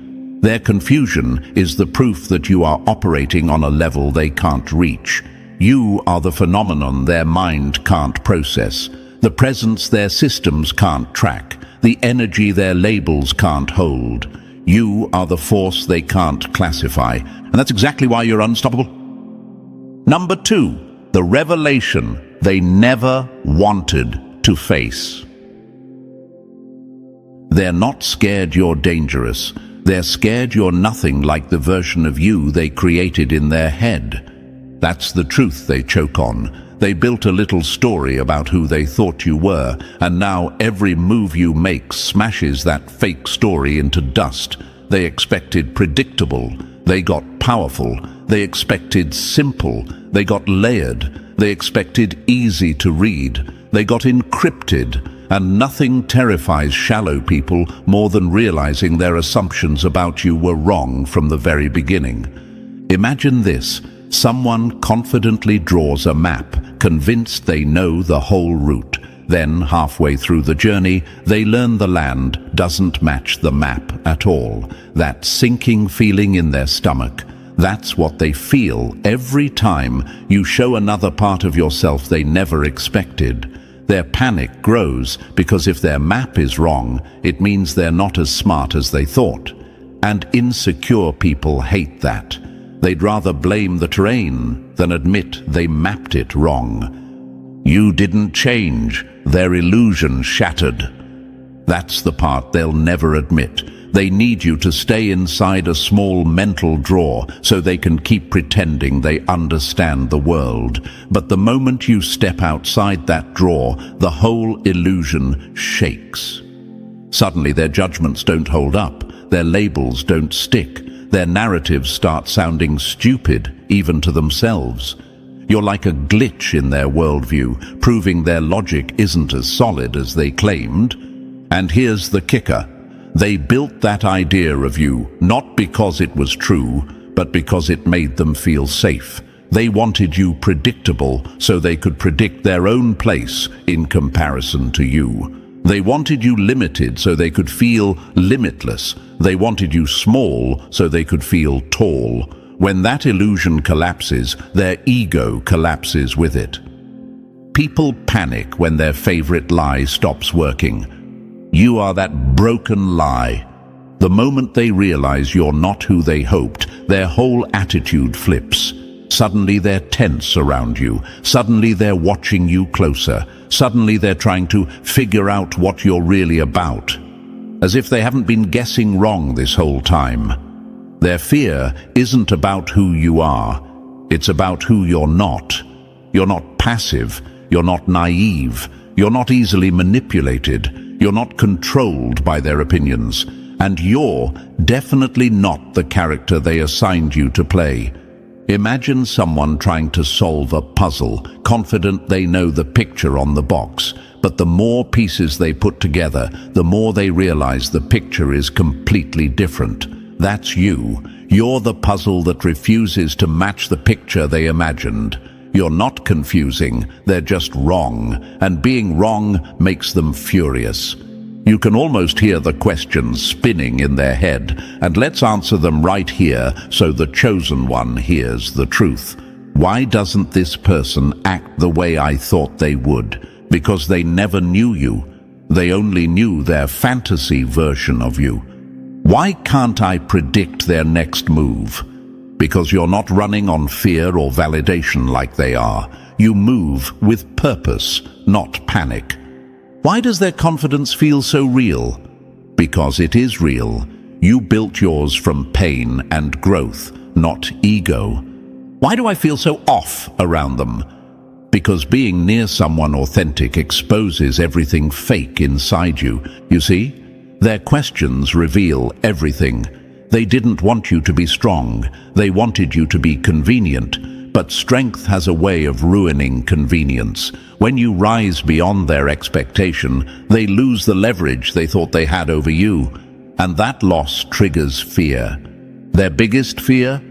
Their confusion is the proof that you are operating on a level they can't reach. You are the phenomenon their mind can't process, the presence their systems can't track, the energy their labels can't hold. You are the force they can't classify, and that's exactly why you're unstoppable. Number 2, the revelation they never wanted to face. They're not scared you're dangerous. They're scared you're nothing like the version of you they created in their head. That's the truth they choke on. They built a little story about who they thought you were, and now every move you make smashes that fake story into dust. They expected predictable. They got powerful. They expected simple. They got layered. They expected easy to read. They got encrypted. And nothing terrifies shallow people more than realizing their assumptions about you were wrong from the very beginning. Imagine this. Someone confidently draws a map, convinced they know the whole route. Then, halfway through the journey, they learn the land doesn't match the map at all. That sinking feeling in their stomach, that's what they feel every time you show another part of yourself they never expected. Their panic grows because if their map is wrong, it means they're not as smart as they thought. And insecure people hate that. They'd rather blame the terrain than admit they mapped it wrong. You didn't change. Their illusion shattered. That's the part they'll never admit, They need you to stay inside a small mental drawer so they can keep pretending they understand the world. But the moment you step outside that drawer, the whole illusion shakes. Suddenly their judgments don't hold up, their labels don't stick, their narratives start sounding stupid, even to themselves. You're like a glitch in their worldview, proving their logic isn't as solid as they claimed. And here's the kicker. They built that idea of you, not because it was true, but because it made them feel safe. They wanted you predictable so they could predict their own place in comparison to you. They wanted you limited so they could feel limitless. They wanted you small so they could feel tall. When that illusion collapses, their ego collapses with it. People panic when their favorite lie stops working. You are that broken lie. The moment they realize you're not who they hoped, their whole attitude flips. Suddenly they're tense around you. Suddenly they're watching you closer. Suddenly they're trying to figure out what you're really about. As if they haven't been guessing wrong this whole time. Their fear isn't about who you are. It's about who you're not. You're not passive. You're not naive. You're not easily manipulated. You're not controlled by their opinions. And you're definitely not the character they assigned you to play. Imagine someone trying to solve a puzzle, confident they know the picture on the box. But the more pieces they put together, the more they realize the picture is completely different. That's you. You're the puzzle that refuses to match the picture they imagined. You're not confusing, they're just wrong, and being wrong makes them furious. You can almost hear the questions spinning in their head, and let's answer them right here so the chosen one hears the truth. Why doesn't this person act the way I thought they would? Because they never knew you. They only knew their fantasy version of you. Why can't I predict their next move? Because you're not running on fear or validation like they are. You move with purpose, not panic. Why does their confidence feel so real? Because it is real. You built yours from pain and growth, not ego. Why do I feel so off around them? Because being near someone authentic exposes everything fake inside you. You see, their questions reveal everything. They didn't want you to be strong. They wanted you to be convenient. But strength has a way of ruining convenience. When you rise beyond their expectation, they lose the leverage they thought they had over you. And that loss triggers fear. Their biggest fear?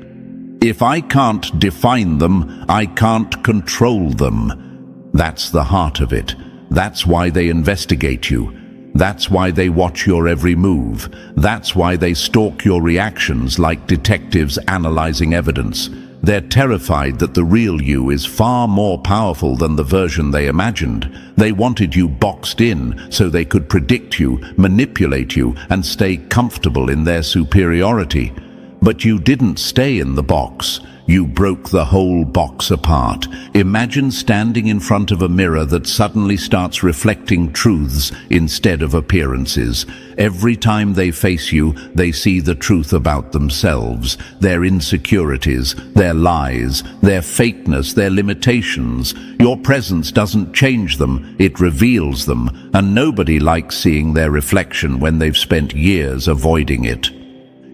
If I can't define them, I can't control them. That's the heart of it. That's why they investigate you. That's why they watch your every move. That's why they stalk your reactions like detectives analyzing evidence. They're terrified that the real you is far more powerful than the version they imagined. They wanted you boxed in so they could predict you, manipulate you, and stay comfortable in their superiority. But you didn't stay in the box. You broke the whole box apart. Imagine standing in front of a mirror that suddenly starts reflecting truths instead of appearances. Every time they face you, they see the truth about themselves, their insecurities, their lies, their fakeness, their limitations. Your presence doesn't change them, it reveals them, and nobody likes seeing their reflection when they've spent years avoiding it.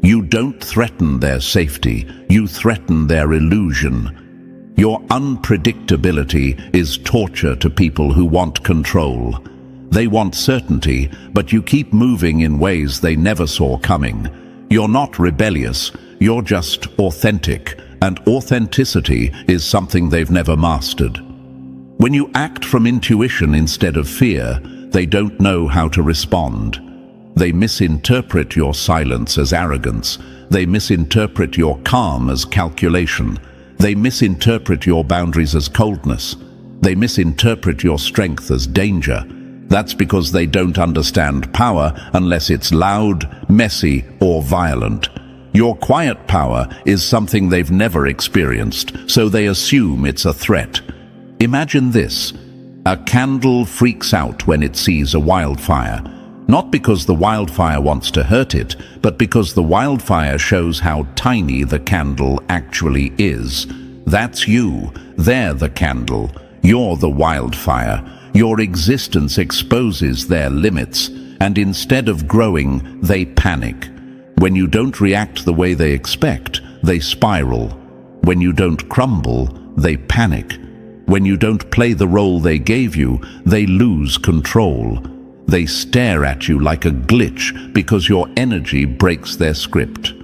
You don't threaten their safety, you threaten their illusion. Your unpredictability is torture to people who want control. They want certainty, but you keep moving in ways they never saw coming. You're not rebellious, you're just authentic, and authenticity is something they've never mastered. When you act from intuition instead of fear, they don't know how to respond. They misinterpret your silence as arrogance. They misinterpret your calm as calculation. They misinterpret your boundaries as coldness. They misinterpret your strength as danger. That's because they don't understand power unless it's loud, messy, or violent. Your quiet power is something they've never experienced, so they assume it's a threat. Imagine this. A candle freaks out when it sees a wildfire. Not because the wildfire wants to hurt it, but because the wildfire shows how tiny the candle actually is. That's you. They're the candle. You're the wildfire. Your existence exposes their limits, and instead of growing, they panic. When you don't react the way they expect, they spiral. When you don't crumble, they panic. When you don't play the role they gave you, they lose control. They stare at you like a glitch because your energy breaks their script.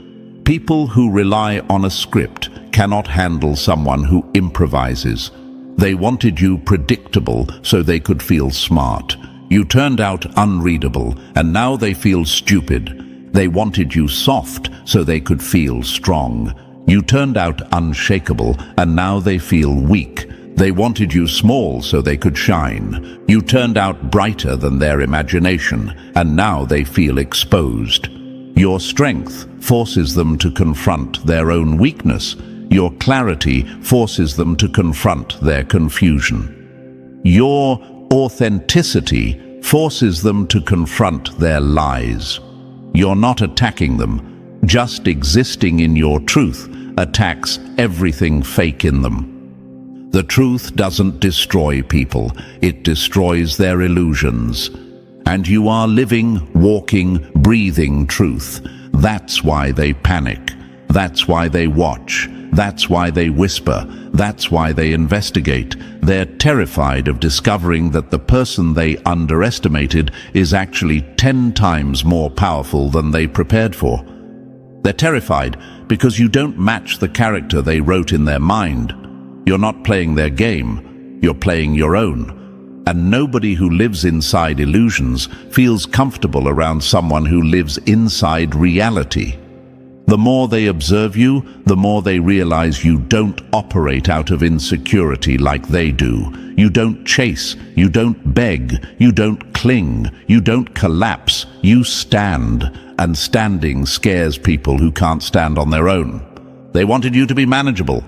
People who rely on a script cannot handle someone who improvises. They wanted you predictable so they could feel smart. You turned out unreadable, and now they feel stupid. They wanted you soft so they could feel strong. You turned out unshakable, and now they feel weak. They wanted you small so they could shine. You turned out brighter than their imagination, and now they feel exposed. Your strength forces them to confront their own weakness. Your clarity forces them to confront their confusion. Your authenticity forces them to confront their lies. You're not attacking them. Just existing in your truth attacks everything fake in them. The truth doesn't destroy people, it destroys their illusions. And you are living, walking, breathing truth. That's why they panic. That's why they watch. That's why they whisper. That's why they investigate. They're terrified of discovering that the person they underestimated is actually 10 times more powerful than they prepared for. They're terrified because you don't match the character they wrote in their mind. You're not playing their game, you're playing your own. And nobody who lives inside illusions feels comfortable around someone who lives inside reality. The more they observe you, the more they realize you don't operate out of insecurity like they do. You don't chase, you don't beg, you don't cling, you don't collapse, you stand. And standing scares people who can't stand on their own. They wanted you to be manageable.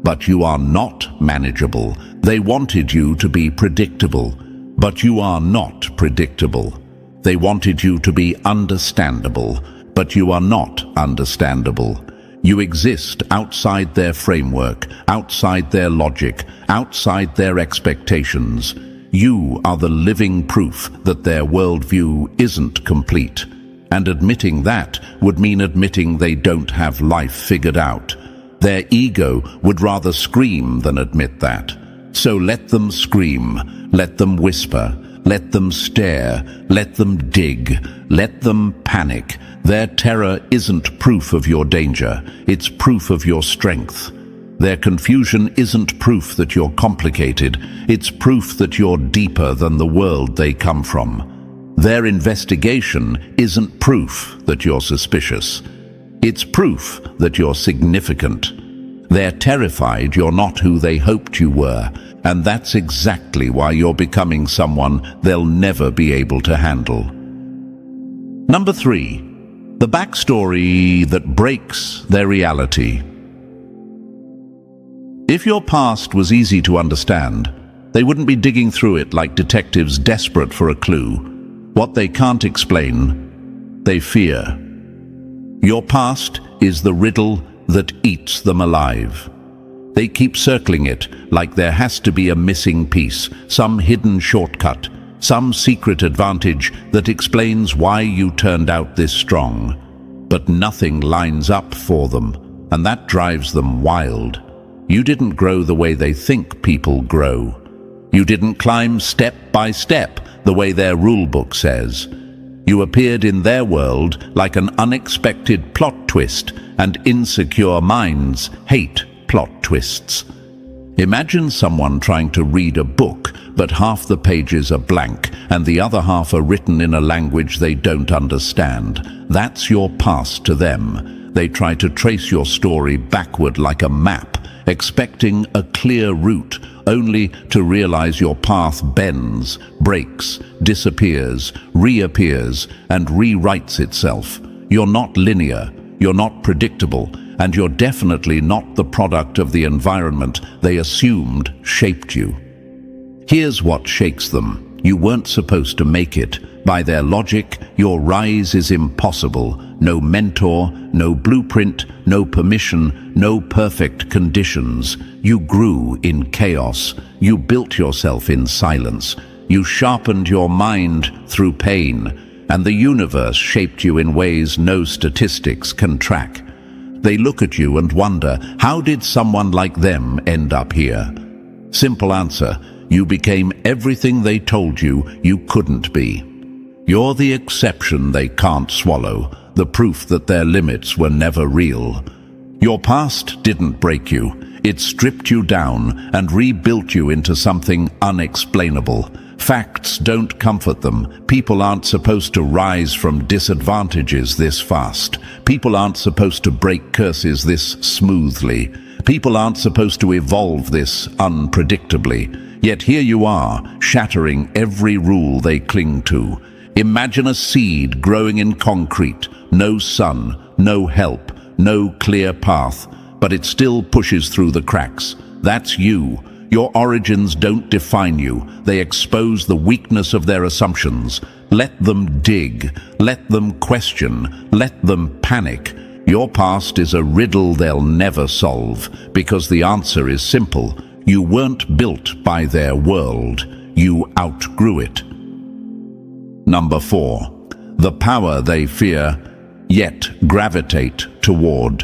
But you are not manageable. They wanted you to be predictable, but you are not predictable. They wanted you to be understandable, but you are not understandable. You exist outside their framework, outside their logic, outside their expectations. You are the living proof that their worldview isn't complete. And admitting that would mean admitting they don't have life figured out. Their ego would rather scream than admit that. So let them scream, let them whisper, let them stare, let them dig, let them panic. Their terror isn't proof of your danger, it's proof of your strength. Their confusion isn't proof that you're complicated, it's proof that you're deeper than the world they come from. Their investigation isn't proof that you're suspicious. It's proof that you're significant. They're terrified you're not who they hoped you were, and that's exactly why you're becoming someone they'll never be able to handle. Number 3, the backstory that breaks their reality. If your past was easy to understand, they wouldn't be digging through it like detectives desperate for a clue. What they can't explain, they fear. Your past is the riddle that eats them alive. They keep circling it like there has to be a missing piece, some hidden shortcut, some secret advantage that explains why you turned out this strong. But nothing lines up for them, and that drives them wild. You didn't grow the way they think people grow. You didn't climb step by step the way their rule book says. You appeared in their world like an unexpected plot twist, and insecure minds hate plot twists. Imagine someone trying to read a book, but half the pages are blank, and the other half are written in a language they don't understand. That's your past to them. They try to trace your story backward like a map, expecting a clear route, only to realize your path bends, breaks, disappears, reappears, and rewrites itself. You're not linear, you're not predictable, and you're definitely not the product of the environment they assumed shaped you. Here's what shakes them. You weren't supposed to make it. By their logic, your rise is impossible. No mentor, no blueprint, no permission, no perfect conditions. You grew in chaos. You built yourself in silence. You sharpened your mind through pain, and the universe shaped you in ways no statistics can track. They look at you and wonder, how did someone like them end up here? Simple answer, you became everything they told you you couldn't be. You're the exception they can't swallow, the proof that their limits were never real. Your past didn't break you. It stripped you down and rebuilt you into something unexplainable. Facts don't comfort them. People aren't supposed to rise from disadvantages this fast. People aren't supposed to break curses this smoothly. People aren't supposed to evolve this unpredictably. Yet here you are, shattering every rule they cling to. Imagine a seed growing in concrete. No sun, no help, no clear path, but it still pushes through the cracks. That's you. Your origins don't define you. They expose the weakness of their assumptions. Let them dig. Let them question. Let them panic. Your past is a riddle they'll never solve, because the answer is simple. You weren't built by their world. You outgrew it. Number 4. The power they fear, yet gravitate toward.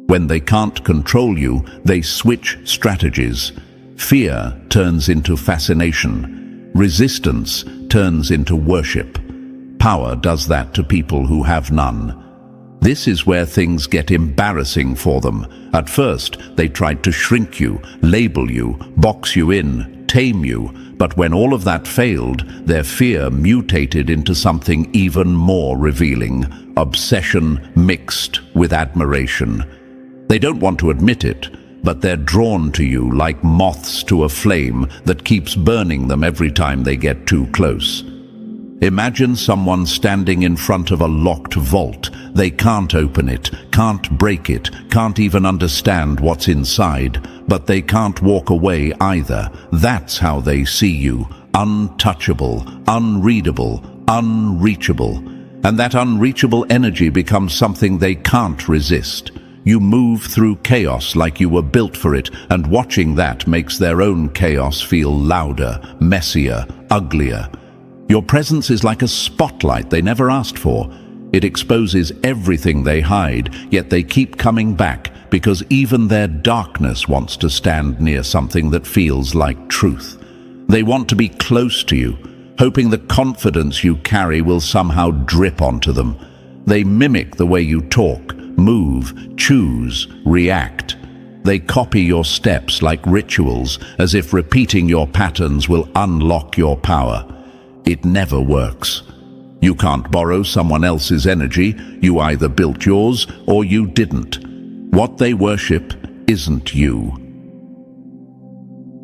When they can't control you, they switch strategies. Fear turns into fascination. Resistance turns into worship. Power does that to people who have none. This is where things get embarrassing for them. At first, they tried to shrink you, label you, box you in, tame you. But when all of that failed, their fear mutated into something even more revealing. Obsession mixed with admiration. They don't want to admit it, but they're drawn to you like moths to a flame that keeps burning them every time they get too close. Imagine someone standing in front of a locked vault. They can't open it, can't break it, can't even understand what's inside, but they can't walk away either. That's how they see you. Untouchable, unreadable, unreachable. And that unreachable energy becomes something they can't resist. You move through chaos like you were built for it, and watching that makes their own chaos feel louder, messier, uglier. Your presence is like a spotlight they never asked for. It exposes everything they hide, yet they keep coming back because even their darkness wants to stand near something that feels like truth. They want to be close to you, hoping the confidence you carry will somehow drip onto them. They mimic the way you talk, move, choose, react. They copy your steps like rituals, as if repeating your patterns will unlock your power. It never works. You can't borrow someone else's energy. You either built yours or you didn't. What they worship isn't you.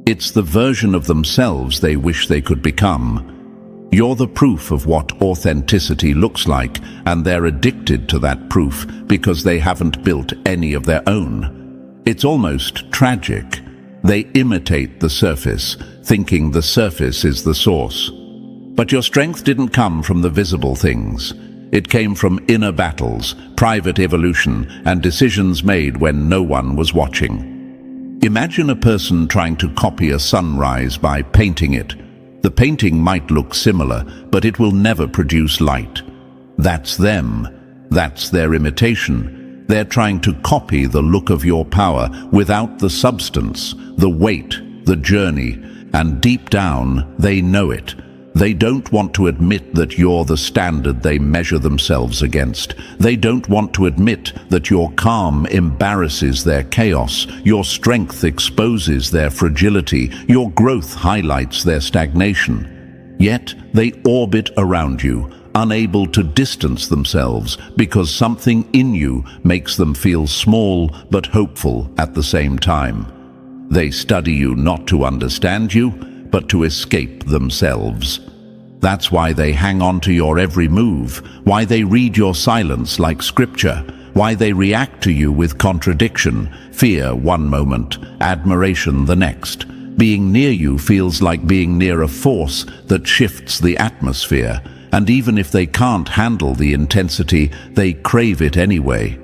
It's the version of themselves they wish they could become. You're the proof of what authenticity looks like, and they're addicted to that proof because they haven't built any of their own. It's almost tragic. They imitate the surface, thinking the surface is the source. But your strength didn't come from the visible things. It came from inner battles, private evolution, and decisions made when no one was watching. Imagine a person trying to copy a sunrise by painting it. The painting might look similar, but it will never produce light. That's them. That's their imitation. They're trying to copy the look of your power without the substance, the weight, the journey, and deep down, they know it. They don't want to admit that you're the standard they measure themselves against. They don't want to admit that your calm embarrasses their chaos, your strength exposes their fragility, your growth highlights their stagnation. Yet they orbit around you, unable to distance themselves because something in you makes them feel small but hopeful at the same time. They study you not to understand you, but to escape themselves. That's why they hang on to your every move, why they read your silence like scripture, why they react to you with contradiction, fear one moment, admiration the next. Being near you feels like being near a force that shifts the atmosphere, and even if they can't handle the intensity, they crave it anyway.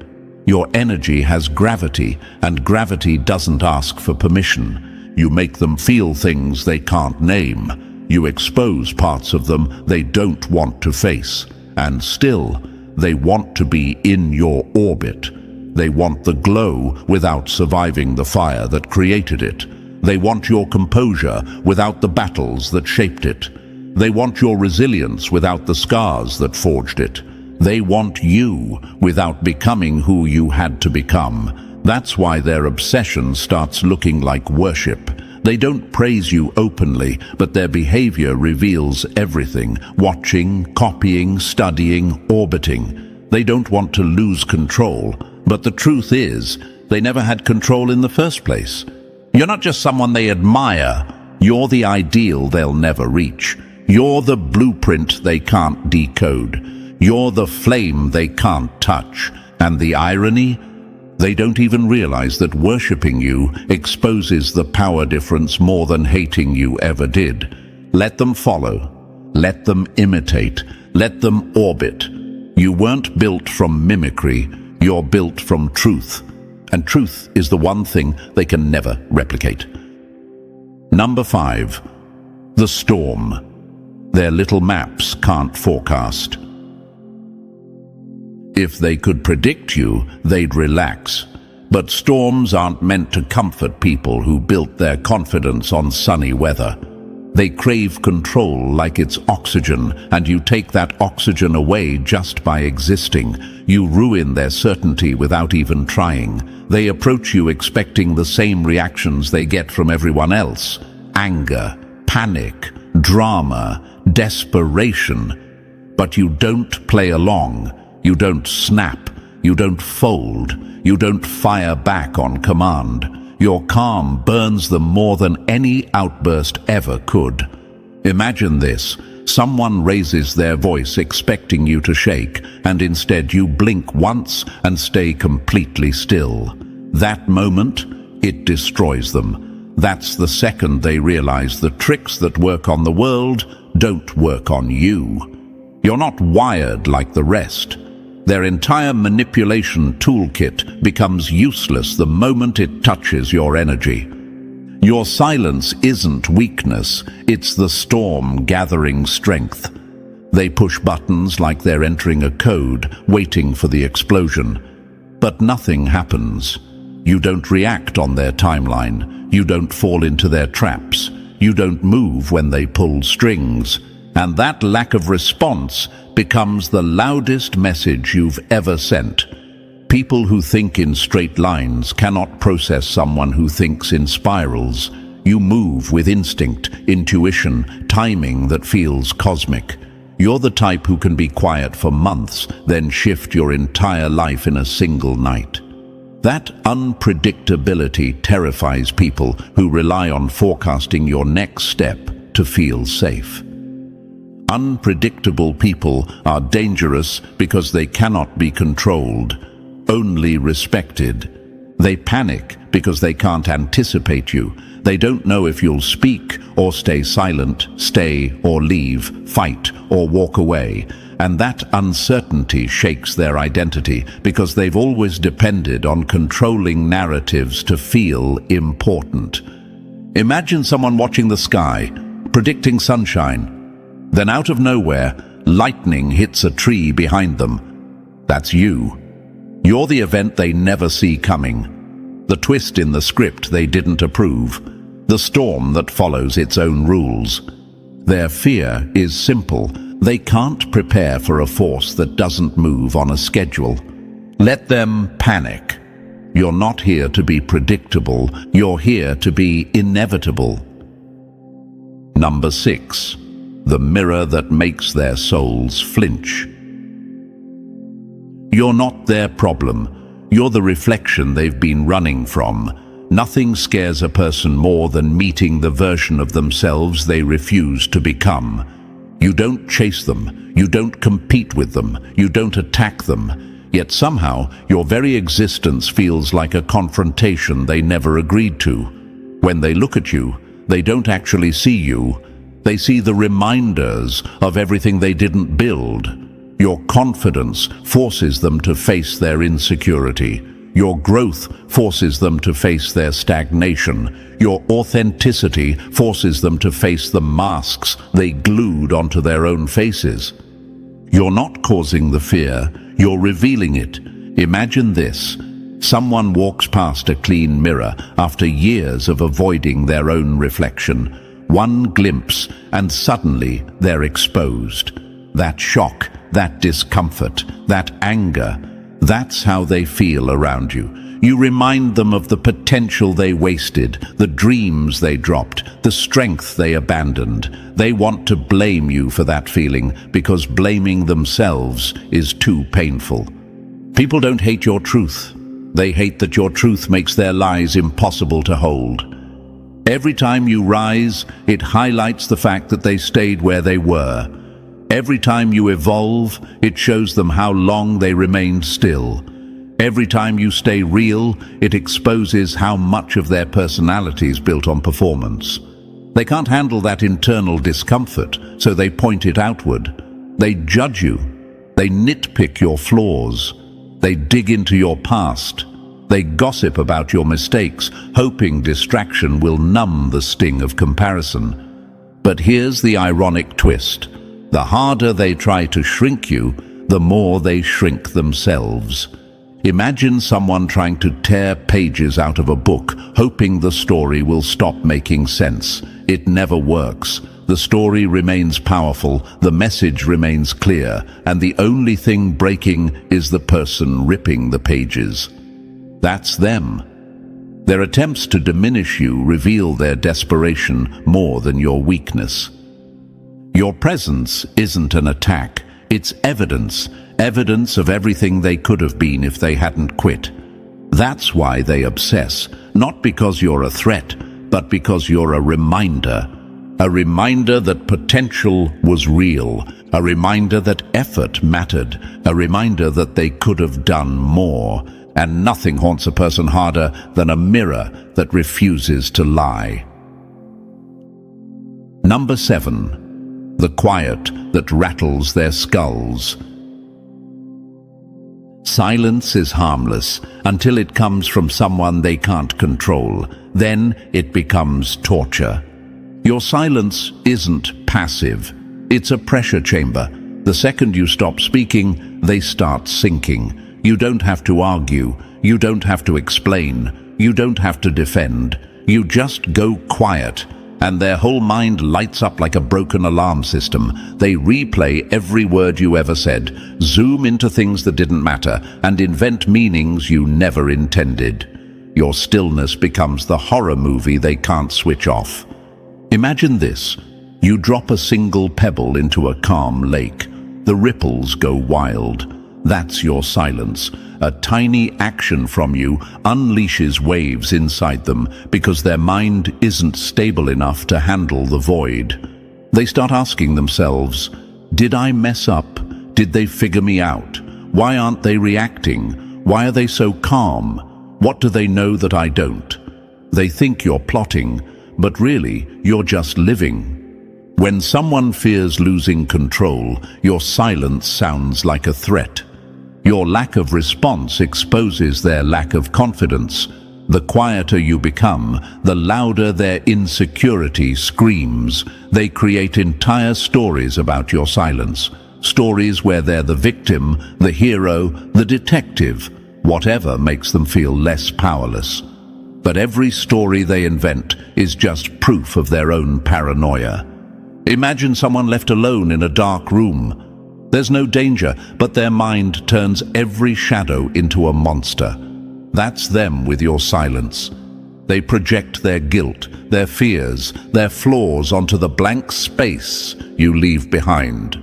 Your energy has gravity, and gravity doesn't ask for permission. You make them feel things they can't name. You expose parts of them they don't want to face. And still, they want to be in your orbit. They want the glow without surviving the fire that created it. They want your composure without the battles that shaped it. They want your resilience without the scars that forged it. They want you without becoming who you had to become. That's why their obsession starts looking like worship. They don't praise you openly, but their behavior reveals everything. Watching, copying, studying, orbiting. They don't want to lose control, but the truth is, they never had control in the first place. You're not just someone they admire, you're the ideal they'll never reach. You're the blueprint they can't decode. You're the flame they can't touch. And the irony? They don't even realize that worshipping you exposes the power difference more than hating you ever did. Let them follow. Let them imitate. Let them orbit. You weren't built from mimicry. You're built from truth. And truth is the one thing they can never replicate. Number 5. The storm. Their little maps can't forecast. If they could predict you, they'd relax. But storms aren't meant to comfort people who built their confidence on sunny weather. They crave control like it's oxygen, and you take that oxygen away just by existing. You ruin their certainty without even trying. They approach you expecting the same reactions they get from everyone else. Anger, panic, drama, desperation. But you don't play along. You don't snap. You don't fold. You don't fire back on command. Your calm burns them more than any outburst ever could. Imagine this. Someone raises their voice expecting you to shake, and instead you blink once and stay completely still. That moment, it destroys them. That's the second they realize the tricks that work on the world don't work on you. You're not wired like the rest. Their entire manipulation toolkit becomes useless the moment it touches your energy. Your silence isn't weakness, it's the storm gathering strength. They push buttons like they're entering a code, waiting for the explosion. But nothing happens. You don't react on their timeline. You don't fall into their traps. You don't move when they pull strings. And that lack of response becomes the loudest message you've ever sent. People who think in straight lines cannot process someone who thinks in spirals. You move with instinct, intuition, timing that feels cosmic. You're the type who can be quiet for months, then shift your entire life in a single night. That unpredictability terrifies people who rely on forecasting your next step to feel safe. Unpredictable people are dangerous because they cannot be controlled, only respected. They panic because they can't anticipate you. They don't know if you'll speak or stay silent, stay or leave, fight or walk away. And that uncertainty shakes their identity because they've always depended on controlling narratives to feel important. Imagine someone watching the sky, predicting sunshine. Then out of nowhere, lightning hits a tree behind them. That's you. You're the event they never see coming. The twist in the script they didn't approve. The storm that follows its own rules. Their fear is simple. They can't prepare for a force that doesn't move on a schedule. Let them panic. You're not here to be predictable. You're here to be inevitable. Number 6. The mirror that makes their souls flinch. You're not their problem. You're the reflection they've been running from. Nothing scares a person more than meeting the version of themselves they refuse to become. You don't chase them. You don't compete with them. You don't attack them. Yet somehow, your very existence feels like a confrontation they never agreed to. When they look at you, They don't actually see you. They see the reminders of everything they didn't build. Your confidence forces them to face their insecurity. Your growth forces them to face their stagnation. Your authenticity forces them to face the masks they glued onto their own faces. You're not causing the fear, you're revealing it. Imagine this. Someone walks past a clean mirror after years of avoiding their own reflection. One glimpse, and suddenly they're exposed. That shock, that discomfort, that anger, that's how they feel around you. You remind them of the potential they wasted, the dreams they dropped, the strength they abandoned. They want to blame you for that feeling because blaming themselves is too painful. People don't hate your truth. They hate that your truth makes their lies impossible to hold. Every time you rise, it highlights the fact that they stayed where they were. Every time you evolve, it shows them how long they remained still. Every time you stay real, it exposes how much of their personality is built on performance. They can't handle that internal discomfort, so they point it outward. They judge you. They nitpick your flaws. They dig into your past. They gossip about your mistakes, hoping distraction will numb the sting of comparison. But here's the ironic twist. The harder they try to shrink you, the more they shrink themselves. Imagine someone trying to tear pages out of a book, hoping the story will stop making sense. It never works. The story remains powerful, the message remains clear, and the only thing breaking is the person ripping the pages. That's them. Their attempts to diminish you reveal their desperation more than your weakness. Your presence isn't an attack, it's evidence of everything they could have been if they hadn't quit. That's why they obsess, not because you're a threat, but because you're a reminder. A reminder that potential was real, a reminder that effort mattered, a reminder that they could have done more. And nothing haunts a person harder than a mirror that refuses to lie. Number 7. The quiet that rattles their skulls. Silence is harmless until it comes from someone they can't control. Then it becomes torture. Your silence isn't passive. It's a pressure chamber. The second you stop speaking, they start sinking. You don't have to argue. You don't have to explain. You don't have to defend. You just go quiet, and their whole mind lights up like a broken alarm system. They replay every word you ever said, zoom into things that didn't matter, and invent meanings you never intended. Your stillness becomes the horror movie they can't switch off. Imagine this. You drop a single pebble into a calm lake. The ripples go wild. That's your silence. A tiny action from you unleashes waves inside them because their mind isn't stable enough to handle the void. They start asking themselves, did I mess up? Did they figure me out? Why aren't they reacting? Why are they so calm? What do they know that I don't? They think you're plotting, but really, you're just living. When someone fears losing control, your silence sounds like a threat. Your lack of response exposes their lack of confidence. The quieter you become, the louder their insecurity screams. They create entire stories about your silence. Stories where they're the victim, the hero, the detective, whatever makes them feel less powerless. But every story they invent is just proof of their own paranoia. Imagine someone left alone in a dark room. There's no danger, but their mind turns every shadow into a monster. That's them with your silence. They project their guilt, their fears, their flaws onto the blank space you leave behind.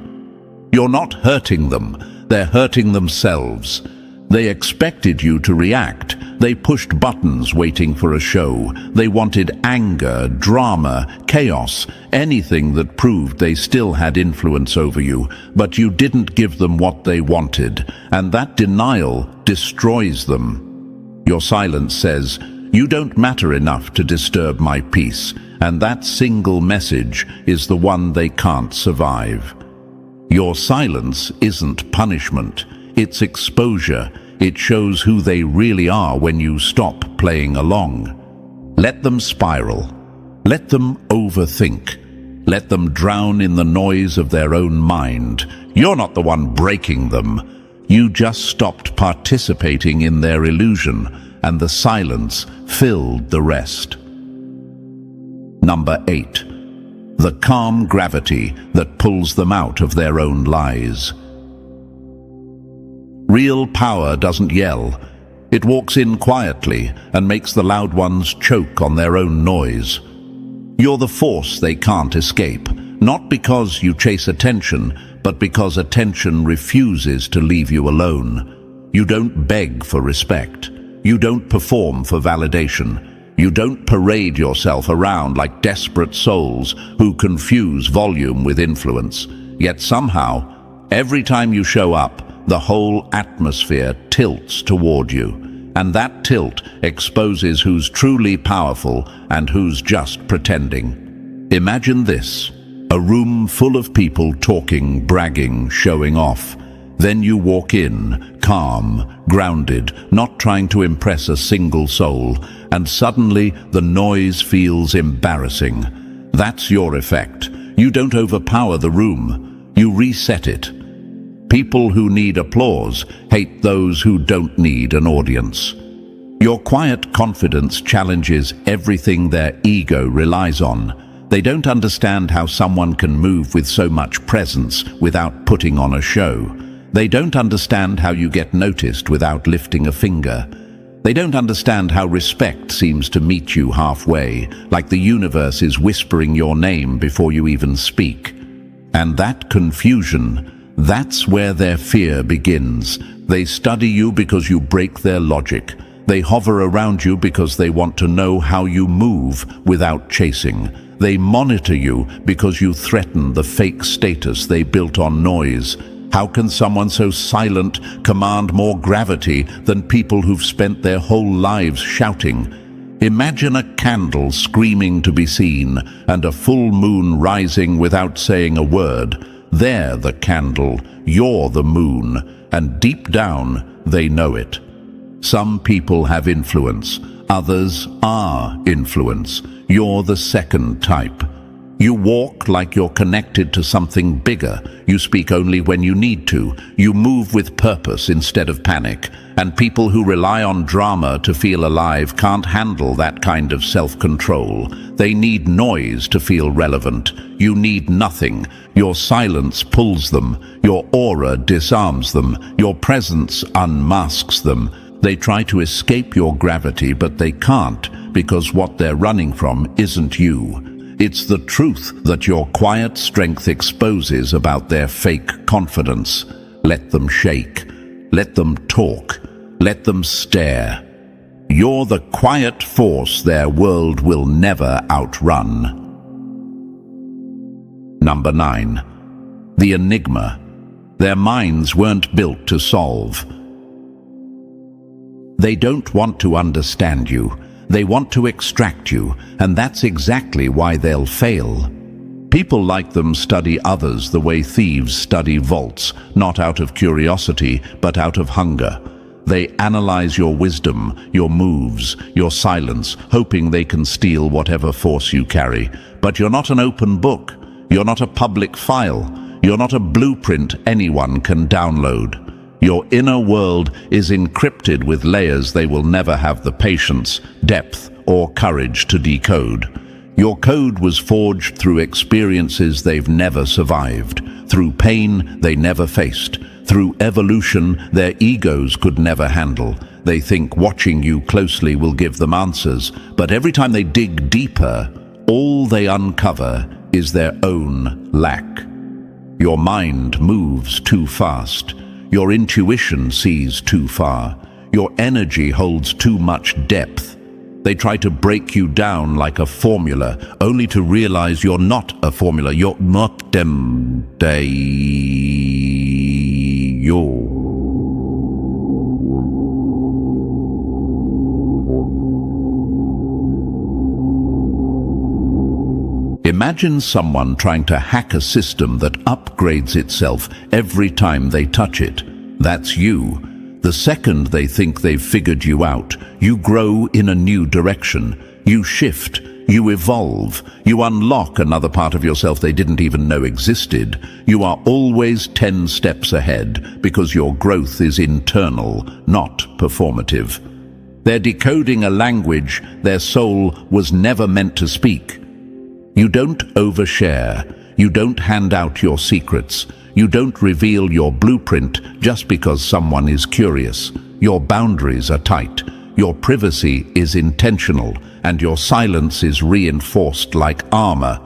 You're not hurting them, they're hurting themselves. They expected you to react. They pushed buttons waiting for a show. They wanted anger, drama, chaos, anything that proved they still had influence over you, but you didn't give them what they wanted, and that denial destroys them. Your silence says, You don't matter enough to disturb my peace, and that single message is the one they can't survive. Your silence isn't punishment, it's exposure. It shows who they really are when you stop playing along. Let them spiral. Let them overthink. Let them drown in the noise of their own mind. You're not the one breaking them. You just stopped participating in their illusion, and the silence filled the rest. Number 8. The calm gravity that pulls them out of their own lies. Real power doesn't yell. It walks in quietly and makes the loud ones choke on their own noise. You're the force they can't escape, not because you chase attention, but because attention refuses to leave you alone. You don't beg for respect. You don't perform for validation. You don't parade yourself around like desperate souls who confuse volume with influence. Yet somehow, every time you show up, the whole atmosphere tilts toward you. And that tilt exposes who's truly powerful and who's just pretending. Imagine this: a room full of people talking, bragging, showing off. Then you walk in, calm, grounded, not trying to impress a single soul, and suddenly the noise feels embarrassing. That's your effect. You don't overpower the room, you reset it. People who need applause hate those who don't need an audience. Your quiet confidence challenges everything their ego relies on. They don't understand how someone can move with so much presence without putting on a show. They don't understand how you get noticed without lifting a finger. They don't understand how respect seems to meet you halfway, like the universe is whispering your name before you even speak. And that confusion, that's where their fear begins. They study you because you break their logic. They hover around you because they want to know how you move without chasing. They monitor you because you threaten the fake status they built on noise. How can someone so silent command more gravity than people who've spent their whole lives shouting? Imagine a candle screaming to be seen and a full moon rising without saying a word. They're the candle, you're the moon, and deep down, they know it. Some people have influence, others are influence. You're the second type. You walk like you're connected to something bigger. You speak only when you need to. You move with purpose instead of panic. And people who rely on drama to feel alive can't handle that kind of self-control. They need noise to feel relevant. You need nothing. Your silence pulls them. Your aura disarms them. Your presence unmasks them. They try to escape your gravity, but they can't, because what they're running from isn't you. It's the truth that your quiet strength exposes about their fake confidence. Let them shake. Let them talk. Let them stare. You're the quiet force their world will never outrun. Number 9. The enigma. Their minds weren't built to solve. They don't want to understand you. They want to extract you, and that's exactly why they'll fail. People like them study others the way thieves study vaults, not out of curiosity, but out of hunger. They analyze your wisdom, your moves, your silence, hoping they can steal whatever force you carry. But you're not an open book. You're not a public file. You're not a blueprint anyone can download. Your inner world is encrypted with layers they will never have the patience, depth, or courage to decode. Your code was forged through experiences they've never survived, through pain they never faced, through evolution their egos could never handle. They think watching you closely will give them answers, but every time they dig deeper, all they uncover is their own lack. Your mind moves too fast. Your intuition sees too far. Your energy holds too much depth. They try to break you down like a formula, only to realize you're not a formula. You're not them. Imagine someone trying to hack a system that upgrades itself every time they touch it. That's you. The second they think they've figured you out, you grow in a new direction. You shift, you evolve, you unlock another part of yourself they didn't even know existed. You are always 10 steps ahead because your growth is internal, not performative. They're decoding a language their soul was never meant to speak. You don't overshare. You don't hand out your secrets. You don't reveal your blueprint just because someone is curious. Your boundaries are tight. Your privacy is intentional, and your silence is reinforced like armor.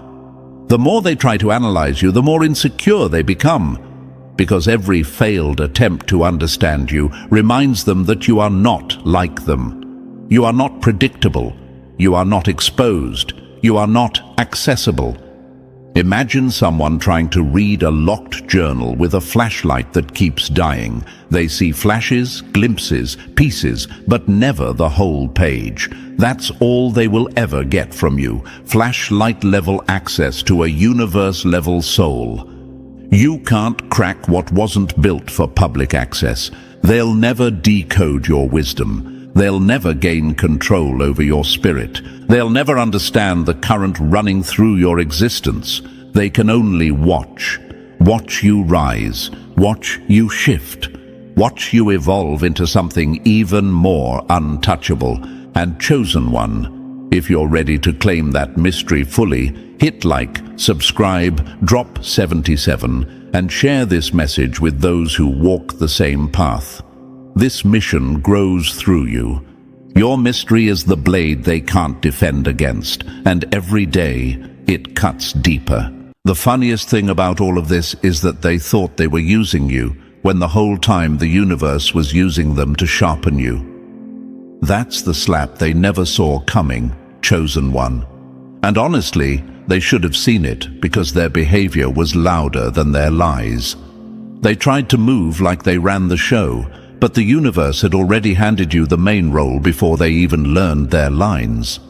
The more they try to analyze you, the more insecure they become, because every failed attempt to understand you reminds them that you are not like them. You are not predictable. You are not exposed. You are not accessible. Imagine someone trying to read a locked journal with a flashlight that keeps dying. They see flashes, glimpses, pieces, but never the whole page. That's all they will ever get from you. Flashlight-level access to a universe-level soul. You can't crack what wasn't built for public access. They'll never decode your wisdom. They'll never gain control over your spirit. They'll never understand the current running through your existence. They can only watch. Watch you rise. Watch you shift. Watch you evolve into something even more untouchable and chosen one. If you're ready to claim that mystery fully, hit like, subscribe, drop 77, and share this message with those who walk the same path. This mission grows through you. Your mystery is the blade they can't defend against, and every day it cuts deeper. The funniest thing about all of this is that they thought they were using you, when the whole time the universe was using them to sharpen you. That's the slap they never saw coming, chosen one. And honestly, they should have seen it, because their behavior was louder than their lies. They tried to move like they ran the show, but the universe had already handed you the main role before they even learned their lines.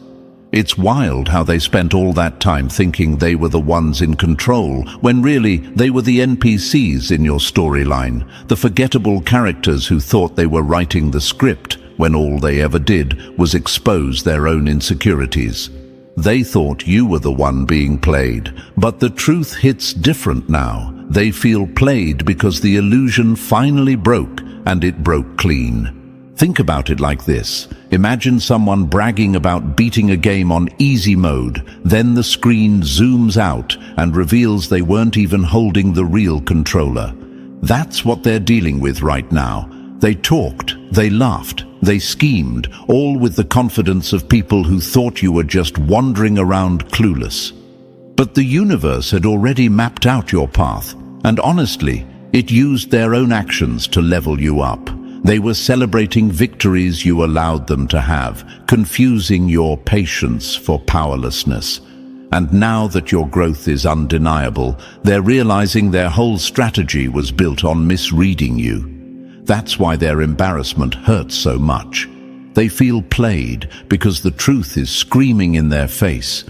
It's wild how they spent all that time thinking they were the ones in control, when really they were the NPCs in your storyline, the forgettable characters who thought they were writing the script when all they ever did was expose their own insecurities. They thought you were the one being played, but the truth hits different now. They feel played because the illusion finally broke, and it broke clean. Think about it like this. Imagine someone bragging about beating a game on easy mode, then the screen zooms out and reveals they weren't even holding the real controller. That's what they're dealing with right now. They talked, they laughed, they schemed, all with the confidence of people who thought you were just wandering around clueless. But the universe had already mapped out your path, and honestly, it used their own actions to level you up. They were celebrating victories you allowed them to have, confusing your patience for powerlessness. And now that your growth is undeniable, they're realizing their whole strategy was built on misreading you. That's why their embarrassment hurts so much. They feel played because the truth is screaming in their face.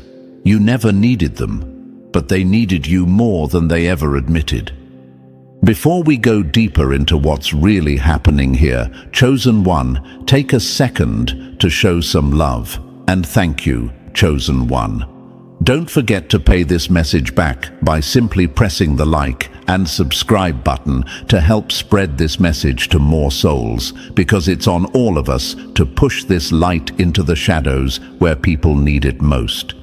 You never needed them, but they needed you more than they ever admitted. Before we go deeper into what's really happening here, Chosen One, take a second to show some love. And thank you, Chosen One. Don't forget to pay this message back by simply pressing the like and subscribe button to help spread this message to more souls, because it's on all of us to push this light into the shadows where people need it most.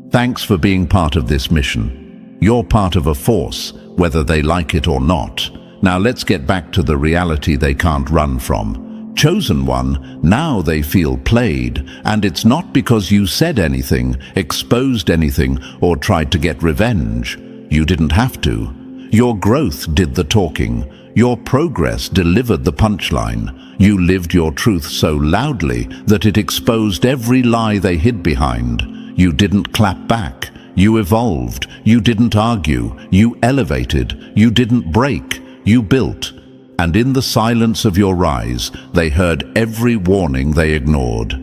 Thanks for being part of this mission. You're part of a force, whether they like it or not. Now let's get back to the reality they can't run from. Chosen One, now they feel played, and it's not because you said anything, exposed anything, or tried to get revenge. You didn't have to. Your growth did the talking. Your progress delivered the punchline. You lived your truth so loudly that it exposed every lie they hid behind. You didn't clap back. You evolved. You didn't argue. You elevated. You didn't break. You built. And in the silence of your rise, they heard every warning they ignored.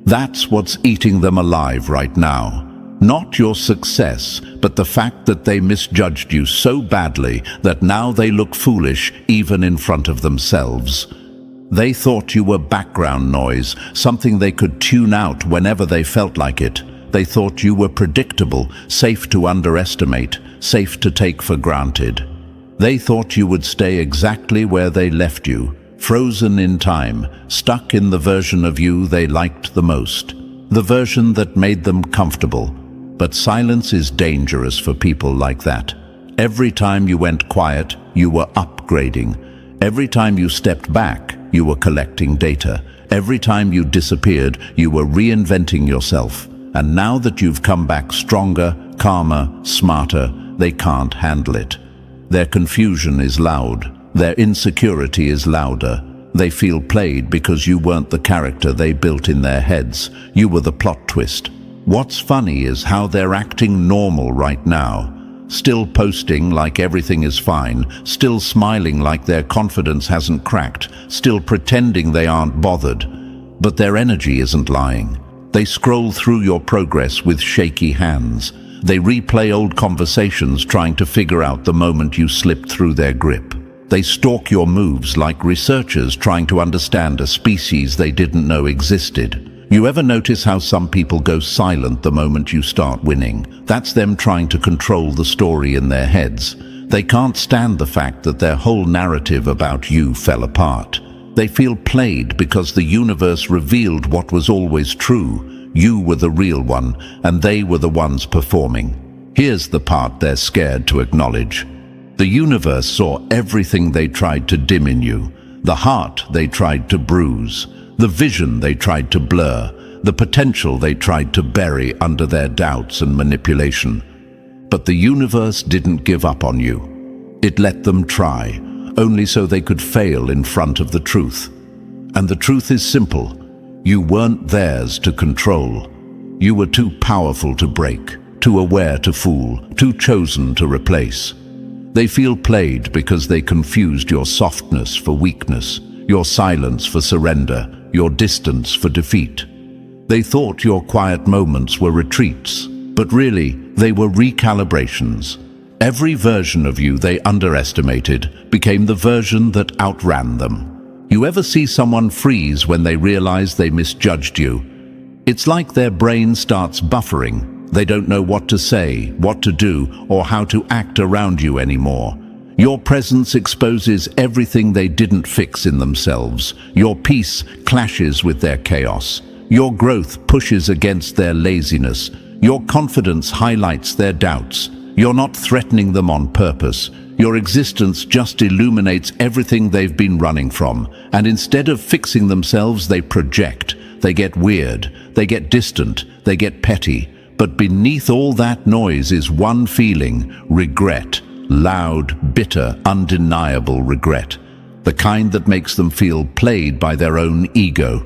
That's what's eating them alive right now. Not your success, but the fact that they misjudged you so badly that now they look foolish even in front of themselves. They thought you were background noise, something they could tune out whenever they felt like it. They thought you were predictable, safe to underestimate, safe to take for granted. They thought you would stay exactly where they left you, frozen in time, stuck in the version of you they liked the most, the version that made them comfortable. But silence is dangerous for people like that. Every time you went quiet, you were upgrading. Every time you stepped back, you were collecting data. Every time you disappeared, you were reinventing yourself. And now that you've come back stronger, calmer, smarter, they can't handle it. Their confusion is loud. Their insecurity is louder. They feel played because you weren't the character they built in their heads. You were the plot twist. What's funny is how they're acting normal right now. Still posting like everything is fine, still smiling like their confidence hasn't cracked, still pretending they aren't bothered. But their energy isn't lying. They scroll through your progress with shaky hands. They replay old conversations trying to figure out the moment you slipped through their grip. They stalk your moves like researchers trying to understand a species they didn't know existed. You ever notice how some people go silent the moment you start winning? That's them trying to control the story in their heads. They can't stand the fact that their whole narrative about you fell apart. They feel played because the universe revealed what was always true. You were the real one, and they were the ones performing. Here's the part they're scared to acknowledge. The universe saw everything they tried to dim in you, the heart they tried to bruise, the vision they tried to blur, the potential they tried to bury under their doubts and manipulation. But the universe didn't give up on you. It let them try, only so they could fail in front of the truth. And the truth is simple. You weren't theirs to control. You were too powerful to break, too aware to fool, too chosen to replace. They feel played because they confused your softness for weakness, your silence for surrender, your distance for defeat. They thought your quiet moments were retreats, but really, they were recalibrations. Every version of you they underestimated became the version that outran them. You ever see someone freeze when they realize they misjudged you? It's like their brain starts buffering. They don't know what to say, what to do, or how to act around you anymore. Your presence exposes everything they didn't fix in themselves. Your peace clashes with their chaos. Your growth pushes against their laziness. Your confidence highlights their doubts. You're not threatening them on purpose. Your existence just illuminates everything they've been running from. And instead of fixing themselves, they project. They get weird. They get distant. They get petty. But beneath all that noise is one feeling: regret. Loud, bitter, undeniable regret. The kind that makes them feel played by their own ego.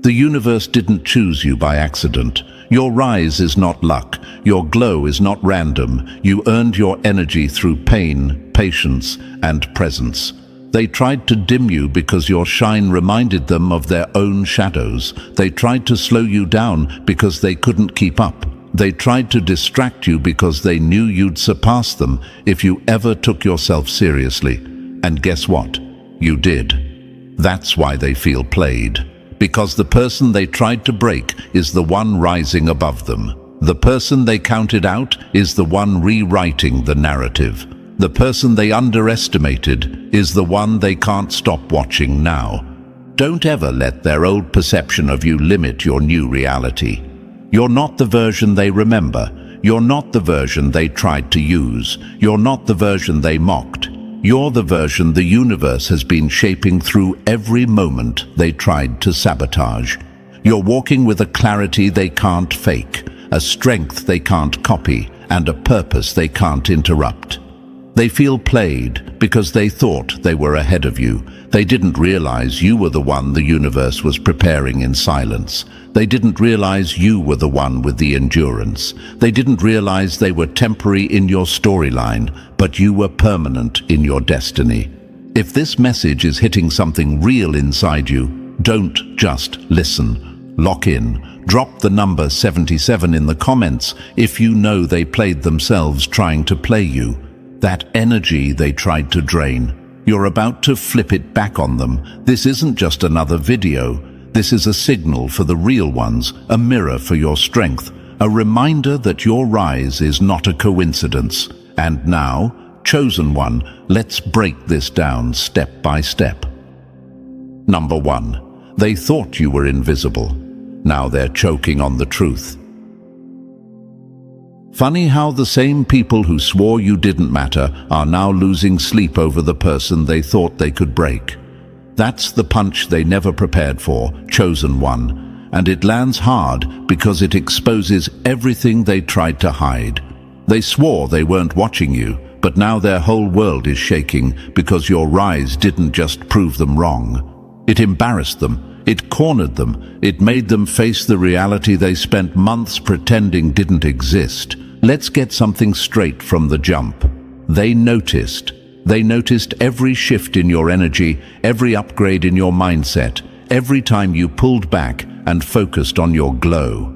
The universe didn't choose you by accident. Your rise is not luck. Your glow is not random. You earned your energy through pain, patience, and presence. They tried to dim you because your shine reminded them of their own shadows. They tried to slow you down because they couldn't keep up. They tried to distract you because they knew you'd surpass them if you ever took yourself seriously. And guess what? You did. That's why they feel played. Because the person they tried to break is the one rising above them. The person they counted out is the one rewriting the narrative. The person they underestimated is the one they can't stop watching now. Don't ever let their old perception of you limit your new reality. You're not the version they remember. You're not the version they tried to use. You're not the version they mocked. You're the version the universe has been shaping through every moment they tried to sabotage. You're walking with a clarity they can't fake, a strength they can't copy, and a purpose they can't interrupt. They feel played because they thought they were ahead of you. They didn't realize you were the one the universe was preparing in silence. They didn't realize you were the one with the endurance. They didn't realize they were temporary in your storyline, but you were permanent in your destiny. If this message is hitting something real inside you, don't just listen. Lock in. Drop the number 77 in the comments if you know they played themselves trying to play you. That energy they tried to drain. You're about to flip it back on them. This isn't just another video. This is a signal for the real ones, a mirror for your strength, a reminder that your rise is not a coincidence. And now, chosen one, let's break this down step by step. Number 1. They thought you were invisible. Now they're choking on the truth. Funny how the same people who swore you didn't matter are now losing sleep over the person they thought they could break. That's the punch they never prepared for, chosen one, and it lands hard because it exposes everything they tried to hide. They swore they weren't watching you, but now their whole world is shaking because your rise didn't just prove them wrong. It embarrassed them, it cornered them, it made them face the reality they spent months pretending didn't exist. Let's get something straight from the jump. They noticed. They noticed every shift in your energy, every upgrade in your mindset, every time you pulled back and focused on your glow.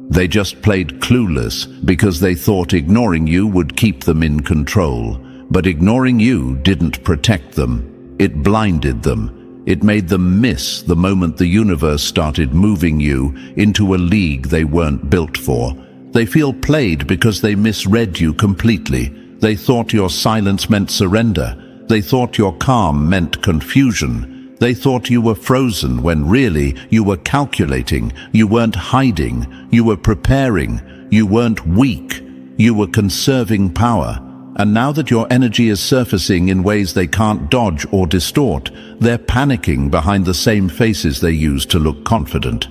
They just played clueless because they thought ignoring you would keep them in control. But ignoring you didn't protect them. It blinded them. It made them miss the moment the universe started moving you into a league they weren't built for. They feel played because they misread you completely. They thought your silence meant surrender. They thought your calm meant confusion. They thought you were frozen when really you were calculating. You weren't hiding. You were preparing. You weren't weak. You were conserving power. And now that your energy is surfacing in ways they can't dodge or distort, they're panicking behind the same faces they used to look confident.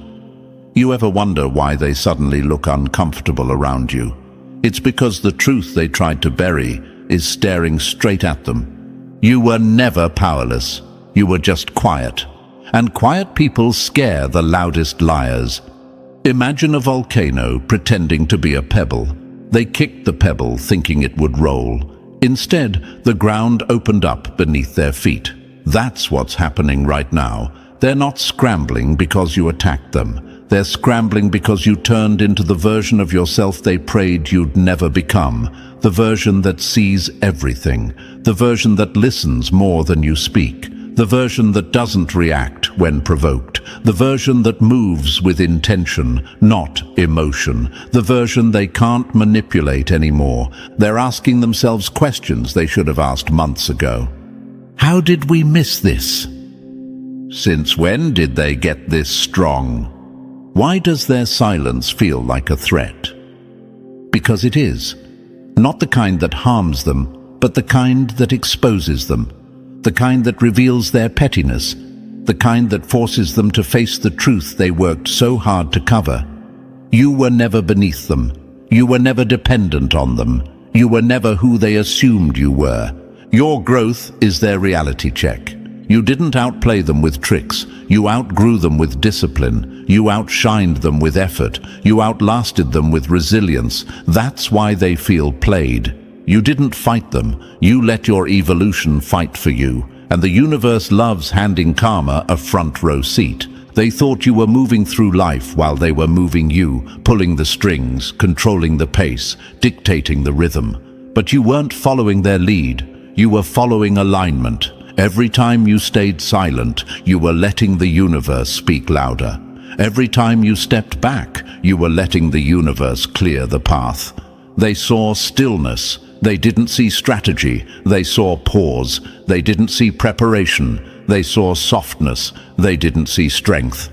You ever wonder why they suddenly look uncomfortable around you? It's because the truth they tried to bury is staring straight at them. You were never powerless. You were just quiet. And quiet people scare the loudest liars. Imagine a volcano pretending to be a pebble. They kicked the pebble thinking it would roll. Instead, the ground opened up beneath their feet. That's what's happening right now. They're not scrambling because you attacked them. They're scrambling because you turned into the version of yourself they prayed you'd never become. The version that sees everything. The version that listens more than you speak. The version that doesn't react when provoked. The version that moves with intention, not emotion. The version they can't manipulate anymore. They're asking themselves questions they should have asked months ago. How did we miss this? Since when did they get this strong? Why does their silence feel like a threat? Because it is. Not the kind that harms them, but the kind that exposes them. The kind that reveals their pettiness. The kind that forces them to face the truth they worked so hard to cover. You were never beneath them. You were never dependent on them. You were never who they assumed you were. Your growth is their reality check. You didn't outplay them with tricks. You outgrew them with discipline. You outshined them with effort. You outlasted them with resilience. That's why they feel played. You didn't fight them. You let your evolution fight for you. And the universe loves handing karma a front row seat. They thought you were moving through life while they were moving you, pulling the strings, controlling the pace, dictating the rhythm. But you weren't following their lead. You were following alignment. Every time you stayed silent, you were letting the universe speak louder. Every time you stepped back, you were letting the universe clear the path. They saw stillness. They didn't see strategy. They saw pause. They didn't see preparation. They saw softness. They didn't see strength.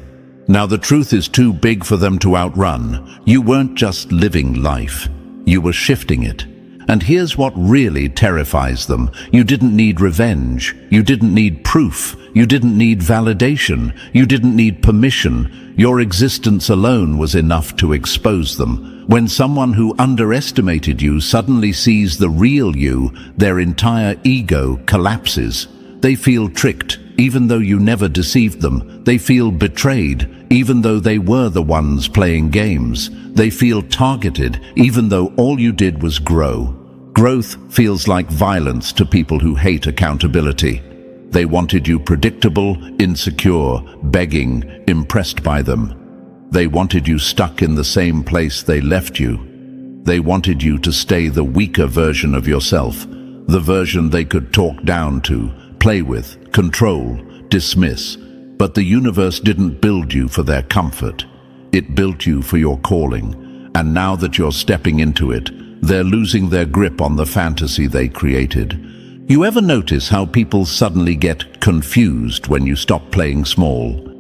Now the truth is too big for them to outrun. You weren't just living life. You were shifting it. And here's what really terrifies them. You didn't need revenge. You didn't need proof. You didn't need validation. You didn't need permission. Your existence alone was enough to expose them. When someone who underestimated you suddenly sees the real you, their entire ego collapses. They feel tricked, even though you never deceived them. They feel betrayed, even though they were the ones playing games. They feel targeted, even though all you did was grow. Growth feels like violence to people who hate accountability. They wanted you predictable, insecure, begging, impressed by them. They wanted you stuck in the same place they left you. They wanted you to stay the weaker version of yourself, the version they could talk down to, play with, control, dismiss. But the universe didn't build you for their comfort. It built you for your calling. And now that you're stepping into it, they're losing their grip on the fantasy they created. You ever notice how people suddenly get confused when you stop playing small?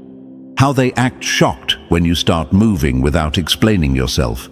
How they act shocked when you start moving without explaining yourself?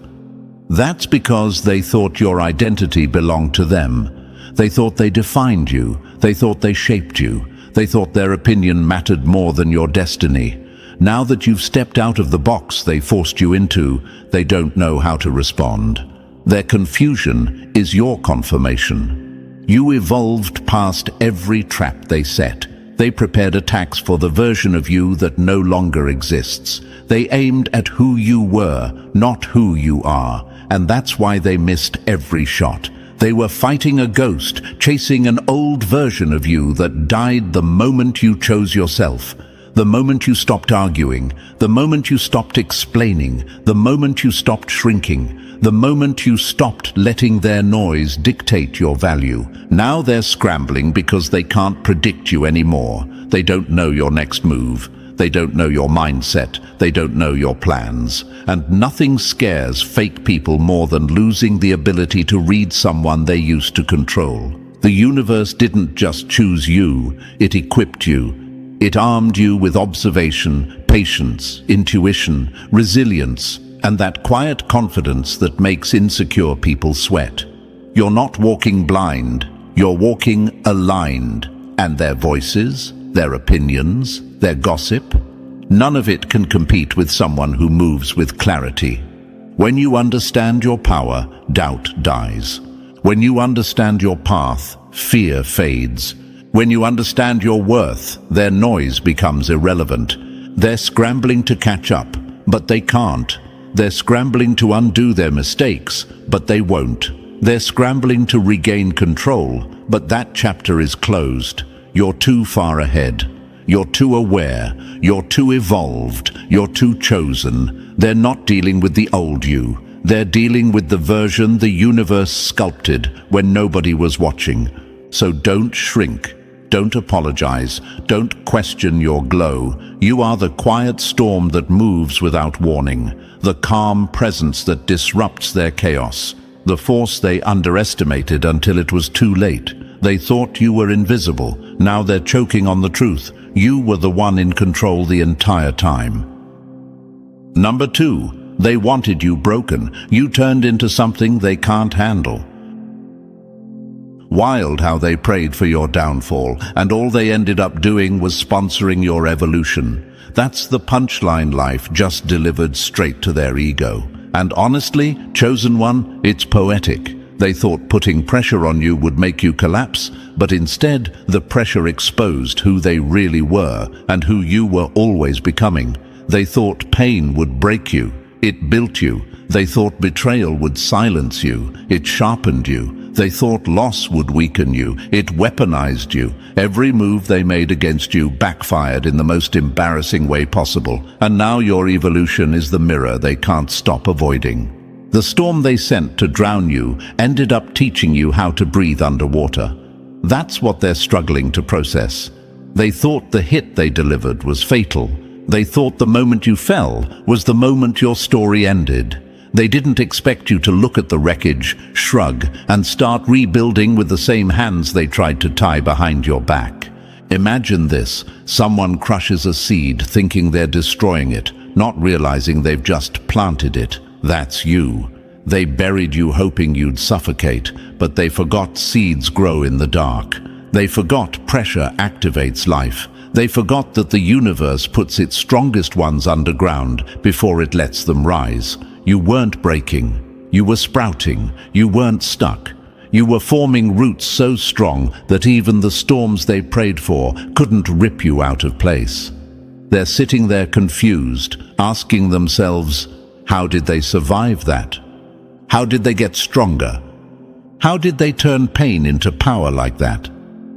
That's because they thought your identity belonged to them. They thought they defined you. They thought they shaped you. They thought their opinion mattered more than your destiny. Now that you've stepped out of the box they forced you into, they don't know how to respond. Their confusion is your confirmation. You evolved past every trap they set. They prepared attacks for the version of you that no longer exists. They aimed at who you were, not who you are, and that's why they missed every shot. They were fighting a ghost, chasing an old version of you that died the moment you chose yourself. The moment you stopped arguing, the moment you stopped explaining, the moment you stopped shrinking, the moment you stopped letting their noise dictate your value. Now they're scrambling because they can't predict you anymore. They don't know your next move. They don't know your mindset. They don't know your plans. And nothing scares fake people more than losing the ability to read someone they used to control. The universe didn't just choose you, it equipped you. It armed you with observation, patience, intuition, resilience, and that quiet confidence that makes insecure people sweat. You're not walking blind, you're walking aligned. And their voices, their opinions, their gossip, none of it can compete with someone who moves with clarity. When you understand your power, doubt dies. When you understand your path, fear fades. When you understand your worth, their noise becomes irrelevant. They're scrambling to catch up, but they can't. They're scrambling to undo their mistakes, but they won't. They're scrambling to regain control, but that chapter is closed. You're too far ahead. You're too aware. You're too evolved. You're too chosen. They're not dealing with the old you. They're dealing with the version the universe sculpted when nobody was watching. So don't shrink. Don't apologize. Don't question your glow. You are the quiet storm that moves without warning, the calm presence that disrupts their chaos, the force they underestimated until it was too late. They thought you were invisible. Now they're choking on the truth. You were the one in control the entire time. Number 2, they wanted you broken. You turned into something they can't handle. Wild how they prayed for your downfall, and all they ended up doing was sponsoring your evolution. That's the punchline life just delivered straight to their ego. And honestly, chosen one, it's poetic. They thought putting pressure on you would make you collapse, but instead, the pressure exposed who they really were and who you were always becoming. They thought pain would break you. It built you. They thought betrayal would silence you. It sharpened you. They thought loss would weaken you. It weaponized you. Every move they made against you backfired in the most embarrassing way possible. And now your evolution is the mirror they can't stop avoiding. The storm they sent to drown you ended up teaching you how to breathe underwater. That's what they're struggling to process. They thought the hit they delivered was fatal. They thought the moment you fell was the moment your story ended. They didn't expect you to look at the wreckage, shrug, and start rebuilding with the same hands they tried to tie behind your back. Imagine this: someone crushes a seed thinking they're destroying it, not realizing they've just planted it. That's you. They buried you hoping you'd suffocate, but they forgot seeds grow in the dark. They forgot pressure activates life. They forgot that the universe puts its strongest ones underground before it lets them rise. You weren't breaking. You were sprouting. You weren't stuck. You were forming roots so strong that even the storms they prayed for couldn't rip you out of place. They're sitting there confused, asking themselves, how did they survive that? How did they get stronger? How did they turn pain into power like that?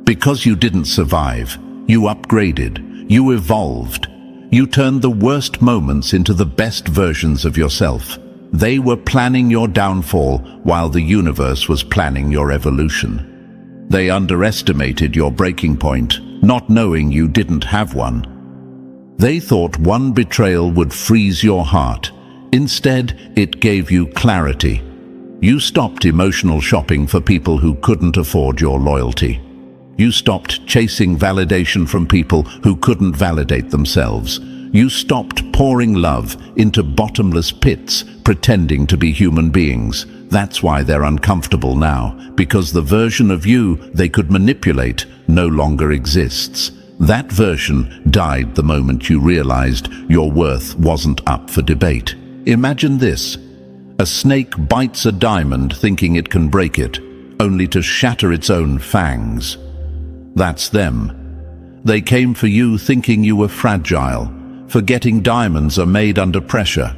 Because you didn't survive. You upgraded. You evolved. You turned the worst moments into the best versions of yourself. They were planning your downfall while the universe was planning your evolution. They underestimated your breaking point, not knowing you didn't have one. They thought one betrayal would freeze your heart. Instead, it gave you clarity. You stopped emotional shopping for people who couldn't afford your loyalty. You stopped chasing validation from people who couldn't validate themselves. You stopped pouring love into bottomless pits, pretending to be human beings. That's why they're uncomfortable now, because the version of you they could manipulate no longer exists. That version died the moment you realized your worth wasn't up for debate. Imagine this. A snake bites a diamond thinking it can break it, only to shatter its own fangs. That's them. They came for you thinking you were fragile, forgetting diamonds are made under pressure.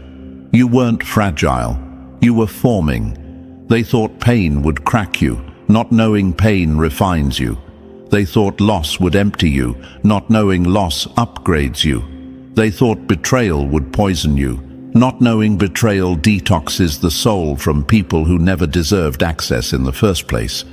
You weren't fragile. You were forming. They thought pain would crack you, not knowing pain refines you. They thought loss would empty you, not knowing loss upgrades you. They thought betrayal would poison you, not knowing betrayal detoxes the soul from people who never deserved access in the first place.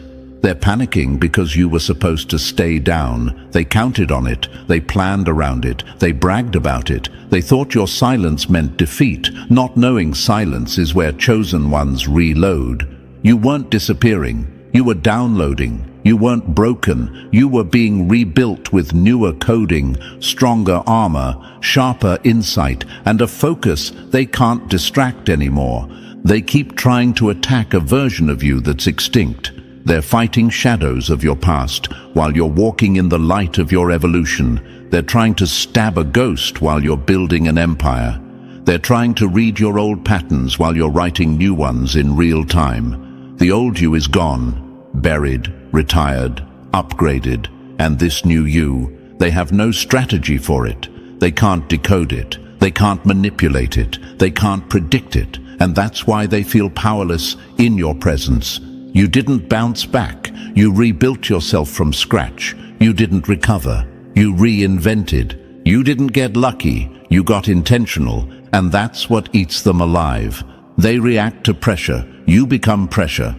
They're panicking because you were supposed to stay down. They counted on it, they planned around it, they bragged about it. They thought your silence meant defeat, not knowing silence is where chosen ones reload. You weren't disappearing, you were downloading. You weren't broken, you were being rebuilt with newer coding, stronger armor, sharper insight, and a focus they can't distract anymore. They keep trying to attack a version of you that's extinct. They're fighting shadows of your past while you're walking in the light of your evolution. They're trying to stab a ghost while you're building an empire. They're trying to read your old patterns while you're writing new ones in real time. The old you is gone, buried, retired, upgraded, and this new you, they have no strategy for it. They can't decode it. They can't manipulate it. They can't predict it. And that's why they feel powerless in your presence. You didn't bounce back. You rebuilt yourself from scratch. You didn't recover. You reinvented. You didn't get lucky. You got intentional. And that's what eats them alive. They react to pressure. You become pressure.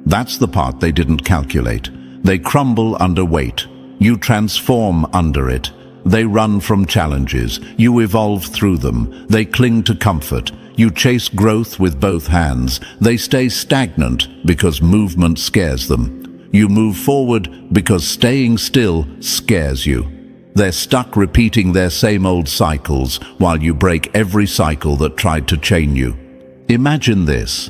That's the part they didn't calculate. They crumble under weight. You transform under it. They run from challenges. You evolve through them. They cling to comfort. You chase growth with both hands. They stay stagnant because movement scares them. You move forward because staying still scares you. They're stuck repeating their same old cycles while you break every cycle that tried to chain you. Imagine this.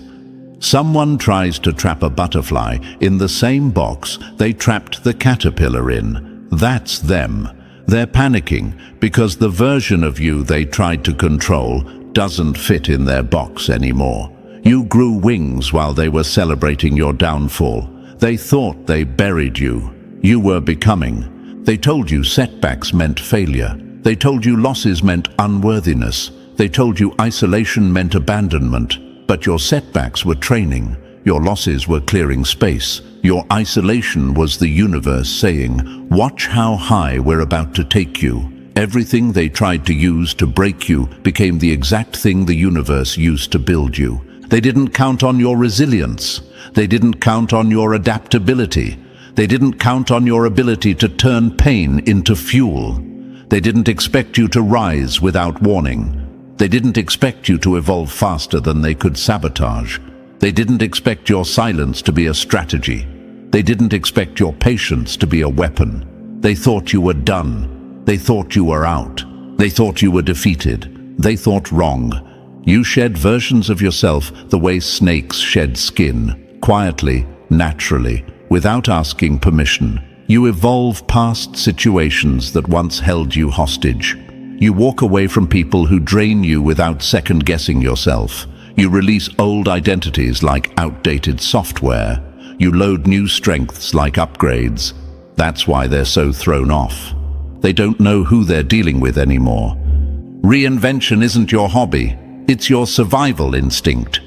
Someone tries to trap a butterfly in the same box they trapped the caterpillar in. That's them. They're panicking because the version of you they tried to control doesn't fit in their box anymore. You grew wings while they were celebrating your downfall. They thought they buried you. You were becoming. They told you setbacks meant failure. They told you losses meant unworthiness. They told you isolation meant abandonment. But your setbacks were training. Your losses were clearing space. Your isolation was the universe saying, "Watch how high we're about to take you." Everything they tried to use to break you became the exact thing the universe used to build you. They didn't count on your resilience. They didn't count on your adaptability. They didn't count on your ability to turn pain into fuel. They didn't expect you to rise without warning. They didn't expect you to evolve faster than they could sabotage. They didn't expect your silence to be a strategy. They didn't expect your patience to be a weapon. They thought you were done. They thought you were out. They thought you were defeated. They thought wrong. You shed versions of yourself the way snakes shed skin, quietly, naturally, without asking permission. You evolve past situations that once held you hostage. You walk away from people who drain you without second-guessing yourself. You release old identities like outdated software. You load new strengths like upgrades. That's why they're so thrown off. They don't know who they're dealing with anymore. Reinvention isn't your hobby. It's your survival instinct.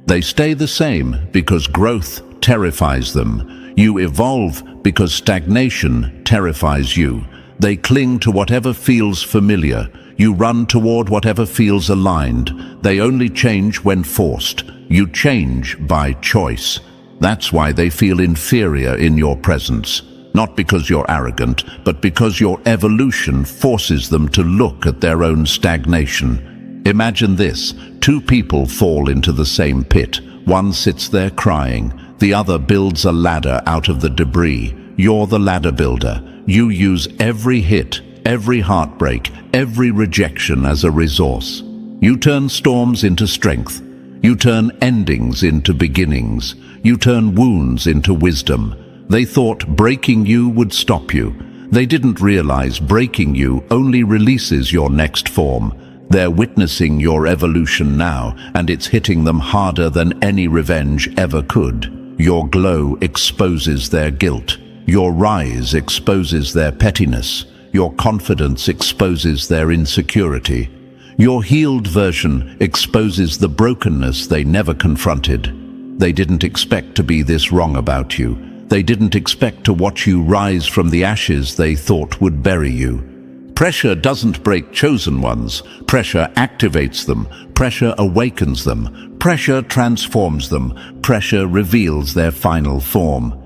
They stay the same because growth terrifies them. You evolve because stagnation terrifies you. They cling to whatever feels familiar. You run toward whatever feels aligned. They only change when forced. You change by choice. That's why they feel inferior in your presence. Not because you're arrogant, but because your evolution forces them to look at their own stagnation. Imagine this: two people fall into the same pit. One sits there crying. The other builds a ladder out of the debris. You're the ladder builder. You use every hit, every heartbreak, every rejection as a resource. You turn storms into strength. You turn endings into beginnings. You turn wounds into wisdom. They thought breaking you would stop you. They didn't realize breaking you only releases your next form. They're witnessing your evolution now, and it's hitting them harder than any revenge ever could. Your glow exposes their guilt. Your rise exposes their pettiness. Your confidence exposes their insecurity. Your healed version exposes the brokenness they never confronted. They didn't expect to be this wrong about you. They didn't expect to watch you rise from the ashes they thought would bury you. Pressure doesn't break chosen ones. Pressure activates them. Pressure awakens them. Pressure transforms them. Pressure reveals their final form.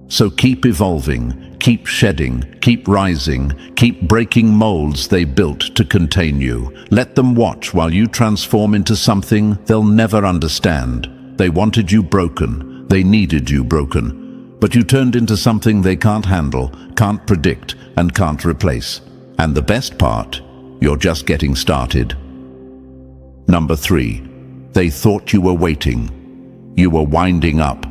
So keep evolving, keep shedding, keep rising, keep breaking molds they built to contain you. Let them watch while you transform into something they'll never understand. They wanted you broken. They needed you broken. But you turned into something they can't handle, can't predict, and can't replace. And the best part, you're just getting started. Number 3, they thought you were waiting. You were winding up.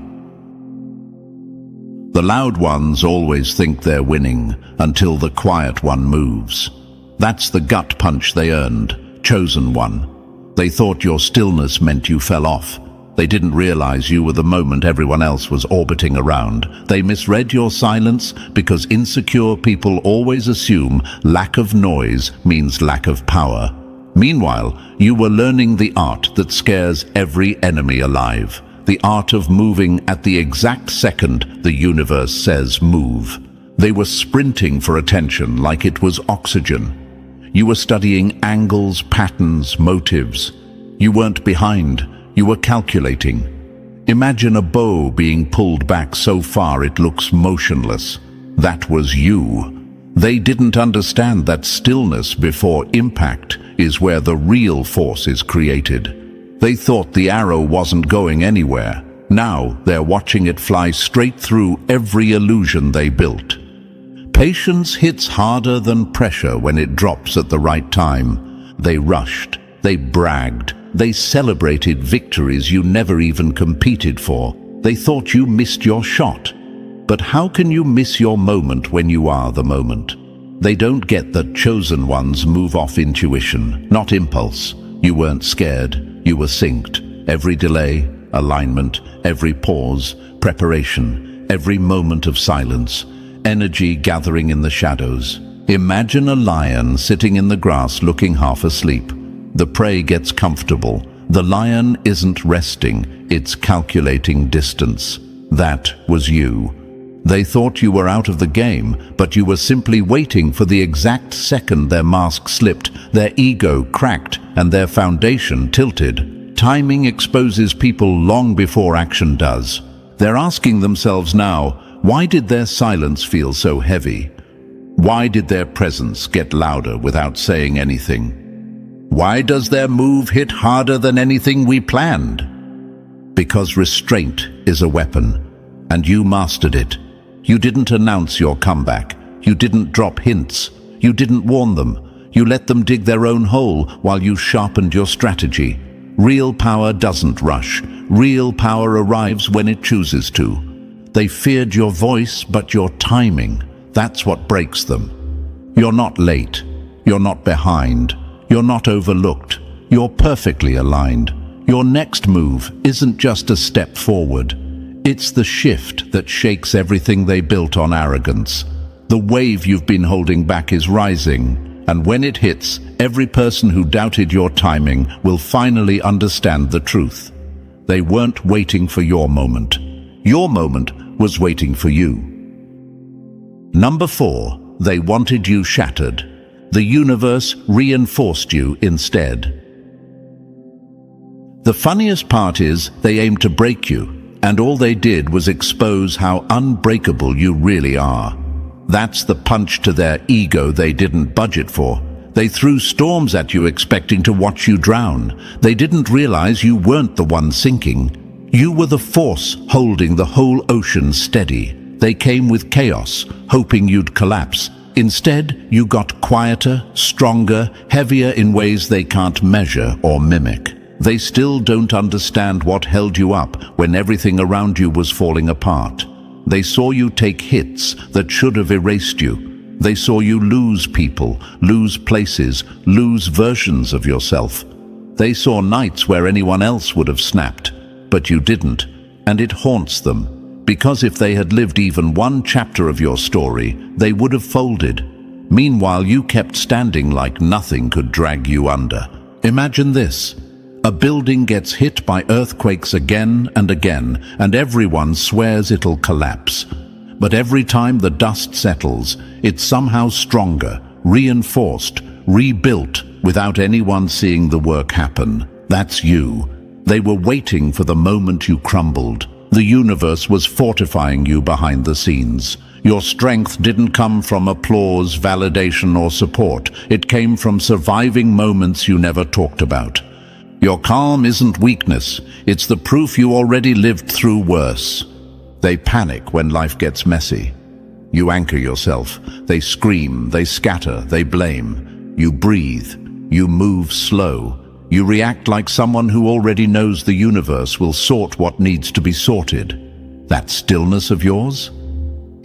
The loud ones always think they're winning until the quiet one moves. That's the gut punch they earned, chosen one. They thought your stillness meant you fell off. They didn't realize you were the moment everyone else was orbiting around. They misread your silence because insecure people always assume lack of noise means lack of power. Meanwhile, you were learning the art that scares every enemy alive. The art of moving at the exact second the universe says move. They were sprinting for attention like it was oxygen. You were studying angles, patterns, motives. You weren't behind. You were calculating. Imagine a bow being pulled back so far it looks motionless. That was you. They didn't understand that stillness before impact is where the real force is created. They thought the arrow wasn't going anywhere. Now they're watching it fly straight through every illusion they built. Patience hits harder than pressure when it drops at the right time. They rushed. They bragged. They celebrated victories you never even competed for. They thought you missed your shot. But how can you miss your moment when you are the moment? They don't get that chosen ones move off intuition, not impulse. You weren't scared. You were synced. Every delay, alignment, every pause, preparation, every moment of silence, energy gathering in the shadows. Imagine a lion sitting in the grass looking half asleep. The prey gets comfortable. The lion isn't resting, it's calculating distance. That was you. They thought you were out of the game, but you were simply waiting for the exact second their mask slipped, their ego cracked, and their foundation tilted. Timing exposes people long before action does. They're asking themselves now, why did their silence feel so heavy? Why did their presence get louder without saying anything? Why does their move hit harder than anything we planned? Because restraint is a weapon, and you mastered it. You didn't announce your comeback. You didn't drop hints. You didn't warn them. You let them dig their own hole while you sharpened your strategy. Real power doesn't rush. Real power arrives when it chooses to. They feared your voice, but your timing. That's what breaks them. You're not late. You're not behind. You're not overlooked. You're perfectly aligned. Your next move isn't just a step forward. It's the shift that shakes everything they built on arrogance. The wave you've been holding back is rising, and when it hits, every person who doubted your timing will finally understand the truth. They weren't waiting for your moment. Your moment was waiting for you. Number 4, they wanted you shattered. The universe reinforced you instead. The funniest part is they aimed to break you, and all they did was expose how unbreakable you really are. That's the punch to their ego they didn't budget for. They threw storms at you expecting to watch you drown. They didn't realize you weren't the one sinking. You were the force holding the whole ocean steady. They came with chaos, hoping you'd collapse. Instead, you got quieter, stronger, heavier in ways they can't measure or mimic. They still don't understand what held you up when everything around you was falling apart. They saw you take hits that should have erased you. They saw you lose people, lose places, lose versions of yourself. They saw nights where anyone else would have snapped, but you didn't, and it haunts them, because if they had lived even one chapter of your story, they would have folded. Meanwhile, you kept standing like nothing could drag you under. Imagine this. A building gets hit by earthquakes again and again, and everyone swears it'll collapse. But every time the dust settles, it's somehow stronger, reinforced, rebuilt, without anyone seeing the work happen. That's you. They were waiting for the moment you crumbled. The universe was fortifying you behind the scenes. Your strength didn't come from applause, validation, or support. It came from surviving moments you never talked about. Your calm isn't weakness, it's the proof you already lived through worse. They panic when life gets messy. You anchor yourself. They scream, they scatter, they blame. You breathe. You move slow. You react like someone who already knows the universe will sort what needs to be sorted. That stillness of yours?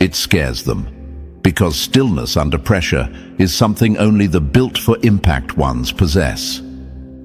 It scares them. Because stillness under pressure is something only the built-for-impact ones possess.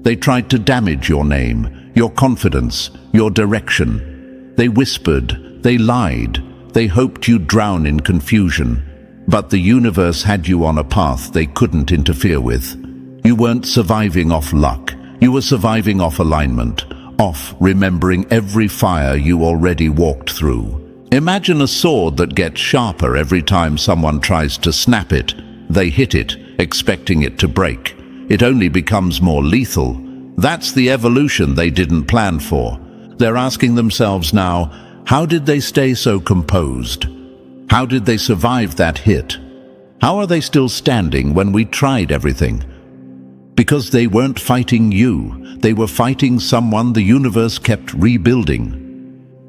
They tried to damage your name, your confidence, your direction. They whispered, they lied, they hoped you'd drown in confusion. But the universe had you on a path they couldn't interfere with. You weren't surviving off luck. You were surviving off alignment, off remembering every fire you already walked through. Imagine a sword that gets sharper every time someone tries to snap it. They hit it, expecting it to break. It only becomes more lethal. That's the evolution they didn't plan for. They're asking themselves now, how did they stay so composed? How did they survive that hit? How are they still standing when we tried everything? Because they weren't fighting you. They were fighting someone the universe kept rebuilding.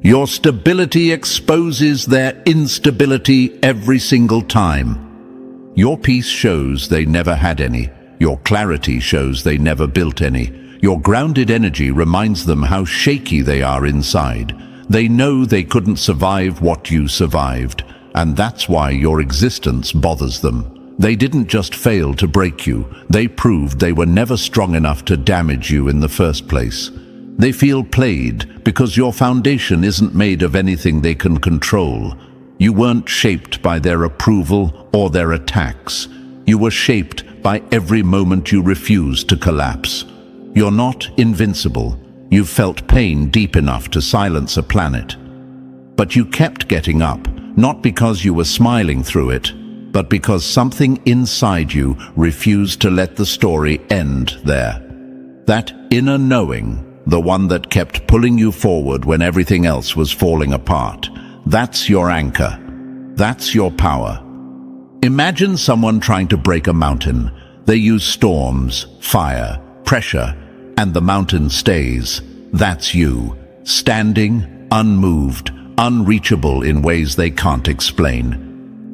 Your stability exposes their instability every single time. Your peace shows they never had any. Your clarity shows they never built any. Your grounded energy reminds them how shaky they are inside. They know they couldn't survive what you survived, and that's why your existence bothers them. They didn't just fail to break you, they proved they were never strong enough to damage you in the first place. They feel played because your foundation isn't made of anything they can control. You weren't shaped by their approval or their attacks. You were shaped by every moment you refused to collapse. You're not invincible. You've felt pain deep enough to silence a planet. But you kept getting up, not because you were smiling through it, but because something inside you refused to let the story end there. That inner knowing, the one that kept pulling you forward when everything else was falling apart, that's your anchor. That's your power. Imagine someone trying to break a mountain. They use storms, fire, pressure, and the mountain stays. That's you, standing, unmoved, unreachable in ways they can't explain.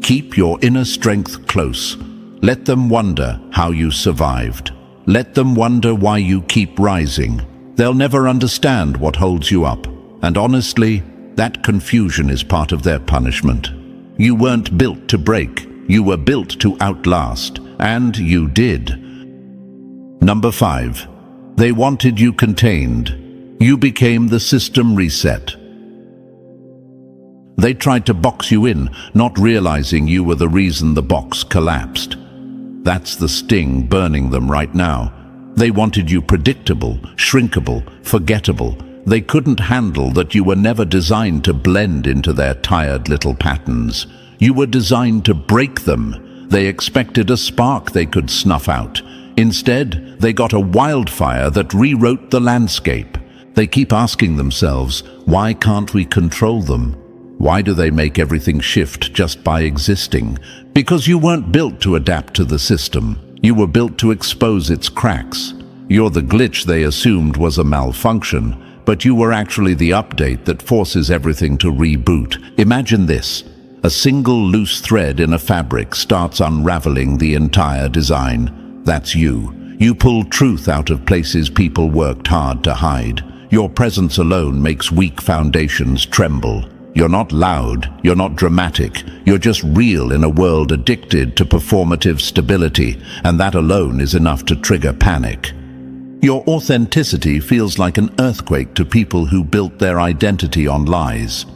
Keep your inner strength close. Let them wonder how you survived. Let them wonder why you keep rising. They'll never understand what holds you up. And honestly, that confusion is part of their punishment. You weren't built to break. You were built to outlast, and you did. Number 5. They wanted you contained. You became the system reset. They tried to box you in, not realizing you were the reason the box collapsed. That's the sting burning them right now. They wanted you predictable, shrinkable, forgettable. They couldn't handle that you were never designed to blend into their tired little patterns. You were designed to break them. They expected a spark they could snuff out. Instead, they got a wildfire that rewrote the landscape. They keep asking themselves, why can't we control them? Why do they make everything shift just by existing? Because you weren't built to adapt to the system. You were built to expose its cracks. You're the glitch they assumed was a malfunction, but you were actually the update that forces everything to reboot. Imagine this. A single loose thread in a fabric starts unraveling the entire design. That's you. You pull truth out of places people worked hard to hide. Your presence alone makes weak foundations tremble. You're not loud, you're not dramatic, you're just real in a world addicted to performative stability, and that alone is enough to trigger panic. Your authenticity feels like an earthquake to people who built their identity on lies.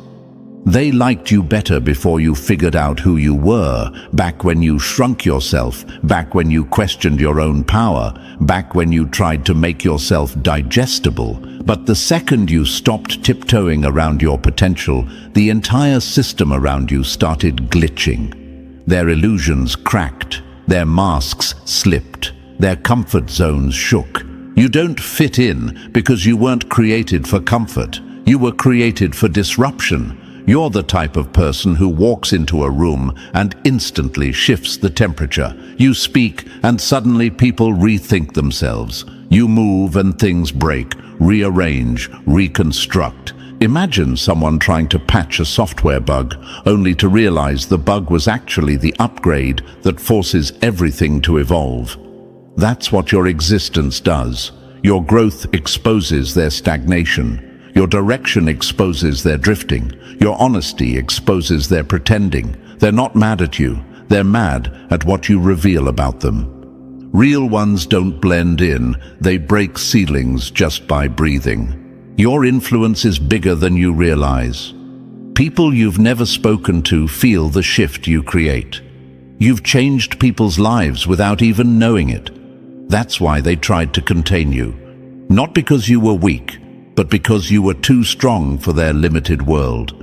They liked you better before you figured out who you were, back when you shrunk yourself, back when you questioned your own power, back when you tried to make yourself digestible. But the second you stopped tiptoeing around your potential, the entire system around you started glitching. Their illusions cracked, their masks slipped, their comfort zones shook. You don't fit in because you weren't created for comfort. You were created for disruption. You're the type of person who walks into a room and instantly shifts the temperature. You speak and suddenly people rethink themselves. You move and things break, rearrange, reconstruct. Imagine someone trying to patch a software bug, only to realize the bug was actually the upgrade that forces everything to evolve. That's what your existence does. Your growth exposes their stagnation. Your direction exposes their drifting. Your honesty exposes their pretending. They're not mad at you. They're mad at what you reveal about them. Real ones don't blend in. They break ceilings just by breathing. Your influence is bigger than you realize. People you've never spoken to feel the shift you create. You've changed people's lives without even knowing it. That's why they tried to contain you. Not because you were weak, but because you were too strong for their limited world.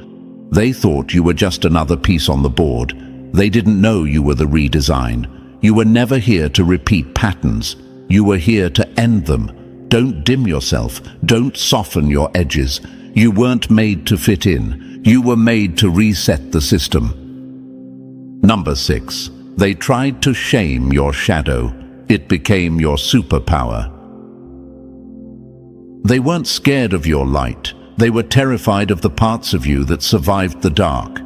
They thought you were just another piece on the board. They didn't know you were the redesign. You were never here to repeat patterns. You were here to end them. Don't dim yourself. Don't soften your edges. You weren't made to fit in. You were made to reset the system. Number 6. They tried to shame your shadow. It became your superpower. They weren't scared of your light. They were terrified of the parts of you that survived the dark.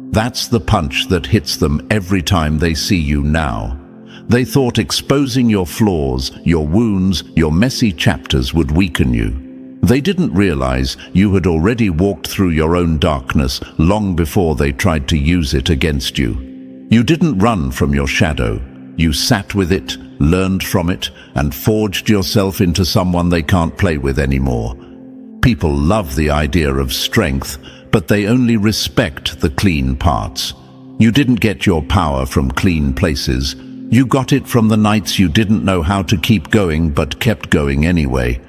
That's the punch that hits them every time they see you now. They thought exposing your flaws, your wounds, your messy chapters would weaken you. They didn't realize you had already walked through your own darkness long before they tried to use it against you. You didn't run from your shadow. You sat with it, learned from it, and forged yourself into someone they can't play with anymore. People love the idea of strength, but they only respect the clean parts. You didn't get your power from clean places. You got it from the nights you didn't know how to keep going but kept going anyway.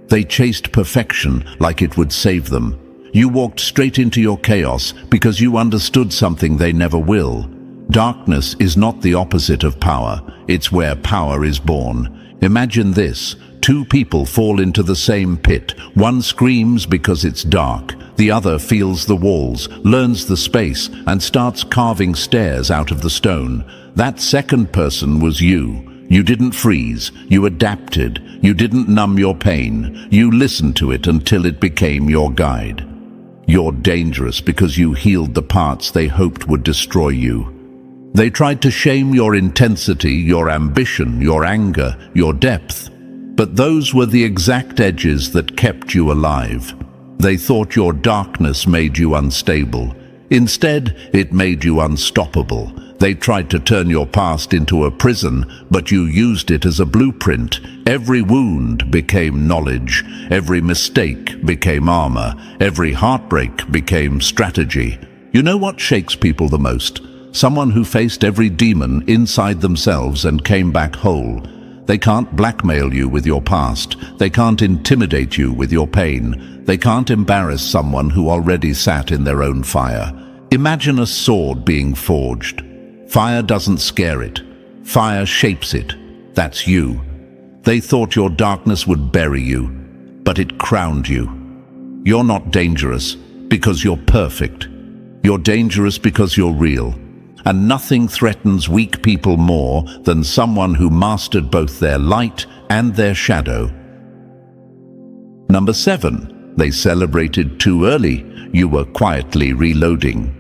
They chased perfection like it would save them. You walked straight into your chaos because you understood something they never will. Darkness is not the opposite of power. It's where power is born. Imagine this. 2 people fall into the same pit. One screams because it's dark. The other feels the walls, learns the space, and starts carving stairs out of the stone. That second person was you. You didn't freeze. You adapted. You didn't numb your pain. You listened to it until it became your guide. You're dangerous because you healed the parts they hoped would destroy you. They tried to shame your intensity, your ambition, your anger, your depth. But those were the exact edges that kept you alive. They thought your darkness made you unstable. Instead, it made you unstoppable. They tried to turn your past into a prison, but you used it as a blueprint. Every wound became knowledge. Every mistake became armor. Every heartbreak became strategy. You know what shakes people the most? Someone who faced every demon inside themselves and came back whole. They can't blackmail you with your past. They can't intimidate you with your pain. They can't embarrass someone who already sat in their own fire. Imagine a sword being forged. Fire doesn't scare it. Fire shapes it. That's you. They thought your darkness would bury you, but it crowned you. You're not dangerous because you're perfect. You're dangerous because you're real. And nothing threatens weak people more than someone who mastered both their light and their shadow. Number 7. They celebrated too early. You were quietly reloading.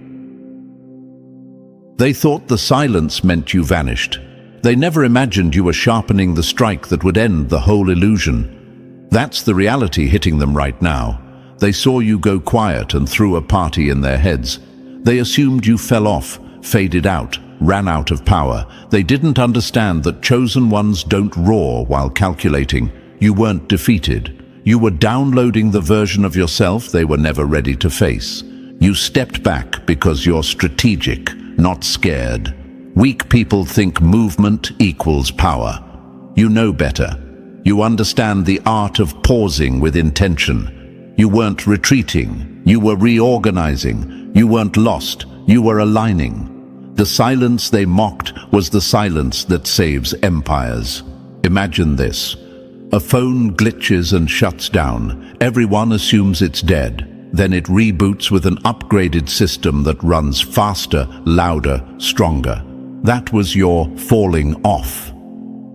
They thought the silence meant you vanished. They never imagined you were sharpening the strike that would end the whole illusion. That's the reality hitting them right now. They saw you go quiet and threw a party in their heads. They assumed you fell off, faded out, ran out of power. They didn't understand that chosen ones don't roar while calculating. You weren't defeated. You were downloading the version of yourself they were never ready to face. You stepped back because you're strategic, not scared. Weak people think movement equals power. You know better. You understand the art of pausing with intention. You weren't retreating. You were reorganizing. You weren't lost. You were aligning. The silence they mocked was the silence that saves empires. Imagine this. A phone glitches and shuts down. Everyone assumes it's dead. Then it reboots with an upgraded system that runs faster, louder, stronger. That was your falling off.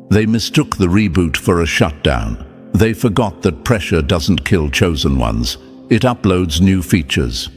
They mistook the reboot for a shutdown. They forgot that pressure doesn't kill chosen ones. It uploads new features.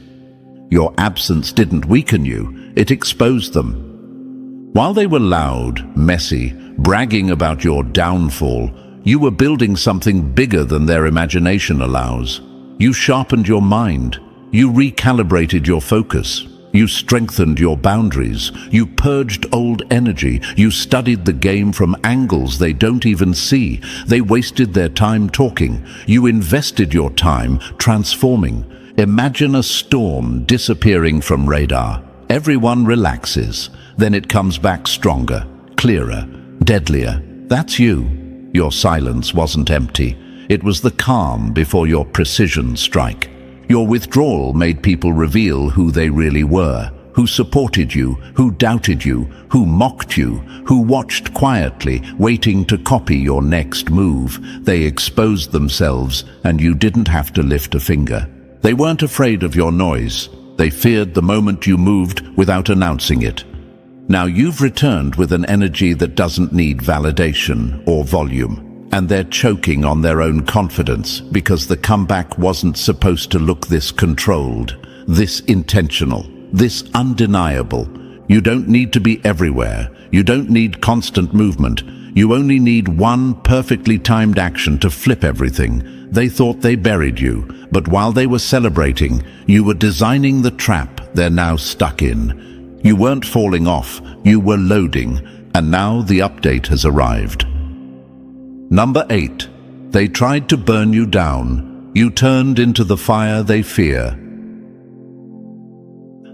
Your absence didn't weaken you, it exposed them. While they were loud, messy, bragging about your downfall, you were building something bigger than their imagination allows. You sharpened your mind. You recalibrated your focus. You strengthened your boundaries. You purged old energy. You studied the game from angles they don't even see. They wasted their time talking. You invested your time transforming. Imagine a storm disappearing from radar. Everyone relaxes. Then it comes back stronger, clearer, deadlier. That's you. Your silence wasn't empty. It was the calm before your precision strike. Your withdrawal made people reveal who they really were, who supported you, who doubted you, who mocked you, who watched quietly, waiting to copy your next move. They exposed themselves, and you didn't have to lift a finger. They weren't afraid of your noise. They feared the moment you moved without announcing it. Now you've returned with an energy that doesn't need validation or volume. And they're choking on their own confidence because the comeback wasn't supposed to look this controlled, this intentional, this undeniable. You don't need to be everywhere. You don't need constant movement. You only need one perfectly timed action to flip everything. They thought they buried you, but while they were celebrating, you were designing the trap they're now stuck in. You weren't falling off, you were loading, and now the update has arrived. Number 8. They tried to burn you down. You turned into the fire they fear.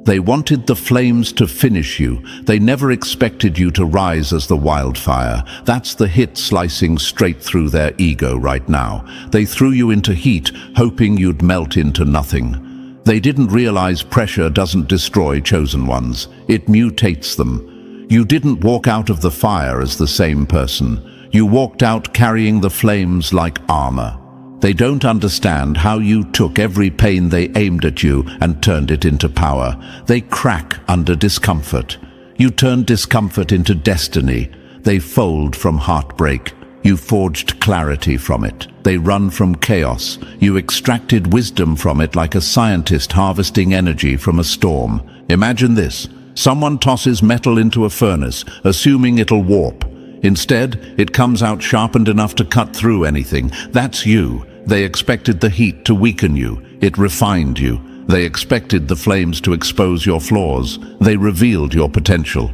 They wanted the flames to finish you. They never expected you to rise as the wildfire. That's the hit slicing straight through their ego right now. They threw you into heat, hoping you'd melt into nothing. They didn't realize pressure doesn't destroy chosen ones. It mutates them. You didn't walk out of the fire as the same person. You walked out carrying the flames like armor. They don't understand how you took every pain they aimed at you and turned it into power. They crack under discomfort. You turned discomfort into destiny. They fold from heartbreak. You forged clarity from it. They run from chaos. You extracted wisdom from it like a scientist harvesting energy from a storm. Imagine this. Someone tosses metal into a furnace, assuming it'll warp. Instead, it comes out sharpened enough to cut through anything. That's you. They expected the heat to weaken you. It refined you. They expected the flames to expose your flaws. They revealed your potential.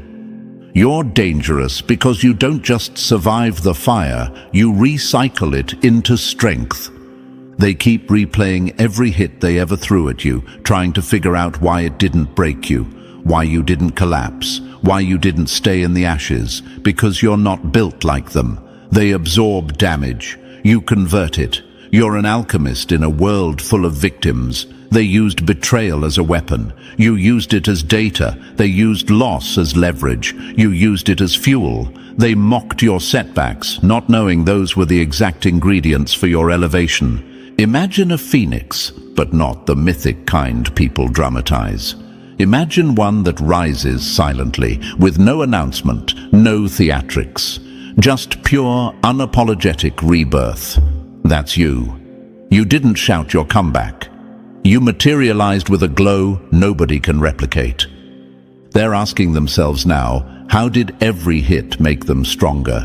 You're dangerous because you don't just survive the fire, you recycle it into strength. They keep replaying every hit they ever threw at you, trying to figure out why it didn't break you, why you didn't collapse, why you didn't stay in the ashes, because you're not built like them. They absorb damage. You convert it. You're an alchemist in a world full of victims. They used betrayal as a weapon. You used it as data. They used loss as leverage. You used it as fuel. They mocked your setbacks, not knowing those were the exact ingredients for your elevation. Imagine a phoenix, but not the mythic kind people dramatize. Imagine one that rises silently, with no announcement, no theatrics. Just pure, unapologetic rebirth. That's you. You didn't shout your comeback. You materialized with a glow nobody can replicate. They're asking themselves now, how did every hit make them stronger?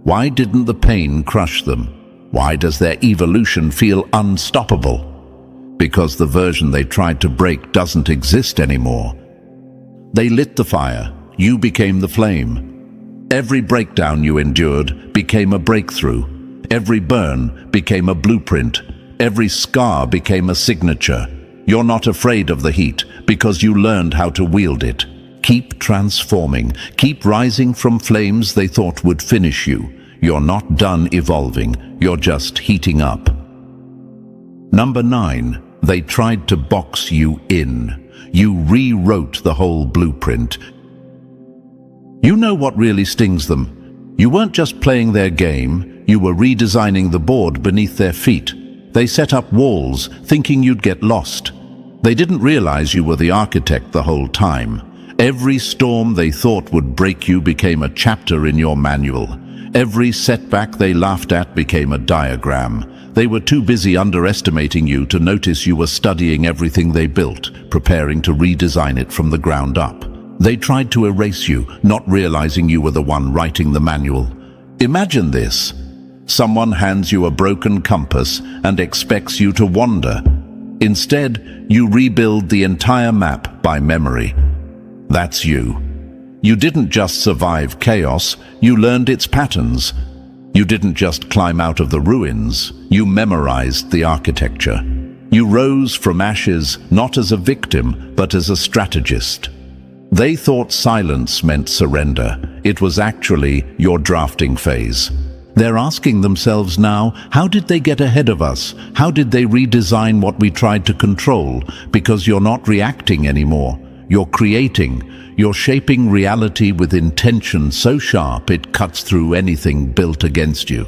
Why didn't the pain crush them? Why does their evolution feel unstoppable? Because the version they tried to break doesn't exist anymore. They lit the fire. You became the flame. Every breakdown you endured became a breakthrough. Every burn became a blueprint. Every scar became a signature. You're not afraid of the heat because you learned how to wield it. Keep transforming. Keep rising from flames they thought would finish you. You're not done evolving. You're just heating up. Number 9. They tried to box you in. You rewrote the whole blueprint. You know what really stings them. You weren't just playing their game. You were redesigning the board beneath their feet. They set up walls, thinking you'd get lost. They didn't realize you were the architect the whole time. Every storm they thought would break you became a chapter in your manual. Every setback they laughed at became a diagram. They were too busy underestimating you to notice you were studying everything they built, preparing to redesign it from the ground up. They tried to erase you, not realizing you were the one writing the manual. Imagine this. Someone hands you a broken compass and expects you to wander. Instead, you rebuild the entire map by memory. That's you. You didn't just survive chaos, you learned its patterns. You didn't just climb out of the ruins, you memorized the architecture. You rose from ashes not as a victim, but as a strategist. They thought silence meant surrender. It was actually your drafting phase. They're asking themselves now, how did they get ahead of us? How did they redesign what we tried to control? Because you're not reacting anymore. You're creating. You're shaping reality with intention so sharp it cuts through anything built against you.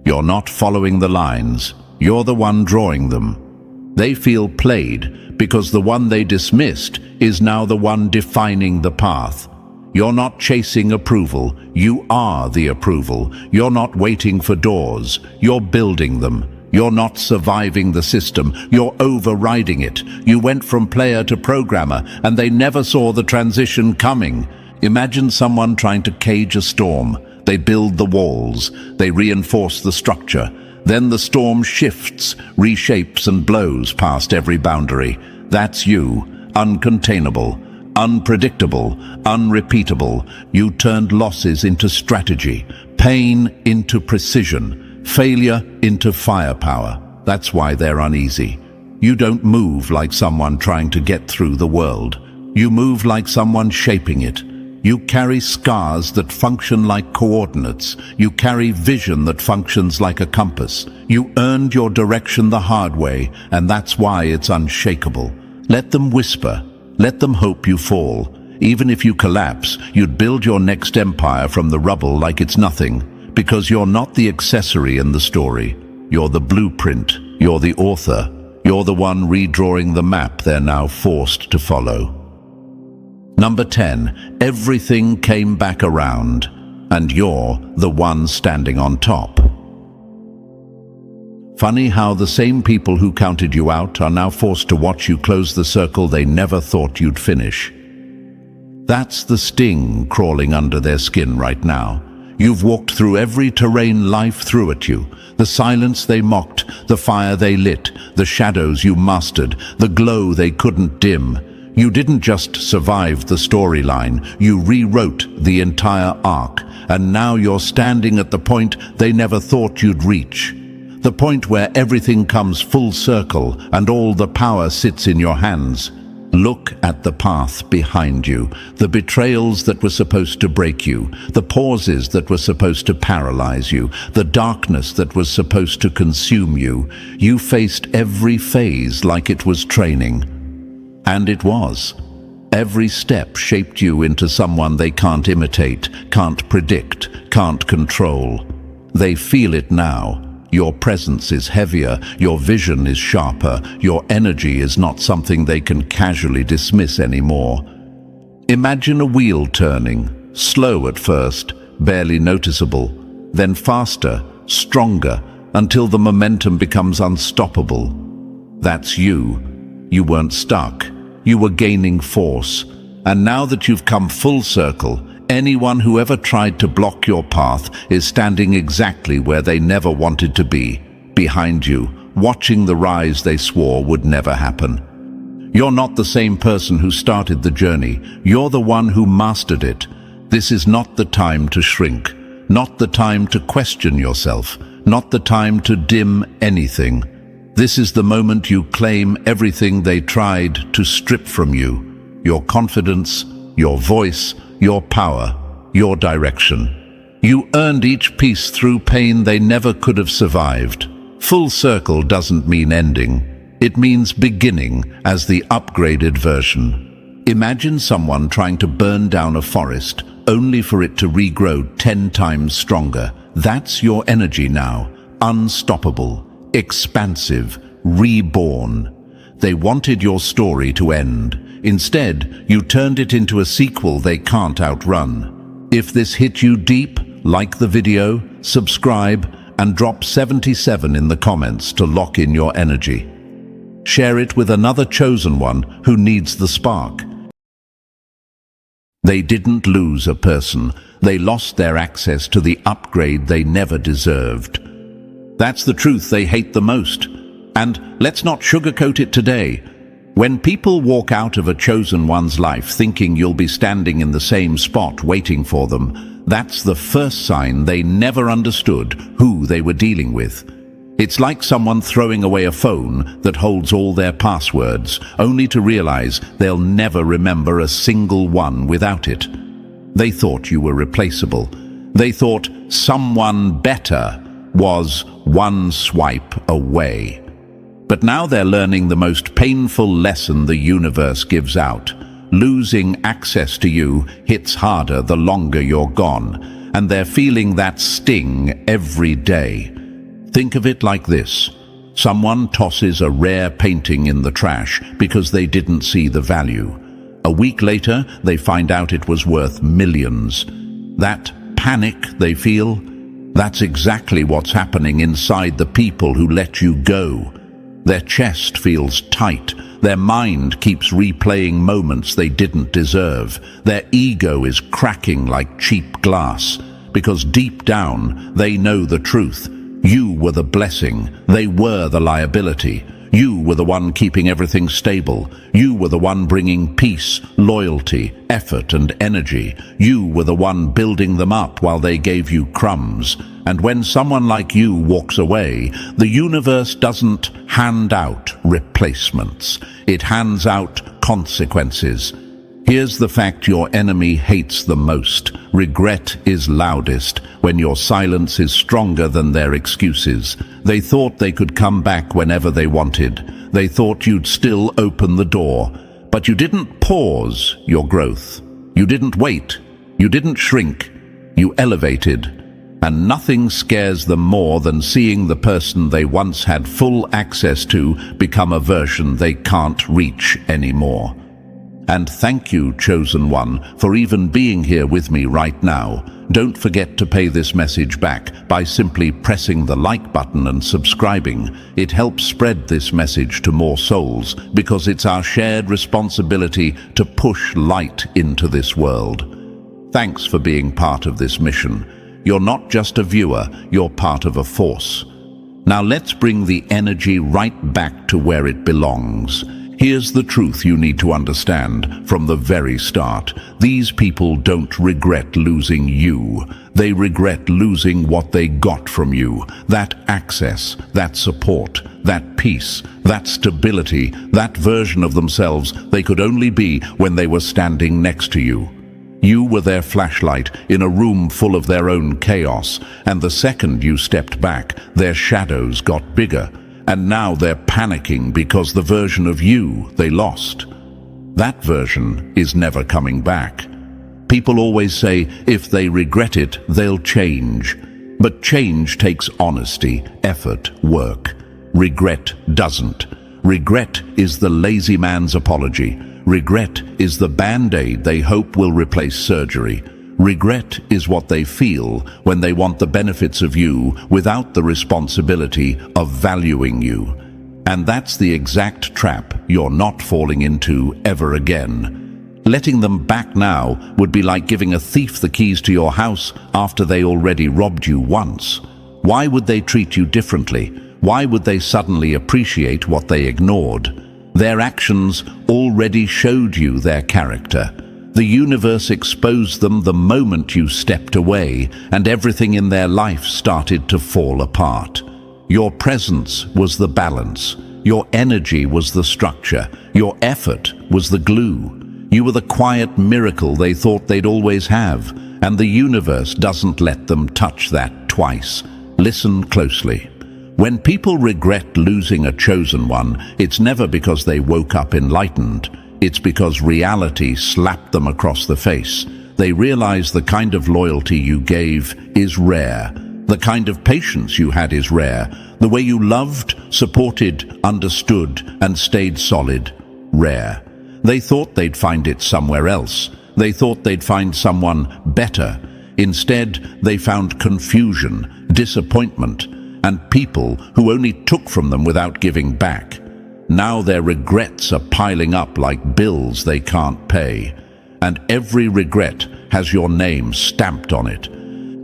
You're not following the lines. You're the one drawing them. They feel played because the one they dismissed is now the one defining the path. You're not chasing approval. You are the approval. You're not waiting for doors. You're building them. You're not surviving the system. You're overriding it. You went from player to programmer, and they never saw the transition coming. Imagine someone trying to cage a storm. They build the walls. They reinforce the structure. Then the storm shifts, reshapes, and blows past every boundary. That's you, uncontainable. Unpredictable, unrepeatable. You turned losses into strategy, pain into precision, failure into firepower. That's why they're uneasy. You don't move like someone trying to get through the world. You move like someone shaping it. You carry scars that function like coordinates. You carry vision that functions like a compass. You earned your direction the hard way, and that's why it's unshakable. Let them whisper. Let them hope you fall. Even if you collapse, you'd build your next empire from the rubble like it's nothing, because you're not the accessory in the story. You're the blueprint. You're the author. You're the one redrawing the map they're now forced to follow. Number 10. Everything came back around, and you're the one standing on top. Funny how the same people who counted you out are now forced to watch you close the circle they never thought you'd finish. That's the sting crawling under their skin right now. You've walked through every terrain life threw at you. The silence they mocked, the fire they lit, the shadows you mastered, the glow they couldn't dim. You didn't just survive the storyline, you rewrote the entire arc, and now you're standing at the point they never thought you'd reach. The point where everything comes full circle and all the power sits in your hands. Look at the path behind you, the betrayals that were supposed to break you, the pauses that were supposed to paralyze you, the darkness that was supposed to consume you. You faced every phase like it was training. And it was. Every step shaped you into someone they can't imitate, can't predict, can't control. They feel it now. Your presence is heavier, your vision is sharper, your energy is not something they can casually dismiss anymore. Imagine a wheel turning, slow at first, barely noticeable, then faster, stronger, until the momentum becomes unstoppable. That's you. You weren't stuck. You were gaining force. And now that you've come full circle, anyone who ever tried to block your path is standing exactly where they never wanted to be, behind you, watching the rise they swore would never happen. You're not the same person who started the journey. You're the one who mastered it. This is not the time to shrink, not the time to question yourself, not the time to dim anything. This is the moment you claim everything they tried to strip from you. Your confidence, your voice, your power, your direction. You earned each piece through pain they never could have survived. Full circle doesn't mean ending. It means beginning as the upgraded version. Imagine someone trying to burn down a forest only for it to regrow 10 times stronger. That's your energy now. Unstoppable, expansive, reborn. They wanted your story to end. Instead, you turned it into a sequel they can't outrun. If this hit you deep, like the video, subscribe, and drop 77 in the comments to lock in your energy. Share it with another chosen one who needs the spark. They didn't lose a person. They lost their access to the upgrade they never deserved. That's the truth they hate the most. And let's not sugarcoat it today. When people walk out of a chosen one's life thinking you'll be standing in the same spot waiting for them, that's the first sign they never understood who they were dealing with. It's like someone throwing away a phone that holds all their passwords, only to realize they'll never remember a single one without it. They thought you were replaceable. They thought someone better was one swipe away. But now they're learning the most painful lesson the universe gives out. Losing access to you hits harder the longer you're gone, and they're feeling that sting every day. Think of it like this. Someone tosses a rare painting in the trash because they didn't see the value. A week later, they find out it was worth millions. That panic they feel, that's exactly what's happening inside the people who let you go. Their chest feels tight. Their mind keeps replaying moments they didn't deserve. Their ego is cracking like cheap glass, because deep down they know the truth. You were the blessing. They were the liability. You were the one keeping everything stable. You were the one bringing peace, loyalty, effort, and energy. You were the one building them up while they gave you crumbs. And when someone like you walks away, the universe doesn't hand out replacements. It hands out consequences. Here's the fact your enemy hates the most. Regret is loudest when your silence is stronger than their excuses. They thought they could come back whenever they wanted. They thought you'd still open the door. But you didn't pause your growth. You didn't wait. You didn't shrink. You elevated. And nothing scares them more than seeing the person they once had full access to become a version they can't reach anymore. And thank you, chosen one, for even being here with me right now. Don't forget to pay this message back by simply pressing the like button and subscribing. It helps spread this message to more souls because it's our shared responsibility to push light into this world. Thanks for being part of this mission. You're not just a viewer, you're part of a force. Now let's bring the energy right back to where it belongs. Here's the truth you need to understand from the very start. These people don't regret losing you. They regret losing what they got from you. That access, that support, that peace, that stability, that version of themselves they could only be when they were standing next to you. You were their flashlight in a room full of their own chaos, and the second you stepped back, their shadows got bigger. And now they're panicking because the version of you they lost. That version is never coming back. People always say if they regret it, they'll change. But change takes honesty, effort, work. Regret doesn't. Regret is the lazy man's apology. Regret is the band-aid they hope will replace surgery. Regret is what they feel when they want the benefits of you without the responsibility of valuing you. And that's the exact trap you're not falling into ever again. Letting them back now would be like giving a thief the keys to your house after they already robbed you once. Why would they treat you differently? Why would they suddenly appreciate what they ignored? Their actions already showed you their character. The universe exposed them the moment you stepped away, and everything in their life started to fall apart. Your presence was the balance. Your energy was the structure. Your effort was the glue. You were the quiet miracle they thought they'd always have, and the universe doesn't let them touch that twice. Listen closely. When people regret losing a chosen one, it's never because they woke up enlightened. It's because reality slapped them across the face. They realize the kind of loyalty you gave is rare. The kind of patience you had is rare. The way you loved, supported, understood, and stayed solid, rare. They thought they'd find it somewhere else. They thought they'd find someone better. Instead, they found confusion, disappointment, and people who only took from them without giving back. Now their regrets are piling up like bills they can't pay. And every regret has your name stamped on it.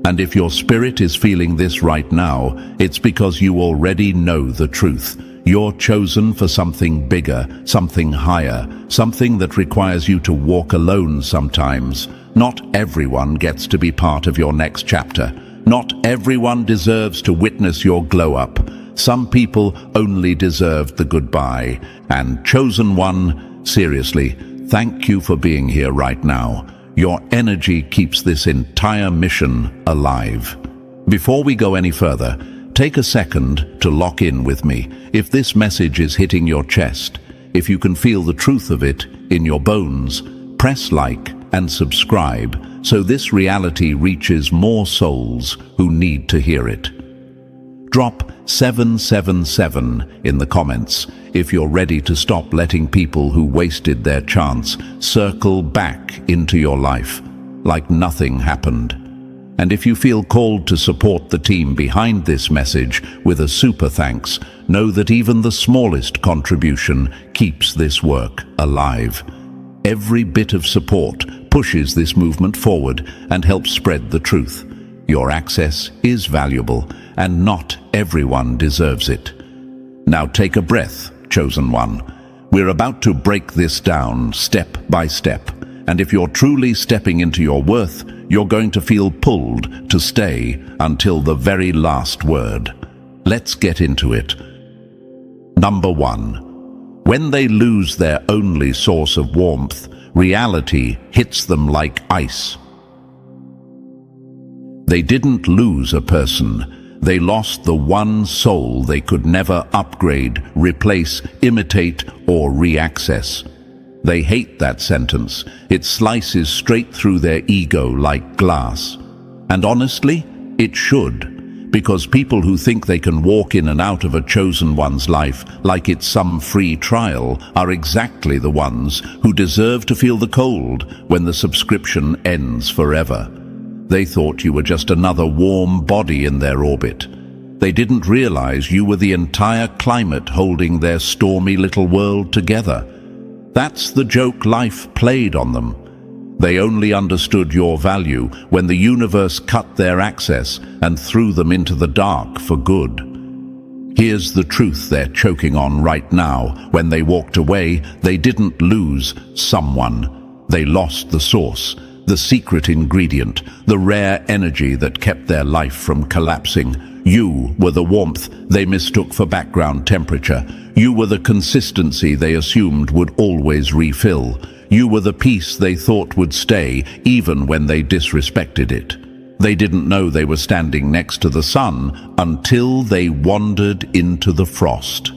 And if your spirit is feeling this right now, it's because you already know the truth. You're chosen for something bigger, something higher, something that requires you to walk alone sometimes. Not everyone gets to be part of your next chapter. Not everyone deserves to witness your glow up. Some people only deserve the goodbye. And chosen one, seriously, thank you for being here right now. Your energy keeps this entire mission alive. Before we go any further, take a second to lock in with me. If this message is hitting your chest, if you can feel the truth of it in your bones, press like and subscribe so this reality reaches more souls who need to hear it. Drop 777 in the comments if you're ready to stop letting people who wasted their chance circle back into your life like nothing happened. And if you feel called to support the team behind this message with a super thanks, know that even the smallest contribution keeps this work alive. Every bit of support pushes this movement forward and helps spread the truth. Your access is valuable, and not everyone deserves it. Now take a breath, chosen one. We're about to break this down step by step, and if you're truly stepping into your worth, you're going to feel pulled to stay until the very last word. Let's get into it. Number 1. When they lose their only source of warmth, reality hits them like ice. They didn't lose a person. They lost the one soul they could never upgrade, replace, imitate, or re-access. They hate that sentence. It slices straight through their ego like glass. And honestly, it should, because people who think they can walk in and out of a chosen one's life like it's some free trial are exactly the ones who deserve to feel the cold when the subscription ends forever. They thought you were just another warm body in their orbit. They didn't realize you were the entire climate holding their stormy little world together. That's the joke life played on them. They only understood your value when the universe cut their access and threw them into the dark for good. Here's the truth they're choking on right now. When they walked away, they didn't lose someone. They lost the source, the secret ingredient, the rare energy that kept their life from collapsing. You were the warmth they mistook for background temperature. You were the consistency they assumed would always refill. You were the peace they thought would stay, even when they disrespected it. They didn't know they were standing next to the sun until they wandered into the frost.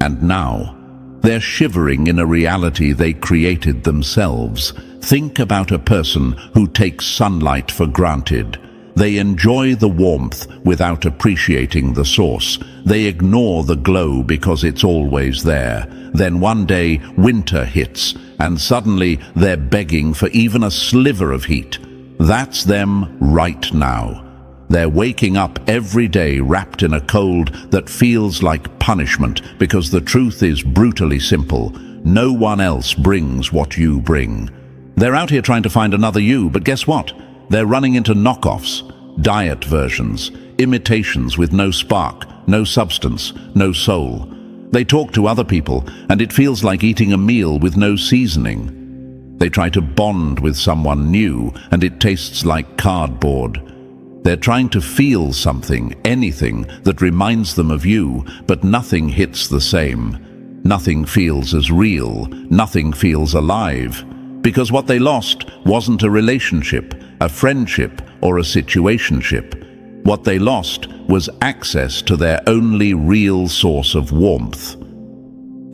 And now, they're shivering in a reality they created themselves. Think about a person who takes sunlight for granted. They enjoy the warmth without appreciating the source. They ignore the glow because it's always there. Then one day, winter hits, and suddenly they're begging for even a sliver of heat. That's them right now. They're waking up every day wrapped in a cold that feels like punishment, because the truth is brutally simple. No one else brings what you bring. They're out here trying to find another you, but guess what? They're running into knockoffs, diet versions, imitations with no spark, no substance, no soul. They talk to other people, and it feels like eating a meal with no seasoning. They try to bond with someone new, and it tastes like cardboard. They're trying to feel something, anything, that reminds them of you, but nothing hits the same. Nothing feels as real. Nothing feels alive. Because what they lost wasn't a relationship, a friendship, or a situationship. What they lost was access to their only real source of warmth.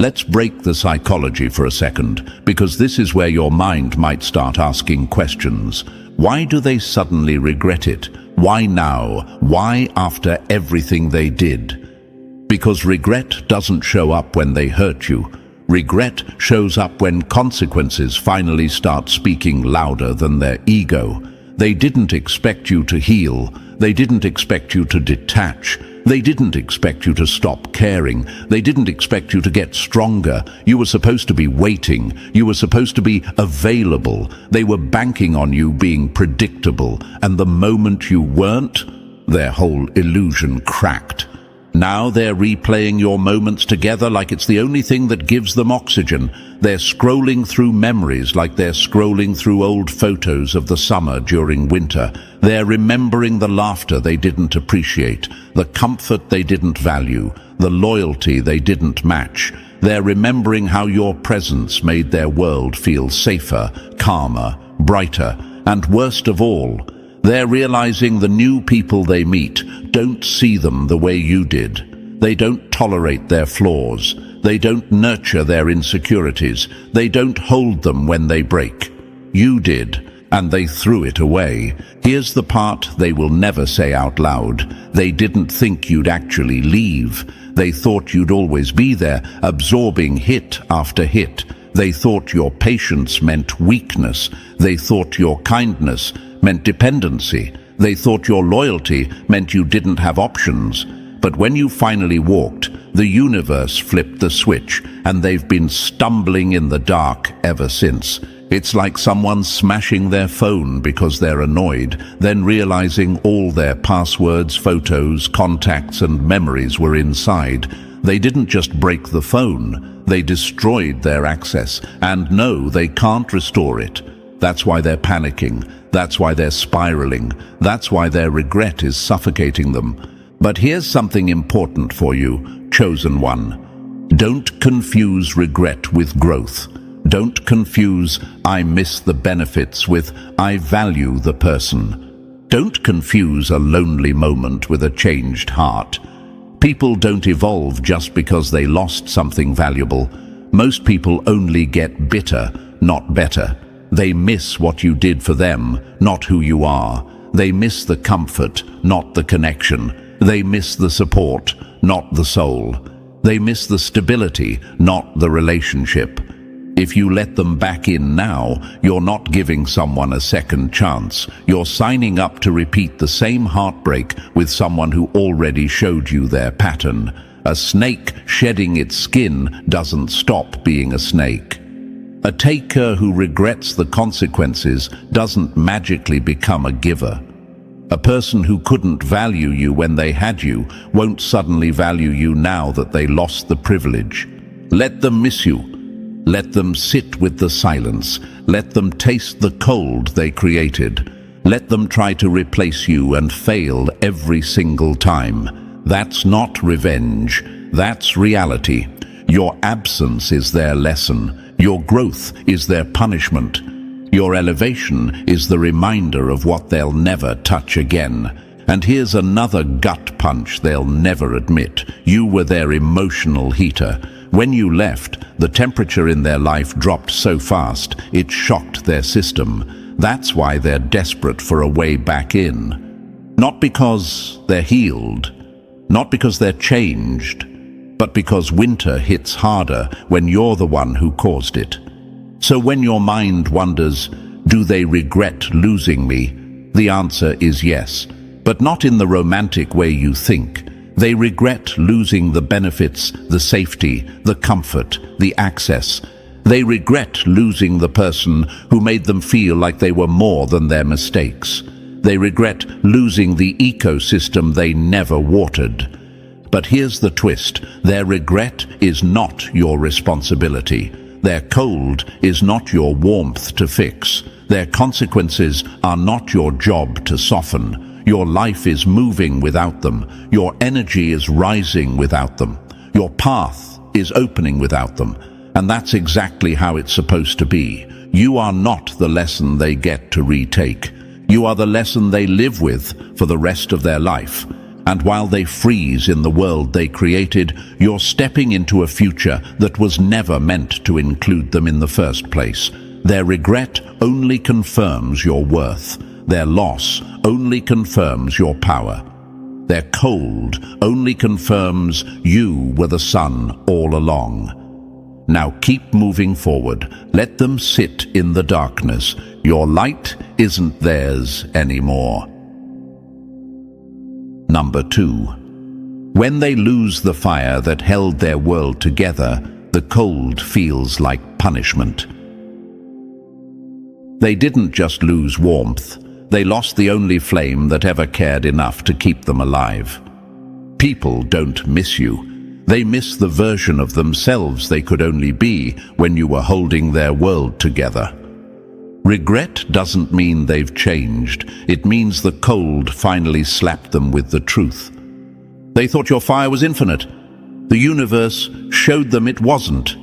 Let's break the psychology for a second, because this is where your mind might start asking questions. Why do they suddenly regret it? Why now? Why after everything they did? Because regret doesn't show up when they hurt you. Regret shows up when consequences finally start speaking louder than their ego. They didn't expect you to heal. They didn't expect you to detach. They didn't expect you to stop caring. They didn't expect you to get stronger. You were supposed to be waiting. You were supposed to be available. They were banking on you being predictable. And the moment you weren't, their whole illusion cracked. Now they're replaying your moments together like it's the only thing that gives them oxygen. They're scrolling through memories like they're scrolling through old photos of the summer during winter. They're remembering the laughter they didn't appreciate, the comfort they didn't value, the loyalty they didn't match. They're remembering how your presence made their world feel safer, calmer, brighter, and worst of all, they're realizing the new people they meet don't see them the way you did. They don't tolerate their flaws. They don't nurture their insecurities. They don't hold them when they break. You did, and they threw it away. Here's the part they will never say out loud. They didn't think you'd actually leave. They thought you'd always be there, absorbing hit after hit. They thought your patience meant weakness. They thought your kindness meant dependency. They thought your loyalty meant you didn't have options. But when you finally walked, the universe flipped the switch, and they've been stumbling in the dark ever since. It's like someone smashing their phone because they're annoyed, then realizing all their passwords, photos, contacts, and memories were inside. They didn't just break the phone, they destroyed their access, and no, they can't restore it. That's why they're panicking. That's why they're spiraling. That's why their regret is suffocating them. But here's something important for you, chosen one. Don't confuse regret with growth. Don't confuse I miss the benefits with I value the person. Don't confuse a lonely moment with a changed heart. People don't evolve just because they lost something valuable. Most people only get bitter, not better. They miss what you did for them, not who you are. They miss the comfort, not the connection. They miss the support, not the soul. They miss the stability, not the relationship. If you let them back in now, you're not giving someone a second chance. You're signing up to repeat the same heartbreak with someone who already showed you their pattern. A snake shedding its skin doesn't stop being a snake. A taker who regrets the consequences doesn't magically become a giver. A person who couldn't value you when they had you won't suddenly value you now that they lost the privilege. Let them miss you. Let them sit with the silence. Let them taste the cold they created. Let them try to replace you and fail every single time. That's not revenge. That's reality. Your absence is their lesson. Your growth is their punishment. Your elevation is the reminder of what they'll never touch again. And here's another gut punch they'll never admit. You were their emotional heater. When you left, the temperature in their life dropped so fast, it shocked their system. That's why they're desperate for a way back in. Not because they're healed, not because they're changed, but because winter hits harder when you're the one who caused it. So when your mind wonders, do they regret losing me? The answer is yes, but not in the romantic way you think. They regret losing the benefits, the safety, the comfort, the access. They regret losing the person who made them feel like they were more than their mistakes. They regret losing the ecosystem they never watered. But here's the twist. Their regret is not your responsibility. Their cold is not your warmth to fix. Their consequences are not your job to soften. Your life is moving without them. Your energy is rising without them. Your path is opening without them. And that's exactly how it's supposed to be. You are not the lesson they get to retake. You are the lesson they live with for the rest of their life. And while they freeze in the world they created, you're stepping into a future that was never meant to include them in the first place. Their regret only confirms your worth. Their loss only confirms your power. Their cold only confirms you were the sun all along. Now keep moving forward. Let them sit in the darkness. Your light isn't theirs anymore. Number 2. When they lose the fire that held their world together, the cold feels like punishment. They didn't just lose warmth, they lost the only flame that ever cared enough to keep them alive. People don't miss you. They miss the version of themselves they could only be when you were holding their world together. Regret doesn't mean they've changed. It means the cold finally slapped them with the truth. They thought your fire was infinite. The universe showed them it wasn't.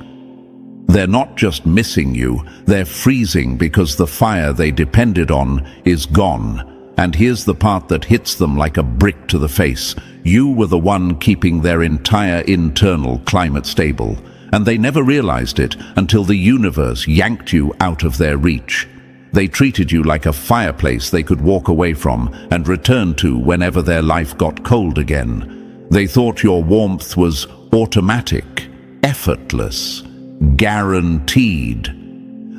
They're not just missing you, they're freezing because the fire they depended on is gone. And here's the part that hits them like a brick to the face. You were the one keeping their entire internal climate stable. And they never realized it until the universe yanked you out of their reach. They treated you like a fireplace they could walk away from and return to whenever their life got cold again. They thought your warmth was automatic, effortless, guaranteed.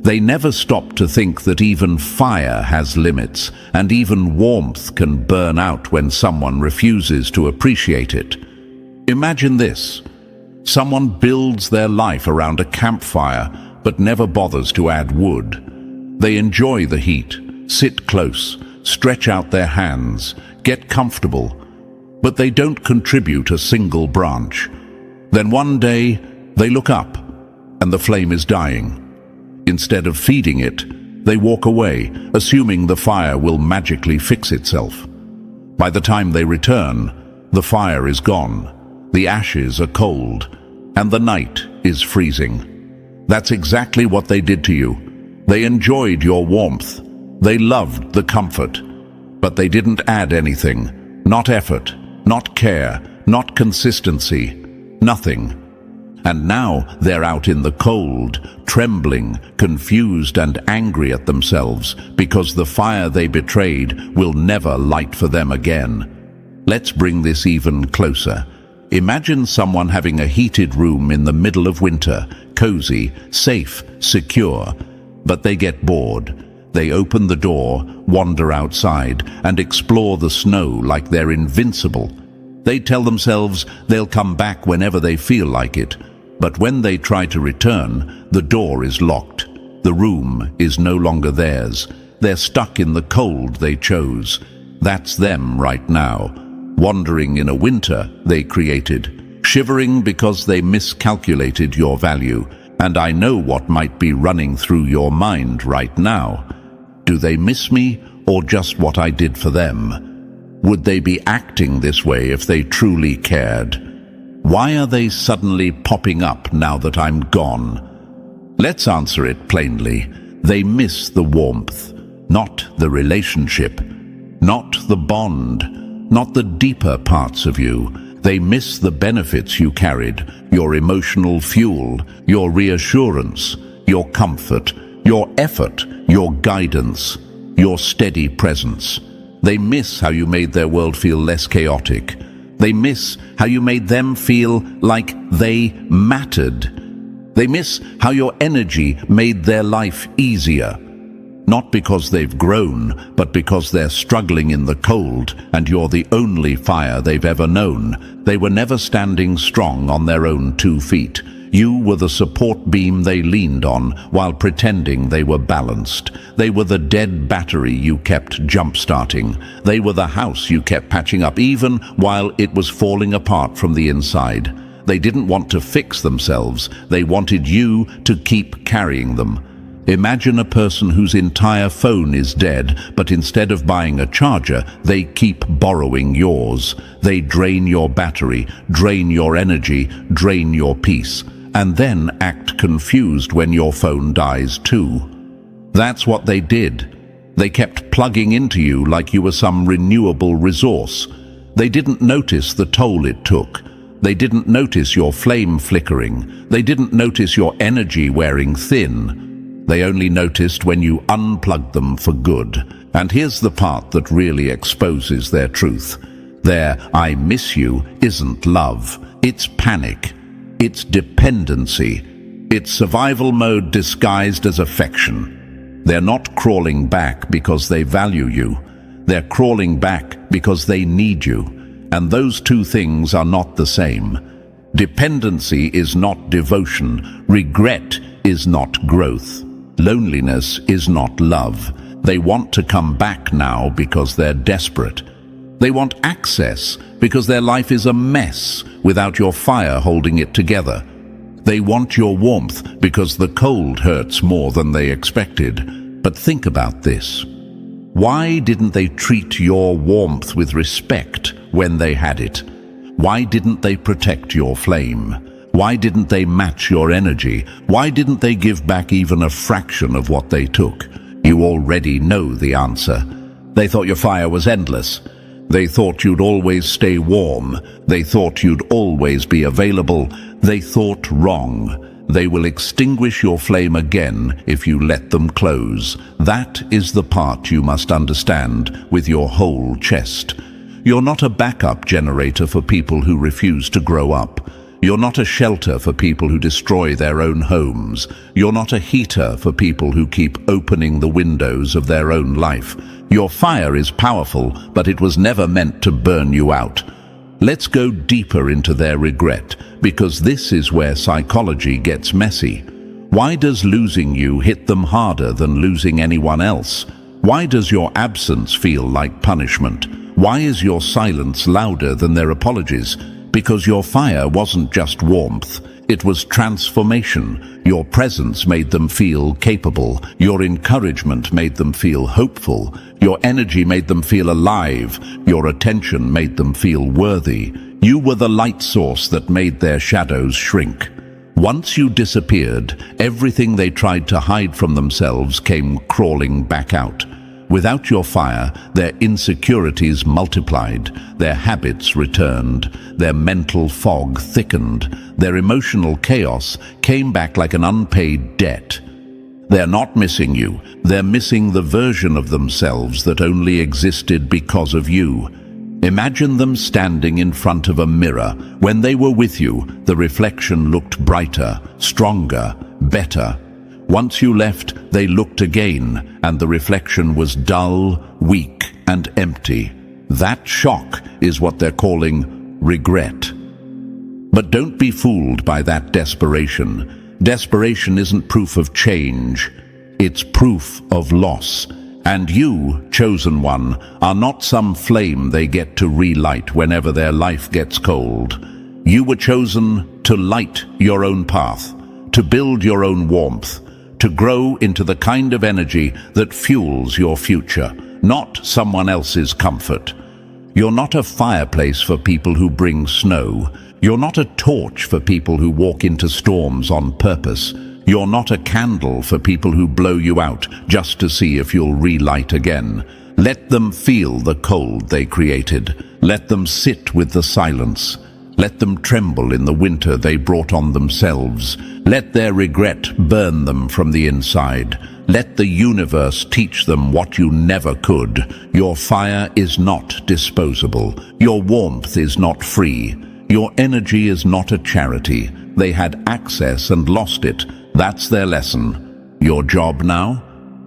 They never stopped to think that even fire has limits, and even warmth can burn out when someone refuses to appreciate it. Imagine this. Someone builds their life around a campfire, but never bothers to add wood. They enjoy the heat, sit close, stretch out their hands, get comfortable, but they don't contribute a single branch. Then one day, they look up, and the flame is dying. Instead of feeding it, they walk away, assuming the fire will magically fix itself. By the time they return, the fire is gone. The ashes are cold, and the night is freezing. That's exactly what they did to you. They enjoyed your warmth. They loved the comfort. But they didn't add anything. Not effort, not care, not consistency. Nothing. And now they're out in the cold, trembling, confused and angry at themselves because the fire they betrayed will never light for them again. Let's bring this even closer. Imagine someone having a heated room in the middle of winter, cozy, safe, secure, but they get bored. They open the door, wander outside, and explore the snow like they're invincible. They tell themselves they'll come back whenever they feel like it, but when they try to return, the door is locked. The room is no longer theirs. They're stuck in the cold they chose. That's them right now, wandering in a winter they created, shivering because they miscalculated your value. And I know what might be running through your mind right now. Do they miss me, or just what I did for them? Would they be acting this way if they truly cared? Why are they suddenly popping up now that I'm gone? Let's answer it plainly. They miss the warmth, not the relationship, not the bond, not the deeper parts of you. They miss the benefits you carried, your emotional fuel, your reassurance, your comfort, your effort, your guidance, your steady presence. They miss how you made their world feel less chaotic. They miss how you made them feel like they mattered. They miss how your energy made their life easier. Not because they've grown, but because they're struggling in the cold and you're the only fire they've ever known. They were never standing strong on their own 2 feet. You were the support beam they leaned on while pretending they were balanced. They were the dead battery you kept jump-starting. They were the house you kept patching up even while it was falling apart from the inside. They didn't want to fix themselves. They wanted you to keep carrying them. Imagine a person whose entire phone is dead, but instead of buying a charger, they keep borrowing yours. They drain your battery, drain your energy, drain your peace, and then act confused when your phone dies too. That's what they did. They kept plugging into you like you were some renewable resource. They didn't notice the toll it took. They didn't notice your flame flickering. They didn't notice your energy wearing thin. They only noticed when you unplugged them for good. And here's the part that really exposes their truth. Their "I miss you" isn't love. It's panic. It's dependency. It's survival mode disguised as affection. They're not crawling back because they value you. They're crawling back because they need you. And those two things are not the same. Dependency is not devotion. Regret is not growth. Loneliness is not love. They want to come back now because they're desperate. They want access because their life is a mess without your fire holding it together. They want your warmth because the cold hurts more than they expected. But think about this. Why didn't they treat your warmth with respect when they had it? Why didn't they protect your flame? Why didn't they match your energy? Why didn't they give back even a fraction of what they took? You already know the answer. They thought your fire was endless. They thought you'd always stay warm. They thought you'd always be available. They thought wrong. They will extinguish your flame again if you let them close. That is the part you must understand with your whole chest. You're not a backup generator for people who refuse to grow up. You're not a shelter for people who destroy their own homes. You're not a heater for people who keep opening the windows of their own life. Your fire is powerful, but it was never meant to burn you out. Let's go deeper into their regret, because this is where psychology gets messy. Why does losing you hit them harder than losing anyone else? Why does your absence feel like punishment? Why is your silence louder than their apologies? Because your fire wasn't just warmth, it was transformation. Your presence made them feel capable. Your encouragement made them feel hopeful. Your energy made them feel alive. Your attention made them feel worthy. You were the light source that made their shadows shrink. Once you disappeared, everything they tried to hide from themselves came crawling back out. Without your fire, their insecurities multiplied, their habits returned, their mental fog thickened, their emotional chaos came back like an unpaid debt. They're not missing you, they're missing the version of themselves that only existed because of you. Imagine them standing in front of a mirror. When they were with you, the reflection looked brighter, stronger, better. Once you left, they looked again, and the reflection was dull, weak, and empty. That shock is what they're calling regret. But don't be fooled by that desperation. Desperation isn't proof of change. It's proof of loss. And you, chosen one, are not some flame they get to relight whenever their life gets cold. You were chosen to light your own path, to build your own warmth, to grow into the kind of energy that fuels your future, not someone else's comfort. You're not a fireplace for people who bring snow. You're not a torch for people who walk into storms on purpose. You're not a candle for people who blow you out just to see if you'll relight again. Let them feel the cold they created. Let them sit with the silence. Let them tremble in the winter they brought on themselves. Let their regret burn them from the inside. Let the universe teach them what you never could. Your fire is not disposable. Your warmth is not free. Your energy is not a charity. They had access and lost it. That's their lesson. Your job now?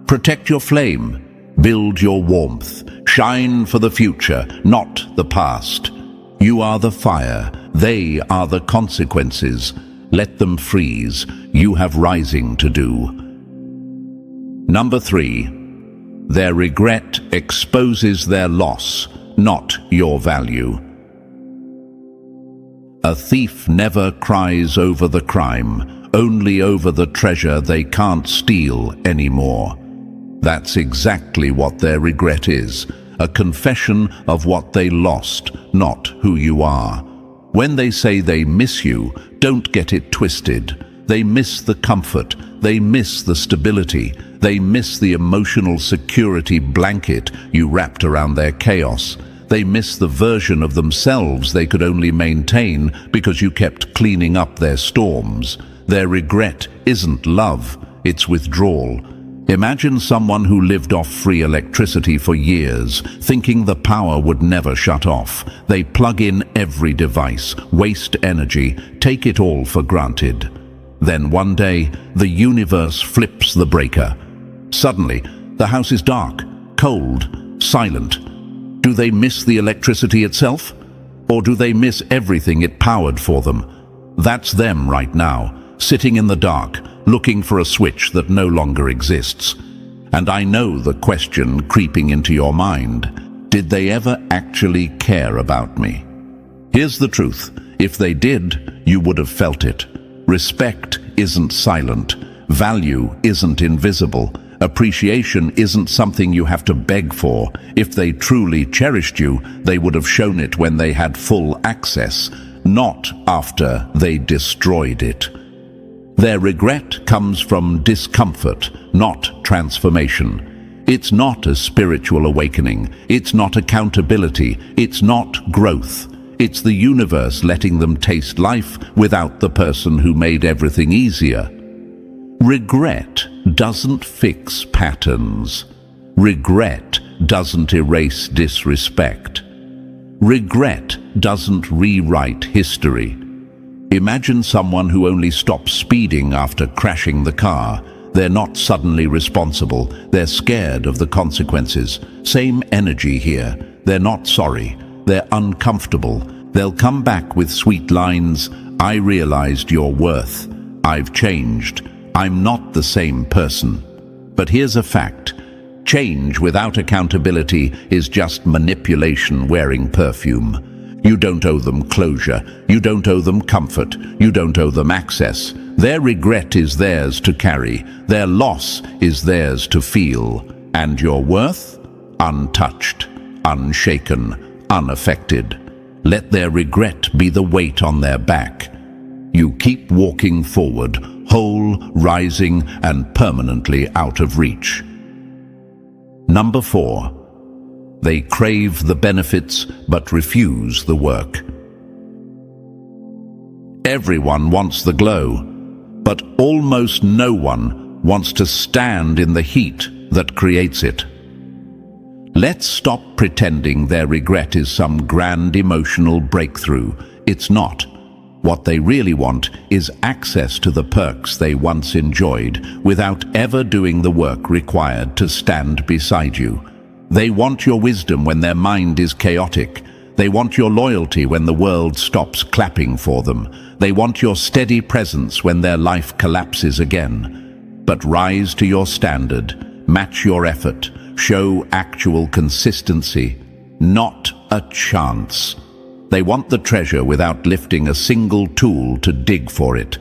Protect your flame. Build your warmth. Shine for the future, not the past. You are the fire. They are the consequences. Let them freeze. You have rising to do. Number 3. Their regret exposes their loss, not your value. A thief never cries over the crime, only over the treasure they can't steal anymore. That's exactly what their regret is, a confession of what they lost, not who you are. When they say they miss you, don't get it twisted. They miss the comfort, they miss the stability, they miss the emotional security blanket you wrapped around their chaos. They miss the version of themselves they could only maintain because you kept cleaning up their storms. Their regret isn't love, it's withdrawal. Imagine someone who lived off free electricity for years, thinking the power would never shut off. They plug in every device, waste energy, take it all for granted. Then one day, the universe flips the breaker. Suddenly, the house is dark, cold, silent. Do they miss the electricity itself? Or do they miss everything it powered for them? That's them right now, sitting in the dark, looking for a switch that no longer exists. And I know the question creeping into your mind: did they ever actually care about me? Here's the truth. If they did, you would have felt it. Respect isn't silent. Value isn't invisible. Appreciation isn't something you have to beg for. If they truly cherished you, they would have shown it when they had full access, not after they destroyed it. Their regret comes from discomfort, not transformation. It's not a spiritual awakening. It's not accountability. It's not growth. It's the universe letting them taste life without the person who made everything easier. Regret doesn't fix patterns. Regret doesn't erase disrespect. Regret doesn't rewrite history. Imagine someone who only stops speeding after crashing the car. They're not suddenly responsible. They're scared of the consequences. Same energy here. They're not sorry. They're uncomfortable. They'll come back with sweet lines. I realized your worth. I've changed. I'm not the same person. But here's a fact. Change without accountability is just manipulation wearing perfume. You don't owe them closure. You don't owe them comfort. You don't owe them access. Their regret is theirs to carry. Their loss is theirs to feel. And your worth? Untouched, unshaken, unaffected. Let their regret be the weight on their back. You keep walking forward, whole, rising, and permanently out of reach. Number 4. They crave the benefits but refuse the work. Everyone wants the glow, but almost no one wants to stand in the heat that creates it. Let's stop pretending their regret is some grand emotional breakthrough. It's not. What they really want is access to the perks they once enjoyed without ever doing the work required to stand beside you. They want your wisdom when their mind is chaotic. They want your loyalty when the world stops clapping for them. They want your steady presence when their life collapses again. But rise to your standard, match your effort, show actual consistency. Not a chance. They want the treasure without lifting a single tool to dig for it.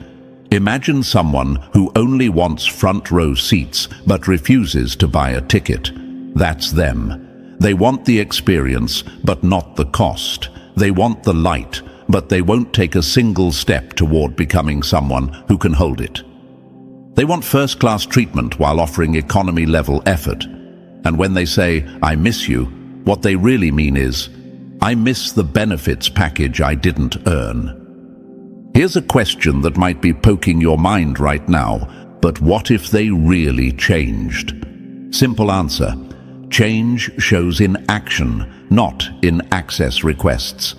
Imagine someone who only wants front row seats but refuses to buy a ticket. That's them. They want the experience but not the cost. They want the light, but they won't take a single step toward becoming someone who can hold it. They want first-class treatment while offering economy-level effort. And when they say, "I miss you," what they really mean is, "I miss the benefits package I didn't earn." Here's a question that might be poking your mind right now, but what if they really changed? Simple answer: change shows in action, not in access requests.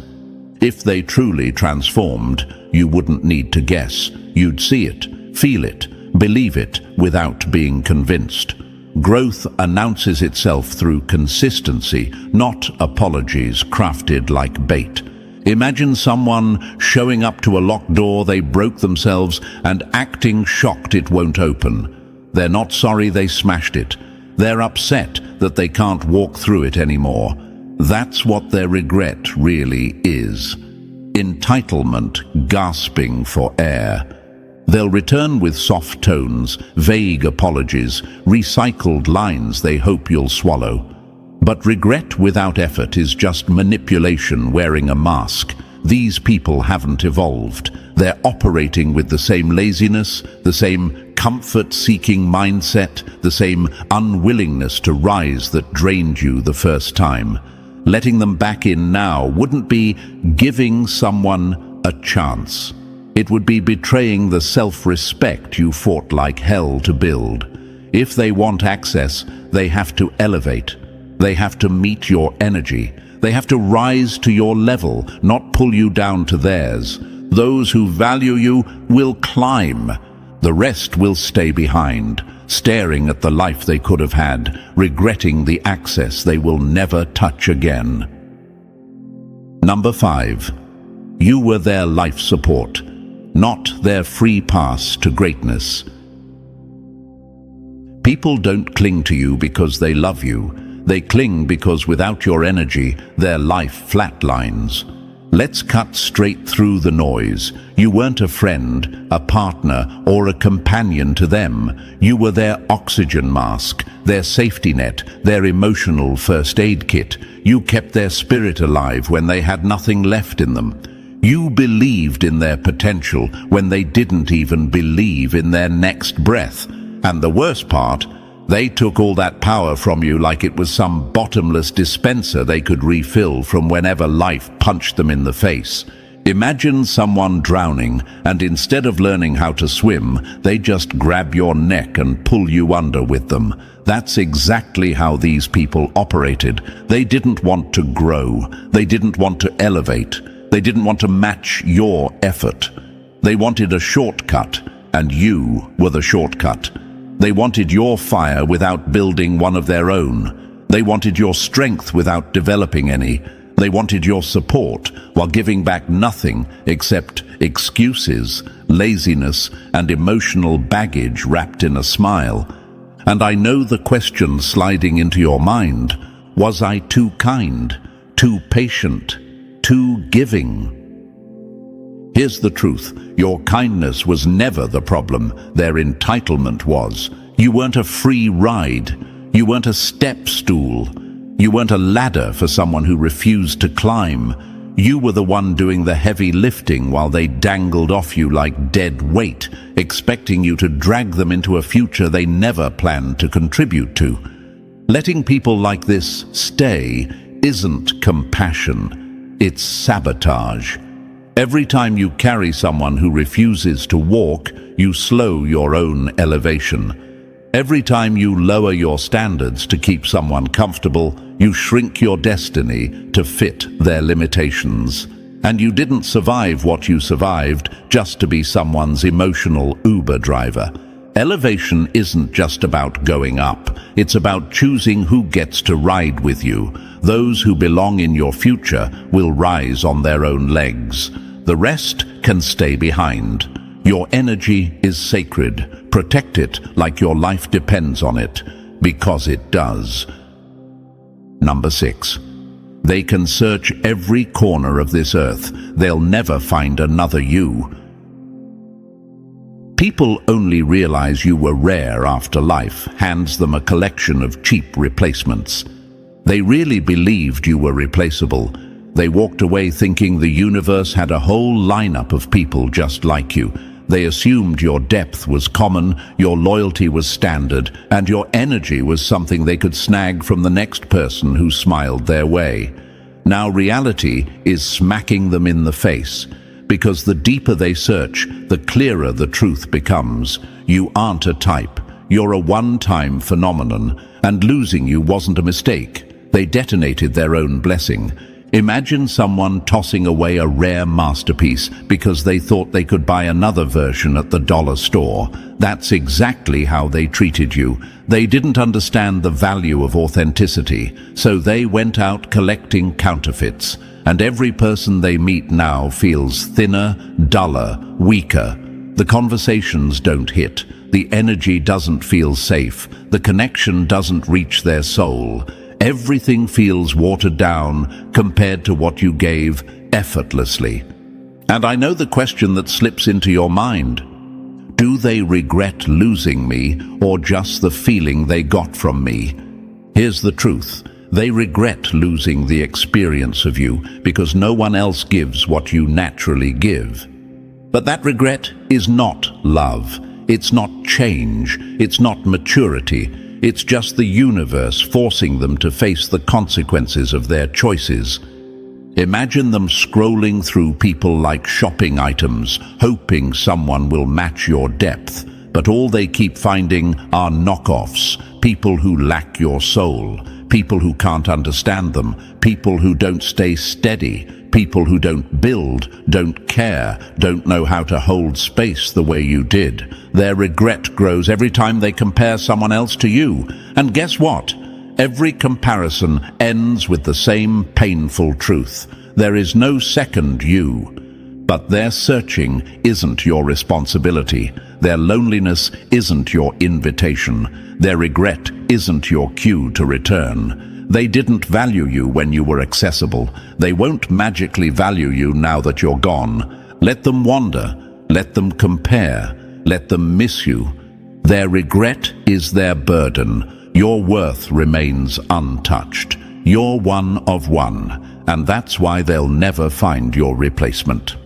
If they truly transformed, you wouldn't need to guess. You'd see it, feel it, believe it without being convinced. Growth announces itself through consistency, not apologies crafted like bait. Imagine someone showing up to a locked door they broke themselves and acting shocked it won't open. They're not sorry they smashed it. They're upset that they can't walk through it anymore. That's what their regret really is. Entitlement gasping for air. They'll return with soft tones, vague apologies, recycled lines they hope you'll swallow. But regret without effort is just manipulation wearing a mask. These people haven't evolved. They're operating with the same laziness, the same comfort-seeking mindset, the same unwillingness to rise that drained you the first time. Letting them back in now wouldn't be giving someone a chance. It would be betraying the self-respect you fought like hell to build. If they want access, they have to elevate. They have to meet your energy. They have to rise to your level, not pull you down to theirs. Those who value you will climb. The rest will stay behind, staring at the life they could have had, regretting the access they will never touch again. Number 5. You were their life support, not their free pass to greatness. People don't cling to you because they love you. They cling because without your energy, their life flatlines. Let's cut straight through the noise. You weren't a friend, a partner, or a companion to them. You were their oxygen mask, their safety net, their emotional first aid kit. You kept their spirit alive when they had nothing left in them. You believed in their potential when they didn't even believe in their next breath. And the worst part, they took all that power from you like it was some bottomless dispenser they could refill from whenever life punched them in the face. Imagine someone drowning, and instead of learning how to swim, they just grab your neck and pull you under with them. That's exactly how these people operated. They didn't want to grow. They didn't want to elevate. They didn't want to match your effort. They wanted a shortcut, and you were the shortcut. They wanted your fire without building one of their own. They wanted your strength without developing any. They wanted your support while giving back nothing except excuses, laziness, and emotional baggage wrapped in a smile. And I know the question sliding into your mind: was I too kind, too patient, too giving? Here's the truth. Your kindness was never the problem. Their entitlement was. You weren't a free ride. You weren't a step stool. You weren't a ladder for someone who refused to climb. You were the one doing the heavy lifting while they dangled off you like dead weight, expecting you to drag them into a future they never planned to contribute to. Letting people like this stay isn't compassion. It's sabotage. Every time you carry someone who refuses to walk, you slow your own elevation. Every time you lower your standards to keep someone comfortable, you shrink your destiny to fit their limitations. And you didn't survive what you survived just to be someone's emotional Uber driver. Elevation isn't just about going up. It's about choosing who gets to ride with you. Those who belong in your future will rise on their own legs. The rest can stay behind. Your energy is sacred. Protect it like your life depends on it, because it does. Number 6. They can search every corner of this earth. They'll never find another you. People only realize you were rare after life hands them a collection of cheap replacements. They really believed you were replaceable. They walked away thinking the universe had a whole lineup of people just like you. They assumed your depth was common, your loyalty was standard, and your energy was something they could snag from the next person who smiled their way. Now reality is smacking them in the face, because the deeper they search, the clearer the truth becomes. You aren't a type, you're a one-time phenomenon, and losing you wasn't a mistake. They detonated their own blessing. Imagine someone tossing away a rare masterpiece because they thought they could buy another version at the dollar store. That's exactly how they treated you. They didn't understand the value of authenticity, so they went out collecting counterfeits. And every person they meet now feels thinner, duller, weaker. The conversations don't hit. The energy doesn't feel safe. The connection doesn't reach their soul. Everything feels watered down compared to what you gave effortlessly. And I know the question that slips into your mind. Do they regret losing me or just the feeling they got from me? Here's the truth. They regret losing the experience of you because no one else gives what you naturally give. But that regret is not love. It's not change. It's not maturity. It's just the universe forcing them to face the consequences of their choices. Imagine them scrolling through people like shopping items, hoping someone will match your depth. But all they keep finding are knockoffs, people who lack your soul, people who can't understand them, people who don't stay steady, people who don't build, don't care, don't know how to hold space the way you did. Their regret grows every time they compare someone else to you. And guess what? Every comparison ends with the same painful truth. There is no second you. But their searching isn't your responsibility. Their loneliness isn't your invitation. Their regret isn't your cue to return. They didn't value you when you were accessible. They won't magically value you now that you're gone. Let them wander. Let them compare. Let them miss you. Their regret is their burden. Your worth remains untouched. You're one of one, and that's why they'll never find your replacement.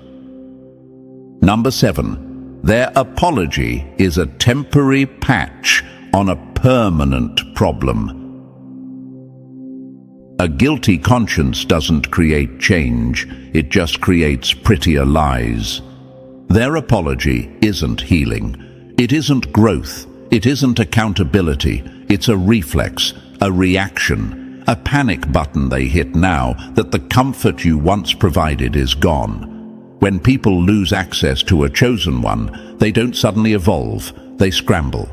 Number 7. Their apology is a temporary patch on a permanent problem. A guilty conscience doesn't create change, it just creates prettier lies. Their apology isn't healing. It isn't growth. It isn't accountability. It's a reflex, a reaction, a panic button they hit now that the comfort you once provided is gone. When people lose access to a chosen one, they don't suddenly evolve, they scramble.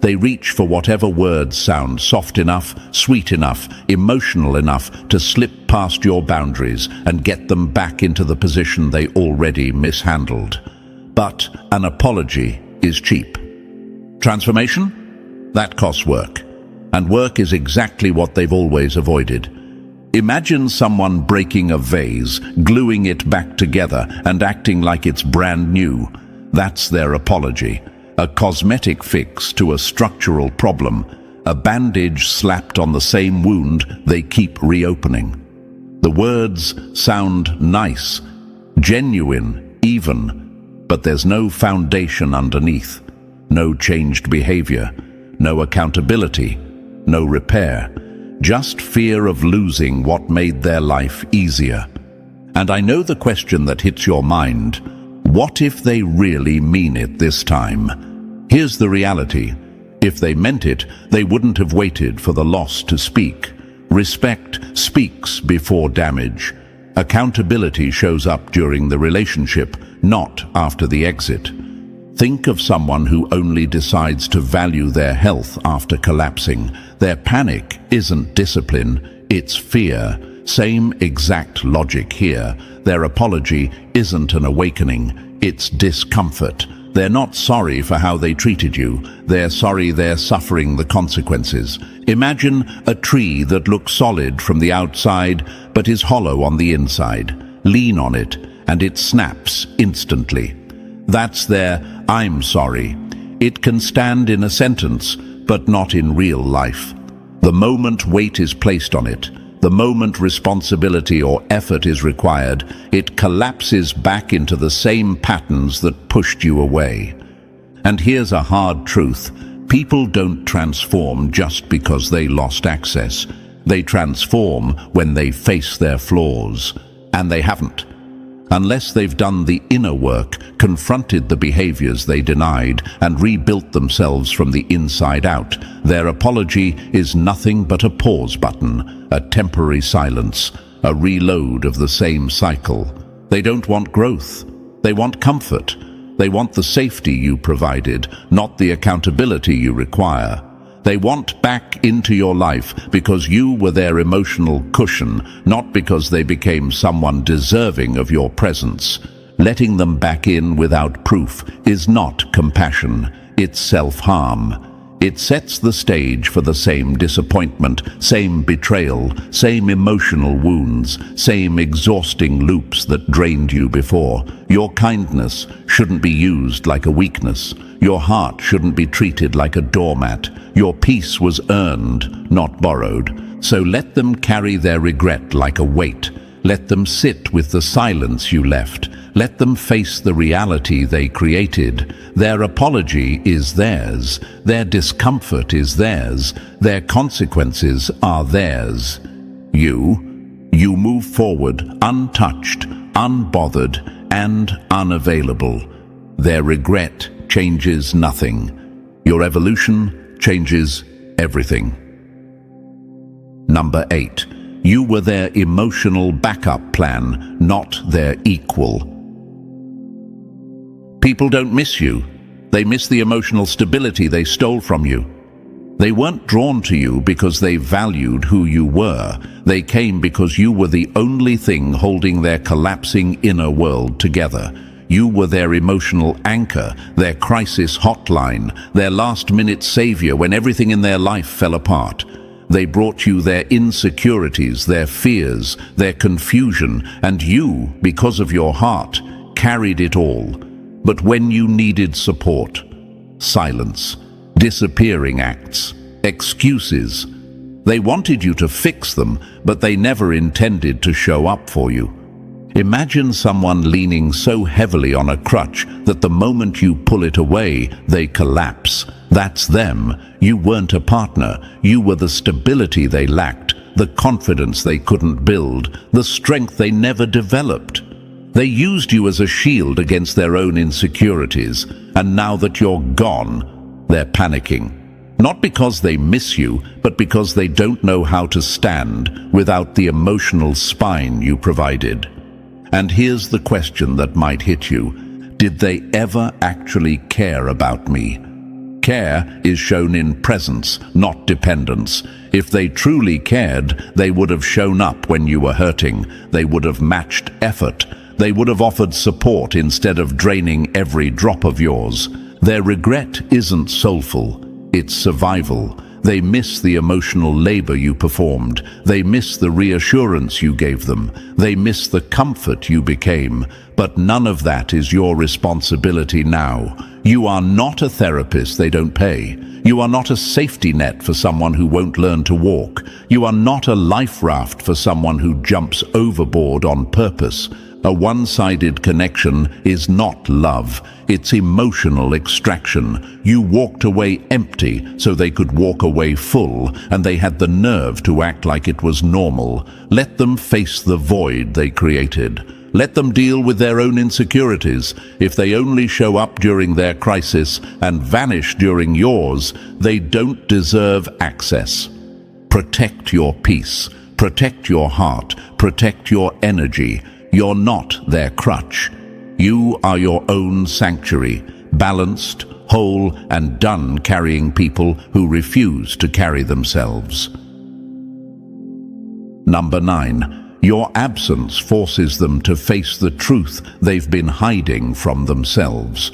They reach for whatever words sound soft enough, sweet enough, emotional enough to slip past your boundaries and get them back into the position they already mishandled. But an apology is cheap. Transformation? That costs work. And work is exactly what they've always avoided. Imagine someone breaking a vase, gluing it back together and acting like it's brand new. That's their apology. A cosmetic fix to a structural problem, a bandage slapped on the same wound they keep reopening. The words sound nice, genuine, even, but there's no foundation underneath, no changed behavior, no accountability, no repair, just fear of losing what made their life easier. And I know the question that hits your mind, what if they really mean it this time? Here's the reality. If they meant it, they wouldn't have waited for the loss to speak. Respect speaks before damage. Accountability shows up during the relationship, not after the exit. Think of someone who only decides to value their health after collapsing. Their panic isn't discipline, it's fear. Same exact logic here. Their apology isn't an awakening, it's discomfort. They're not sorry for how they treated you. They're sorry they're suffering the consequences. Imagine a tree that looks solid from the outside but is hollow on the inside. Lean on it and it snaps instantly. That's their "I'm sorry." It can stand in a sentence, but not in real life. The moment weight is placed on it, the moment responsibility or effort is required, it collapses back into the same patterns that pushed you away. And here's a hard truth. People don't transform just because they lost access. They transform when they face their flaws. And they haven't. Unless they've done the inner work, confronted the behaviors they denied, and rebuilt themselves from the inside out, their apology is nothing but a pause button, a temporary silence, a reload of the same cycle. They don't want growth. They want comfort. They want the safety you provided, not the accountability you require. They want back into your life because you were their emotional cushion, not because they became someone deserving of your presence. Letting them back in without proof is not compassion, it's self-harm. It sets the stage for the same disappointment, same betrayal, same emotional wounds, same exhausting loops that drained you before. Your kindness shouldn't be used like a weakness. Your heart shouldn't be treated like a doormat. Your peace was earned, not borrowed. So let them carry their regret like a weight. Let them sit with the silence you left. Let them face the reality they created. Their apology is theirs. Their discomfort is theirs. Their consequences are theirs. You move forward, untouched, unbothered, and unavailable. Their regret changes nothing. Your evolution changes everything. Number 8. You were their emotional backup plan, not their equal. People don't miss you. They miss the emotional stability they stole from you. They weren't drawn to you because they valued who you were. They came because you were the only thing holding their collapsing inner world together. You were their emotional anchor, their crisis hotline, their last-minute savior when everything in their life fell apart. They brought you their insecurities, their fears, their confusion, and you, because of your heart, carried it all. But when you needed support, silence, disappearing acts, excuses. They wanted you to fix them, but they never intended to show up for you. Imagine someone leaning so heavily on a crutch that the moment you pull it away, they collapse. That's them. You weren't a partner. You were the stability they lacked, the confidence they couldn't build, the strength they never developed. They used you as a shield against their own insecurities, and now that you're gone, they're panicking. Not because they miss you, but because they don't know how to stand without the emotional spine you provided. And here's the question that might hit you. Did they ever actually care about me? Care is shown in presence, not dependence. If they truly cared, they would have shown up when you were hurting. They would have matched effort. They would have offered support instead of draining every drop of yours. Their regret isn't soulful, it's survival. They miss the emotional labor you performed. They miss the reassurance you gave them. They miss the comfort you became. But none of that is your responsibility now. You are not a therapist they don't pay. You are not a safety net for someone who won't learn to walk. You are not a life raft for someone who jumps overboard on purpose. A one-sided connection is not love. It's emotional extraction. You walked away empty so they could walk away full, and they had the nerve to act like it was normal. Let them face the void they created. Let them deal with their own insecurities. If they only show up during their crisis and vanish during yours, they don't deserve access. Protect your peace. Protect your heart. Protect your energy. You're not their crutch. You are your own sanctuary, balanced, whole, and done carrying people who refuse to carry themselves. Number 9. Your absence forces them to face the truth they've been hiding from themselves.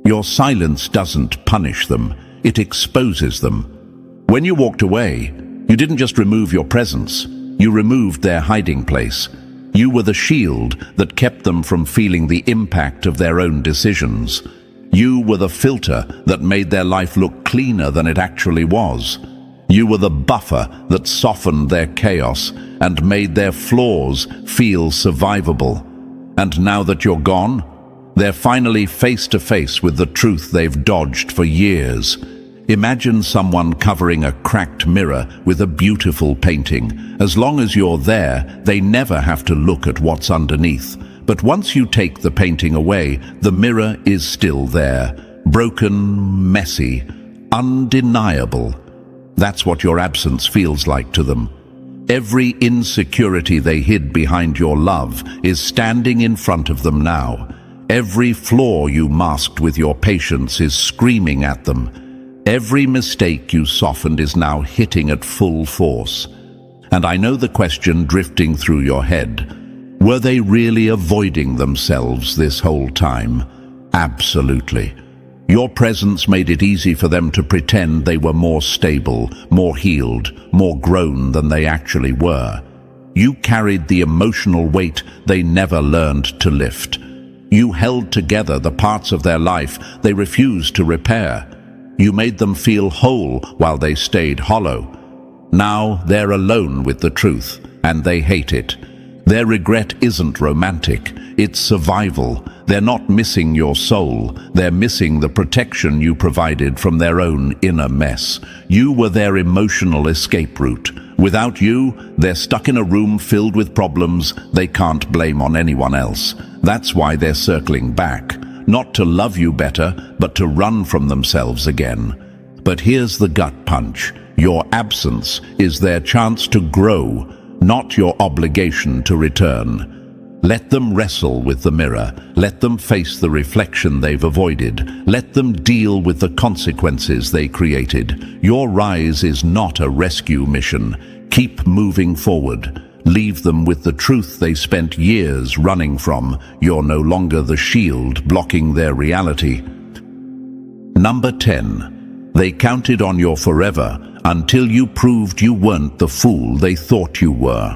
Your silence doesn't punish them, it exposes them. When you walked away, you didn't just remove your presence, you removed their hiding place. You were the shield that kept them from feeling the impact of their own decisions. You were the filter that made their life look cleaner than it actually was. You were the buffer that softened their chaos and made their flaws feel survivable. And now that you're gone, they're finally face to face with the truth they've dodged for years. Imagine someone covering a cracked mirror with a beautiful painting. As long as you're there, they never have to look at what's underneath. But once you take the painting away, the mirror is still there. Broken, messy, undeniable. That's what your absence feels like to them. Every insecurity they hid behind your love is standing in front of them now. Every flaw you masked with your patience is screaming at them. Every mistake you softened is now hitting at full force. And I know the question drifting through your head. Were they really avoiding themselves this whole time? Absolutely. Your presence made it easy for them to pretend they were more stable, more healed, more grown than they actually were. You carried the emotional weight they never learned to lift. You held together the parts of their life they refused to repair. You made them feel whole while they stayed hollow. Now they're alone with the truth, and they hate it. Their regret isn't romantic, it's survival. They're not missing your soul, they're missing the protection you provided from their own inner mess. You were their emotional escape route. Without you, they're stuck in a room filled with problems they can't blame on anyone else. That's why they're circling back, not to love you better, but to run from themselves again. But here's the gut punch. Your absence is their chance to grow, not your obligation to return. Let them wrestle with the mirror. Let them face the reflection they've avoided. Let them deal with the consequences they created. Your rise is not a rescue mission. Keep moving forward. Leave them with the truth they spent years running from. You're no longer the shield blocking their reality. Number 10. They counted on your forever until you proved you weren't the fool they thought you were.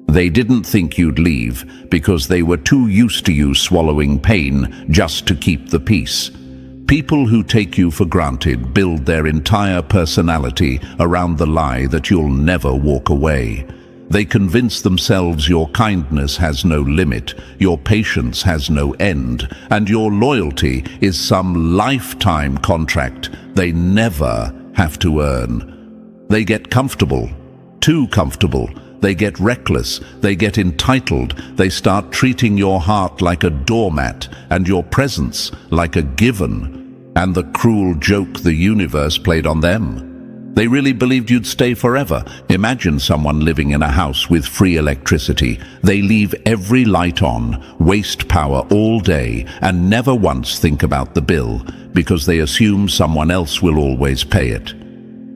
They didn't think you'd leave because they were too used to you swallowing pain just to keep the peace. People who take you for granted build their entire personality around the lie that you'll never walk away. They convince themselves your kindness has no limit, your patience has no end, and your loyalty is some lifetime contract they never have to earn. They get comfortable, too comfortable. They get reckless, they get entitled, they start treating your heart like a doormat and your presence like a given, and the cruel joke the universe played on them. They really believed you'd stay forever. Imagine someone living in a house with free electricity. They leave every light on, waste power all day, and never once think about the bill, because they assume someone else will always pay it.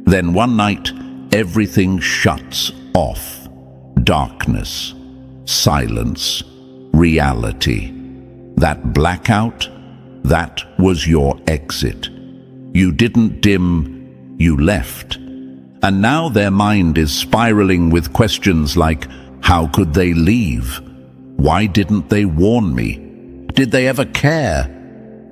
Then one night, everything shuts off. Darkness, silence, reality. That blackout, that was your exit. You didn't dim, you left. And now their mind is spiraling with questions like, how could they leave? Why didn't they warn me? Did they ever care?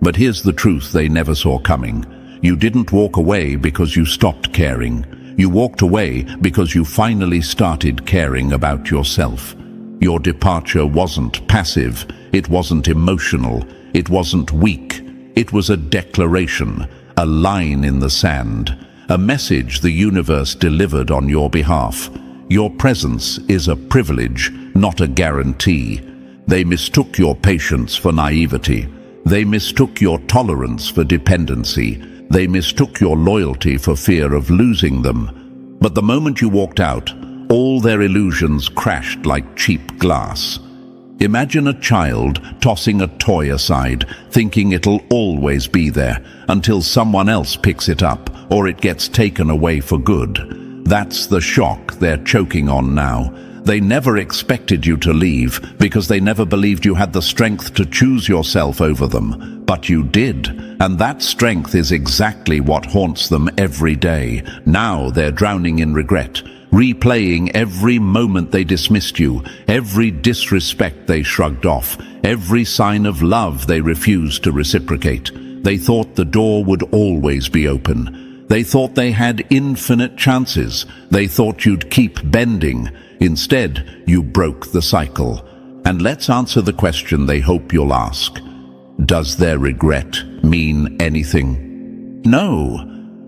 But here's the truth they never saw coming. You didn't walk away because you stopped caring. You walked away because you finally started caring about yourself. Your departure wasn't passive, it wasn't emotional, it wasn't weak. It was a declaration, a line in the sand, a message the universe delivered on your behalf. Your presence is a privilege, not a guarantee. They mistook your patience for naivety. They mistook your tolerance for dependency. They mistook your loyalty for fear of losing them. But the moment you walked out, all their illusions crashed like cheap glass. Imagine a child tossing a toy aside, thinking it'll always be there, until someone else picks it up, or it gets taken away for good. That's the shock they're choking on now. They never expected you to leave because they never believed you had the strength to choose yourself over them. But you did, and that strength is exactly what haunts them every day. Now they're drowning in regret, replaying every moment they dismissed you, every disrespect they shrugged off, every sign of love they refused to reciprocate. They thought the door would always be open. They thought they had infinite chances. They thought you'd keep bending. Instead, you broke the cycle. And let's answer the question they hope you'll ask. Does their regret mean anything? No.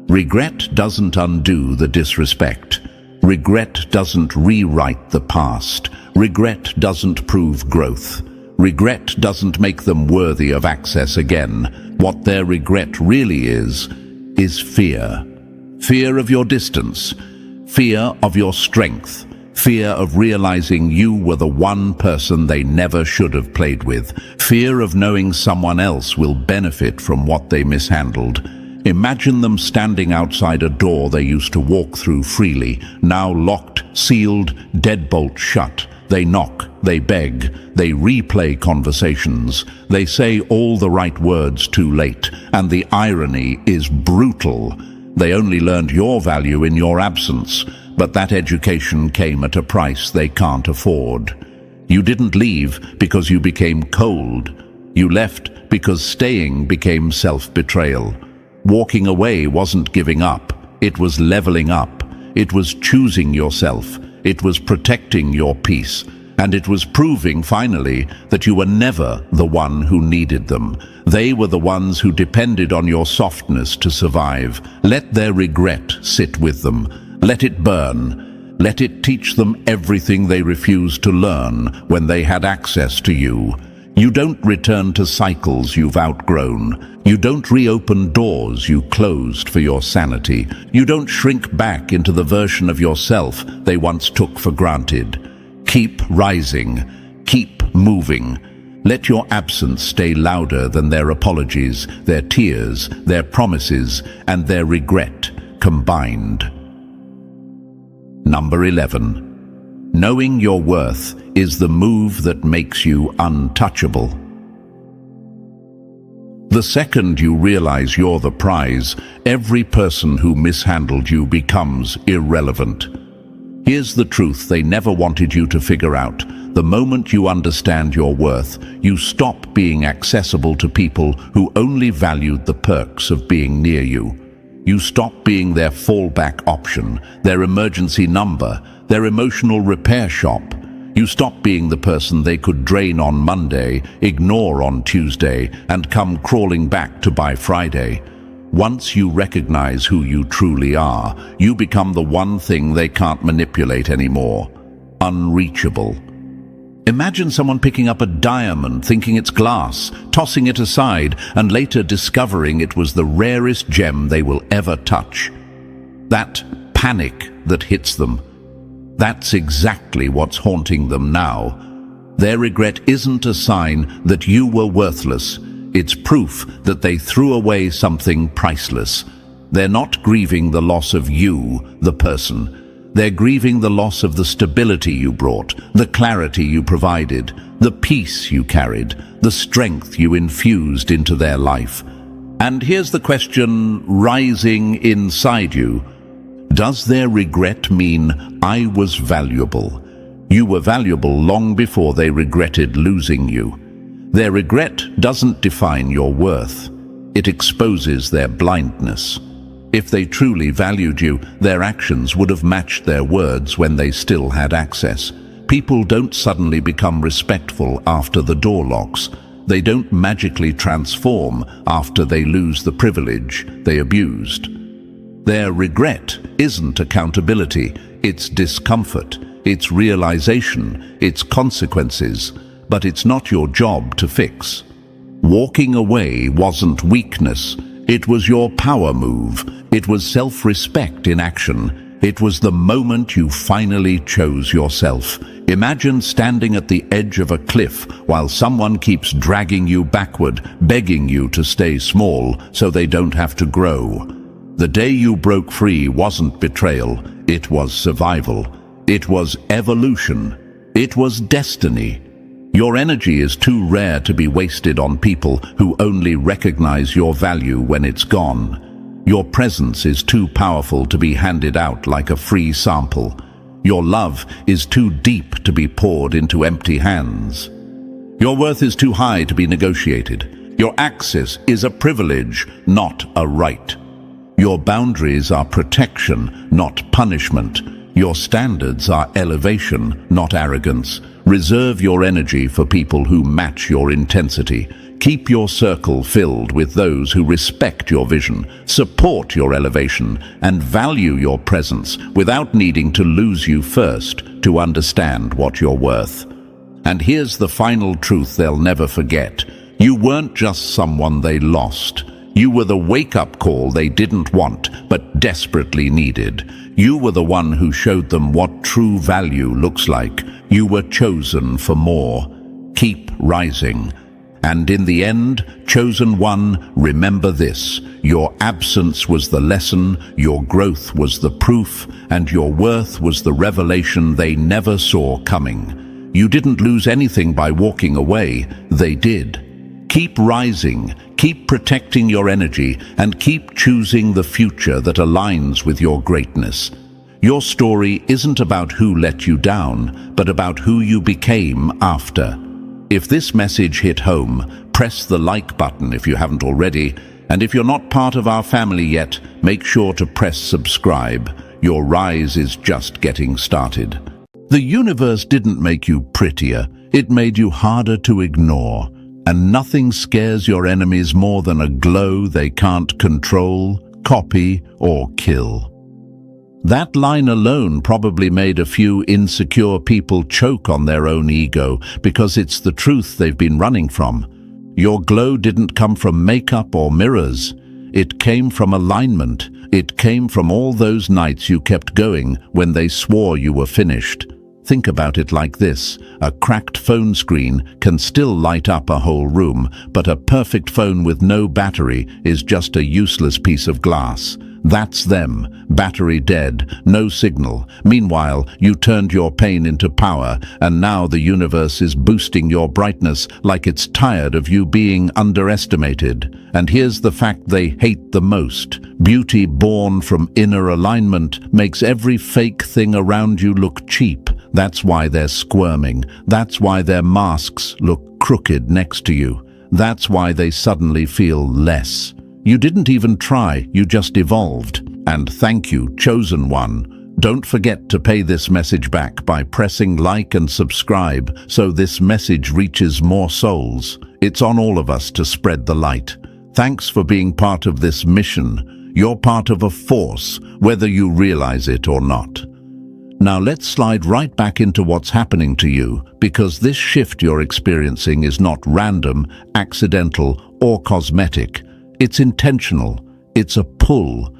Regret doesn't undo the disrespect. Regret doesn't rewrite the past. Regret doesn't prove growth. Regret doesn't make them worthy of access again. What their regret really is fear. Fear of your distance. Fear of your strength. Fear of realizing you were the one person they never should have played with. Fear of knowing someone else will benefit from what they mishandled. Imagine them standing outside a door they used to walk through freely, now locked, sealed, deadbolt shut. They knock, they beg, they replay conversations. They say all the right words too late, and the irony is brutal. They only learned your value in your absence, but that education came at a price they can't afford. You didn't leave because you became cold. You left because staying became self-betrayal. Walking away wasn't giving up. It was leveling up. It was choosing yourself. It was protecting your peace. And it was proving, finally, that you were never the one who needed them. They were the ones who depended on your softness to survive. Let their regret sit with them. Let it burn. Let it teach them everything they refused to learn when they had access to you. You don't return to cycles you've outgrown. You don't reopen doors you closed for your sanity. You don't shrink back into the version of yourself they once took for granted. Keep rising. Keep moving. Let your absence stay louder than their apologies, their tears, their promises, and their regret combined. Number 11. Knowing your worth is the move that makes you untouchable. The second you realize you're the prize, every person who mishandled you becomes irrelevant. Here's the truth they never wanted you to figure out. The moment you understand your worth, you stop being accessible to people who only valued the perks of being near you. You stop being their fallback option, their emergency number, their emotional repair shop. You stop being the person they could drain on Monday, ignore on Tuesday, and come crawling back to by Friday. Once you recognize who you truly are, you become the one thing they can't manipulate anymore. Unreachable. Imagine someone picking up a diamond, thinking it's glass, tossing it aside, and later discovering it was the rarest gem they will ever touch. That panic that hits them, that's exactly what's haunting them now. Their regret isn't a sign that you were worthless. It's proof that they threw away something priceless. They're not grieving the loss of you, the person. They're grieving the loss of the stability you brought, the clarity you provided, the peace you carried, the strength you infused into their life. And here's the question rising inside you. Does their regret mean I was valuable? You were valuable long before they regretted losing you. Their regret doesn't define your worth. It exposes their blindness. If they truly valued you, their actions would have matched their words when they still had access. People don't suddenly become respectful after the door locks. They don't magically transform after they lose the privilege they abused. Their regret isn't accountability, it's discomfort, it's realization, it's consequences, but it's not your job to fix. Walking away wasn't weakness, it was your power move. It was self-respect in action. It was the moment you finally chose yourself. Imagine standing at the edge of a cliff while someone keeps dragging you backward, begging you to stay small so they don't have to grow. The day you broke free wasn't betrayal, it was survival. It was evolution. It was destiny. Your energy is too rare to be wasted on people who only recognize your value when it's gone. Your presence is too powerful to be handed out like a free sample. Your love is too deep to be poured into empty hands. Your worth is too high to be negotiated. Your access is a privilege, not a right. Your boundaries are protection, not punishment. Your standards are elevation, not arrogance. Reserve your energy for people who match your intensity. Keep your circle filled with those who respect your vision, support your elevation, and value your presence without needing to lose you first to understand what you're worth. And here's the final truth they'll never forget. You weren't just someone they lost. You were the wake-up call they didn't want, but desperately needed. You were the one who showed them what true value looks like. You were chosen for more. Keep rising. And in the end, chosen one, remember this. Your absence was the lesson, your growth was the proof, and your worth was the revelation they never saw coming. You didn't lose anything by walking away, they did. Keep rising, keep protecting your energy, and keep choosing the future that aligns with your greatness. Your story isn't about who let you down, but about who you became after. If this message hit home, press the like button if you haven't already, and if you're not part of our family yet, make sure to press subscribe. Your rise is just getting started. The universe didn't make you prettier, it made you harder to ignore. And nothing scares your enemies more than a glow they can't control, copy, or kill. That line alone probably made a few insecure people choke on their own ego because it's the truth they've been running from. Your glow didn't come from makeup or mirrors. It came from alignment. It came from all those nights you kept going when they swore you were finished. Think about it like this. A cracked phone screen can still light up a whole room, but a perfect phone with no battery is just a useless piece of glass. That's them, battery dead, no signal. Meanwhile, you turned your pain into power, and now the universe is boosting your brightness like it's tired of you being underestimated. And here's the fact they hate the most. Beauty born from inner alignment makes every fake thing around you look cheap. That's why they're squirming. That's why their masks look crooked next to you. That's why they suddenly feel less. You didn't even try, you just evolved. And thank you, chosen one. Don't forget to pay this message back by pressing like and subscribe so this message reaches more souls. It's on all of us to spread the light. Thanks for being part of this mission. You're part of a force, whether you realize it or not. Now let's slide right back into what's happening to you, because this shift you're experiencing is not random, accidental, or cosmetic. It's intentional. It's a pull.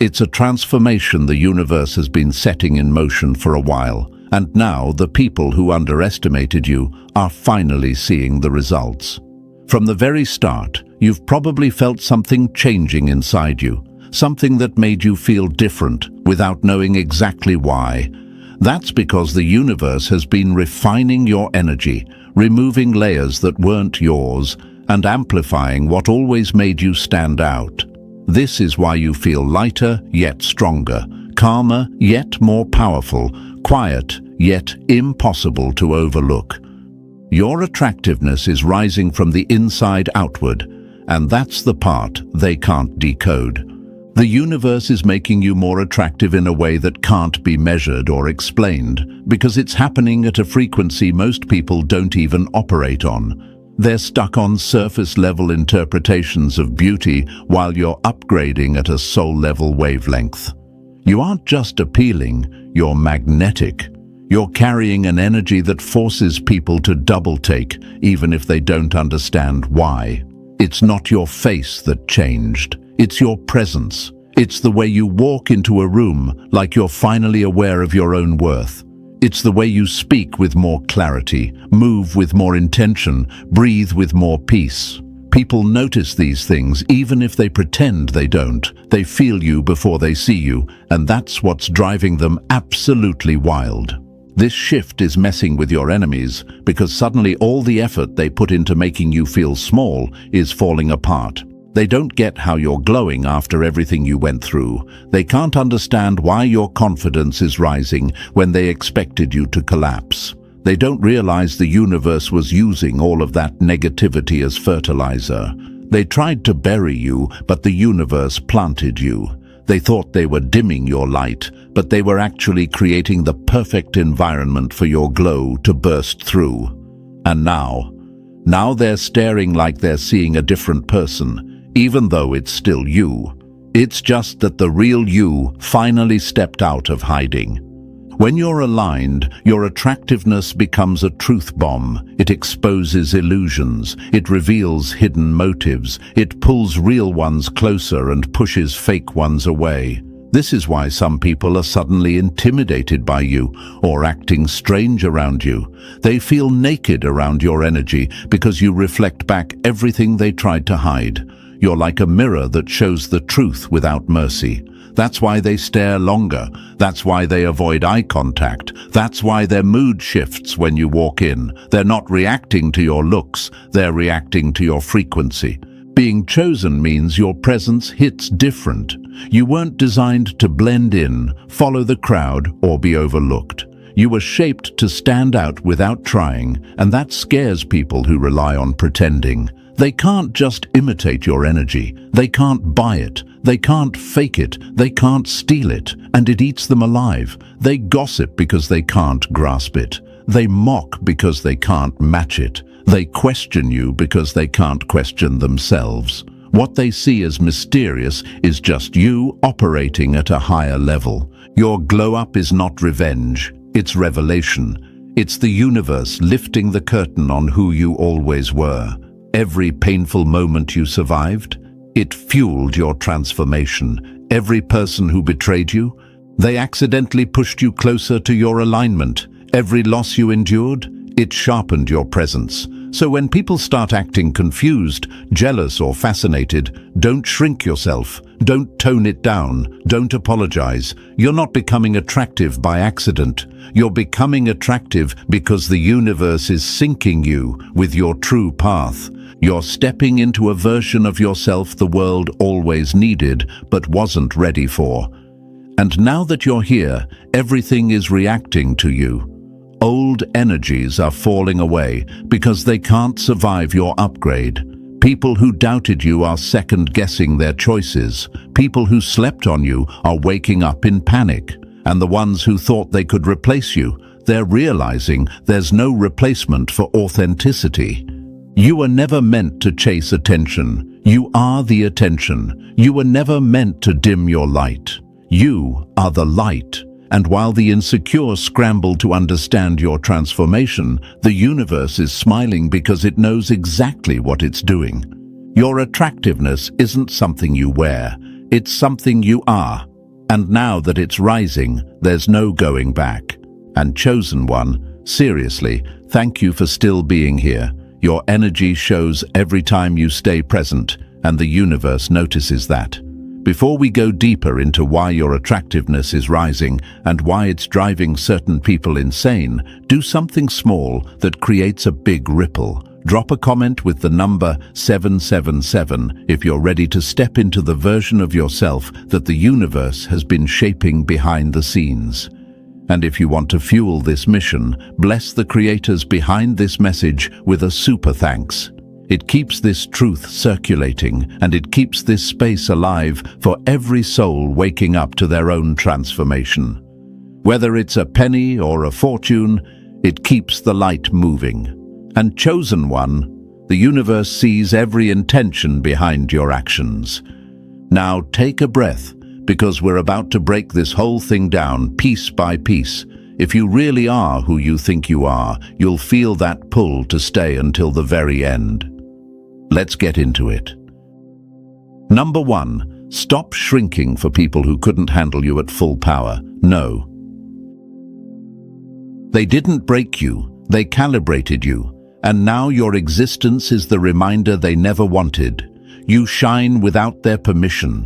It's a transformation the universe has been setting in motion for a while, and now the people who underestimated you are finally seeing the results. From the very start, you've probably felt something changing inside you, something that made you feel different without knowing exactly why. That's because the universe has been refining your energy, removing layers that weren't yours, and amplifying what always made you stand out. This is why you feel lighter yet stronger, calmer yet more powerful, quiet yet impossible to overlook. Your attractiveness is rising from the inside outward, and that's the part they can't decode. The universe is making you more attractive in a way that can't be measured or explained, because it's happening at a frequency most people don't even operate on. They're stuck on surface-level interpretations of beauty while you're upgrading at a soul-level wavelength. You aren't just appealing, you're magnetic. You're carrying an energy that forces people to double-take, even if they don't understand why. It's not your face that changed. It's your presence. It's the way you walk into a room like you're finally aware of your own worth. It's the way you speak with more clarity, move with more intention, breathe with more peace. People notice these things even if they pretend they don't. They feel you before they see you, and that's what's driving them absolutely wild. This shift is messing with your enemies because suddenly all the effort they put into making you feel small is falling apart. They don't get how you're glowing after everything you went through. They can't understand why your confidence is rising when they expected you to collapse. They don't realize the universe was using all of that negativity as fertilizer. They tried to bury you, but the universe planted you. They thought they were dimming your light, but they were actually creating the perfect environment for your glow to burst through. And now they're staring like they're seeing a different person, even though it's still you. It's just that the real you finally stepped out of hiding. When you're aligned, your attractiveness becomes a truth bomb. It exposes illusions. It reveals hidden motives. It pulls real ones closer and pushes fake ones away. This is why some people are suddenly intimidated by you or acting strange around you. They feel naked around your energy because you reflect back everything they tried to hide. You're like a mirror that shows the truth without mercy. That's why they stare longer. That's why they avoid eye contact. That's why their mood shifts when you walk in. They're not reacting to your looks, they're reacting to your frequency. Being chosen means your presence hits different. You weren't designed to blend in, follow the crowd, or be overlooked. You were shaped to stand out without trying, and that scares people who rely on pretending. They can't just imitate your energy. They can't buy it. They can't fake it. They can't steal it. And it eats them alive. They gossip because they can't grasp it. They mock because they can't match it. They question you because they can't question themselves. What they see as mysterious is just you operating at a higher level. Your glow-up is not revenge. It's revelation. It's the universe lifting the curtain on who you always were. Every painful moment you survived, it fueled your transformation. Every person who betrayed you, they accidentally pushed you closer to your alignment. Every loss you endured, it sharpened your presence. So when people start acting confused, jealous or fascinated, don't shrink yourself. Don't tone it down. Don't apologize. You're not becoming attractive by accident. You're becoming attractive because the universe is syncing you with your true path. You're stepping into a version of yourself the world always needed but wasn't ready for. And now that you're here, everything is reacting to you. Old energies are falling away because they can't survive your upgrade. People who doubted you are second-guessing their choices. People who slept on you are waking up in panic. And the ones who thought they could replace you, they're realizing there's no replacement for authenticity. You were never meant to chase attention. You are the attention. You were never meant to dim your light. You are the light. And while the insecure scramble to understand your transformation, the universe is smiling because it knows exactly what it's doing. Your attractiveness isn't something you wear, it's something you are. And now that it's rising, there's no going back. And chosen one, seriously, thank you for still being here. Your energy shows every time you stay present, and the universe notices that. Before we go deeper into why your attractiveness is rising and why it's driving certain people insane, do something small that creates a big ripple. Drop a comment with the number 777 if you're ready to step into the version of yourself that the universe has been shaping behind the scenes. And if you want to fuel this mission, bless the creators behind this message with a super thanks. It keeps this truth circulating, and it keeps this space alive for every soul waking up to their own transformation. Whether it's a penny or a fortune, it keeps the light moving. And chosen one, the universe sees every intention behind your actions. Now take a breath, because we're about to break this whole thing down piece by piece. If you really are who you think you are, you'll feel that pull to stay until the very end. Let's get into it. Number 1, stop shrinking for people who couldn't handle you at full power. No. They didn't break you, they calibrated you. And now your existence is the reminder they never wanted. You shine without their permission.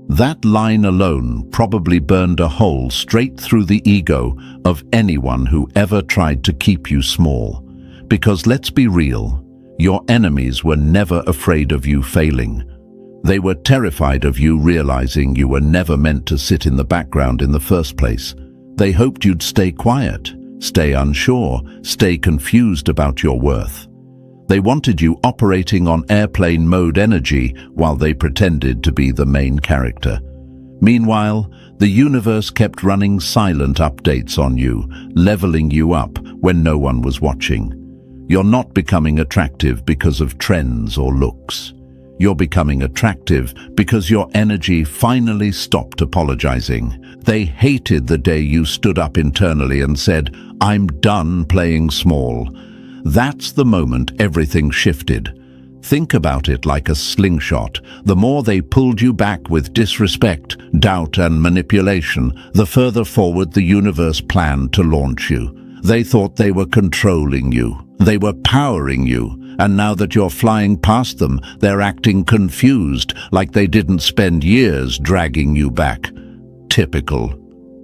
That line alone probably burned a hole straight through the ego of anyone who ever tried to keep you small. Because let's be real, your enemies were never afraid of you failing. They were terrified of you realizing you were never meant to sit in the background in the first place. They hoped you'd stay quiet, stay unsure, stay confused about your worth. They wanted you operating on airplane mode energy while they pretended to be the main character. Meanwhile, the universe kept running silent updates on you, leveling you up when no one was watching. You're not becoming attractive because of trends or looks. You're becoming attractive because your energy finally stopped apologizing. They hated the day you stood up internally and said, "I'm done playing small." That's the moment everything shifted. Think about it like a slingshot. The more they pulled you back with disrespect, doubt, and manipulation, the further forward the universe planned to launch you. They thought they were controlling you. They were powering you. And now that you're flying past them, they're acting confused, like they didn't spend years dragging you back. Typical.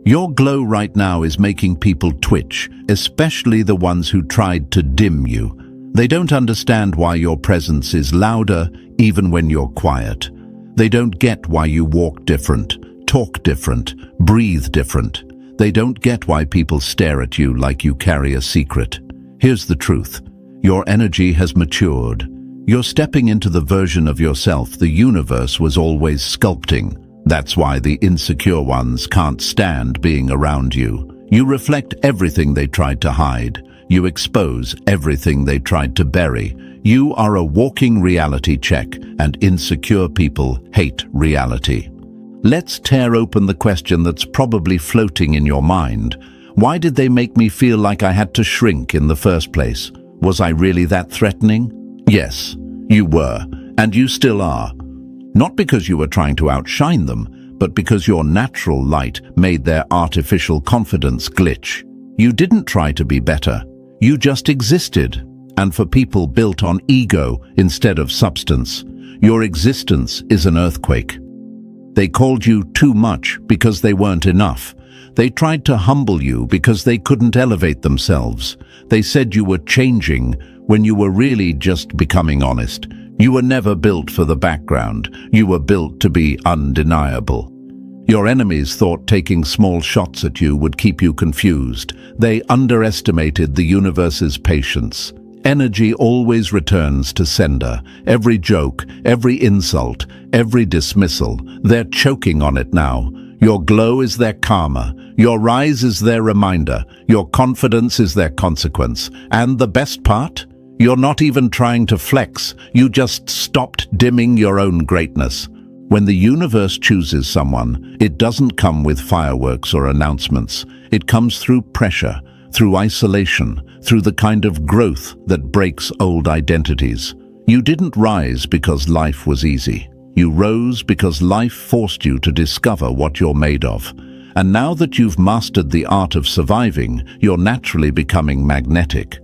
Your glow right now is making people twitch, especially the ones who tried to dim you. They don't understand why your presence is louder even when you're quiet. They don't get why you walk different, talk different, breathe different. They don't get why people stare at you like you carry a secret. Here's the truth. Your energy has matured. You're stepping into the version of yourself the universe was always sculpting. That's why the insecure ones can't stand being around you. You reflect everything they tried to hide. You expose everything they tried to bury. You are a walking reality check, and insecure people hate reality. Let's tear open the question that's probably floating in your mind. Why did they make me feel like I had to shrink in the first place? Was I really that threatening? Yes, you were, and you still are. Not because you were trying to outshine them, but because your natural light made their artificial confidence glitch. You didn't try to be better. You just existed. And for people built on ego instead of substance, your existence is an earthquake. They called you too much because they weren't enough. They tried to humble you because they couldn't elevate themselves. They said you were changing when you were really just becoming honest. You were never built for the background. You were built to be undeniable. Your enemies thought taking small shots at you would keep you confused. They underestimated the universe's patience. Energy always returns to sender. Every joke, every insult, every dismissal, they're choking on it now. Your glow is their karma. Your rise is their reminder. Your confidence is their consequence. And the best part? You're not even trying to flex. You just stopped dimming your own greatness. When the universe chooses someone, it doesn't come with fireworks or announcements. It comes through pressure, through isolation, through the kind of growth that breaks old identities. You didn't rise because life was easy. You rose because life forced you to discover what you're made of. And now that you've mastered the art of surviving, you're naturally becoming magnetic.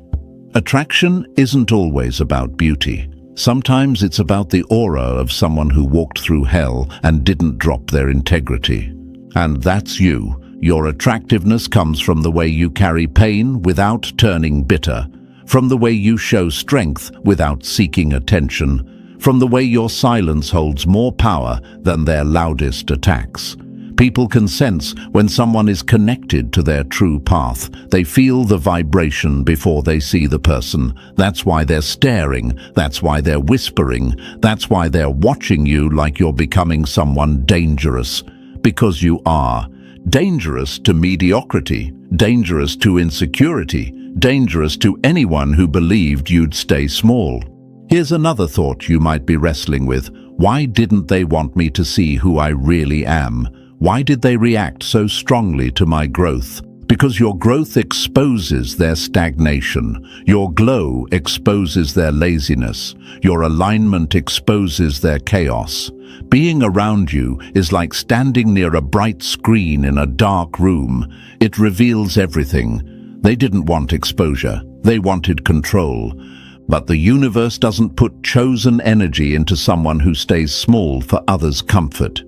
Attraction isn't always about beauty. Sometimes it's about the aura of someone who walked through hell and didn't drop their integrity. And that's you. Your attractiveness comes from the way you carry pain without turning bitter, from the way you show strength without seeking attention, from the way your silence holds more power than their loudest attacks. People can sense when someone is connected to their true path. They feel the vibration before they see the person. That's why they're staring. That's why they're whispering. That's why they're watching you like you're becoming someone dangerous. Because you are. Dangerous to mediocrity. Dangerous to insecurity. Dangerous to anyone who believed you'd stay small. Here's another thought you might be wrestling with. Why didn't they want me to see who I really am? Why did they react so strongly to my growth? Because your growth exposes their stagnation. Your glow exposes their laziness. Your alignment exposes their chaos. Being around you is like standing near a bright screen in a dark room. It reveals everything. They didn't want exposure. They wanted control. But the universe doesn't put chosen energy into someone who stays small for others' comfort.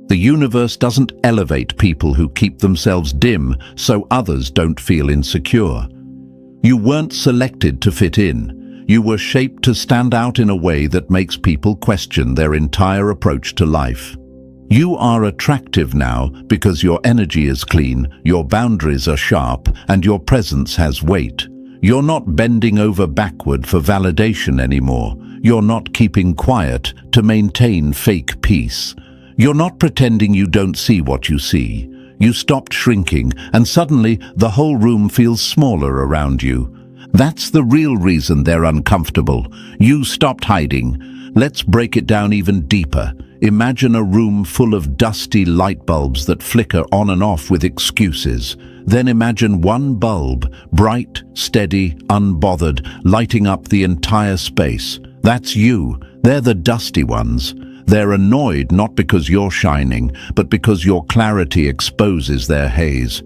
The universe doesn't elevate people who keep themselves dim so others don't feel insecure. You weren't selected to fit in. You were shaped to stand out in a way that makes people question their entire approach to life. You are attractive now because your energy is clean, your boundaries are sharp, and your presence has weight. You're not bending over backward for validation anymore. You're not keeping quiet to maintain fake peace. You're not pretending you don't see what you see. You stopped shrinking, and suddenly the whole room feels smaller around you. That's the real reason they're uncomfortable. You stopped hiding. Let's break it down even deeper. Imagine a room full of dusty light bulbs that flicker on and off with excuses. Then imagine one bulb, bright, steady, unbothered, lighting up the entire space. That's you. They're the dusty ones. They're annoyed not because you're shining, but because your clarity exposes their haze.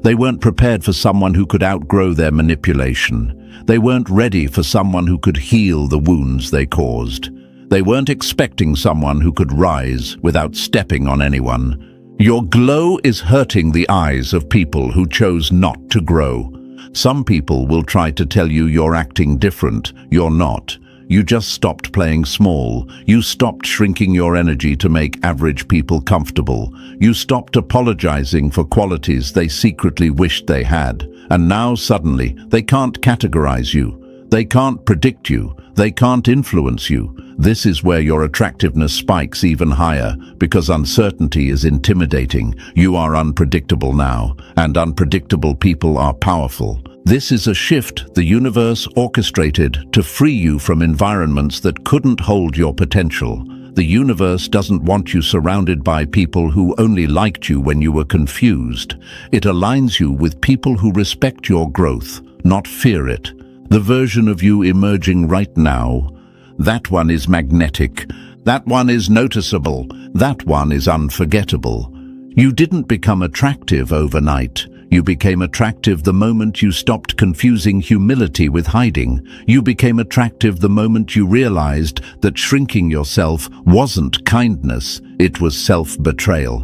They weren't prepared for someone who could outgrow their manipulation. They weren't ready for someone who could heal the wounds they caused. They weren't expecting someone who could rise without stepping on anyone. Your glow is hurting the eyes of people who chose not to grow. Some people will try to tell you you're acting different. You're not. You just stopped playing small. You stopped shrinking your energy to make average people comfortable. You stopped apologizing for qualities they secretly wished they had. And now suddenly, they can't categorize you. They can't predict you. They can't influence you. This is where your attractiveness spikes even higher, because uncertainty is intimidating. You are unpredictable now, and unpredictable people are powerful. This is a shift the universe orchestrated to free you from environments that couldn't hold your potential. The universe doesn't want you surrounded by people who only liked you when you were confused. It aligns you with people who respect your growth, not fear it. The version of you emerging right now, that one is magnetic. That one is noticeable. That one is unforgettable. You didn't become attractive overnight. You became attractive the moment you stopped confusing humility with hiding. You became attractive the moment you realized that shrinking yourself wasn't kindness, it was self-betrayal.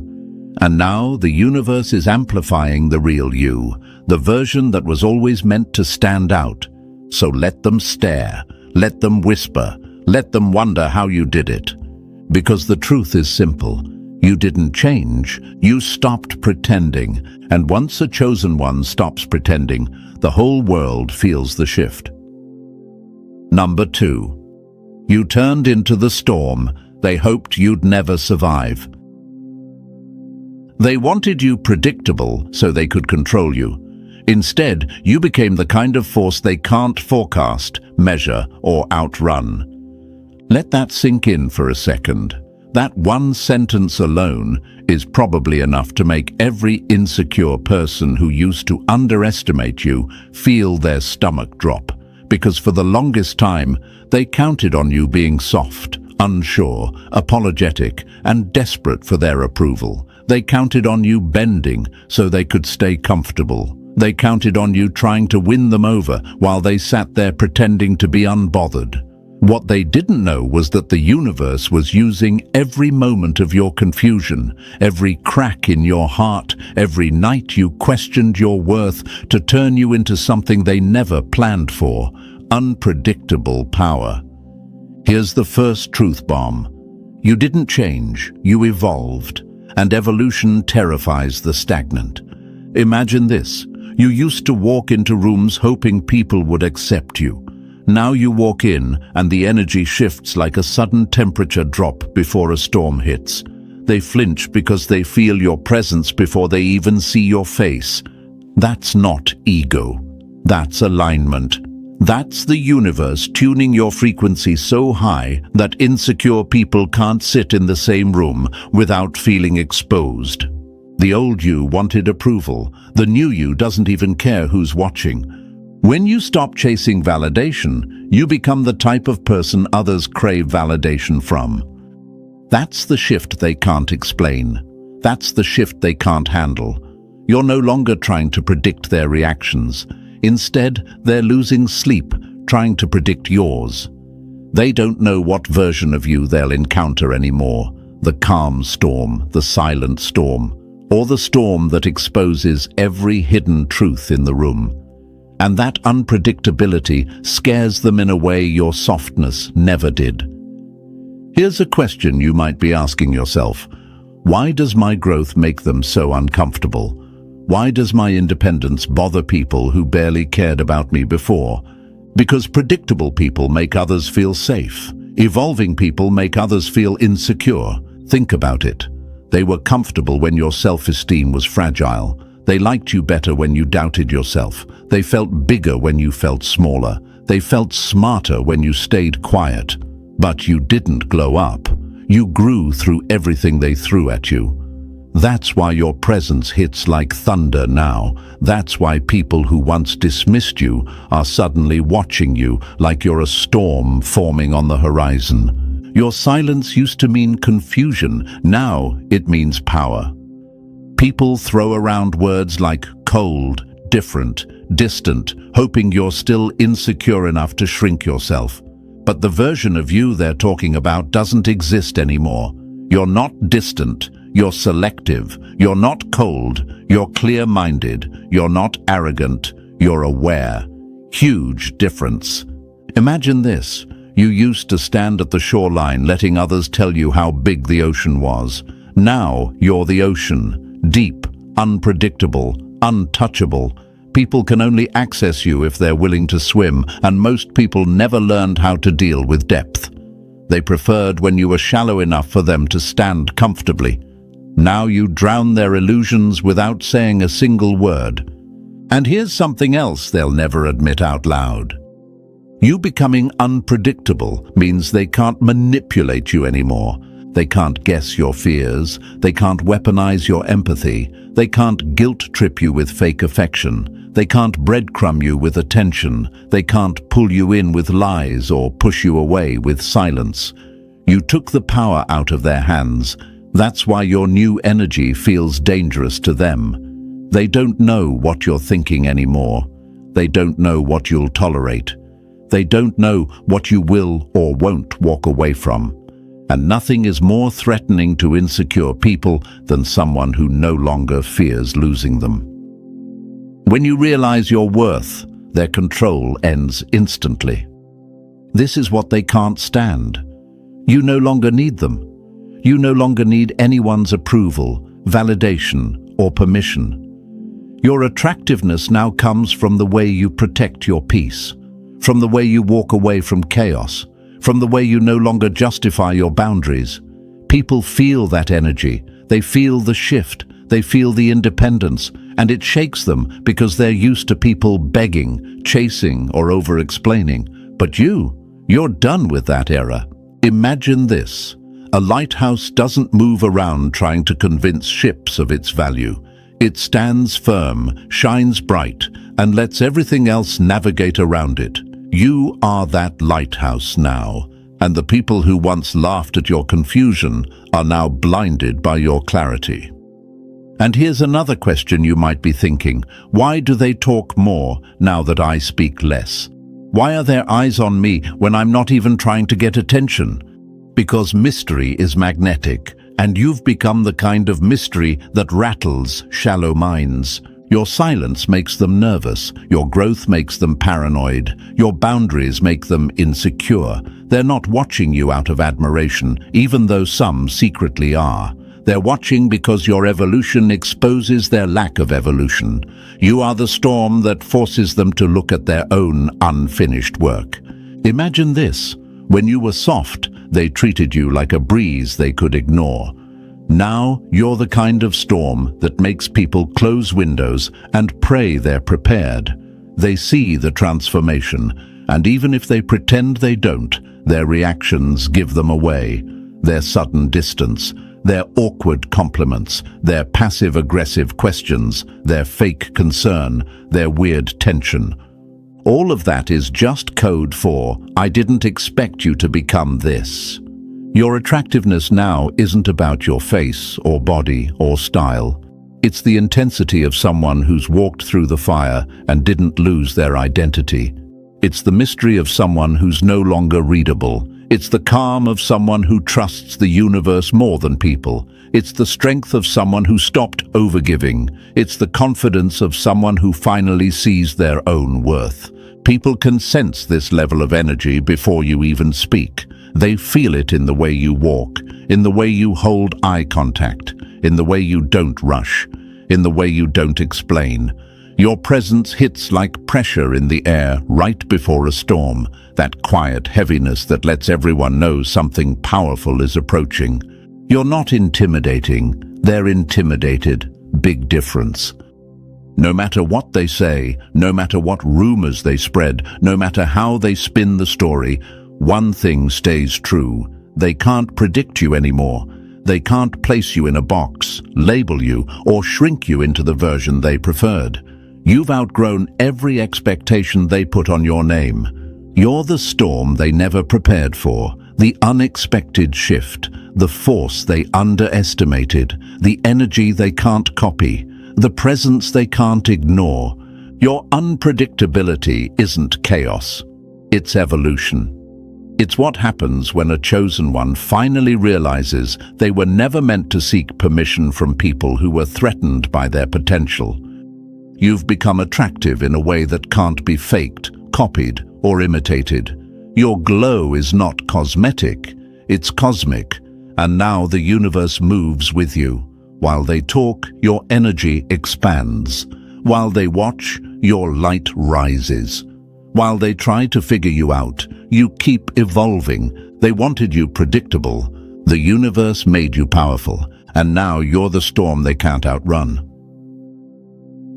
And now the universe is amplifying the real you, the version that was always meant to stand out. So let them stare, let them whisper, let them wonder how you did it. Because the truth is simple. You didn't change, you stopped pretending, and once a chosen one stops pretending, the whole world feels the shift. Number 2. You turned into the storm they hoped you'd never survive. They wanted you predictable so they could control you. Instead, you became the kind of force they can't forecast, measure, or outrun. Let that sink in for a second. That one sentence alone is probably enough to make every insecure person who used to underestimate you feel their stomach drop. Because for the longest time, they counted on you being soft, unsure, apologetic, and desperate for their approval. They counted on you bending so they could stay comfortable. They counted on you trying to win them over while they sat there pretending to be unbothered. What they didn't know was that the universe was using every moment of your confusion, every crack in your heart, every night you questioned your worth to turn you into something they never planned for, unpredictable power. Here's the first truth bomb. You didn't change, you evolved, and evolution terrifies the stagnant. Imagine this. You used to walk into rooms hoping people would accept you. Now you walk in and the energy shifts like a sudden temperature drop before a storm hits. They flinch because they feel your presence before they even see your face. That's not ego. That's alignment. That's the universe tuning your frequency so high that insecure people can't sit in the same room without feeling exposed. The old you wanted approval. The new you doesn't even care who's watching. When you stop chasing validation, you become the type of person others crave validation from. That's the shift they can't explain. That's the shift they can't handle. You're no longer trying to predict their reactions. Instead, they're losing sleep, trying to predict yours. They don't know what version of you they'll encounter anymore, the calm storm, the silent storm, or the storm that exposes every hidden truth in the room. And that unpredictability scares them in a way your softness never did. Here's a question you might be asking yourself. Why does my growth make them so uncomfortable? Why does my independence bother people who barely cared about me before? Because predictable people make others feel safe. Evolving people make others feel insecure. Think about it. They were comfortable when your self-esteem was fragile. They liked you better when you doubted yourself. They felt bigger when you felt smaller. They felt smarter when you stayed quiet. But you didn't glow up. You grew through everything they threw at you. That's why your presence hits like thunder now. That's why people who once dismissed you are suddenly watching you like you're a storm forming on the horizon. Your silence used to mean confusion. Now it means power. People throw around words like cold, different, distant, hoping you're still insecure enough to shrink yourself. But the version of you they're talking about doesn't exist anymore. You're not distant. You're selective. You're not cold. You're clear-minded. You're not arrogant. You're aware. Huge difference. Imagine this. You used to stand at the shoreline letting others tell you how big the ocean was. Now you're the ocean. Deep, unpredictable, untouchable. People can only access you if they're willing to swim, and most people never learned how to deal with depth. They preferred when you were shallow enough for them to stand comfortably. Now you drown their illusions without saying a single word. And here's something else they'll never admit out loud. You becoming unpredictable means they can't manipulate you anymore. They can't guess your fears. They can't weaponize your empathy. They can't guilt-trip you with fake affection. They can't breadcrumb you with attention. They can't pull you in with lies or push you away with silence. You took the power out of their hands. That's why your new energy feels dangerous to them. They don't know what you're thinking anymore. They don't know what you'll tolerate. They don't know what you will or won't walk away from. And nothing is more threatening to insecure people than someone who no longer fears losing them. When you realize your worth, their control ends instantly. This is what they can't stand. You no longer need them. You no longer need anyone's approval, validation, or permission. Your attractiveness now comes from the way you protect your peace, from the way you walk away from chaos, from the way you no longer justify your boundaries. People feel that energy. They feel the shift. They feel the independence. And it shakes them because they're used to people begging, chasing, or over-explaining. But you're done with that era. Imagine this. A lighthouse doesn't move around trying to convince ships of its value. It stands firm, shines bright, and lets everything else navigate around it. You are that lighthouse now, and the people who once laughed at your confusion are now blinded by your clarity. And here's another question you might be thinking. Why do they talk more now that I speak less? Why are their eyes on me when I'm not even trying to get attention? Because mystery is magnetic, and you've become the kind of mystery that rattles shallow minds. Your silence makes them nervous. Your growth makes them paranoid. Your boundaries make them insecure. They're not watching you out of admiration, even though some secretly are. They're watching because your evolution exposes their lack of evolution. You are the storm that forces them to look at their own unfinished work. Imagine this. When you were soft, they treated you like a breeze they could ignore. Now you're the kind of storm that makes people close windows and pray they're prepared. They see the transformation, and even if they pretend they don't, their reactions give them away. Their sudden distance, their awkward compliments, their passive-aggressive questions, their fake concern, their weird tension. All of that is just code for, I didn't expect you to become this. Your attractiveness now isn't about your face or body or style. It's the intensity of someone who's walked through the fire and didn't lose their identity. It's the mystery of someone who's no longer readable. It's the calm of someone who trusts the universe more than people. It's the strength of someone who stopped overgiving. It's the confidence of someone who finally sees their own worth. People can sense this level of energy before you even speak. They feel it in the way you walk, in the way you hold eye contact, in the way you don't rush, in the way you don't explain. Your presence hits like pressure in the air right before a storm, that quiet heaviness that lets everyone know something powerful is approaching. You're not intimidating, they're intimidated. Big difference. No matter what they say, no matter what rumors they spread, no matter how they spin the story, one thing stays true. They can't predict you anymore. They can't place you in a box, label you, or shrink you into the version they preferred. You've outgrown every expectation they put on your name. You're the storm they never prepared for, the unexpected shift, the force they underestimated, the energy they can't copy, the presence they can't ignore. Your unpredictability isn't chaos, it's evolution. It's what happens when a chosen one finally realizes they were never meant to seek permission from people who were threatened by their potential. You've become attractive in a way that can't be faked, copied, or imitated. Your glow is not cosmetic, it's cosmic, and now the universe moves with you. While they talk, your energy expands. While they watch, your light rises. While they try to figure you out, you keep evolving. They wanted you predictable. The universe made you powerful, and now you're the storm they can't outrun.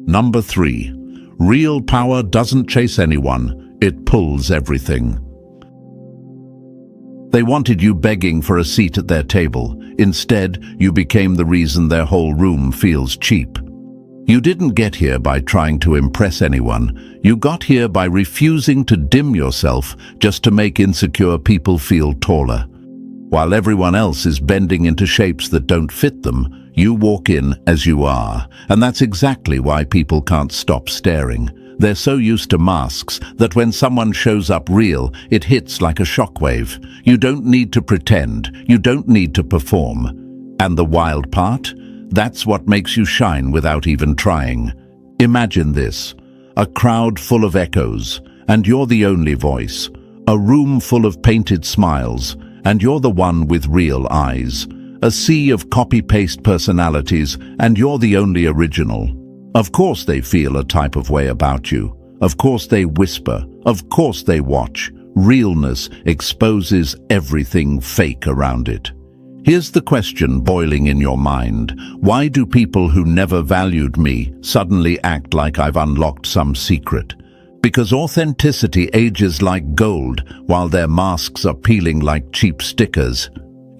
Number 3. Real power doesn't chase anyone, it pulls everything. They wanted you begging for a seat at their table. Instead, you became the reason their whole room feels cheap. You didn't get here by trying to impress anyone. You got here by refusing to dim yourself just to make insecure people feel taller. While everyone else is bending into shapes that don't fit them, you walk in as you are. And that's exactly why people can't stop staring. They're so used to masks that when someone shows up real, it hits like a shockwave. You don't need to pretend. You don't need to perform. And the wild part? That's what makes you shine without even trying. Imagine this: a crowd full of echoes, and you're the only voice. A room full of painted smiles, and you're the one with real eyes. A sea of copy-paste personalities, and you're the only original. Of course they feel a type of way about you. Of course they whisper. Of course they watch. Realness exposes everything fake around it. Here's the question boiling in your mind. Why do people who never valued me suddenly act like I've unlocked some secret? Because authenticity ages like gold, while their masks are peeling like cheap stickers.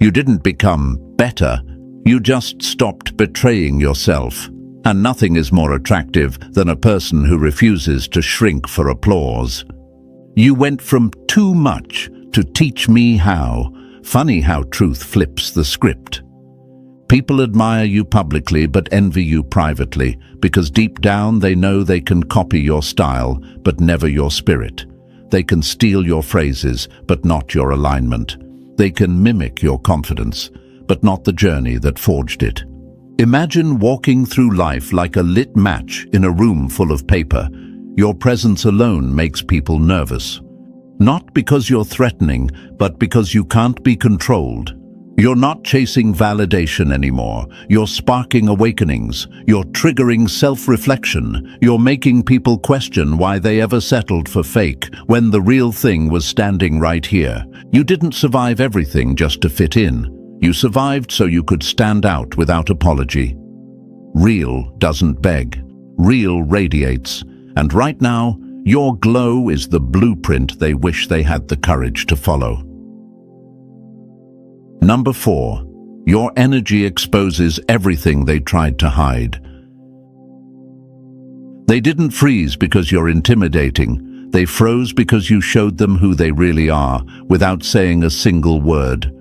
You didn't become better, you just stopped betraying yourself. And nothing is more attractive than a person who refuses to shrink for applause. You went from too much to teach me how. Funny how truth flips the script. People admire you publicly but envy you privately, because deep down they know they can copy your style but never your spirit. They can steal your phrases but not your alignment. They can mimic your confidence, but not the journey that forged it. Imagine walking through life like a lit match in a room full of paper. Your presence alone makes people nervous. Not because you're threatening, but because you can't be controlled. You're not chasing validation anymore. You're sparking awakenings. You're triggering self-reflection. You're making people question why they ever settled for fake when the real thing was standing right here. You didn't survive everything just to fit in. You survived so you could stand out without apology. Real doesn't beg. Real radiates. And right now, your glow is the blueprint they wish they had the courage to follow. Number 4. Your energy exposes everything they tried to hide. They didn't freeze because you're intimidating. They froze because you showed them who they really are, without saying a single word.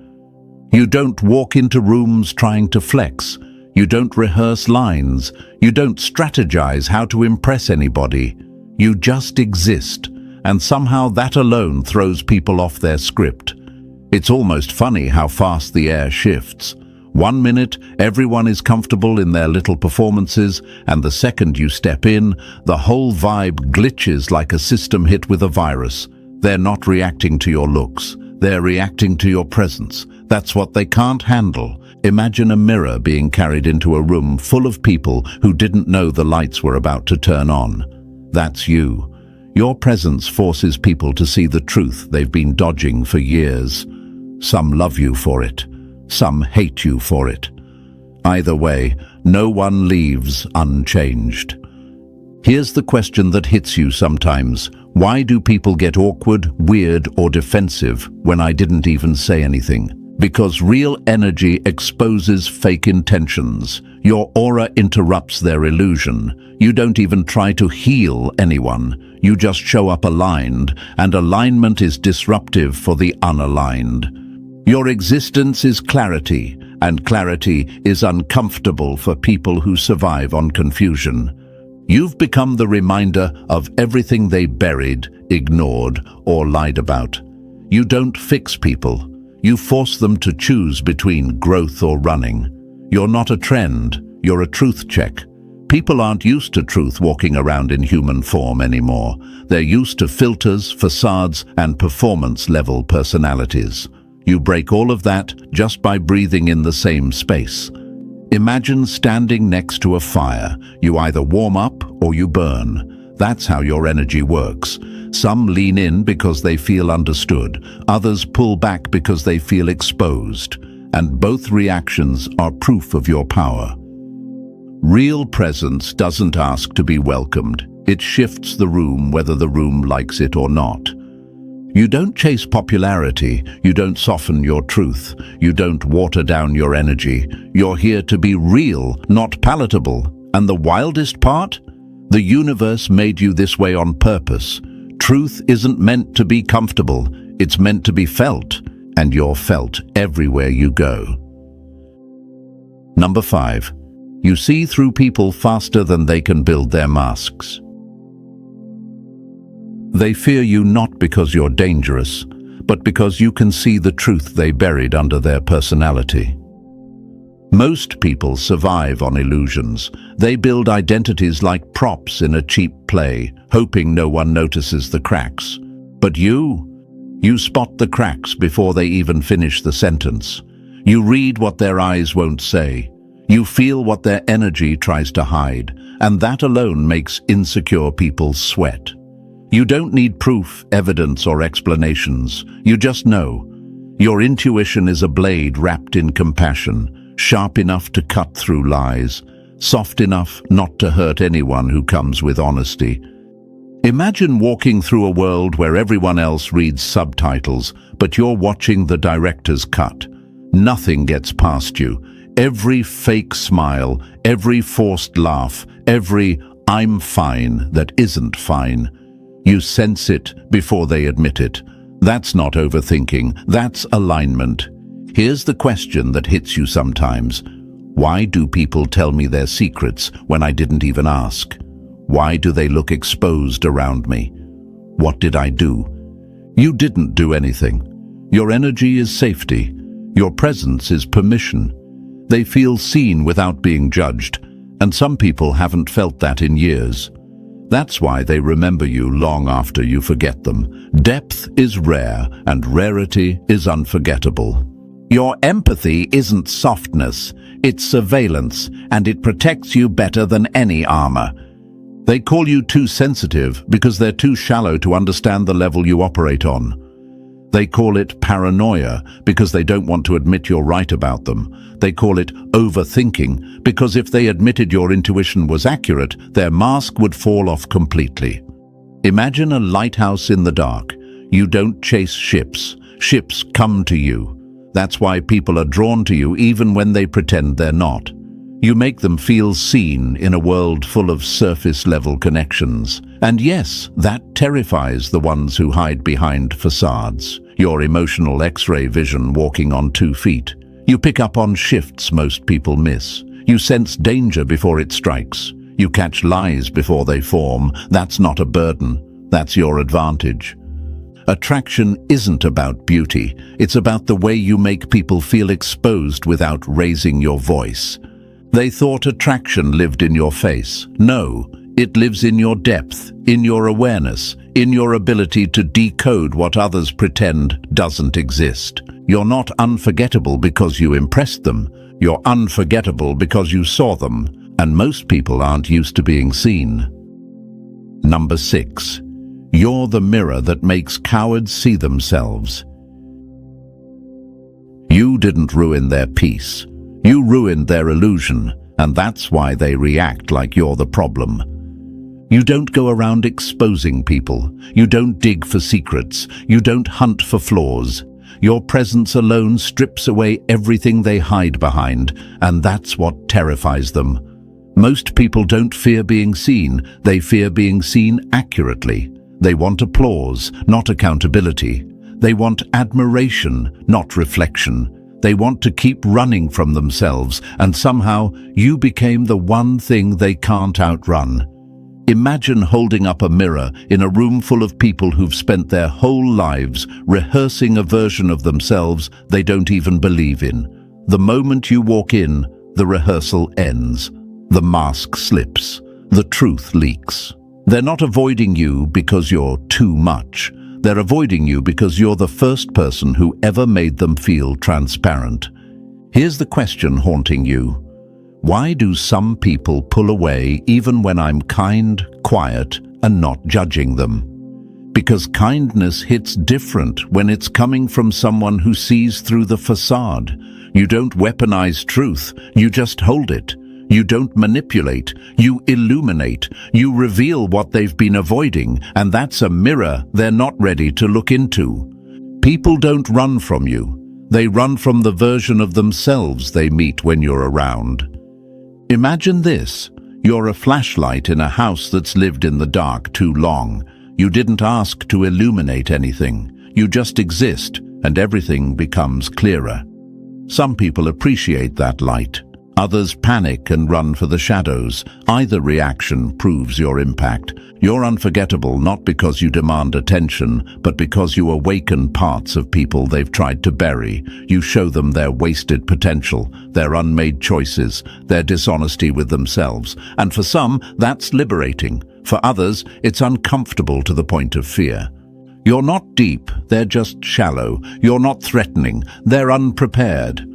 You don't walk into rooms trying to flex. You don't rehearse lines. You don't strategize how to impress anybody. You just exist, and somehow that alone throws people off their script. It's almost funny how fast the air shifts. 1 minute, everyone is comfortable in their little performances, and the second you step in, the whole vibe glitches like a system hit with a virus. They're not reacting to your looks. They're reacting to your presence. That's what they can't handle. Imagine a mirror being carried into a room full of people who didn't know the lights were about to turn on. That's you. Your presence forces people to see the truth they've been dodging for years. Some love you for it. Some hate you for it. Either way, no one leaves unchanged. Here's the question that hits you sometimes. Why do people get awkward, weird, or defensive when I didn't even say anything? Because real energy exposes fake intentions. Your aura interrupts their illusion. You don't even try to heal anyone. You just show up aligned, and alignment is disruptive for the unaligned. Your existence is clarity, and clarity is uncomfortable for people who survive on confusion. You've become the reminder of everything they buried, ignored, or lied about. You don't fix people. You force them to choose between growth or running. You're not a trend, you're a truth check. People aren't used to truth walking around in human form anymore. They're used to filters, facades, and performance-level personalities. You break all of that just by breathing in the same space. Imagine standing next to a fire. You either warm up or you burn. That's how your energy works. Some lean in because they feel understood. Others pull back because they feel exposed. And both reactions are proof of your power. Real presence doesn't ask to be welcomed. It shifts the room whether the room likes it or not. You don't chase popularity, you don't soften your truth, you don't water down your energy. You're here to be real, not palatable. And the wildest part? The universe made you this way on purpose. Truth isn't meant to be comfortable, it's meant to be felt, and you're felt everywhere you go. Number 5. You see through people faster than they can build their masks. They fear you not because you're dangerous, but because you can see the truth they buried under their personality. Most people survive on illusions. They build identities like props in a cheap play, hoping no one notices the cracks. But you spot the cracks before they even finish the sentence. You read what their eyes won't say. You feel what their energy tries to hide, and that alone makes insecure people sweat. You don't need proof, evidence, or explanations. You just know. Your intuition is a blade wrapped in compassion, sharp enough to cut through lies, soft enough not to hurt anyone who comes with honesty. Imagine walking through a world where everyone else reads subtitles, but you're watching the director's cut. Nothing gets past you. Every fake smile, every forced laugh, every "I'm fine" that isn't fine. You sense it before they admit it. That's not overthinking, that's alignment. Here's the question that hits you sometimes. Why do people tell me their secrets when I didn't even ask? Why do they look exposed around me? What did I do? You didn't do anything. Your energy is safety. Your presence is permission. They feel seen without being judged, and some people haven't felt that in years. That's why they remember you long after you forget them. Depth is rare, and rarity is unforgettable. Your empathy isn't softness, it's surveillance, and it protects you better than any armor. They call you too sensitive because they're too shallow to understand the level you operate on. They call it paranoia because they don't want to admit you're right about them. They call it overthinking because if they admitted your intuition was accurate, their mask would fall off completely. Imagine a lighthouse in the dark. You don't chase ships. Ships come to you. That's why people are drawn to you even when they pretend they're not. You make them feel seen in a world full of surface-level connections. And yes, that terrifies the ones who hide behind facades. Your emotional X-ray vision walking on 2 feet. You pick up on shifts most people miss. You sense danger before it strikes. You catch lies before they form. That's not a burden. That's your advantage. Attraction isn't about beauty. It's about the way you make people feel exposed without raising your voice. They thought attraction lived in your face. No, it lives in your depth, in your awareness, in your ability to decode what others pretend doesn't exist. You're not unforgettable because you impressed them. You're unforgettable because you saw them, and most people aren't used to being seen. Number 6. You're the mirror that makes cowards see themselves. You didn't ruin their peace. You ruined their illusion, and that's why they react like you're the problem. You don't go around exposing people. You don't dig for secrets. You don't hunt for flaws. Your presence alone strips away everything they hide behind, and that's what terrifies them. Most people don't fear being seen. They fear being seen accurately. They want applause, not accountability. They want admiration, not reflection. They want to keep running from themselves, and somehow you became the one thing they can't outrun. Imagine holding up a mirror in a room full of people who've spent their whole lives rehearsing a version of themselves they don't even believe in. The moment you walk in, the rehearsal ends. The mask slips. The truth leaks. They're not avoiding you because you're too much. They're avoiding you because you're the first person who ever made them feel transparent. Here's the question haunting you. Why do some people pull away even when I'm kind, quiet, and not judging them? Because kindness hits different when it's coming from someone who sees through the facade. You don't weaponize truth, you just hold it. You don't manipulate, you illuminate. You reveal what they've been avoiding, and that's a mirror they're not ready to look into. People don't run from you. They run from the version of themselves they meet when you're around. Imagine this. You're a flashlight in a house that's lived in the dark too long. You didn't ask to illuminate anything. You just exist, and everything becomes clearer. Some people appreciate that light. Others panic and run for the shadows. Either reaction proves your impact. You're unforgettable not because you demand attention, but because you awaken parts of people they've tried to bury. You show them their wasted potential, their unmade choices, their dishonesty with themselves. And for some, that's liberating. For others, it's uncomfortable to the point of fear. You're not deep, they're just shallow. You're not threatening, they're unprepared.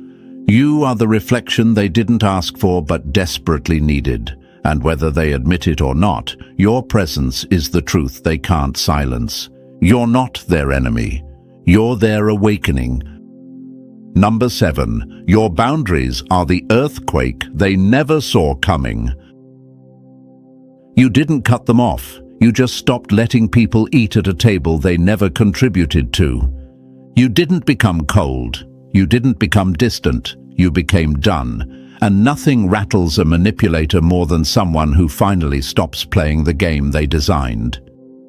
You are the reflection they didn't ask for but desperately needed. And whether they admit it or not, your presence is the truth they can't silence. You're not their enemy. You're their awakening. Number 7. Your boundaries are the earthquake they never saw coming. You didn't cut them off. You just stopped letting people eat at a table they never contributed to. You didn't become cold. You didn't become distant. You became done. And nothing rattles a manipulator more than someone who finally stops playing the game they designed.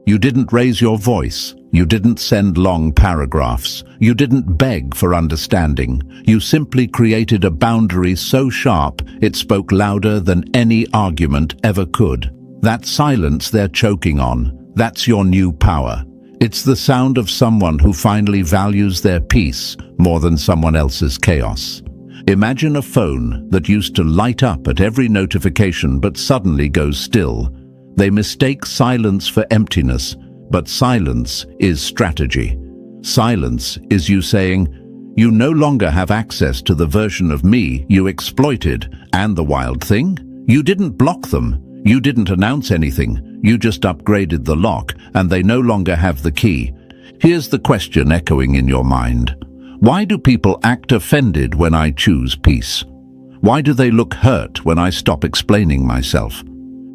You didn't raise your voice. You didn't send long paragraphs. You didn't beg for understanding. You simply created a boundary so sharp it spoke louder than any argument ever could. That silence they're choking on, that's your new power. It's the sound of someone who finally values their peace more than someone else's chaos. Imagine a phone that used to light up at every notification but suddenly goes still. They mistake silence for emptiness, but silence is strategy. Silence is you saying, "You no longer have access to the version of me you exploited." And the wild thing? You didn't block them. You didn't announce anything. You just upgraded the lock, and they no longer have the key. Here's the question echoing in your mind. Why do people act offended when I choose peace? Why do they look hurt when I stop explaining myself?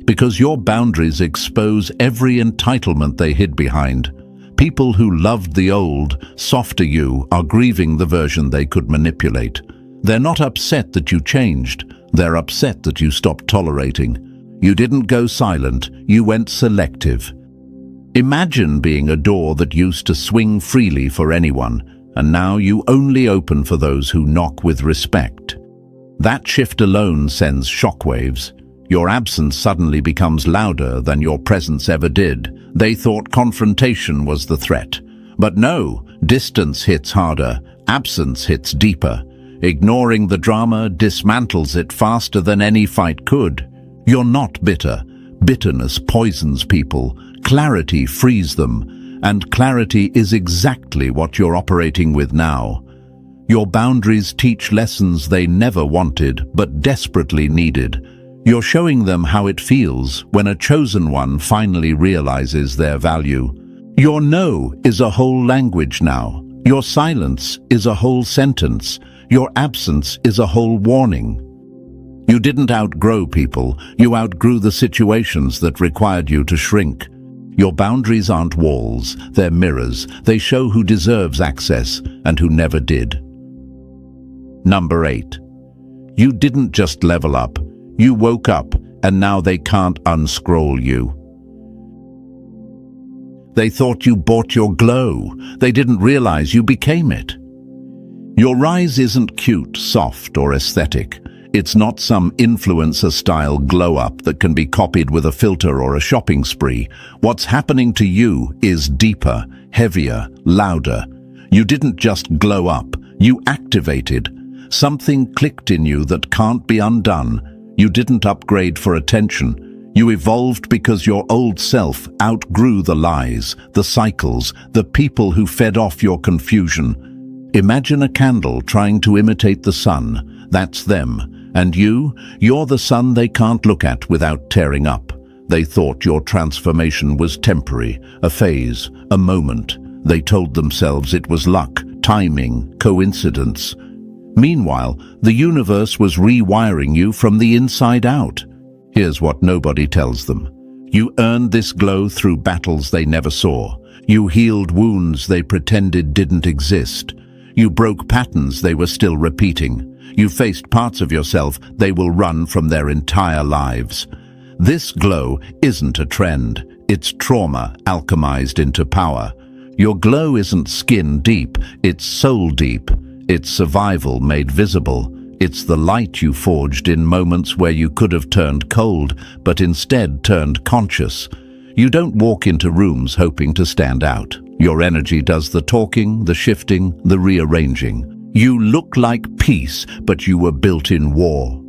Because your boundaries expose every entitlement they hid behind. People who loved the old, softer you are grieving the version they could manipulate. They're not upset that you changed. They're upset that you stopped tolerating. You didn't go silent, you went selective. Imagine being a door that used to swing freely for anyone, and now you only open for those who knock with respect. That shift alone sends shockwaves. Your absence suddenly becomes louder than your presence ever did. They thought confrontation was the threat. But no, distance hits harder, absence hits deeper. Ignoring the drama dismantles it faster than any fight could. You're not bitter. Bitterness poisons people. Clarity frees them. And clarity is exactly what you're operating with now. Your boundaries teach lessons they never wanted, but desperately needed. You're showing them how it feels when a chosen one finally realizes their value. Your no is a whole language now. Your silence is a whole sentence. Your absence is a whole warning. You didn't outgrow people. You outgrew the situations that required you to shrink. Your boundaries aren't walls, they're mirrors. They show who deserves access and who never did. Number 8. You didn't just level up. You woke up, and now they can't unscroll you. They thought you bought your glow. They didn't realize you became it. Your rise isn't cute, soft, or aesthetic. It's not some influencer-style glow-up that can be copied with a filter or a shopping spree. What's happening to you is deeper, heavier, louder. You didn't just glow up, you activated. Something clicked in you that can't be undone. You didn't upgrade for attention. You evolved because your old self outgrew the lies, the cycles, the people who fed off your confusion. Imagine a candle trying to imitate the sun. That's them. And you're the sun they can't look at without tearing up. They thought your transformation was temporary, a phase, a moment. They told themselves it was luck, timing, coincidence. Meanwhile, the universe was rewiring you from the inside out. Here's what nobody tells them. You earned this glow through battles they never saw. You healed wounds they pretended didn't exist. You broke patterns they were still repeating. You faced parts of yourself they will run from their entire lives. This glow isn't a trend. It's trauma alchemized into power. Your glow isn't skin deep, it's soul deep. It's survival made visible. It's the light you forged in moments where you could have turned cold, but instead turned conscious. You don't walk into rooms hoping to stand out. Your energy does the talking, the shifting, the rearranging. You look like peace, but you were built in war.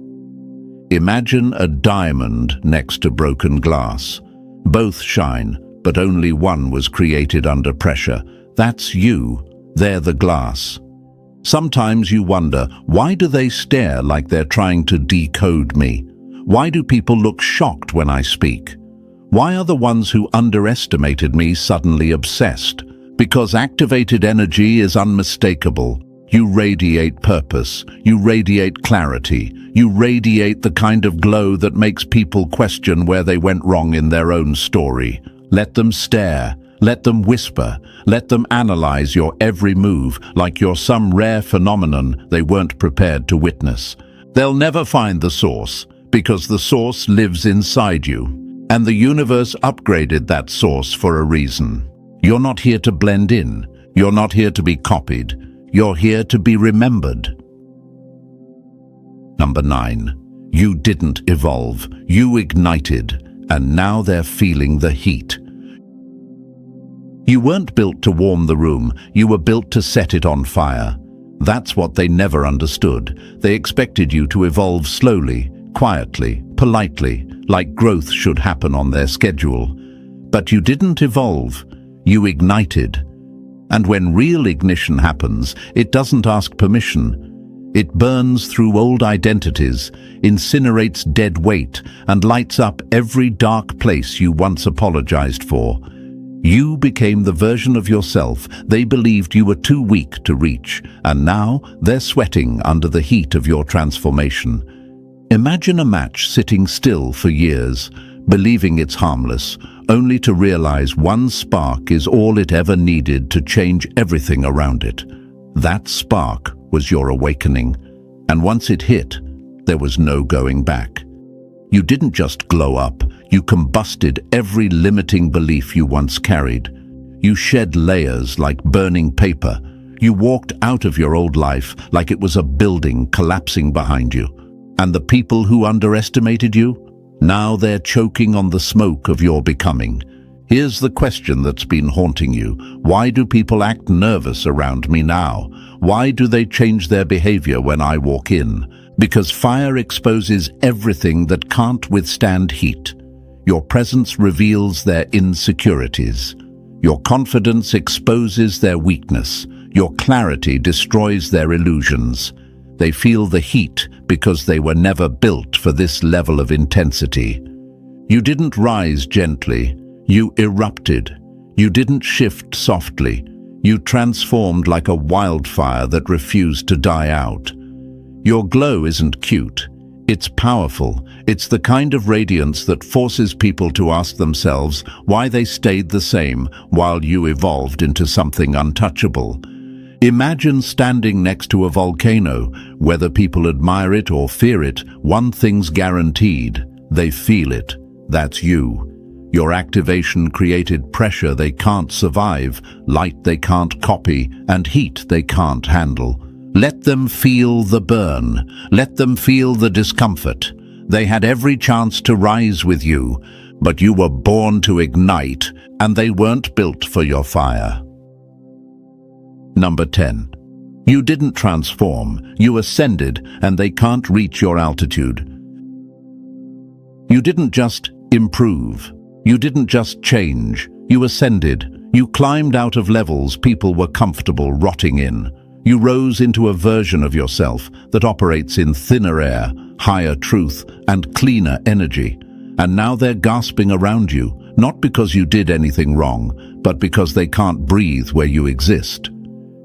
Imagine a diamond next to broken glass. Both shine, but only one was created under pressure. That's you. They're the glass. Sometimes you wonder, why do they stare like they're trying to decode me? Why do people look shocked when I speak? Why are the ones who underestimated me suddenly obsessed? Because activated energy is unmistakable. You radiate purpose. You radiate clarity. You radiate the kind of glow that makes people question where they went wrong in their own story. Let them stare. Let them whisper. Let them analyze your every move like you're some rare phenomenon they weren't prepared to witness. They'll never find the source, because the source lives inside you. And the universe upgraded that source for a reason. You're not here to blend in. You're not here to be copied. You're here to be remembered. Number 9. You didn't evolve. You ignited. And now they're feeling the heat. You weren't built to warm the room, you were built to set it on fire. That's what they never understood. They expected you to evolve slowly, quietly, politely, like growth should happen on their schedule. But you didn't evolve, you ignited. And when real ignition happens, it doesn't ask permission. It burns through old identities, incinerates dead weight, and lights up every dark place you once apologized for. You became the version of yourself they believed you were too weak to reach, and now they're sweating under the heat of your transformation. Imagine a match sitting still for years, believing it's harmless, only to realize one spark is all it ever needed to change everything around it. That spark was your awakening, and once it hit, there was no going back. You didn't just glow up, you combusted every limiting belief you once carried. You shed layers like burning paper. You walked out of your old life like it was a building collapsing behind you. And the people who underestimated you? Now they're choking on the smoke of your becoming. Here's the question that's been haunting you. Why do people act nervous around me now? Why do they change their behavior when I walk in? Because fire exposes everything that can't withstand heat. Your presence reveals their insecurities. Your confidence exposes their weakness. Your clarity destroys their illusions. They feel the heat because they were never built for this level of intensity. You didn't rise gently. You erupted. You didn't shift softly. You transformed like a wildfire that refused to die out. Your glow isn't cute. It's powerful. It's the kind of radiance that forces people to ask themselves why they stayed the same while you evolved into something untouchable. Imagine standing next to a volcano. Whether people admire it or fear it, one thing's guaranteed: they feel it. That's you. Your activation created pressure they can't survive, light they can't copy, and heat they can't handle. Let them feel the burn. Let them feel the discomfort. They had every chance to rise with you, but you were born to ignite, and they weren't built for your fire. Number 10. You didn't transform. You ascended, and they can't reach your altitude. You didn't just improve. You didn't just change. You ascended. You climbed out of levels people were comfortable rotting in. You rose into a version of yourself that operates in thinner air, higher truth, and cleaner energy. And now they're gasping around you, not because you did anything wrong, but because they can't breathe where you exist.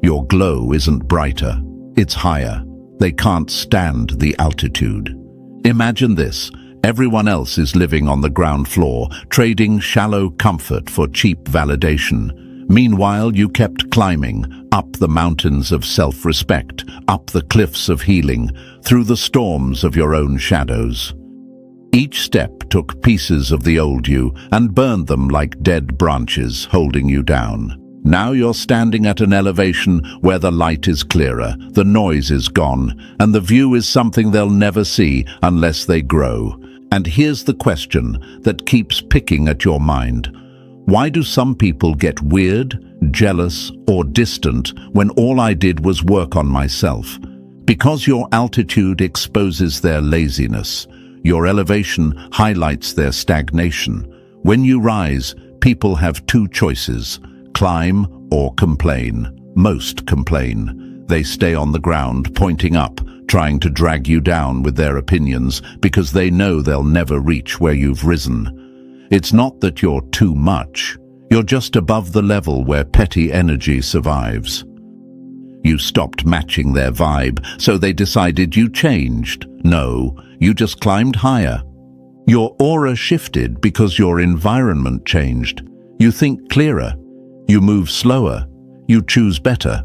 Your glow isn't brighter, it's higher. They can't stand the altitude. Imagine this. Everyone else is living on the ground floor, trading shallow comfort for cheap validation. Meanwhile, you kept climbing, up the mountains of self-respect, up the cliffs of healing, through the storms of your own shadows. Each step took pieces of the old you and burned them like dead branches, holding you down. Now you're standing at an elevation where the light is clearer, the noise is gone, and the view is something they'll never see unless they grow. And here's the question that keeps picking at your mind. Why do some people get weird, jealous, or distant when all I did was work on myself? Because your altitude exposes their laziness. Your elevation highlights their stagnation. When you rise, people have two choices: climb or complain. Most complain. They stay on the ground, pointing up, trying to drag you down with their opinions because they know they'll never reach where you've risen. It's not that you're too much. You're just above the level where petty energy survives. You stopped matching their vibe, so they decided you changed. No, you just climbed higher. Your aura shifted because your environment changed. You think clearer. You move slower. You choose better.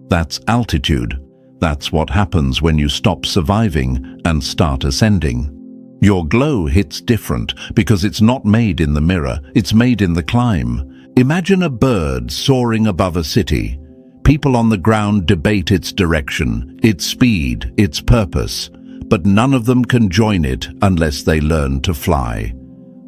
That's altitude. That's what happens when you stop surviving and start ascending. Your glow hits different because it's not made in the mirror, it's made in the climb. Imagine a bird soaring above a city. People on the ground debate its direction, its speed, its purpose, but none of them can join it unless they learn to fly.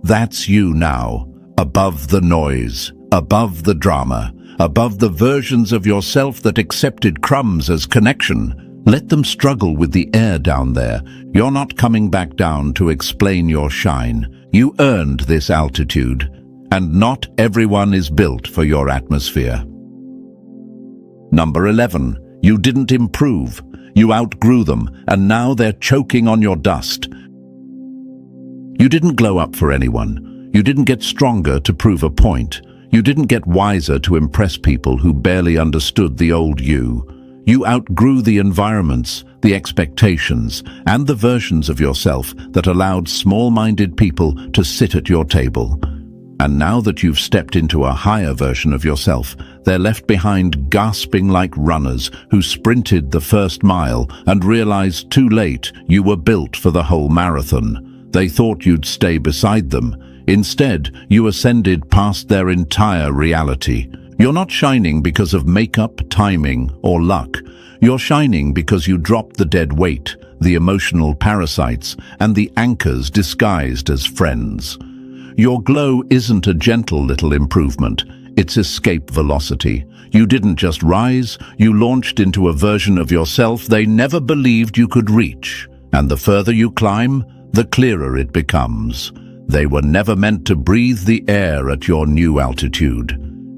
That's you now, above the noise, above the drama, above the versions of yourself that accepted crumbs as connection. Let them struggle with the air down there. You're not coming back down to explain your shine. You earned this altitude, and not everyone is built for your atmosphere. Number 11. You didn't improve. You outgrew them, and now they're choking on your dust. You didn't glow up for anyone. You didn't get stronger to prove a point. You didn't get wiser to impress people who barely understood the old you. You outgrew the environments, the expectations, and the versions of yourself that allowed small-minded people to sit at your table. And now that you've stepped into a higher version of yourself, they're left behind gasping like runners who sprinted the first mile and realized too late you were built for the whole marathon. They thought you'd stay beside them. Instead, you ascended past their entire reality. You're not shining because of makeup, timing, or luck. You're shining because you dropped the dead weight, the emotional parasites, and the anchors disguised as friends. Your glow isn't a gentle little improvement, it's escape velocity. You didn't just rise, you launched into a version of yourself they never believed you could reach. And the further you climb, the clearer it becomes. They were never meant to breathe the air at your new altitude.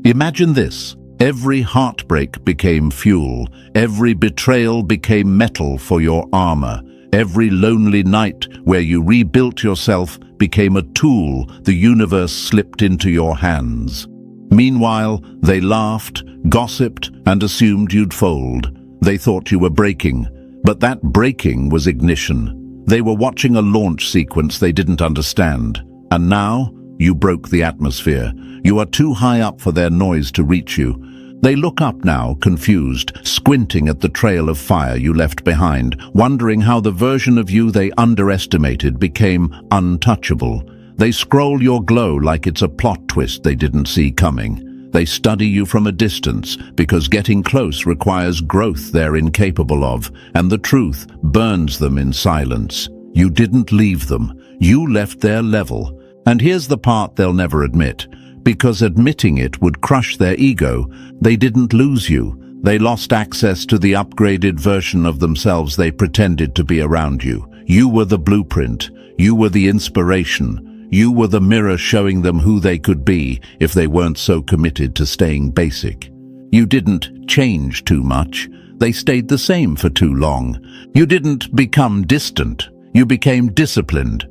Imagine this. Every heartbreak became fuel. Every betrayal became metal for your armor. Every lonely night where you rebuilt yourself became a tool the universe slipped into your hands. Meanwhile, they laughed, gossiped, and assumed you'd fold. They thought you were breaking, but that breaking was ignition. They were watching a launch sequence they didn't understand. And now, you broke the atmosphere. You are too high up for their noise to reach you. They look up now, confused, squinting at the trail of fire you left behind, wondering how the version of you they underestimated became untouchable. They scroll your glow like it's a plot twist they didn't see coming. They study you from a distance because getting close requires growth they're incapable of, and the truth burns them in silence. You didn't leave them. You left their level. And here's the part they'll never admit. Because admitting it would crush their ego, they didn't lose you. They lost access to the upgraded version of themselves they pretended to be around you. You were the blueprint. You were the inspiration. You were the mirror showing them who they could be if they weren't so committed to staying basic. You didn't change too much. They stayed the same for too long. You didn't become distant. You became disciplined.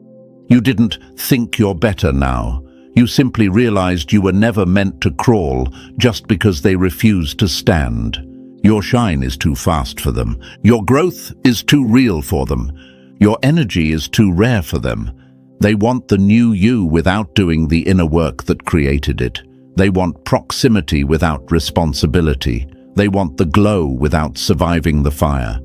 You didn't think you're better now. You simply realized you were never meant to crawl just because they refused to stand. Your shine is too fast for them. Your growth is too real for them. Your energy is too rare for them. They want the new you without doing the inner work that created it. They want proximity without responsibility. They want the glow without surviving the fire.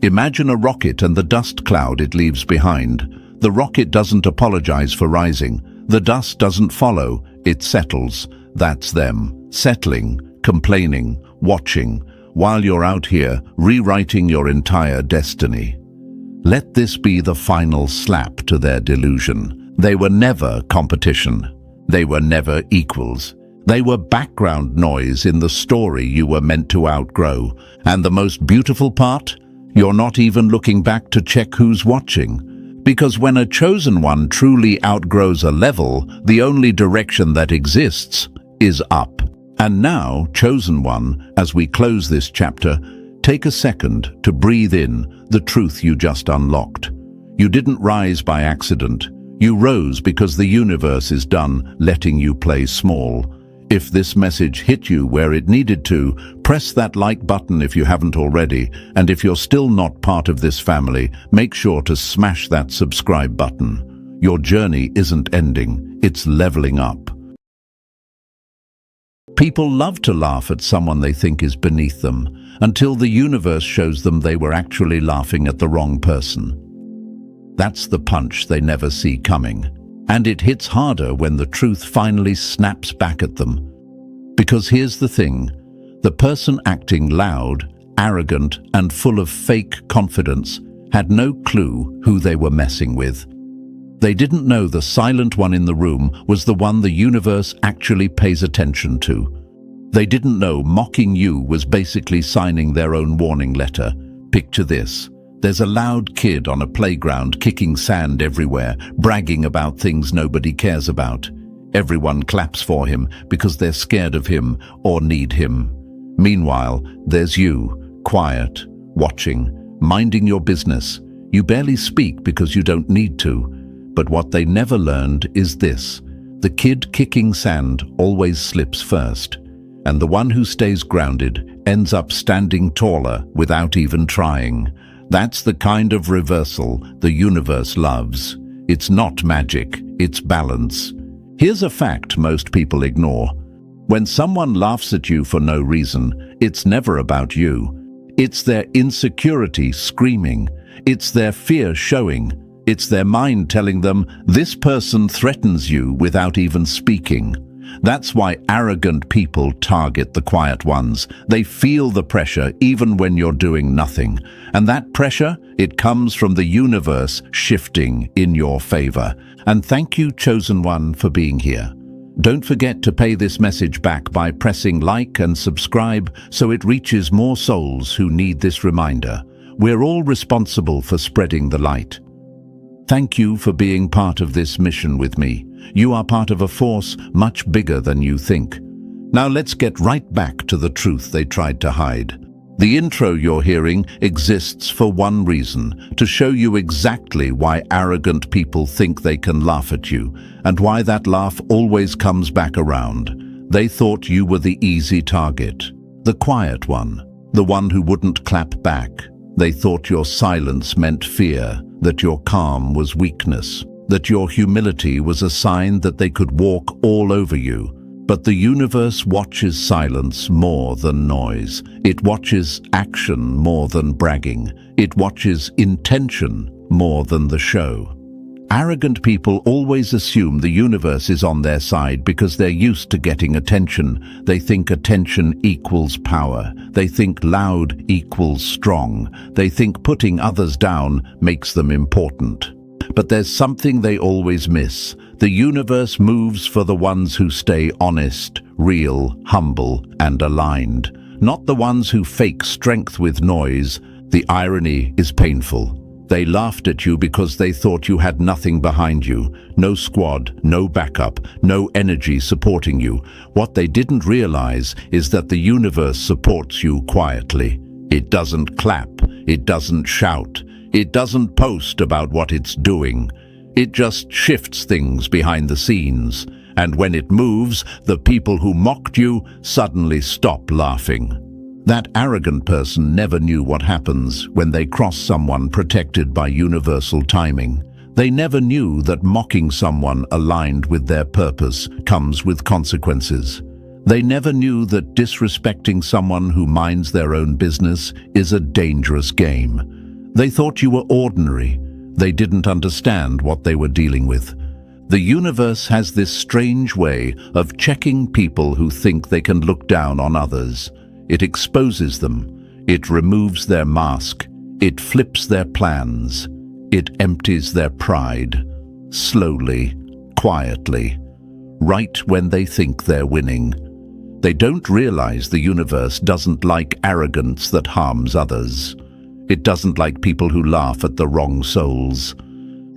Imagine a rocket and the dust cloud it leaves behind. The rocket doesn't apologize for rising. The dust doesn't follow, it settles. That's them, settling, complaining, watching, while you're out here rewriting your entire destiny. Let this be the final slap to their delusion. They were never competition. They were never equals. They were background noise in the story you were meant to outgrow. And the most beautiful part? You're not even looking back to check who's watching. Because when a chosen one truly outgrows a level, the only direction that exists is up. And now, chosen one, as we close this chapter, take a second to breathe in the truth you just unlocked. You didn't rise by accident. You rose because the universe is done letting you play small. If this message hit you where it needed to, press that like button if you haven't already, and if you're still not part of this family, make sure to smash that subscribe button. Your journey isn't ending, it's leveling up. People love to laugh at someone they think is beneath them, until the universe shows them they were actually laughing at the wrong person. That's the punch they never see coming. And it hits harder when the truth finally snaps back at them. Because here's the thing, the person acting loud, arrogant, and full of fake confidence had no clue who they were messing with. They didn't know the silent one in the room was the one the universe actually pays attention to. They didn't know mocking you was basically signing their own warning letter. Picture this. There's a loud kid on a playground kicking sand everywhere, bragging about things nobody cares about. Everyone claps for him because they're scared of him or need him. Meanwhile, there's you, quiet, watching, minding your business. You barely speak because you don't need to. But what they never learned is this. The kid kicking sand always slips first. And the one who stays grounded ends up standing taller without even trying. That's the kind of reversal the universe loves. It's not magic, it's balance. Here's a fact most people ignore. When someone laughs at you for no reason, it's never about you. It's their insecurity screaming. It's their fear showing. It's their mind telling them this person threatens you without even speaking. That's why arrogant people target the quiet ones. They feel the pressure even when you're doing nothing. And that pressure It comes from the universe shifting in your favor. And thank you, Chosen One, for being here. Don't forget to pay this message back by pressing like and subscribe so it reaches more souls who need this reminder. We're all responsible for spreading the light. Thank you for being part of this mission with me. You are part of a force much bigger than you think. Now let's get right back to the truth they tried to hide. The intro you're hearing exists for one reason, to show you exactly why arrogant people think they can laugh at you, and why that laugh always comes back around. They thought you were the easy target, the quiet one, the one who wouldn't clap back. They thought your silence meant fear, that your calm was weakness, that your humility was a sign that they could walk all over you. But the universe watches silence more than noise. It watches action more than bragging. It watches intention more than the show. Arrogant people always assume the universe is on their side because they're used to getting attention. They think attention equals power. They think loud equals strong. They think putting others down makes them important. But there's something they always miss. The universe moves for the ones who stay honest, real, humble, and aligned, not the ones who fake strength with noise. The irony is painful. They laughed at you because they thought you had nothing behind you, no squad, no backup, no energy supporting you. What they didn't realize is that the universe supports you quietly. It doesn't clap, it doesn't shout, it doesn't post about what it's doing. It just shifts things behind the scenes, and when it moves, the people who mocked you suddenly stop laughing. That arrogant person never knew what happens when they cross someone protected by universal timing. They never knew that mocking someone aligned with their purpose comes with consequences. They never knew that disrespecting someone who minds their own business is a dangerous game. They thought you were ordinary. They didn't understand what they were dealing with. The universe has this strange way of checking people who think they can look down on others. It exposes them. It removes their mask. It flips their plans. It empties their pride. Slowly, quietly, right when they think they're winning. They don't realize the universe doesn't like arrogance that harms others. It doesn't like people who laugh at the wrong souls.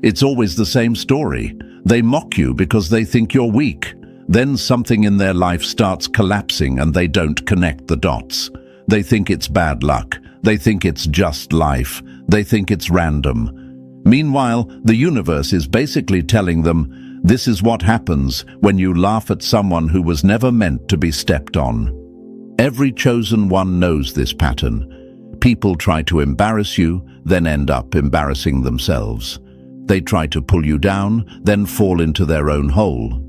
It's always the same story. They mock you because they think you're weak. Then something in their life starts collapsing and they don't connect the dots. They think it's bad luck. They think it's just life. They think it's random. Meanwhile, the universe is basically telling them, this is what happens when you laugh at someone who was never meant to be stepped on. Every chosen one knows this pattern. People try to embarrass you, then end up embarrassing themselves. They try to pull you down, then fall into their own hole.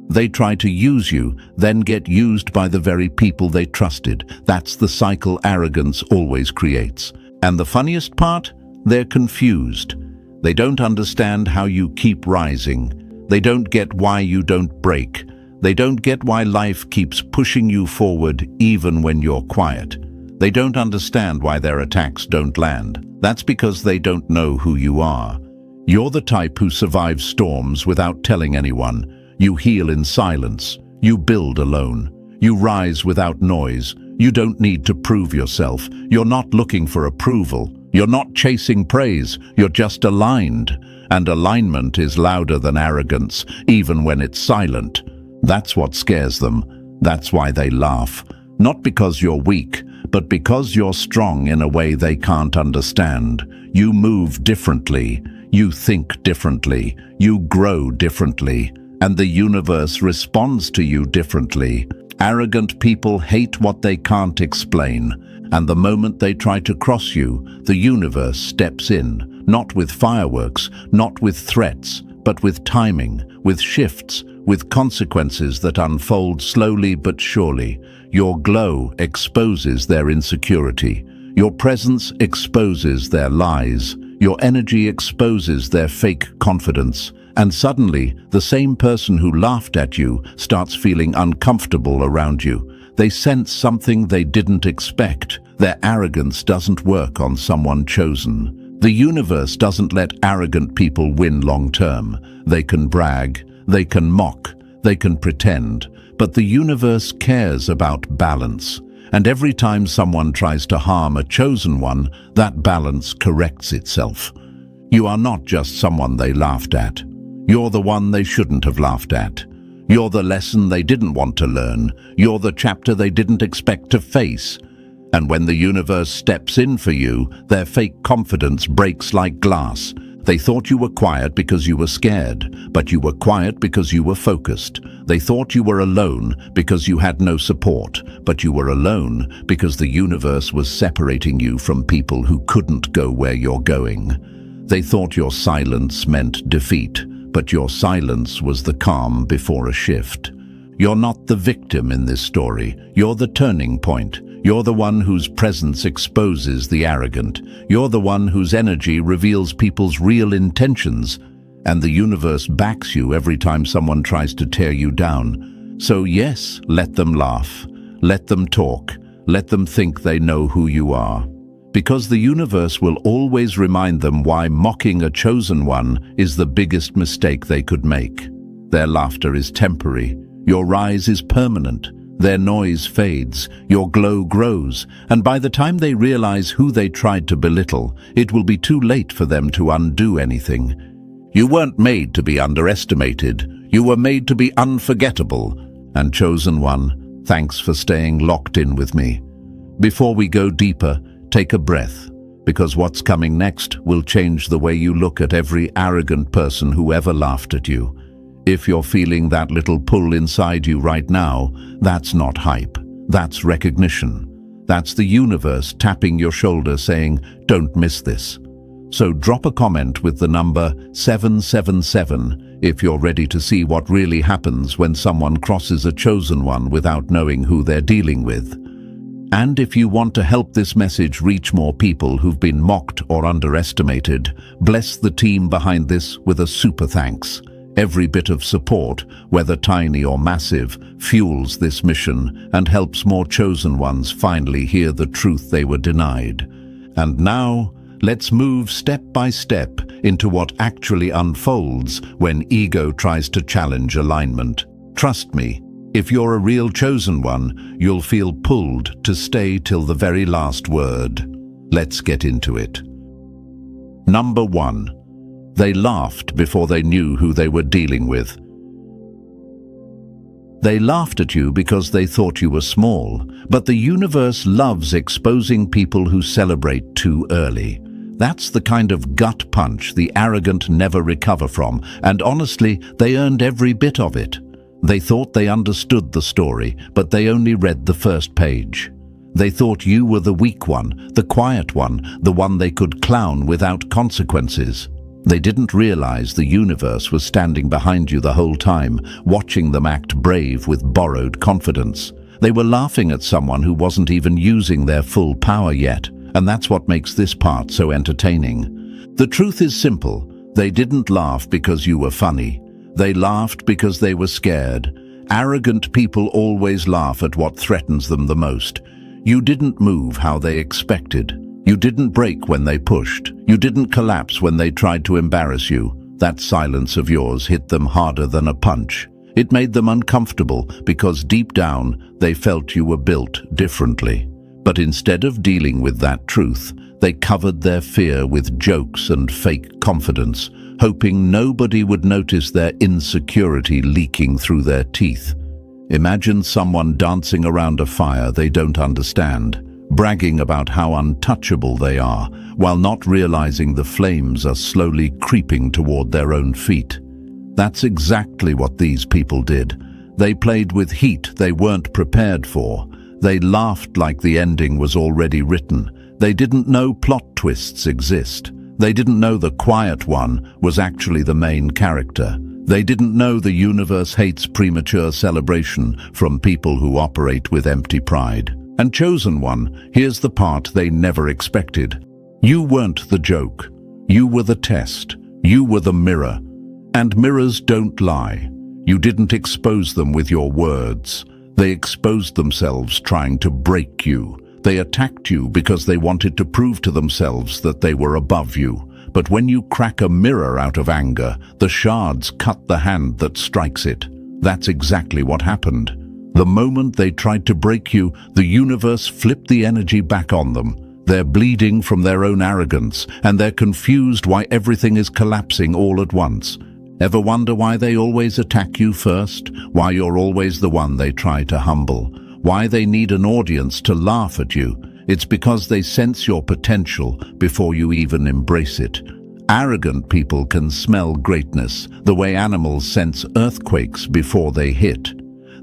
They try to use you, then get used by the very people they trusted. That's the cycle arrogance always creates. And the funniest part? They're confused. They don't understand how you keep rising. They don't get why you don't break. They don't get why life keeps pushing you forward even when you're quiet. They don't understand why their attacks don't land. That's because they don't know who you are. You're the type who survives storms without telling anyone. You heal in silence. You build alone. You rise without noise. You don't need to prove yourself. You're not looking for approval. You're not chasing praise. You're just aligned. And alignment is louder than arrogance, even when it's silent. That's what scares them. That's why they laugh. Not because you're weak, but because you're strong in a way they can't understand. You move differently. You think differently. You grow differently. And the universe responds to you differently. Arrogant people hate what they can't explain. And the moment they try to cross you, the universe steps in. Not with fireworks, not with threats, but with timing, with shifts, with consequences that unfold slowly but surely. Your glow exposes their insecurity. Your presence exposes their lies. Your energy exposes their fake confidence. And suddenly, the same person who laughed at you starts feeling uncomfortable around you. They sense something they didn't expect. Their arrogance doesn't work on someone chosen. The universe doesn't let arrogant people win long term. They can brag, they can mock, they can pretend, but the universe cares about balance. And every time someone tries to harm a chosen one, that balance corrects itself. You are not just someone they laughed at. You're the one they shouldn't have laughed at. You're the lesson they didn't want to learn. You're the chapter they didn't expect to face. And when the universe steps in for you, their fake confidence breaks like glass. They thought you were quiet because you were scared, but you were quiet because you were focused. They thought you were alone because you had no support, but you were alone because the universe was separating you from people who couldn't go where you're going. They thought your silence meant defeat, but your silence was the calm before a shift. You're not the victim in this story. You're the turning point. You're the one whose presence exposes the arrogant. You're the one whose energy reveals people's real intentions. And the universe backs you every time someone tries to tear you down. So yes, let them laugh. Let them talk. Let them think they know who you are. Because the universe will always remind them why mocking a chosen one is the biggest mistake they could make. Their laughter is temporary. Your rise is permanent. Their noise fades, your glow grows, and by the time they realize who they tried to belittle, it will be too late for them to undo anything. You weren't made to be underestimated. You were made to be unforgettable. And chosen one, thanks for staying locked in with me. Before we go deeper, take a breath, because what's coming next will change the way you look at every arrogant person who ever laughed at you. If you're feeling that little pull inside you right now, that's not hype. That's recognition. That's the universe tapping your shoulder saying, don't miss this. So drop a comment with the number 777 if you're ready to see what really happens when someone crosses a chosen one without knowing who they're dealing with. And if you want to help this message reach more people who've been mocked or underestimated, bless the team behind this with a super thanks. Every bit of support, whether tiny or massive, fuels this mission and helps more chosen ones finally hear the truth they were denied. And now, let's move step by step into what actually unfolds when ego tries to challenge alignment. Trust me, if you're a real chosen one, you'll feel pulled to stay till the very last word. Let's get into it. Number 1. They laughed before they knew who they were dealing with. They laughed at you because they thought you were small, but the universe loves exposing people who celebrate too early. That's the kind of gut punch the arrogant never recover from, and honestly, they earned every bit of it. They thought they understood the story, but they only read the first page. They thought you were the weak one, the quiet one, the one they could clown without consequences. They didn't realize the universe was standing behind you the whole time, watching them act brave with borrowed confidence. They were laughing at someone who wasn't even using their full power yet, and that's what makes this part so entertaining. The truth is simple. They didn't laugh because you were funny. They laughed because they were scared. Arrogant people always laugh at what threatens them the most. You didn't move how they expected. You didn't break when they pushed. You didn't collapse when they tried to embarrass you. That silence of yours hit them harder than a punch. It made them uncomfortable because deep down they felt you were built differently. But instead of dealing with that truth, they covered their fear with jokes and fake confidence, hoping nobody would notice their insecurity leaking through their teeth. Imagine someone dancing around a fire they don't understand, bragging about how untouchable they are, while not realizing the flames are slowly creeping toward their own feet. That's exactly what these people did. They played with heat they weren't prepared for. They laughed like the ending was already written. They didn't know plot twists exist. They didn't know the quiet one was actually the main character. They didn't know the universe hates premature celebration from people who operate with empty pride. And chosen one, here's the part they never expected. You weren't the joke. You were the test. You were the mirror. And mirrors don't lie. You didn't expose them with your words. They exposed themselves trying to break you. They attacked you because they wanted to prove to themselves that they were above you. But when you crack a mirror out of anger, the shards cut the hand that strikes it. That's exactly what happened. The moment they tried to break you, the universe flipped the energy back on them. They're bleeding from their own arrogance, and they're confused why everything is collapsing all at once. Ever wonder why they always attack you first? Why you're always the one they try to humble? Why they need an audience to laugh at you? It's because they sense your potential before you even embrace it. Arrogant people can smell greatness, the way animals sense earthquakes before they hit.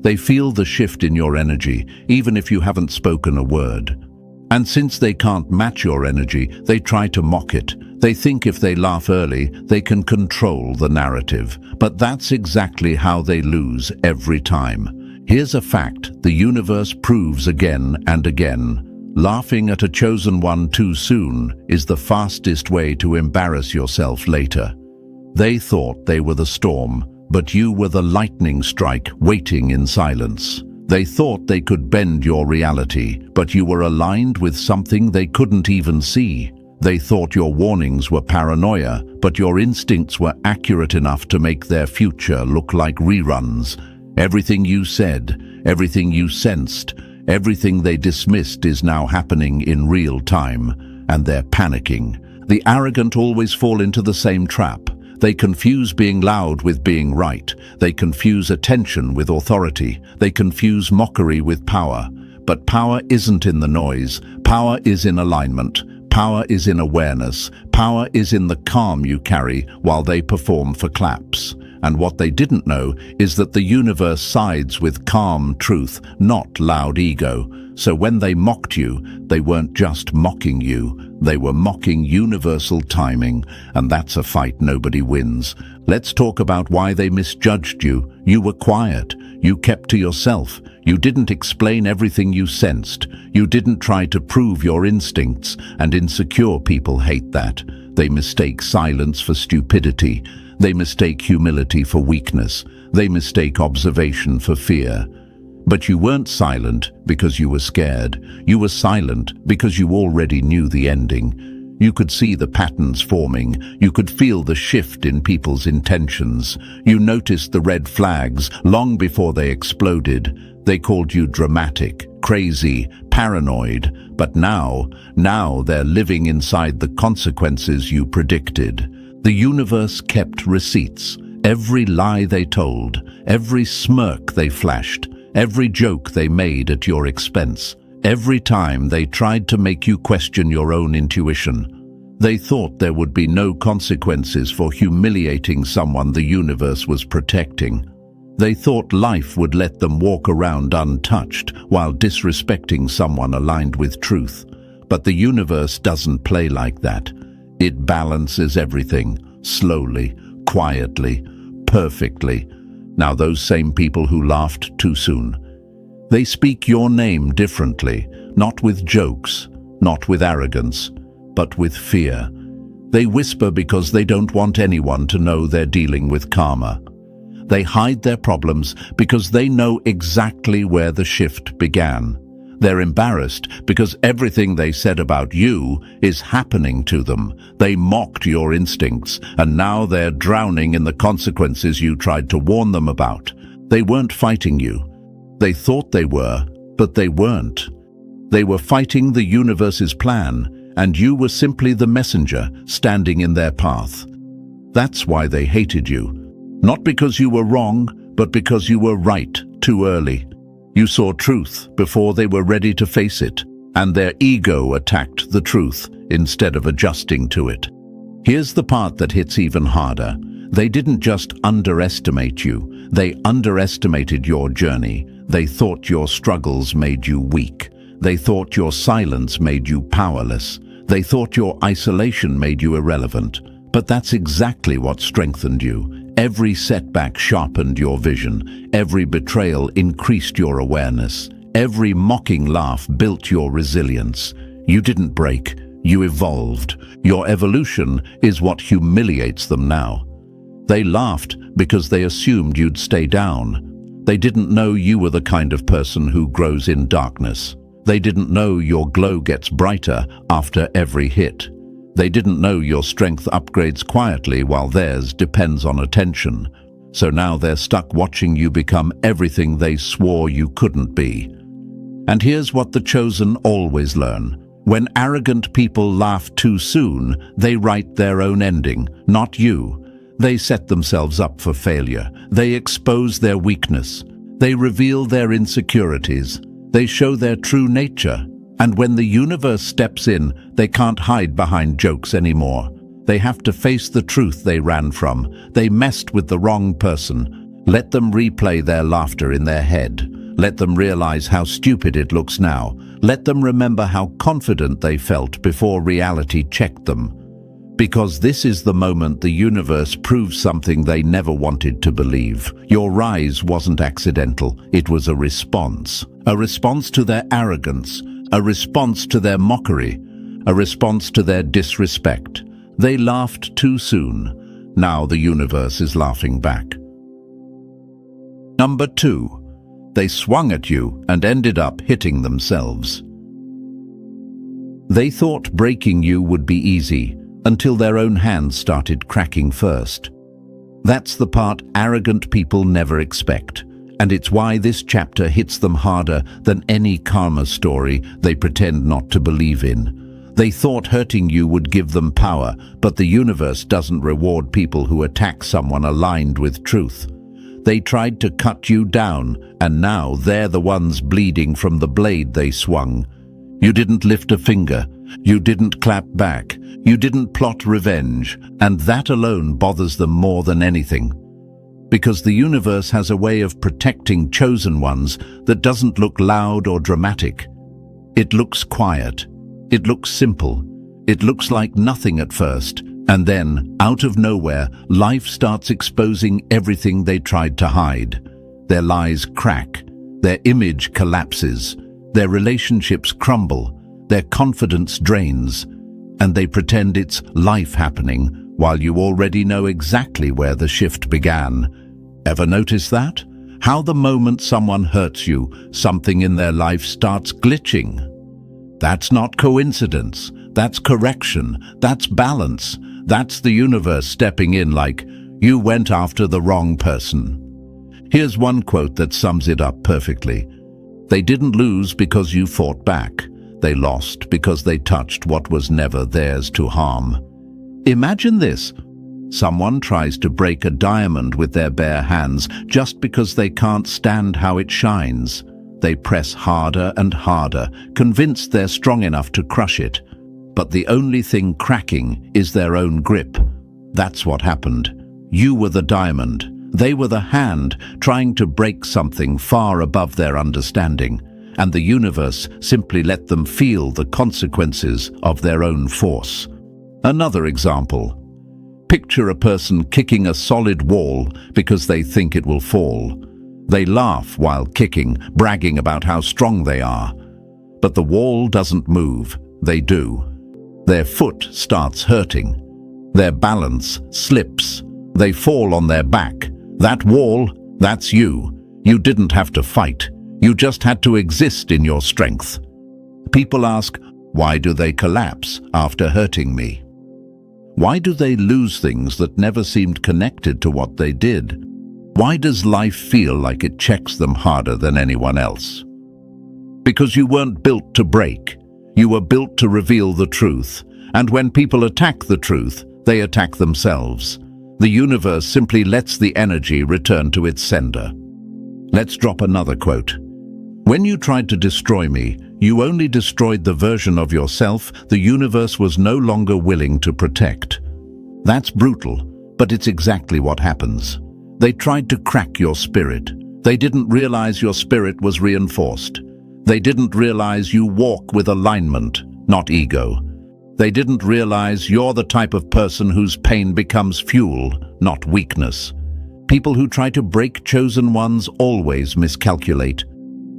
They feel the shift in your energy, even if you haven't spoken a word. And since they can't match your energy, they try to mock it. They think if they laugh early, they can control the narrative. But that's exactly how they lose every time. Here's a fact the universe proves again and again. Laughing at a chosen one too soon is the fastest way to embarrass yourself later. They thought they were the storm, but you were the lightning strike waiting in silence. They thought they could bend your reality, but you were aligned with something they couldn't even see. They thought your warnings were paranoia, but your instincts were accurate enough to make their future look like reruns. Everything you said, everything you sensed, everything they dismissed is now happening in real time, and they're panicking. The arrogant always fall into the same trap. They confuse being loud with being right. They confuse attention with authority. They confuse mockery with power. But power isn't in the noise. Power is in alignment. Power is in awareness. Power is in the calm you carry while they perform for claps. And what they didn't know is that the universe sides with calm truth, not loud ego. So when they mocked you, they weren't just mocking you, they were mocking universal timing, and that's a fight nobody wins. Let's talk about why they misjudged you. You were quiet. You kept to yourself. You didn't explain everything you sensed. You didn't try to prove your instincts, and insecure people hate that. They mistake silence for stupidity. They mistake humility for weakness. They mistake observation for fear. But you weren't silent because you were scared. You were silent because you already knew the ending. You could see the patterns forming. You could feel the shift in people's intentions. You noticed the red flags long before they exploded. They called you dramatic, crazy, paranoid. But now they're living inside the consequences you predicted. The universe kept receipts. Every lie they told, every smirk they flashed, every joke they made at your expense, every time they tried to make you question your own intuition. They thought there would be no consequences for humiliating someone the universe was protecting. They thought life would let them walk around untouched while disrespecting someone aligned with truth. But the universe doesn't play like that. It balances everything, slowly, quietly, perfectly. Now those same people who laughed too soon, they speak your name differently, not with jokes, not with arrogance, but with fear. They whisper because they don't want anyone to know they're dealing with karma. They hide their problems because they know exactly where the shift began. They're embarrassed because everything they said about you is happening to them. They mocked your instincts, and now they're drowning in the consequences you tried to warn them about. They weren't fighting you. They thought they were, but they weren't. They were fighting the universe's plan, and you were simply the messenger standing in their path. That's why they hated you. Not because you were wrong, but because you were right too early. You saw truth before they were ready to face it, and their ego attacked the truth instead of adjusting to it. Here's the part that hits even harder. They didn't just underestimate you, they underestimated your journey. They thought your struggles made you weak. They thought your silence made you powerless. They thought your isolation made you irrelevant. But that's exactly what strengthened you. Every setback sharpened your vision. Every betrayal increased your awareness. Every mocking laugh built your resilience. You didn't break, you evolved. Your evolution is what humiliates them now. They laughed because they assumed you'd stay down. They didn't know you were the kind of person who grows in darkness. They didn't know your glow gets brighter after every hit. They didn't know your strength upgrades quietly while theirs depends on attention. So now they're stuck watching you become everything they swore you couldn't be. And here's what the chosen always learn. When arrogant people laugh too soon, they write their own ending, not you. They set themselves up for failure. They expose their weakness. They reveal their insecurities. They show their true nature. And when the universe steps in, they can't hide behind jokes anymore. They have to face the truth they ran from. They messed with the wrong person. Let them replay their laughter in their head. Let them realize how stupid it looks now. Let them remember how confident they felt before reality checked them. Because this is the moment the universe proves something they never wanted to believe. Your rise wasn't accidental. It was a response. A response to their arrogance. A response to their mockery. A response to their disrespect. They laughed too soon. Now the universe is laughing back. Number 2. They swung at you and ended up hitting themselves. They thought breaking you would be easy until their own hands started cracking first. That's the part arrogant people never expect, and it's why this chapter hits them harder than any karma story they pretend not to believe in. They thought hurting you would give them power, but the universe doesn't reward people who attack someone aligned with truth. They tried to cut you down, and now they're the ones bleeding from the blade they swung. You didn't lift a finger. You didn't clap back. You didn't plot revenge, and that alone bothers them more than anything. Because the universe has a way of protecting chosen ones that doesn't look loud or dramatic. It looks quiet. It looks simple. It looks like nothing at first, and then, out of nowhere, life starts exposing everything they tried to hide. Their lies crack. Their image collapses. Their relationships crumble. Their confidence drains. And they pretend it's life happening while you already know exactly where the shift began. Ever notice that? How the moment someone hurts you, something in their life starts glitching. That's not coincidence. That's correction. That's balance. That's the universe stepping in like, you went after the wrong person. Here's one quote that sums it up perfectly. They didn't lose because you fought back. They lost because they touched what was never theirs to harm. Imagine this. Someone tries to break a diamond with their bare hands just because they can't stand how it shines. They press harder and harder, convinced they're strong enough to crush it. But the only thing cracking is their own grip. That's what happened. You were the diamond. They were the hand trying to break something far above their understanding. And the universe simply let them feel the consequences of their own force. Another example. Picture a person kicking a solid wall because they think it will fall. They laugh while kicking, bragging about how strong they are. But the wall doesn't move. They do. Their foot starts hurting. Their balance slips. They fall on their back. That wall, that's you. You didn't have to fight. You just had to exist in your strength. People ask, why do they collapse after hurting me? Why do they lose things that never seemed connected to what they did? Why does life feel like it checks them harder than anyone else? Because you weren't built to break. You were built to reveal the truth. And when people attack the truth, they attack themselves. The universe simply lets the energy return to its sender. Let's drop another quote. When you tried to destroy me, you only destroyed the version of yourself the universe was no longer willing to protect. That's brutal, but it's exactly what happens. They tried to crack your spirit. They didn't realize your spirit was reinforced. They didn't realize you walk with alignment, not ego. They didn't realize you're the type of person whose pain becomes fuel, not weakness. People who try to break chosen ones always miscalculate.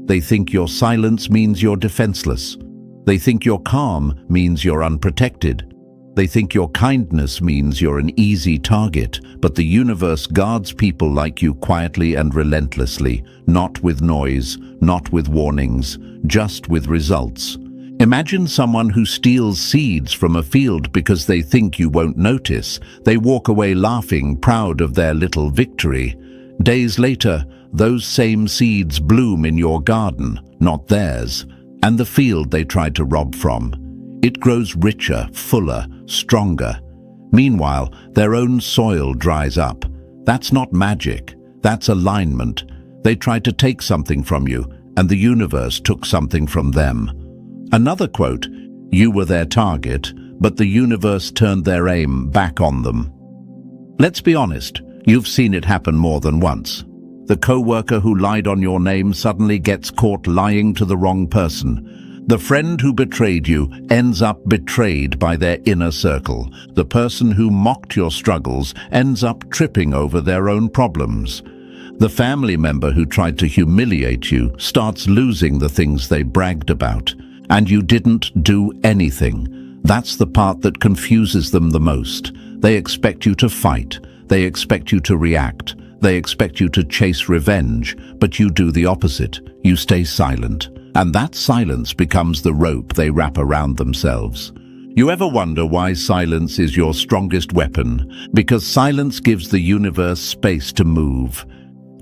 They think your silence means you're defenseless. They think your calm means you're unprotected. They think your kindness means you're an easy target, but the universe guards people like you quietly and relentlessly, not with noise, not with warnings, just with results. Imagine someone who steals seeds from a field because they think you won't notice. They walk away laughing, proud of their little victory. Days later, those same seeds bloom in your garden, not theirs, and the field they tried to rob from. It grows richer, fuller, stronger. Meanwhile, their own soil dries up. That's not magic, that's alignment. They tried to take something from you, and the universe took something from them. Another quote, "You were their target, but the universe turned their aim back on them." Let's be honest, you've seen it happen more than once. The co-worker who lied on your name suddenly gets caught lying to the wrong person. The friend who betrayed you ends up betrayed by their inner circle. The person who mocked your struggles ends up tripping over their own problems. The family member who tried to humiliate you starts losing the things they bragged about. And you didn't do anything. That's the part that confuses them the most. They expect you to fight. They expect you to react. They expect you to chase revenge, but you do the opposite. You stay silent. And that silence becomes the rope they wrap around themselves. You ever wonder why silence is your strongest weapon? Because silence gives the universe space to move.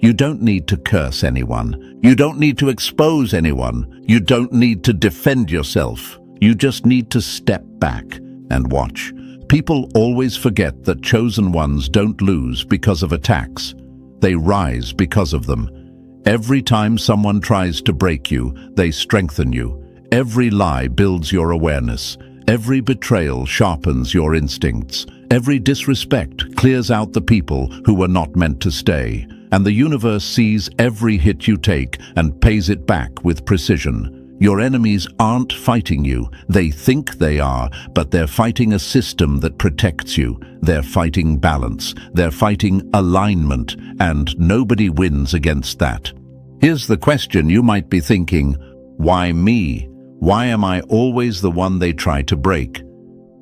You don't need to curse anyone. You don't need to expose anyone. You don't need to defend yourself. You just need to step back and watch. People always forget that chosen ones don't lose because of attacks. They rise because of them. Every time someone tries to break you, they strengthen you. Every lie builds your awareness. Every betrayal sharpens your instincts. Every disrespect clears out the people who were not meant to stay. And the universe sees every hit you take and pays it back with precision. Your enemies aren't fighting you. They think they are, but they're fighting a system that protects you. They're fighting balance. They're fighting alignment, and nobody wins against that. Here's the question you might be thinking: why me? Why am I always the one they try to break?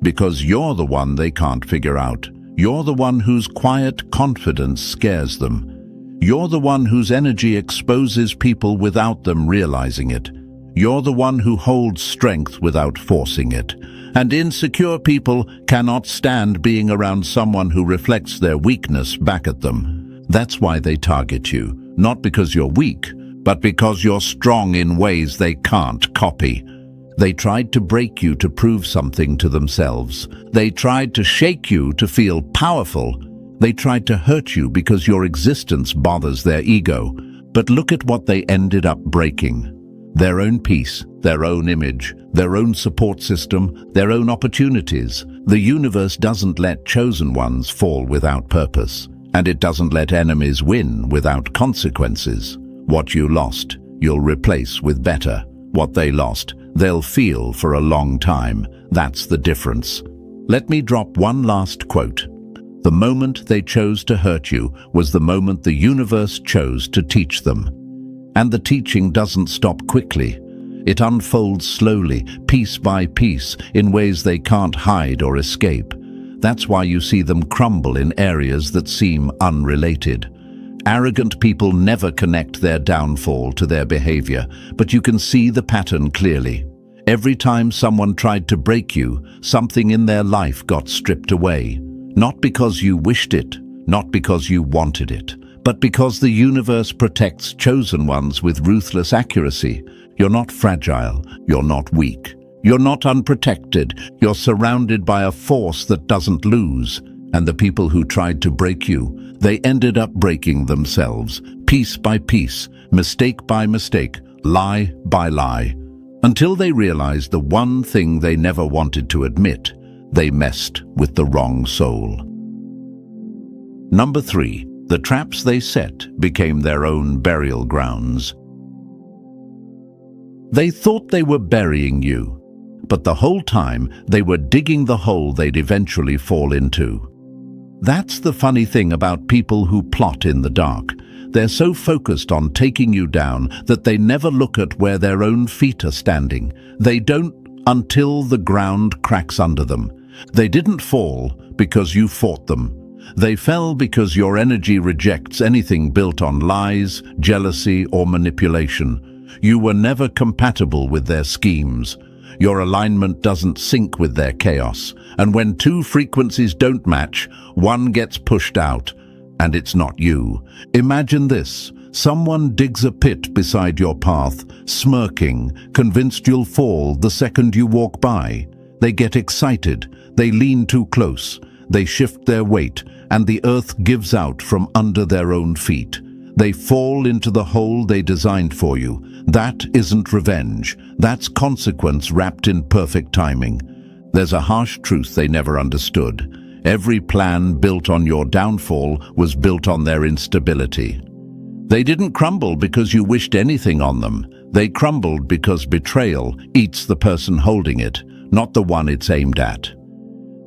Because you're the one they can't figure out. You're the one whose quiet confidence scares them. You're the one whose energy exposes people without them realizing it. You're the one who holds strength without forcing it. And insecure people cannot stand being around someone who reflects their weakness back at them. That's why they target you, not because you're weak, but because you're strong in ways they can't copy. They tried to break you to prove something to themselves. They tried to shake you to feel powerful. They tried to hurt you because your existence bothers their ego. But look at what they ended up breaking. Their own peace, their own image, their own support system, their own opportunities. The universe doesn't let chosen ones fall without purpose, and it doesn't let enemies win without consequences. What you lost, you'll replace with better. What they lost, they'll feel for a long time. That's the difference. Let me drop one last quote. The moment they chose to hurt you was the moment the universe chose to teach them. And the teaching doesn't stop quickly. It unfolds slowly, piece by piece, in ways they can't hide or escape. That's why you see them crumble in areas that seem unrelated. Arrogant people never connect their downfall to their behavior, but you can see the pattern clearly. Every time someone tried to break you, something in their life got stripped away. Not because you wished it, not because you wanted it, but because the universe protects chosen ones with ruthless accuracy. You're not fragile, you're not weak, you're not unprotected, you're surrounded by a force that doesn't lose. And the people who tried to break you, they ended up breaking themselves, piece by piece, mistake by mistake, lie by lie, until they realized the one thing they never wanted to admit: they messed with the wrong soul. Number 3. The traps they set became their own burial grounds. They thought they were burying you, but the whole time they were digging the hole they'd eventually fall into. That's the funny thing about people who plot in the dark. They're so focused on taking you down that they never look at where their own feet are standing. They don't until the ground cracks under them. They didn't fall because you fought them. They fell because your energy rejects anything built on lies, jealousy, or manipulation. You were never compatible with their schemes. Your alignment doesn't sync with their chaos. And when two frequencies don't match, one gets pushed out. And it's not you. Imagine this. Someone digs a pit beside your path, smirking, convinced you'll fall the second you walk by. They get excited. They lean too close. They shift their weight, and the earth gives out from under their own feet. They fall into the hole they designed for you. That isn't revenge. That's consequence wrapped in perfect timing. There's a harsh truth they never understood. Every plan built on your downfall was built on their instability. They didn't crumble because you wished anything on them. They crumbled because betrayal eats the person holding it, not the one it's aimed at.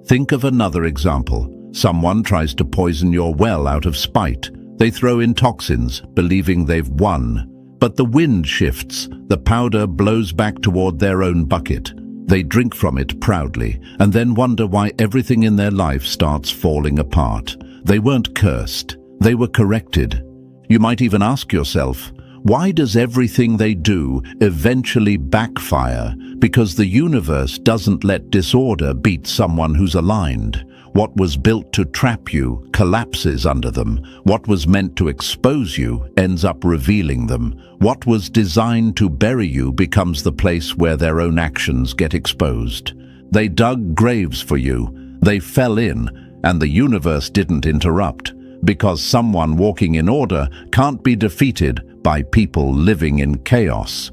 Think of another example. Someone tries to poison your well out of spite. They throw in toxins, believing they've won. But the wind shifts. The powder blows back toward their own bucket. They drink from it proudly, and then wonder why everything in their life starts falling apart. They weren't cursed. They were corrected. You might even ask yourself, why does everything they do eventually backfire? Because the universe doesn't let disorder beat someone who's aligned. What was built to trap you collapses under them. What was meant to expose you ends up revealing them. What was designed to bury you becomes the place where their own actions get exposed. They dug graves for you. They fell in, and the universe didn't interrupt. Because someone walking in order can't be defeated by people living in chaos.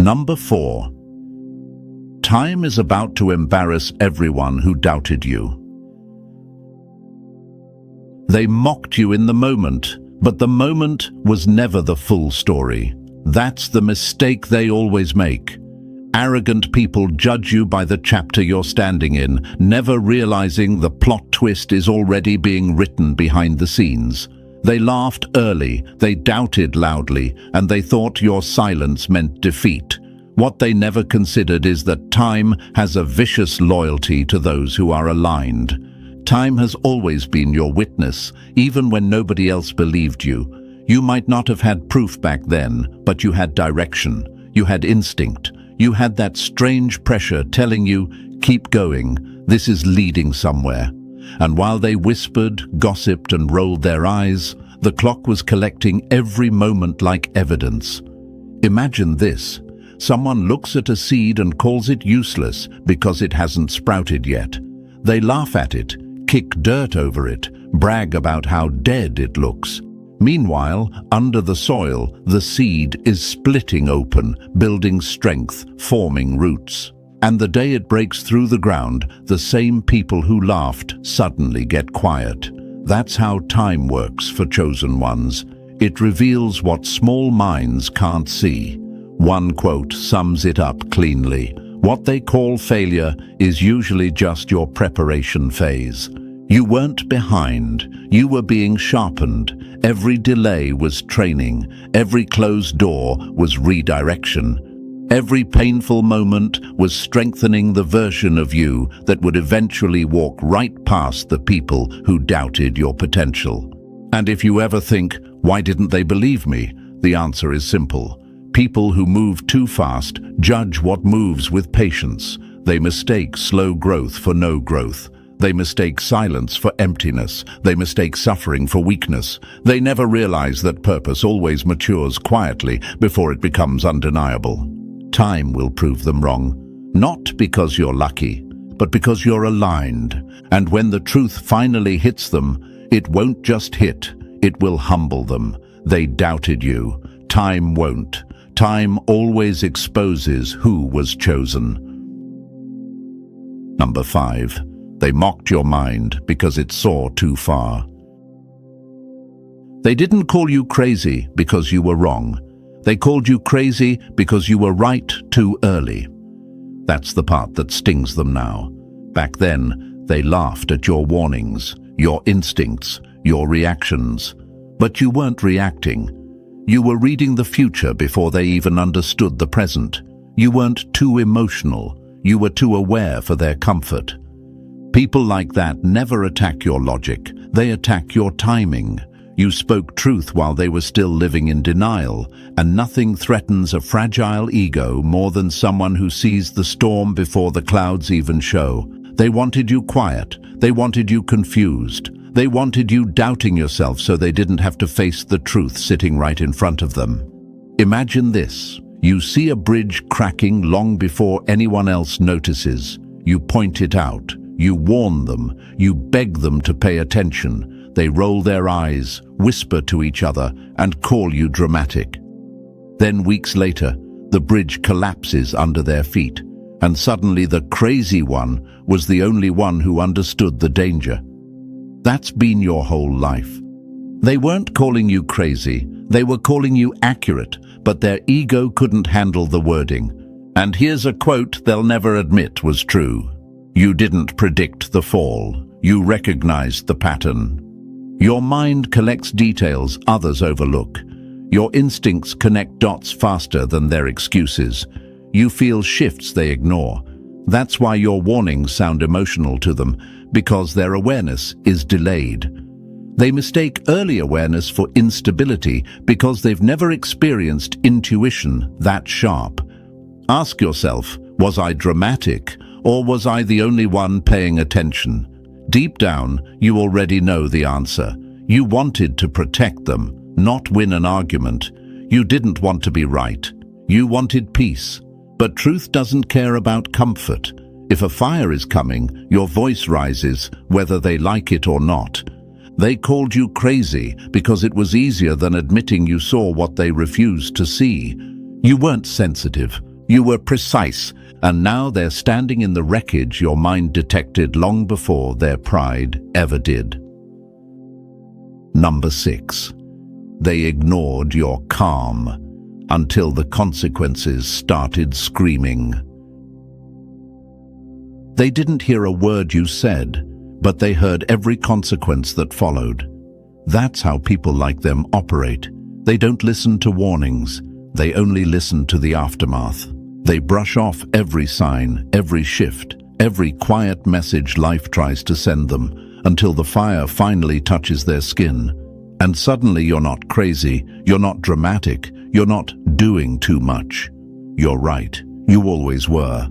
Number 4. Time is about to embarrass everyone who doubted you. They mocked you in the moment, but the moment was never the full story. That's the mistake they always make. Arrogant people judge you by the chapter you're standing in, never realizing the plot twist is already being written behind the scenes. They laughed early, they doubted loudly, and they thought your silence meant defeat. What they never considered is that time has a vicious loyalty to those who are aligned. Time has always been your witness, even when nobody else believed you. You might not have had proof back then, but you had direction. You had instinct. You had that strange pressure telling you, keep going, this is leading somewhere. And while they whispered, gossiped, and rolled their eyes, the clock was collecting every moment like evidence. Imagine this. Someone looks at a seed and calls it useless because it hasn't sprouted yet. They laugh at it, kick dirt over it, brag about how dead it looks. Meanwhile, under the soil, the seed is splitting open, building strength, forming roots. And the day it breaks through the ground, the same people who laughed suddenly get quiet. That's how time works for chosen ones. It reveals what small minds can't see. One quote sums it up cleanly. What they call failure is usually just your preparation phase. You weren't behind. You were being sharpened. Every delay was training. Every closed door was redirection. Every painful moment was strengthening the version of you that would eventually walk right past the people who doubted your potential. And if you ever think, why didn't they believe me? The answer is simple. People who move too fast judge what moves with patience. They mistake slow growth for no growth. They mistake silence for emptiness. They mistake suffering for weakness. They never realize that purpose always matures quietly before it becomes undeniable. Time will prove them wrong, not because you're lucky, but because you're aligned. And when the truth finally hits them, it won't just hit, it will humble them. They doubted you. Time won't. Time always exposes who was chosen. Number 5. They mocked your mind because it saw too far. They didn't call you crazy because you were wrong. They called you crazy because you were right too early. That's the part that stings them now. Back then, they laughed at your warnings, your instincts, your reactions. But you weren't reacting. You were reading the future before they even understood the present. You weren't too emotional. You were too aware for their comfort. People like that never attack your logic. They attack your timing. You spoke truth while they were still living in denial, and nothing threatens a fragile ego more than someone who sees the storm before the clouds even show. They wanted you quiet. They wanted you confused. They wanted you doubting yourself so they didn't have to face the truth sitting right in front of them. Imagine this. You see a bridge cracking long before anyone else notices. You point it out. You warn them. You beg them to pay attention. They roll their eyes, whisper to each other, and call you dramatic. Then weeks later, the bridge collapses under their feet, and suddenly the crazy one was the only one who understood the danger. That's been your whole life. They weren't calling you crazy, they were calling you accurate, but their ego couldn't handle the wording. And here's a quote they'll never admit was true. You didn't predict the fall. You recognized the pattern. Your mind collects details others overlook. Your instincts connect dots faster than their excuses. You feel shifts they ignore. That's why your warnings sound emotional to them, because their awareness is delayed. They mistake early awareness for instability because they've never experienced intuition that sharp. Ask yourself, was I dramatic, or was I the only one paying attention? Deep down, you already know the answer. You wanted to protect them, not win an argument. You didn't want to be right. You wanted peace. But truth doesn't care about comfort. If a fire is coming, your voice rises, whether they like it or not. They called you crazy because it was easier than admitting you saw what they refused to see. You weren't sensitive. You were precise. And now they're standing in the wreckage your mind detected long before their pride ever did. Number 6. They ignored your calm until the consequences started screaming. They didn't hear a word you said, but they heard every consequence that followed. That's how people like them operate. They don't listen to warnings. They only listen to the aftermath. They brush off every sign, every shift, every quiet message life tries to send them, until the fire finally touches their skin. And suddenly you're not crazy, you're not dramatic, you're not doing too much. You're right, you always were.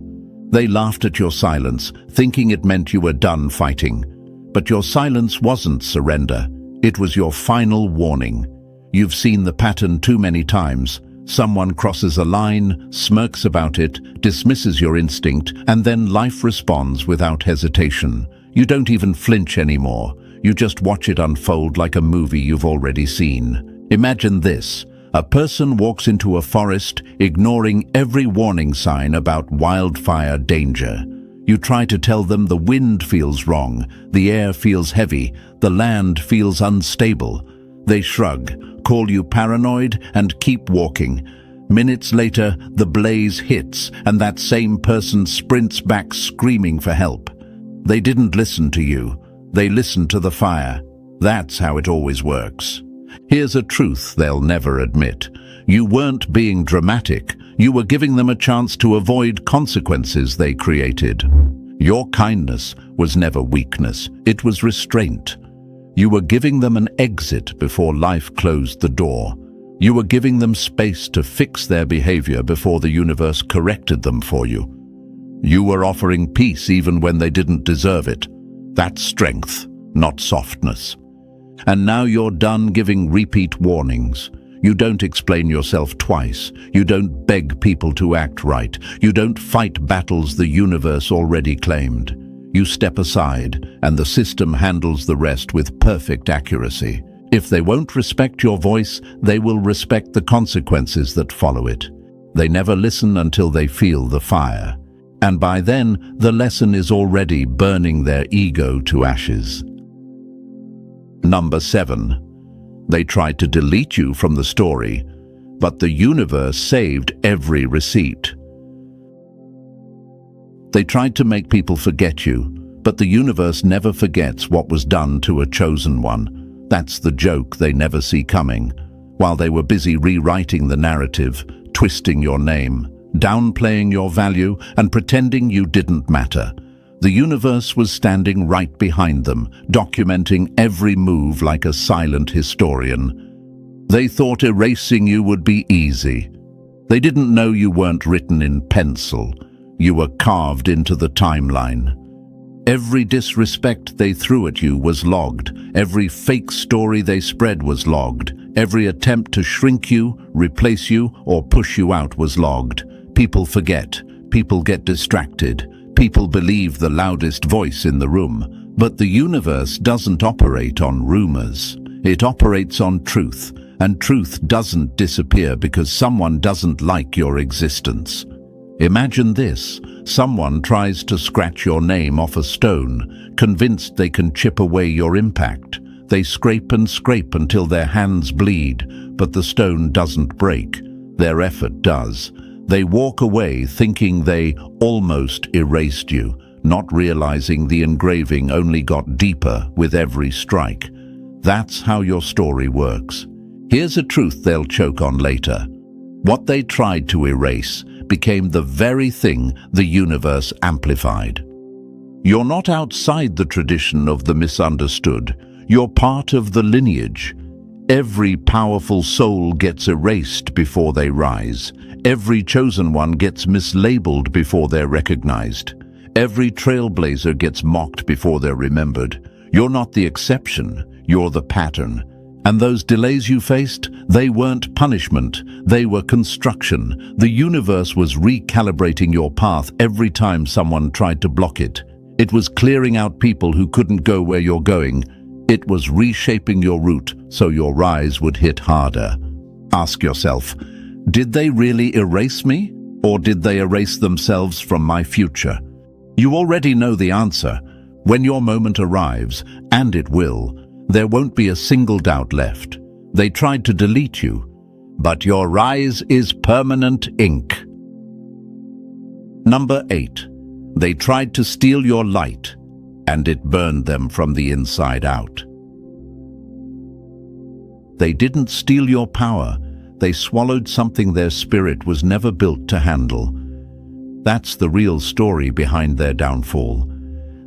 They laughed at your silence, thinking it meant you were done fighting. But your silence wasn't surrender, it was your final warning. You've seen the pattern too many times. Someone crosses a line, smirks about it, dismisses your instinct, and then life responds without hesitation. You don't even flinch anymore. You just watch it unfold like a movie you've already seen. Imagine this. A person walks into a forest, ignoring every warning sign about wildfire danger. You try to tell them the wind feels wrong, the air feels heavy, the land feels unstable. They shrug, call you paranoid, and keep walking. Minutes later, the blaze hits, and that same person sprints back screaming for help. They didn't listen to you. They listened to the fire. That's how it always works. Here's a truth they'll never admit. You weren't being dramatic. You were giving them a chance to avoid consequences they created. Your kindness was never weakness. It was restraint. You were giving them an exit before life closed the door. You were giving them space to fix their behavior before the universe corrected them for you. You were offering peace even when they didn't deserve it. That's strength, not softness. And now you're done giving repeat warnings. You don't explain yourself twice. You don't beg people to act right. You don't fight battles the universe already claimed. You step aside, and the system handles the rest with perfect accuracy. If they won't respect your voice, they will respect the consequences that follow it. They never listen until they feel the fire. And by then, the lesson is already burning their ego to ashes. Number 7. They tried to delete you from the story, but the universe saved every receipt. They tried to make people forget you, but the universe never forgets what was done to a chosen one. That's the joke they never see coming. While they were busy rewriting the narrative, twisting your name, downplaying your value and pretending you didn't matter. The universe was standing right behind them, documenting every move like a silent historian. They thought erasing you would be easy. They didn't know you weren't written in pencil. You were carved into the timeline. Every disrespect they threw at you was logged. Every fake story they spread was logged. Every attempt to shrink you, replace you, or push you out was logged. People forget. People get distracted. People believe the loudest voice in the room. But the universe doesn't operate on rumors. It operates on truth. And truth doesn't disappear because someone doesn't like your existence. Imagine this. Someone tries to scratch your name off a stone, convinced they can chip away your impact. They scrape and scrape until their hands bleed, but the stone doesn't break. Their effort does. They walk away thinking they almost erased you, not realizing the engraving only got deeper with every strike. That's how your story works. Here's a truth they'll choke on later. What they tried to erase became the very thing the universe amplified. You're not outside the tradition of the misunderstood. You're part of the lineage. Every powerful soul gets erased before they rise. Every chosen one gets mislabeled before they're recognized. Every trailblazer gets mocked before they're remembered. You're not the exception, you're the pattern. And those delays you faced, they weren't punishment, they were construction. The universe was recalibrating your path every time someone tried to block it. It was clearing out people who couldn't go where you're going. It was reshaping your route so your rise would hit harder. Ask yourself, did they really erase me? Or did they erase themselves from my future? You already know the answer. When your moment arrives, and it will, there won't be a single doubt left. They tried to delete you, but your rise is permanent ink. Number 8. They tried to steal your light, and it burned them from the inside out. They didn't steal your power. They swallowed something their spirit was never built to handle. That's the real story behind their downfall.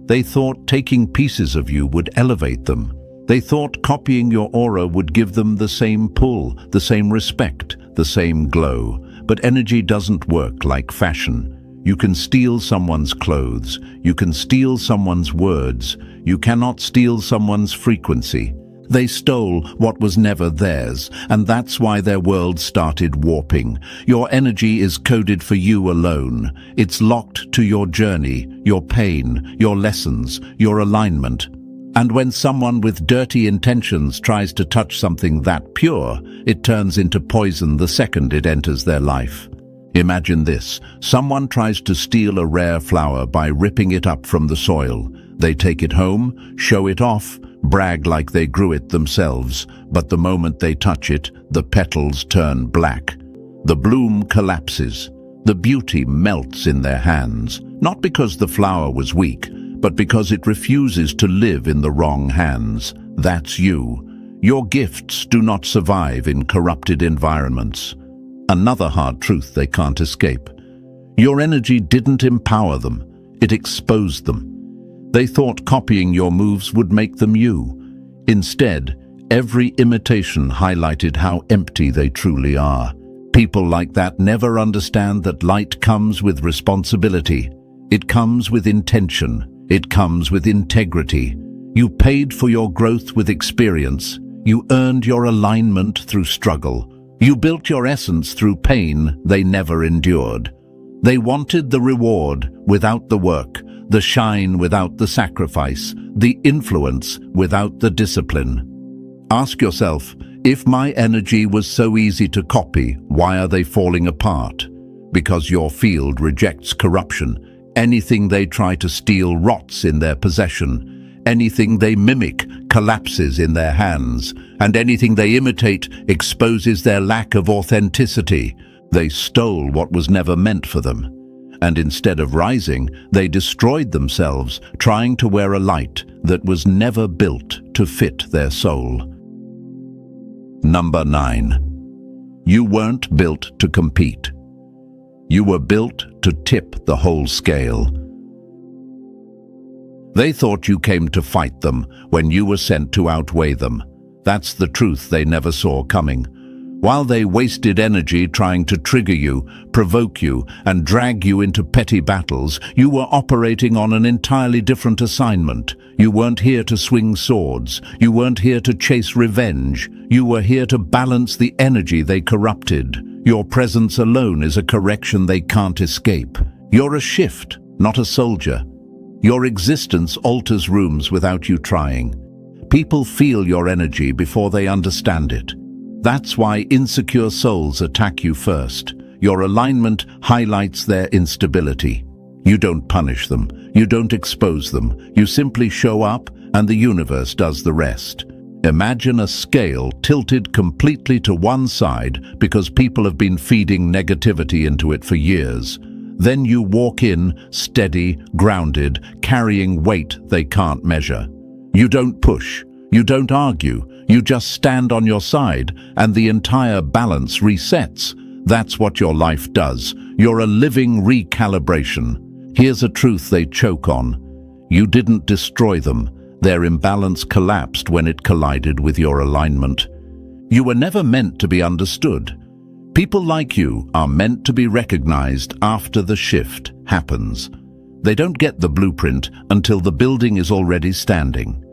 They thought taking pieces of you would elevate them. They thought copying your aura would give them the same pull, the same respect, the same glow. But energy doesn't work like fashion. You can steal someone's clothes. You can steal someone's words. You cannot steal someone's frequency. They stole what was never theirs, and that's why their world started warping. Your energy is coded for you alone. It's locked to your journey, your pain, your lessons, your alignment. And when someone with dirty intentions tries to touch something that pure, it turns into poison the second it enters their life. Imagine this. Someone tries to steal a rare flower by ripping it up from the soil. They take it home, show it off, brag like they grew it themselves, but the moment they touch it, the petals turn black. The bloom collapses. The beauty melts in their hands, not because the flower was weak, but because it refuses to live in the wrong hands. That's you. Your gifts do not survive in corrupted environments. Another hard truth they can't escape. Your energy didn't empower them, it exposed them. They thought copying your moves would make them you. Instead, every imitation highlighted how empty they truly are. People like that never understand that light comes with responsibility. It comes with intention. It comes with integrity. You paid for your growth with experience. You earned your alignment through struggle. You built your essence through pain they never endured. They wanted the reward without the work, the shine without the sacrifice, the influence without the discipline. Ask yourself, if my energy was so easy to copy, why are they falling apart? Because your field rejects corruption. Anything they try to steal rots in their possession. Anything they mimic collapses in their hands. And anything they imitate exposes their lack of authenticity. They stole what was never meant for them. And instead of rising, they destroyed themselves, trying to wear a light that was never built to fit their soul. Number 9. You weren't built to compete. You were built to tip the whole scale. They thought you came to fight them when you were sent to outweigh them. That's the truth they never saw coming. While they wasted energy trying to trigger you, provoke you, and drag you into petty battles, you were operating on an entirely different assignment. You weren't here to swing swords. You weren't here to chase revenge. You were here to balance the energy they corrupted. Your presence alone is a correction they can't escape. You're a shift, not a soldier. Your existence alters rooms without you trying. People feel your energy before they understand it. That's why insecure souls attack you first. Your alignment highlights their instability. You don't punish them. You don't expose them. You simply show up, and the universe does the rest. Imagine a scale tilted completely to one side because people have been feeding negativity into it for years. Then you walk in, steady, grounded, carrying weight they can't measure. You don't push. You don't argue. You just stand on your side, and the entire balance resets. That's what your life does. You're a living recalibration. Here's a truth they choke on. You didn't destroy them. Their imbalance collapsed when it collided with your alignment. You were never meant to be understood. People like you are meant to be recognized after the shift happens. They don't get the blueprint until the building is already standing.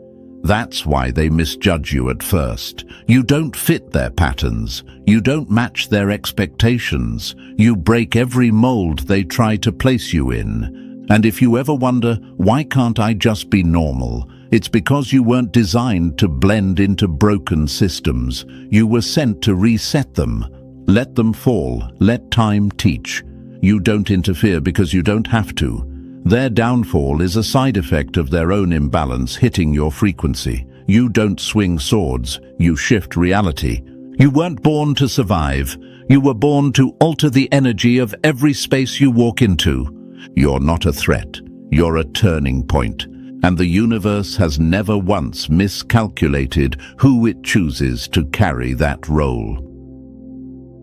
That's why they misjudge you at first. You don't fit their patterns. You don't match their expectations. You break every mold they try to place you in. And if you ever wonder, why can't I just be normal? It's because you weren't designed to blend into broken systems. You were sent to reset them. Let them fall. Let time teach. You don't interfere because you don't have to. Their downfall is a side effect of their own imbalance hitting your frequency. You don't swing swords, you shift reality. You weren't born to survive. You were born to alter the energy of every space you walk into. You're not a threat. You're a turning point. And the universe has never once miscalculated who it chooses to carry that role.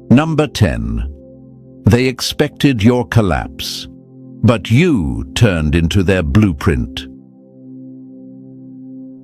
Number 10. They expected your collapse. But you turned into their blueprint.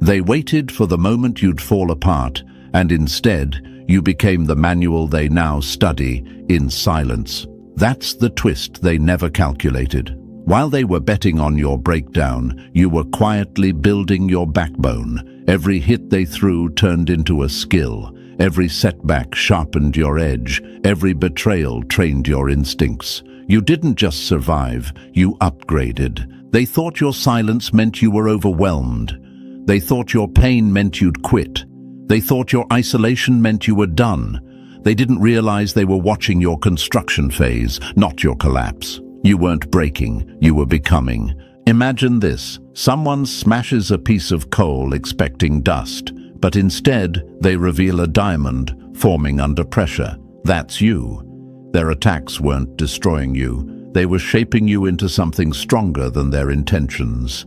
They waited for the moment you'd fall apart, and instead, you became the manual they now study in silence. That's the twist they never calculated. While they were betting on your breakdown, you were quietly building your backbone. Every hit they threw turned into a skill. Every setback sharpened your edge. Every betrayal trained your instincts. You didn't just survive, you upgraded. They thought your silence meant you were overwhelmed. They thought your pain meant you'd quit. They thought your isolation meant you were done. They didn't realize they were watching your construction phase, not your collapse. You weren't breaking, you were becoming. Imagine this. Someone smashes a piece of coal expecting dust, but instead they reveal a diamond forming under pressure. That's you. Their attacks weren't destroying you. They were shaping you into something stronger than their intentions.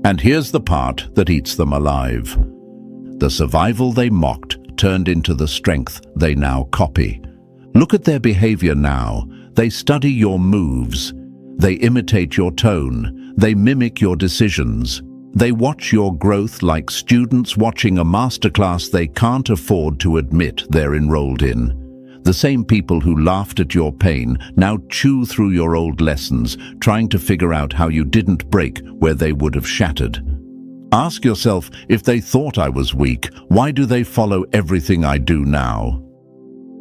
And here's the part that eats them alive. The survival they mocked turned into the strength they now copy. Look at their behavior now. They study your moves. They imitate your tone. They mimic your decisions. They watch your growth like students watching a masterclass they can't afford to admit they're enrolled in. The same people who laughed at your pain now chew through your old lessons, trying to figure out how you didn't break where they would have shattered. Ask yourself, if they thought I was weak, why do they follow everything I do now?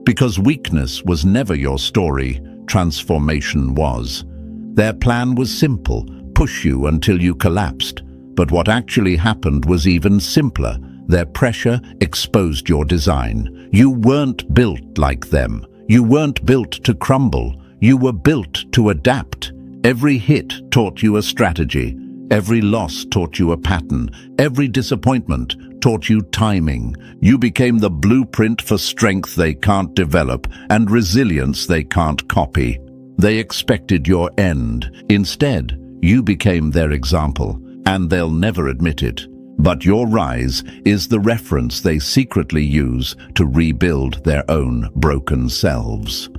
Because weakness was never your story, transformation was. Their plan was simple, push you until you collapsed. But what actually happened was even simpler. Their pressure exposed your design. You weren't built like them. You weren't built to crumble. You were built to adapt. Every hit taught you a strategy. Every loss taught you a pattern. Every disappointment taught you timing. You became the blueprint for strength they can't develop and resilience they can't copy. They expected your end. Instead, you became their example, and they'll never admit it. But your rise is the reference they secretly use to rebuild their own broken selves.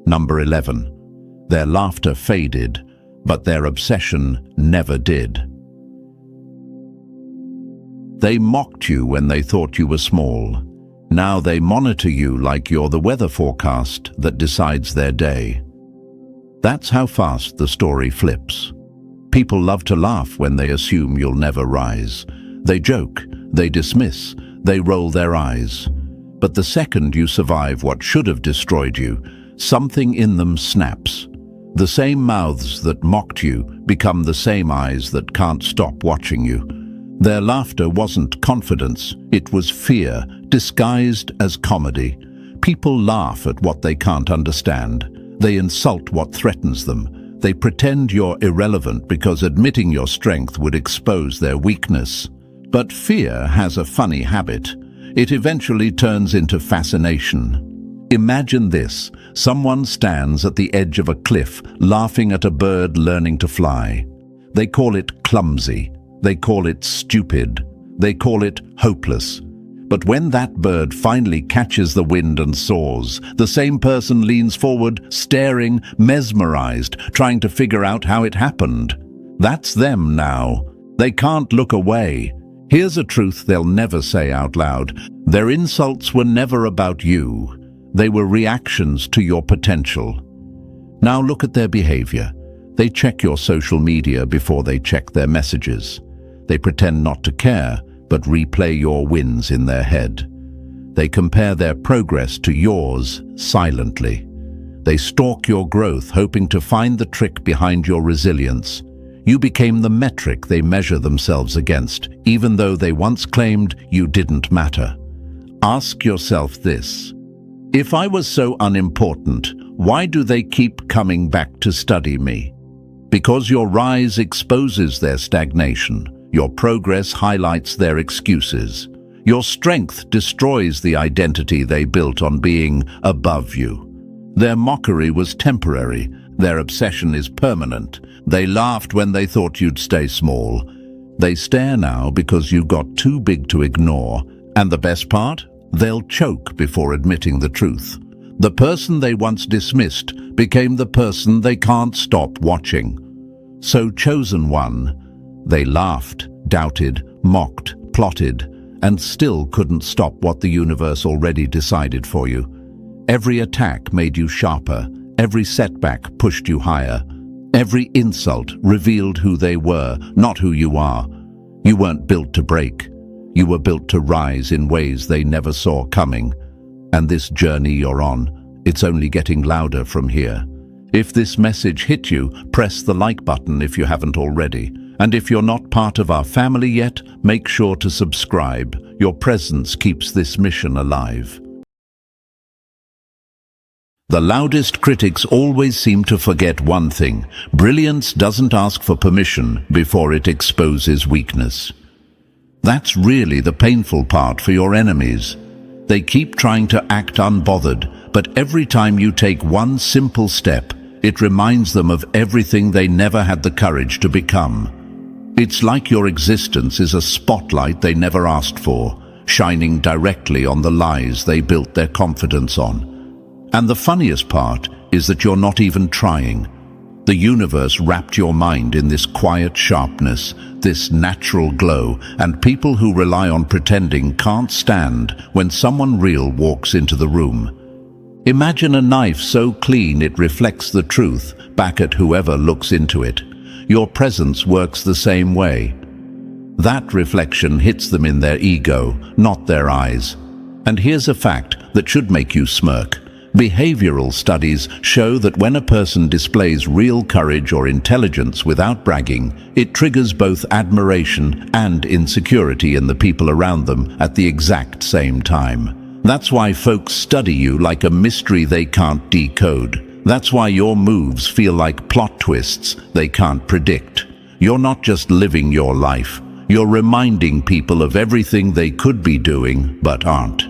Number 11. Their laughter faded, but their obsession never did. They mocked you when they thought you were small. Now they monitor you like you're the weather forecast that decides their day. That's how fast the story flips. People love to laugh when they assume you'll never rise. They joke, they dismiss, they roll their eyes. But the second you survive what should have destroyed you, something in them snaps. The same mouths that mocked you become the same eyes that can't stop watching you. Their laughter wasn't confidence, it was fear, disguised as comedy. People laugh at what they can't understand. They insult what threatens them. They pretend you're irrelevant because admitting your strength would expose their weakness. But fear has a funny habit. It eventually turns into fascination. Imagine this. Someone stands at the edge of a cliff, laughing at a bird learning to fly. They call it clumsy. They call it stupid. They call it hopeless. But when that bird finally catches the wind and soars, the same person leans forward, staring, mesmerized, trying to figure out how it happened. That's them now. They can't look away. Here's a truth they'll never say out loud. Their insults were never about you. They were reactions to your potential. Now look at their behavior. They check your social media before they check their messages. They pretend not to care, but replay your wins in their head. They compare their progress to yours silently. They stalk your growth, hoping to find the trick behind your resilience. You became the metric they measure themselves against, even though they once claimed you didn't matter. Ask yourself this. If I was so unimportant, why do they keep coming back to study me? Because your rise exposes their stagnation. Your progress highlights their excuses. Your strength destroys the identity they built on being above you. Their mockery was temporary. Their obsession is permanent. They laughed when they thought you'd stay small. They stare now because you got too big to ignore. And the best part? They'll choke before admitting the truth. The person they once dismissed became the person they can't stop watching. So, chosen one, they laughed, doubted, mocked, plotted, and still couldn't stop what the universe already decided for you. Every attack made you sharper. Every setback pushed you higher. Every insult revealed who they were, not who you are. You weren't built to break. You were built to rise in ways they never saw coming. And this journey you're on, it's only getting louder from here. If this message hit you, press the like button if you haven't already. And if you're not part of our family yet, make sure to subscribe. Your presence keeps this mission alive. The loudest critics always seem to forget one thing. Brilliance doesn't ask for permission before it exposes weakness. That's really the painful part for your enemies. They keep trying to act unbothered, but every time you take one simple step, it reminds them of everything they never had the courage to become. It's like your existence is a spotlight they never asked for, shining directly on the lies they built their confidence on. And the funniest part is that you're not even trying. The universe wrapped your mind in this quiet sharpness, this natural glow, and people who rely on pretending can't stand when someone real walks into the room. Imagine a knife so clean it reflects the truth back at whoever looks into it. Your presence works the same way. That reflection hits them in their ego, not their eyes. And here's a fact that should make you smirk. Behavioral studies show that when a person displays real courage or intelligence without bragging, it triggers both admiration and insecurity in the people around them at the exact same time. That's why folks study you like a mystery they can't decode. That's why your moves feel like plot twists they can't predict. You're not just living your life, you're reminding people of everything they could be doing but aren't.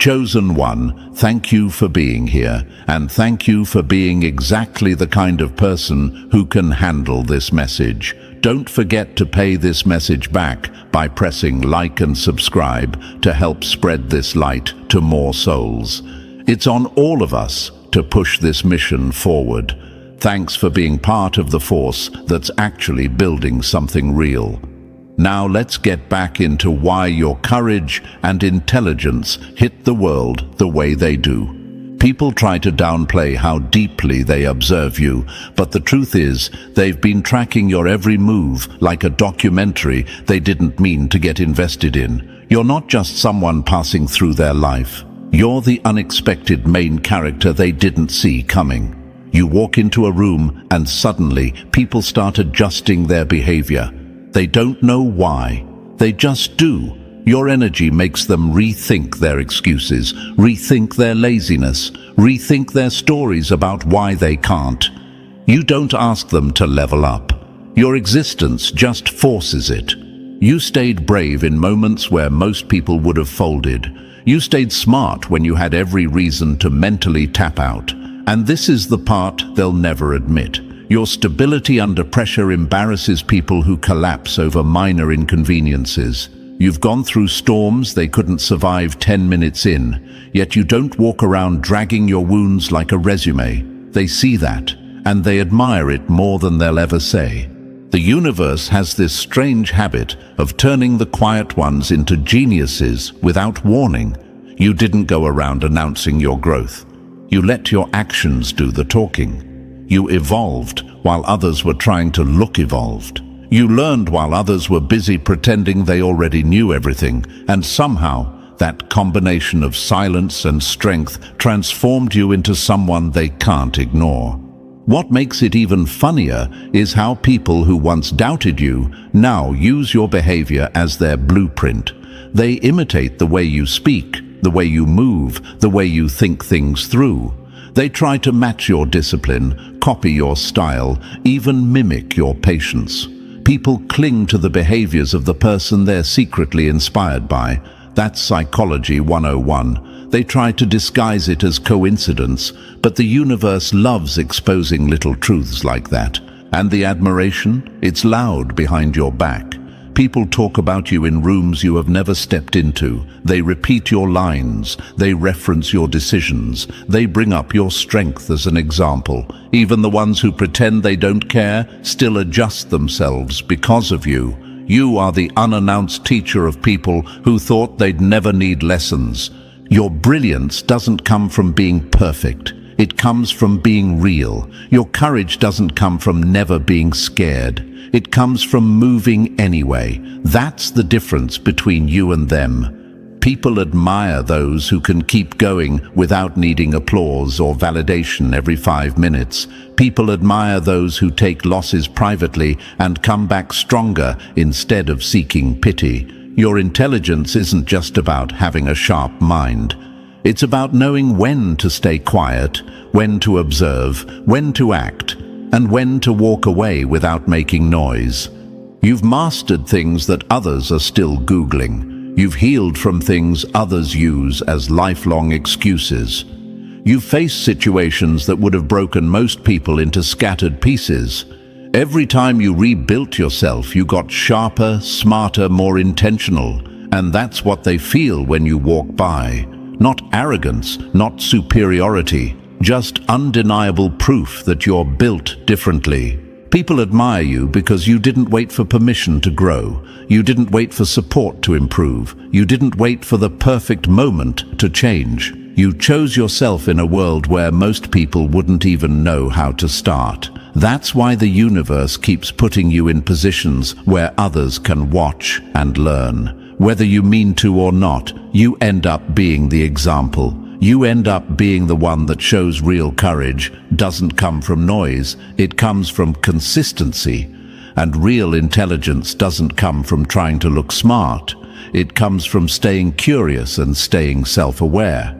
Chosen one, thank you for being here, and thank you for being exactly the kind of person who can handle this message. Don't forget to pay this message back by pressing like and subscribe to help spread this light to more souls. It's on all of us to push this mission forward. Thanks for being part of the force that's actually building something real. Now let's get back into why your courage and intelligence hit the world the way they do. People try to downplay how deeply they observe you, but the truth is, they've been tracking your every move like a documentary they didn't mean to get invested in. You're not just someone passing through their life. You're the unexpected main character they didn't see coming. You walk into a room and suddenly people start adjusting their behavior. They don't know why. They just do. Your energy makes them rethink their excuses, rethink their laziness, rethink their stories about why they can't. You don't ask them to level up. Your existence just forces it. You stayed brave in moments where most people would have folded. You stayed smart when you had every reason to mentally tap out. And this is the part they'll never admit. Your stability under pressure embarrasses people who collapse over minor inconveniences. You've gone through storms they couldn't survive 10 minutes in, yet you don't walk around dragging your wounds like a resume. They see that, and they admire it more than they'll ever say. The universe has this strange habit of turning the quiet ones into geniuses without warning. You didn't go around announcing your growth. You let your actions do the talking. You evolved while others were trying to look evolved. You learned while others were busy pretending they already knew everything, and somehow that combination of silence and strength transformed you into someone they can't ignore. What makes it even funnier is how people who once doubted you now use your behavior as their blueprint. They imitate the way you speak, the way you move, the way you think things through. They try to match your discipline, copy your style, even mimic your patience. People cling to the behaviors of the person they're secretly inspired by. That's Psychology 101. They try to disguise it as coincidence, but the universe loves exposing little truths like that. And the admiration? It's loud behind your back. People talk about you in rooms you have never stepped into. They repeat your lines. They reference your decisions. They bring up your strength as an example. Even the ones who pretend they don't care still adjust themselves because of you. You are the unannounced teacher of people who thought they'd never need lessons. Your brilliance doesn't come from being perfect. It comes from being real. Your courage doesn't come from never being scared. It comes from moving anyway. That's the difference between you and them. People admire those who can keep going without needing applause or validation every 5 minutes. People admire those who take losses privately and come back stronger instead of seeking pity. Your intelligence isn't just about having a sharp mind. It's about knowing when to stay quiet, when to observe, when to act, and when to walk away without making noise. You've mastered things that others are still Googling. You've healed from things others use as lifelong excuses. You've faced situations that would have broken most people into scattered pieces. Every time you rebuilt yourself, you got sharper, smarter, more intentional. And that's what they feel when you walk by. Not arrogance, not superiority. Just undeniable proof that you're built differently. People admire you because you didn't wait for permission to grow. You didn't wait for support to improve. You didn't wait for the perfect moment to change. You chose yourself in a world where most people wouldn't even know how to start. That's why the universe keeps putting you in positions where others can watch and learn. Whether you mean to or not, you end up being the example. You end up being the one that shows real courage doesn't come from noise, it comes from consistency. And real intelligence doesn't come from trying to look smart. It comes from staying curious and staying self-aware.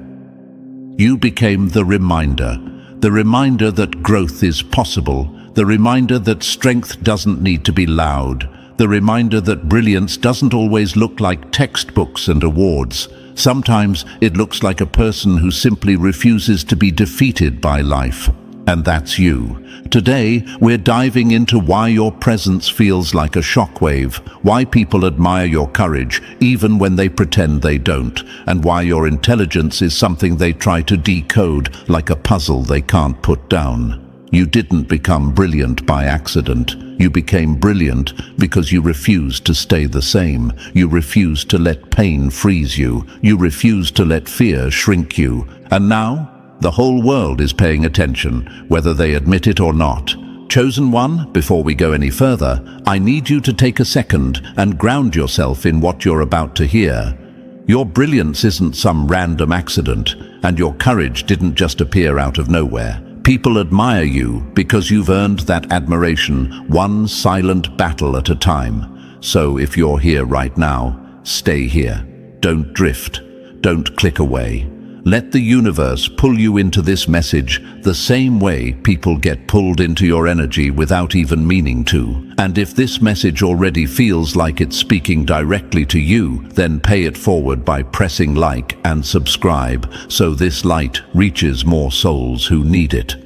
You became the reminder that growth is possible, the reminder that strength doesn't need to be loud, the reminder that brilliance doesn't always look like textbooks and awards. Sometimes it looks like a person who simply refuses to be defeated by life. And that's you. Today, we're diving into why your presence feels like a shockwave, why people admire your courage even when they pretend they don't, and why your intelligence is something they try to decode like a puzzle they can't put down. You didn't become brilliant by accident. You became brilliant because you refused to stay the same. You refused to let pain freeze you. You refused to let fear shrink you. And now, the whole world is paying attention, whether they admit it or not. Chosen one, before we go any further, I need you to take a second and ground yourself in what you're about to hear. Your brilliance isn't some random accident, and your courage didn't just appear out of nowhere. People admire you because you've earned that admiration, one silent battle at a time. So if you're here right now, stay here. Don't drift. Don't click away. Let the universe pull you into this message the same way people get pulled into your energy without even meaning to. And if this message already feels like it's speaking directly to you, then pay it forward by pressing like and subscribe so this light reaches more souls who need it.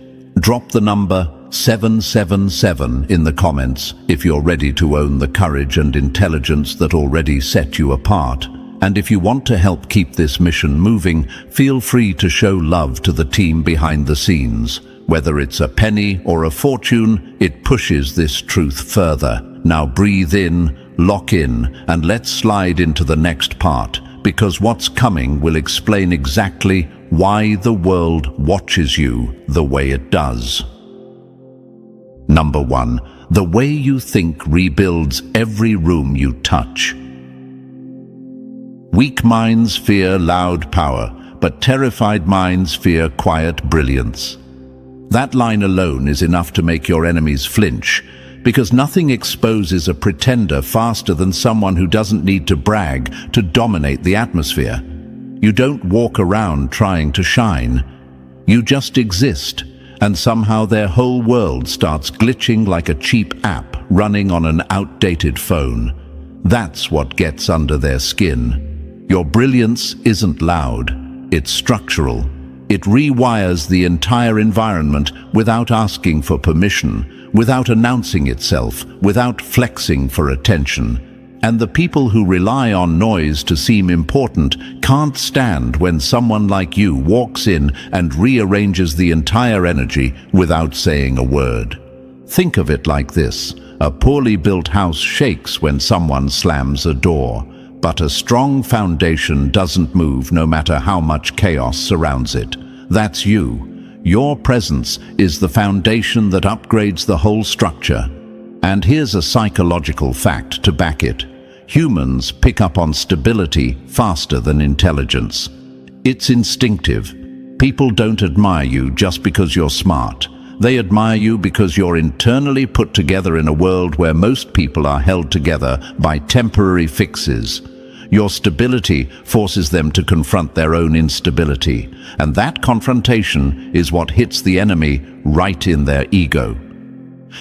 Drop the number 777 in the comments if you're ready to own the courage and intelligence that already set you apart. And if you want to help keep this mission moving, feel free to show love to the team behind the scenes. Whether it's a penny or a fortune, it pushes this truth further. Now breathe in, lock in, and let's slide into the next part, because what's coming will explain exactly why the world watches you the way it does. Number 1. The way you think rebuilds every room you touch. Weak minds fear loud power, but terrified minds fear quiet brilliance. That line alone is enough to make your enemies flinch, because nothing exposes a pretender faster than someone who doesn't need to brag to dominate the atmosphere. You don't walk around trying to shine. You just exist, and somehow their whole world starts glitching like a cheap app running on an outdated phone. That's what gets under their skin. Your brilliance isn't loud, it's structural. It rewires the entire environment without asking for permission, without announcing itself, without flexing for attention. And the people who rely on noise to seem important can't stand when someone like you walks in and rearranges the entire energy without saying a word. Think of it like this: a poorly built house shakes when someone slams a door. But a strong foundation doesn't move no matter how much chaos surrounds it. That's you. Your presence is the foundation that upgrades the whole structure. And here's a psychological fact to back it. Humans pick up on stability faster than intelligence. It's instinctive. People don't admire you just because you're smart. They admire you because you're internally put together in a world where most people are held together by temporary fixes. Your stability forces them to confront their own instability, and that confrontation is what hits the enemy right in their ego.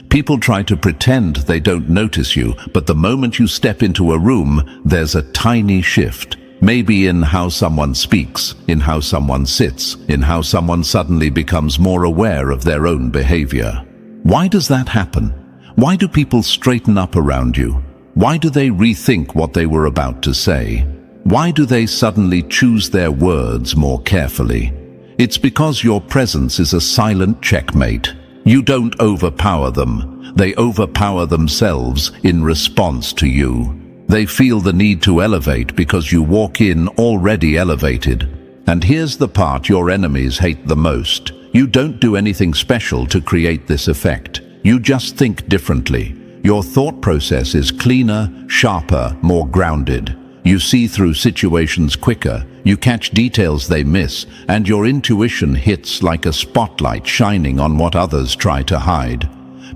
People try to pretend they don't notice you, but the moment you step into a room, there's a tiny shift. Maybe in how someone speaks, in how someone sits, in how someone suddenly becomes more aware of their own behavior. Why does that happen? Why do people straighten up around you? Why do they rethink what they were about to say? Why do they suddenly choose their words more carefully? It's because your presence is a silent checkmate. You don't overpower them. They overpower themselves in response to you. They feel the need to elevate because you walk in already elevated. And here's the part your enemies hate the most. You don't do anything special to create this effect. You just think differently. Your thought process is cleaner, sharper, more grounded. You see through situations quicker, you catch details they miss, and your intuition hits like a spotlight shining on what others try to hide.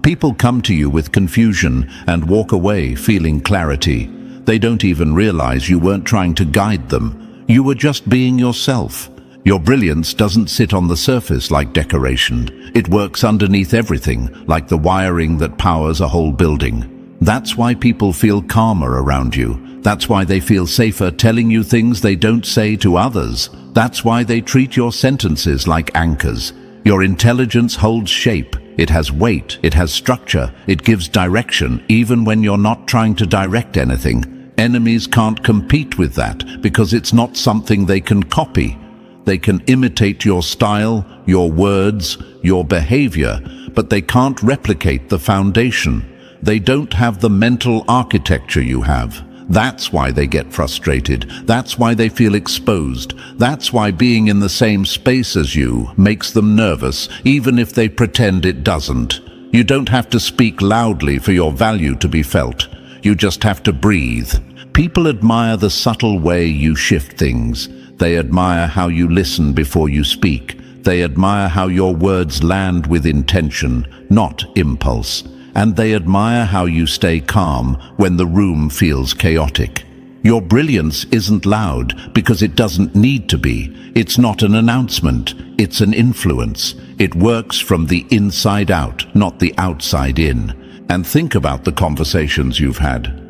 People come to you with confusion and walk away feeling clarity. They don't even realize you weren't trying to guide them. You were just being yourself. Your brilliance doesn't sit on the surface like decoration. It works underneath everything, like the wiring that powers a whole building. That's why people feel calmer around you. That's why they feel safer telling you things they don't say to others. That's why they treat your sentences like anchors. Your intelligence holds shape. It has weight, it has structure, it gives direction, even when you're not trying to direct anything. Enemies can't compete with that because it's not something they can copy. They can imitate your style, your words, your behavior, but they can't replicate the foundation. They don't have the mental architecture you have. That's why they get frustrated. That's why they feel exposed. That's why being in the same space as you makes them nervous, even if they pretend it doesn't. You don't have to speak loudly for your value to be felt. You just have to breathe. People admire the subtle way you shift things. They admire how you listen before you speak. They admire how your words land with intention, not impulse. And they admire how you stay calm when the room feels chaotic. Your brilliance isn't loud because it doesn't need to be. It's not an announcement, it's an influence. It works from the inside out, not the outside in. And think about the conversations you've had.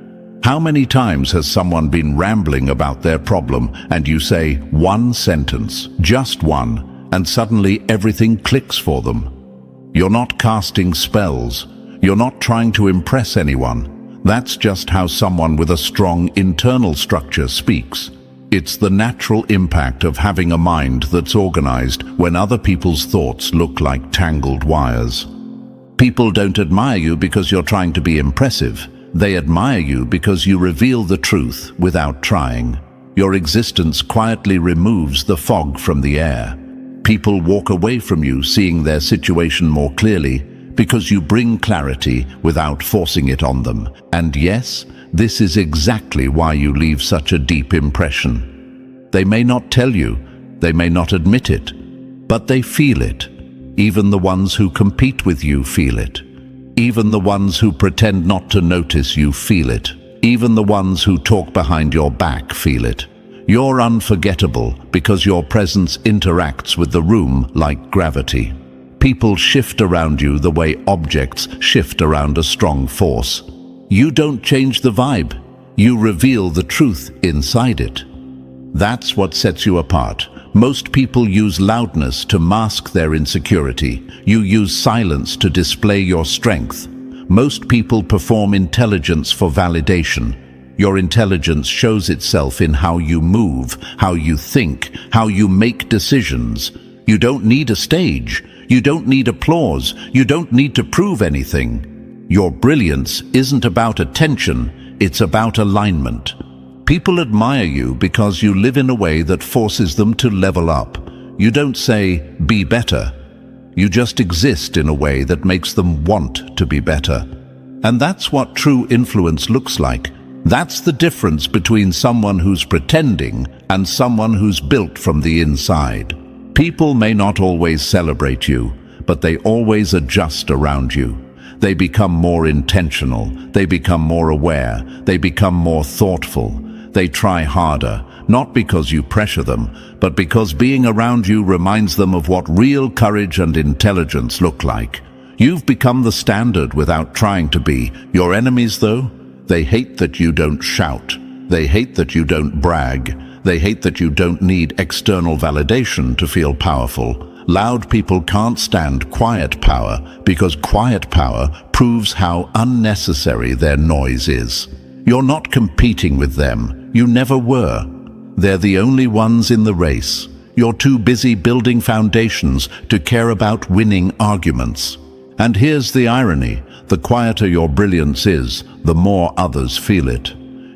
How many times has someone been rambling about their problem and you say one sentence, just one, and suddenly everything clicks for them? You're not casting spells. You're not trying to impress anyone. That's just how someone with a strong internal structure speaks. It's the natural impact of having a mind that's organized when other people's thoughts look like tangled wires. People don't admire you because you're trying to be impressive. They admire you because you reveal the truth without trying. Your existence quietly removes the fog from the air. People walk away from you seeing their situation more clearly because you bring clarity without forcing it on them. And yes, this is exactly why you leave such a deep impression. They may not tell you, they may not admit it, but they feel it. Even the ones who compete with you feel it. Even the ones who pretend not to notice you feel it. Even the ones who talk behind your back feel it. You're unforgettable because your presence interacts with the room like gravity. People shift around you the way objects shift around a strong force. You don't change the vibe. You reveal the truth inside it. That's what sets you apart. Most people use loudness to mask their insecurity. You use silence to display your strength. Most people perform intelligence for validation. Your intelligence shows itself in how you move, how you think, how you make decisions. You don't need a stage. You don't need applause. You don't need to prove anything. Your brilliance isn't about attention, it's about alignment. People admire you because you live in a way that forces them to level up. You don't say, be better. You just exist in a way that makes them want to be better. And that's what true influence looks like. That's the difference between someone who's pretending and someone who's built from the inside. People may not always celebrate you, but they always adjust around you. They become more intentional, they become more aware, they become more thoughtful. They try harder, not because you pressure them, but because being around you reminds them of what real courage and intelligence look like. You've become the standard without trying to be. Your enemies, though, they hate that you don't shout. They hate that you don't brag. They hate that you don't need external validation to feel powerful. Loud people can't stand quiet power because quiet power proves how unnecessary their noise is. You're not competing with them. You never were. They're the only ones in the race. You're too busy building foundations to care about winning arguments. And here's the irony. The quieter your brilliance is, the more others feel it.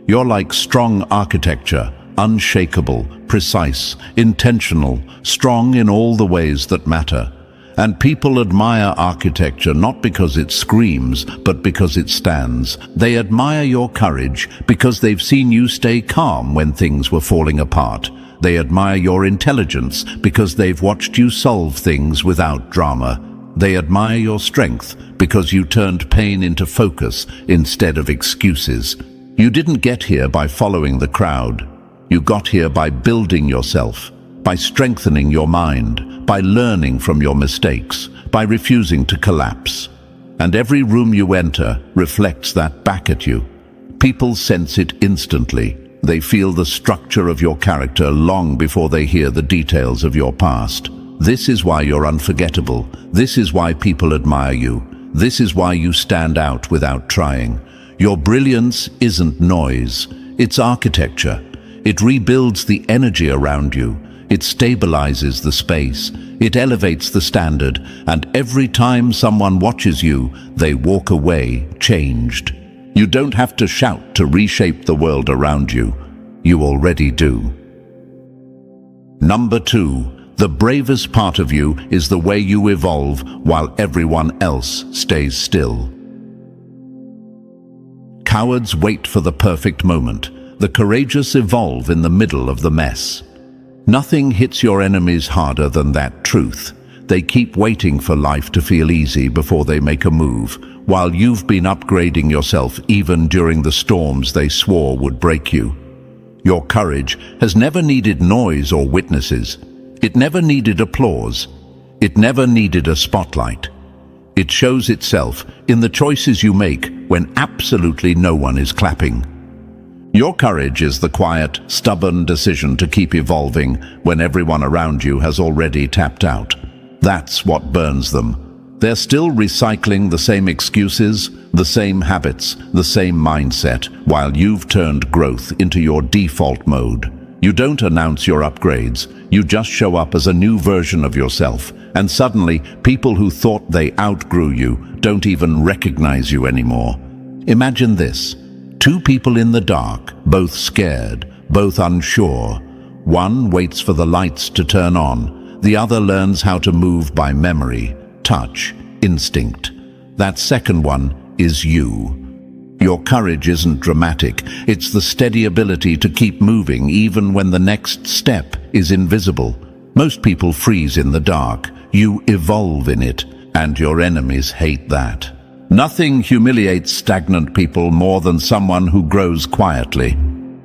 You're like strong architecture. Unshakable, precise, intentional, strong in all the ways that matter. And people admire architecture not because it screams, but because it stands. They admire your courage because they've seen you stay calm when things were falling apart. They admire your intelligence because they've watched you solve things without drama. They admire your strength because you turned pain into focus instead of excuses. You didn't get here by following the crowd. You got here by building yourself, by strengthening your mind, by learning from your mistakes, by refusing to collapse. And every room you enter reflects that back at you. People sense it instantly. They feel the structure of your character long before they hear the details of your past. This is why you're unforgettable. This is why people admire you. This is why you stand out without trying. Your brilliance isn't noise, it's architecture. It rebuilds the energy around you. It stabilizes the space. It elevates the standard. And every time someone watches you, they walk away changed. You don't have to shout to reshape the world around you. You already do. Number 2, the bravest part of you is the way you evolve while everyone else stays still. Cowards wait for the perfect moment. The courageous evolve in the middle of the mess. Nothing hits your enemies harder than that truth. They keep waiting for life to feel easy before they make a move, while you've been upgrading yourself even during the storms they swore would break you. Your courage has never needed noise or witnesses. It never needed applause. It never needed a spotlight. It shows itself in the choices you make when absolutely no one is clapping. Your courage is the quiet, stubborn decision to keep evolving when everyone around you has already tapped out. That's what burns them. They're still recycling the same excuses, the same habits, the same mindset, while you've turned growth into your default mode. You don't announce your upgrades, you just show up as a new version of yourself, and suddenly people who thought they outgrew you don't even recognize you anymore. Imagine this. 2 people in the dark, both scared, both unsure. One waits for the lights to turn on. The other learns how to move by memory, touch, instinct. That second one is you. Your courage isn't dramatic. It's the steady ability to keep moving even when the next step is invisible. Most people freeze in the dark. You evolve in it, and your enemies hate that. Nothing humiliates stagnant people more than someone who grows quietly.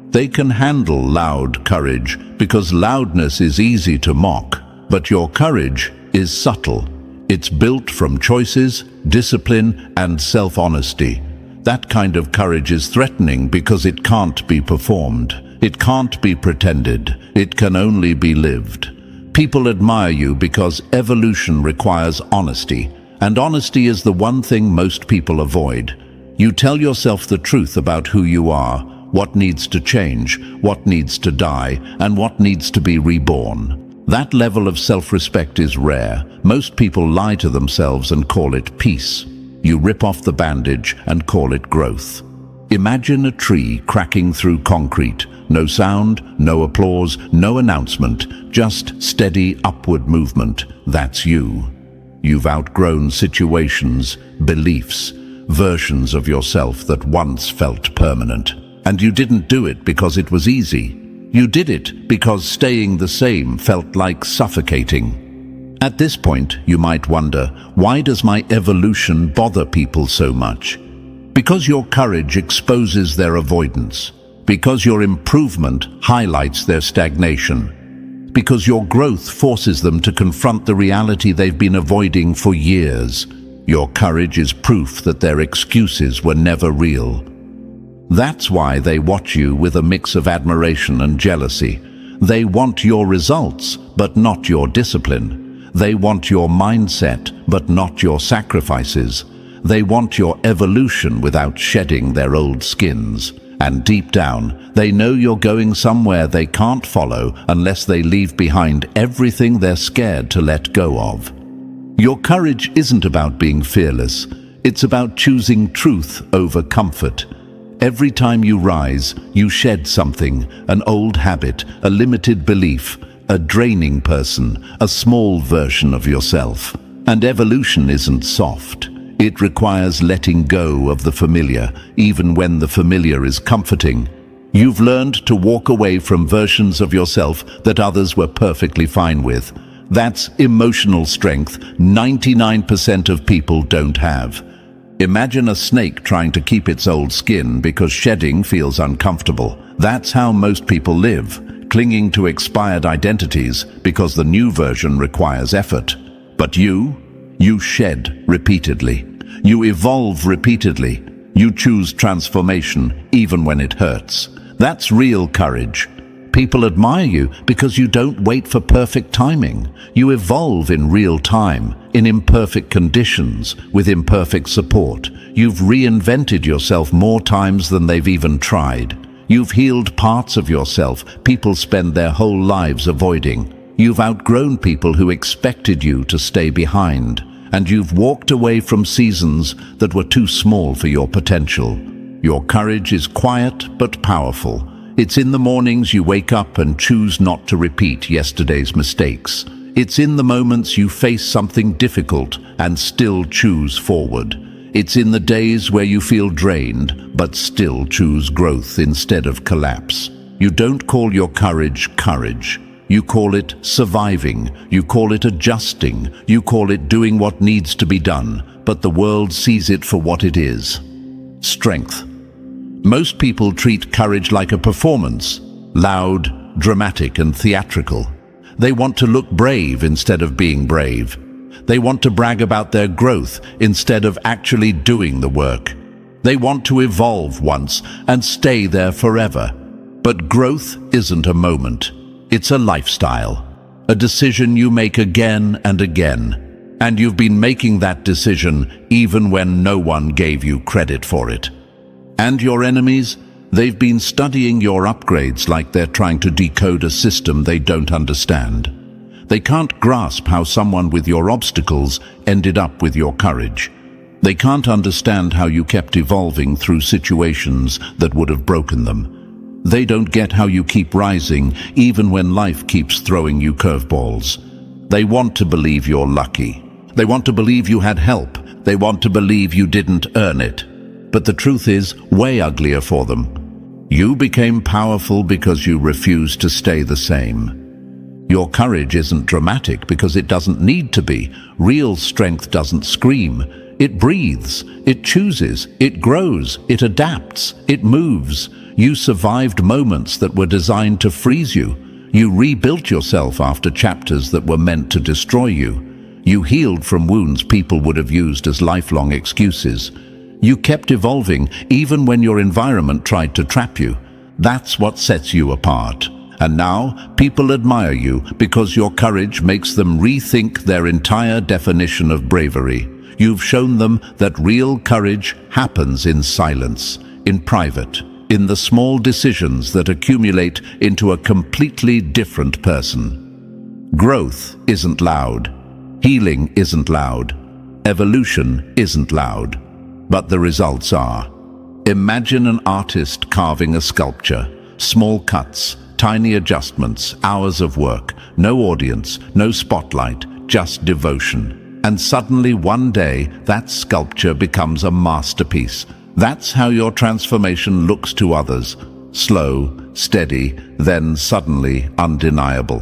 They can handle loud courage because loudness is easy to mock, but your courage is subtle. It's built from choices, discipline, and self-honesty. That kind of courage is threatening because it can't be performed. It can't be pretended. It can only be lived. People admire you because evolution requires honesty. And honesty is the one thing most people avoid. You tell yourself the truth about who you are, what needs to change, what needs to die, and what needs to be reborn. That level of self-respect is rare. Most people lie to themselves and call it peace. You rip off the bandage and call it growth. Imagine a tree cracking through concrete. No sound, no applause, no announcement, just steady upward movement. That's you. You've outgrown situations, beliefs, versions of yourself that once felt permanent. And you didn't do it because it was easy. You did it because staying the same felt like suffocating. At this point, you might wonder, why does my evolution bother people so much? Because your courage exposes their avoidance. Because your improvement highlights their stagnation. Because your growth forces them to confront the reality they've been avoiding for years. Your courage is proof that their excuses were never real. That's why they watch you with a mix of admiration and jealousy. They want your results, but not your discipline. They want your mindset, but not your sacrifices. They want your evolution without shedding their old skins. And deep down, they know you're going somewhere they can't follow unless they leave behind everything they're scared to let go of. Your courage isn't about being fearless. It's about choosing truth over comfort. Every time you rise, you shed something, an old habit, a limited belief, a draining person, a small version of yourself. And evolution isn't soft. It requires letting go of the familiar, even when the familiar is comforting. You've learned to walk away from versions of yourself that others were perfectly fine with. That's emotional strength 99% of people don't have. Imagine a snake trying to keep its old skin because shedding feels uncomfortable. That's how most people live, clinging to expired identities because the new version requires effort. But you shed repeatedly. You evolve repeatedly. You choose transformation even when it hurts. That's real courage. People admire you because you don't wait for perfect timing. You evolve in real time, in imperfect conditions, with imperfect support. You've reinvented yourself more times than they've even tried. You've healed parts of yourself people spend their whole lives avoiding. You've outgrown people who expected you to stay behind. And you've walked away from seasons that were too small for your potential. Your courage is quiet but powerful. It's in the mornings you wake up and choose not to repeat yesterday's mistakes. It's in the moments you face something difficult and still choose forward. It's in the days where you feel drained but still choose growth instead of collapse. You don't call your courage courage. You call it surviving. You call it adjusting. You call it doing what needs to be done, but the world sees it for what it is: strength. Most people treat courage like a performance, loud, dramatic, and theatrical. They want to look brave instead of being brave. They want to brag about their growth instead of actually doing the work. They want to evolve once and stay there forever. But growth isn't a moment. It's a lifestyle, a decision you make again and again. And you've been making that decision even when no one gave you credit for it. And your enemies, they've been studying your upgrades like they're trying to decode a system they don't understand. They can't grasp how someone with your obstacles ended up with your courage. They can't understand how you kept evolving through situations that would have broken them. They don't get how you keep rising even when life keeps throwing you curveballs. They want to believe you're lucky. They want to believe you had help. They want to believe you didn't earn it. But the truth is way uglier for them. You became powerful because you refused to stay the same. Your courage isn't dramatic because it doesn't need to be. Real strength doesn't scream. It breathes, it chooses, it grows, it adapts, it moves. You survived moments that were designed to freeze you. You rebuilt yourself after chapters that were meant to destroy you. You healed from wounds people would have used as lifelong excuses. You kept evolving even when your environment tried to trap you. That's what sets you apart. And now people admire you because your courage makes them rethink their entire definition of bravery. You've shown them that real courage happens in silence, in private, in the small decisions that accumulate into a completely different person. Growth isn't loud. Healing isn't loud. Evolution isn't loud. But the results are. Imagine an artist carving a sculpture. Small cuts, tiny adjustments, hours of work, no audience, no spotlight, just devotion. And suddenly one day, that sculpture becomes a masterpiece. That's how your transformation looks to others. Slow, steady, then suddenly undeniable.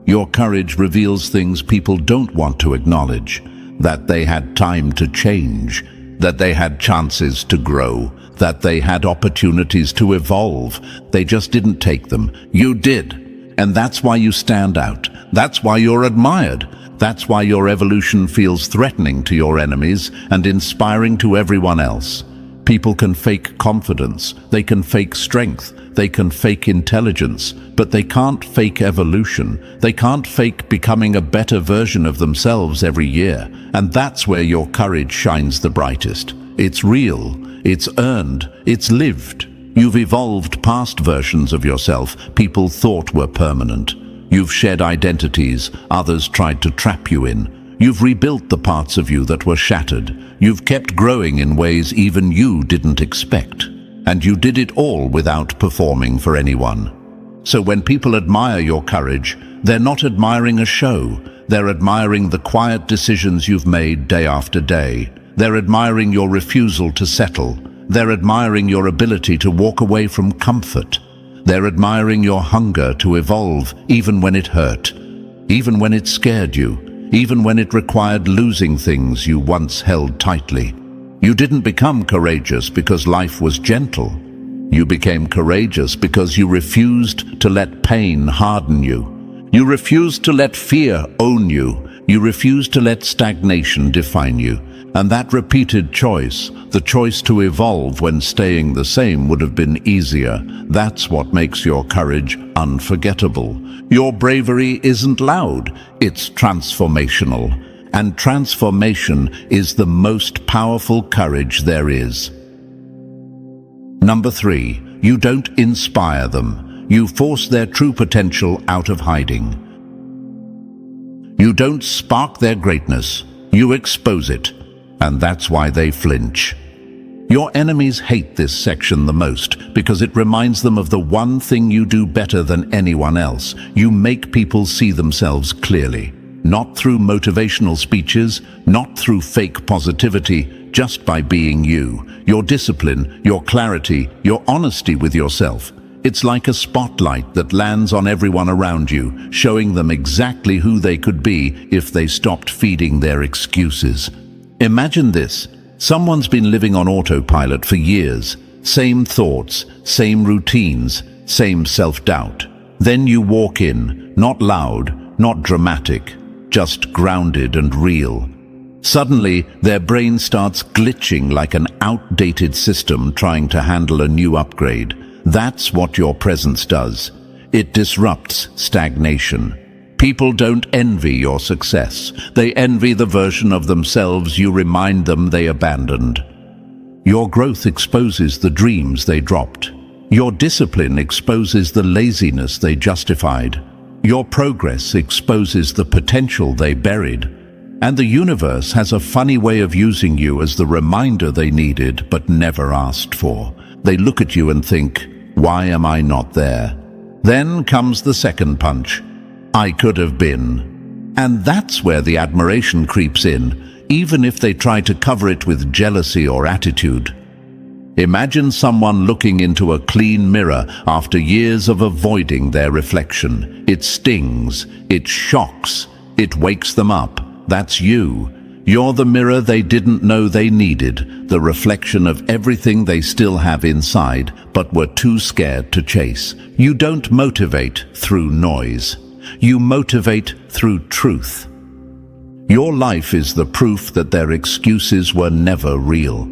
Your courage reveals things people don't want to acknowledge. That they had time to change. That they had chances to grow. That they had opportunities to evolve. They just didn't take them. You did. And that's why you stand out. That's why you're admired. That's why your evolution feels threatening to your enemies and inspiring to everyone else. People can fake confidence, they can fake strength, they can fake intelligence, but they can't fake evolution. They can't fake becoming a better version of themselves every year. And that's where your courage shines the brightest. It's real, it's earned, it's lived. You've evolved past versions of yourself people thought were permanent. You've shed identities others tried to trap you in. You've rebuilt the parts of you that were shattered. You've kept growing in ways even you didn't expect. And you did it all without performing for anyone. So when people admire your courage, they're not admiring a show. They're admiring the quiet decisions you've made day after day. They're admiring your refusal to settle. They're admiring your ability to walk away from comfort. They're admiring your hunger to evolve even when it hurt, even when it scared you, even when it required losing things you once held tightly. You didn't become courageous because life was gentle. You became courageous because you refused to let pain harden you. You refused to let fear own you. You refuse to let stagnation define you. And that repeated choice, the choice to evolve when staying the same, would have been easier. That's what makes your courage unforgettable. Your bravery isn't loud, it's transformational. And transformation is the most powerful courage there is. Number 3, you don't inspire them. You force their true potential out of hiding. You don't spark their greatness, you expose it. And that's why they flinch. Your enemies hate this section the most because it reminds them of the one thing you do better than anyone else. You make people see themselves clearly. Not through motivational speeches, not through fake positivity, just by being you. Your discipline, your clarity, your honesty with yourself. It's like a spotlight that lands on everyone around you, showing them exactly who they could be if they stopped feeding their excuses. Imagine this. Someone's been living on autopilot for years. Same thoughts, same routines, same self-doubt. Then you walk in, not loud, not dramatic, just grounded and real. Suddenly, their brain starts glitching like an outdated system trying to handle a new upgrade. That's what your presence does. It disrupts stagnation. People don't envy your success. They envy the version of themselves you remind them they abandoned. Your growth exposes the dreams they dropped. Your discipline exposes the laziness they justified. Your progress exposes the potential they buried. And the universe has a funny way of using you as the reminder they needed but never asked for. They look at you and think, "Why am I not there?" Then comes the second punch. "I could have been." And that's where the admiration creeps in, even if they try to cover it with jealousy or attitude. Imagine someone looking into a clean mirror after years of avoiding their reflection. It stings, it shocks, it wakes them up. That's you. You're the mirror they didn't know they needed, the reflection of everything they still have inside, but were too scared to chase. You don't motivate through noise. You motivate through truth. Your life is the proof that their excuses were never real.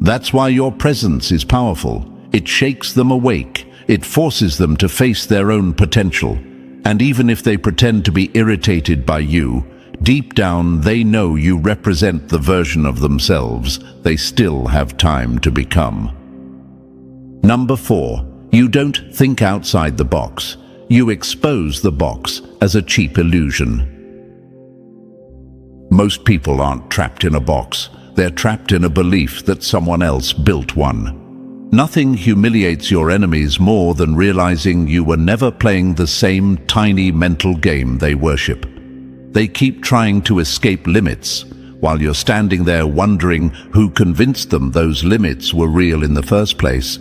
That's why your presence is powerful. It shakes them awake. It forces them to face their own potential. And even if they pretend to be irritated by you, deep down they know you represent the version of themselves they still have time to become. Number 4, you don't think outside the box. You expose the box as a cheap illusion. Most people aren't trapped in a box. They're trapped in a belief that someone else built one. Nothing humiliates your enemies more than realizing you were never playing the same tiny mental game they worship. They keep trying to escape limits, while you're standing there wondering who convinced them those limits were real in the first place.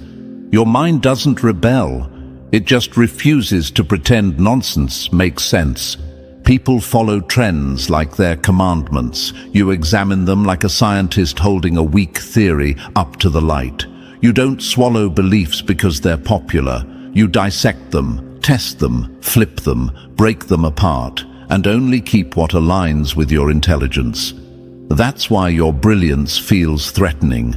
Your mind doesn't rebel. It just refuses to pretend nonsense makes sense. People follow trends like their commandments. You examine them like a scientist holding a weak theory up to the light. You don't swallow beliefs because they're popular. You dissect them, test them, flip them, break them apart, and only keep what aligns with your intelligence. That's why your brilliance feels threatening.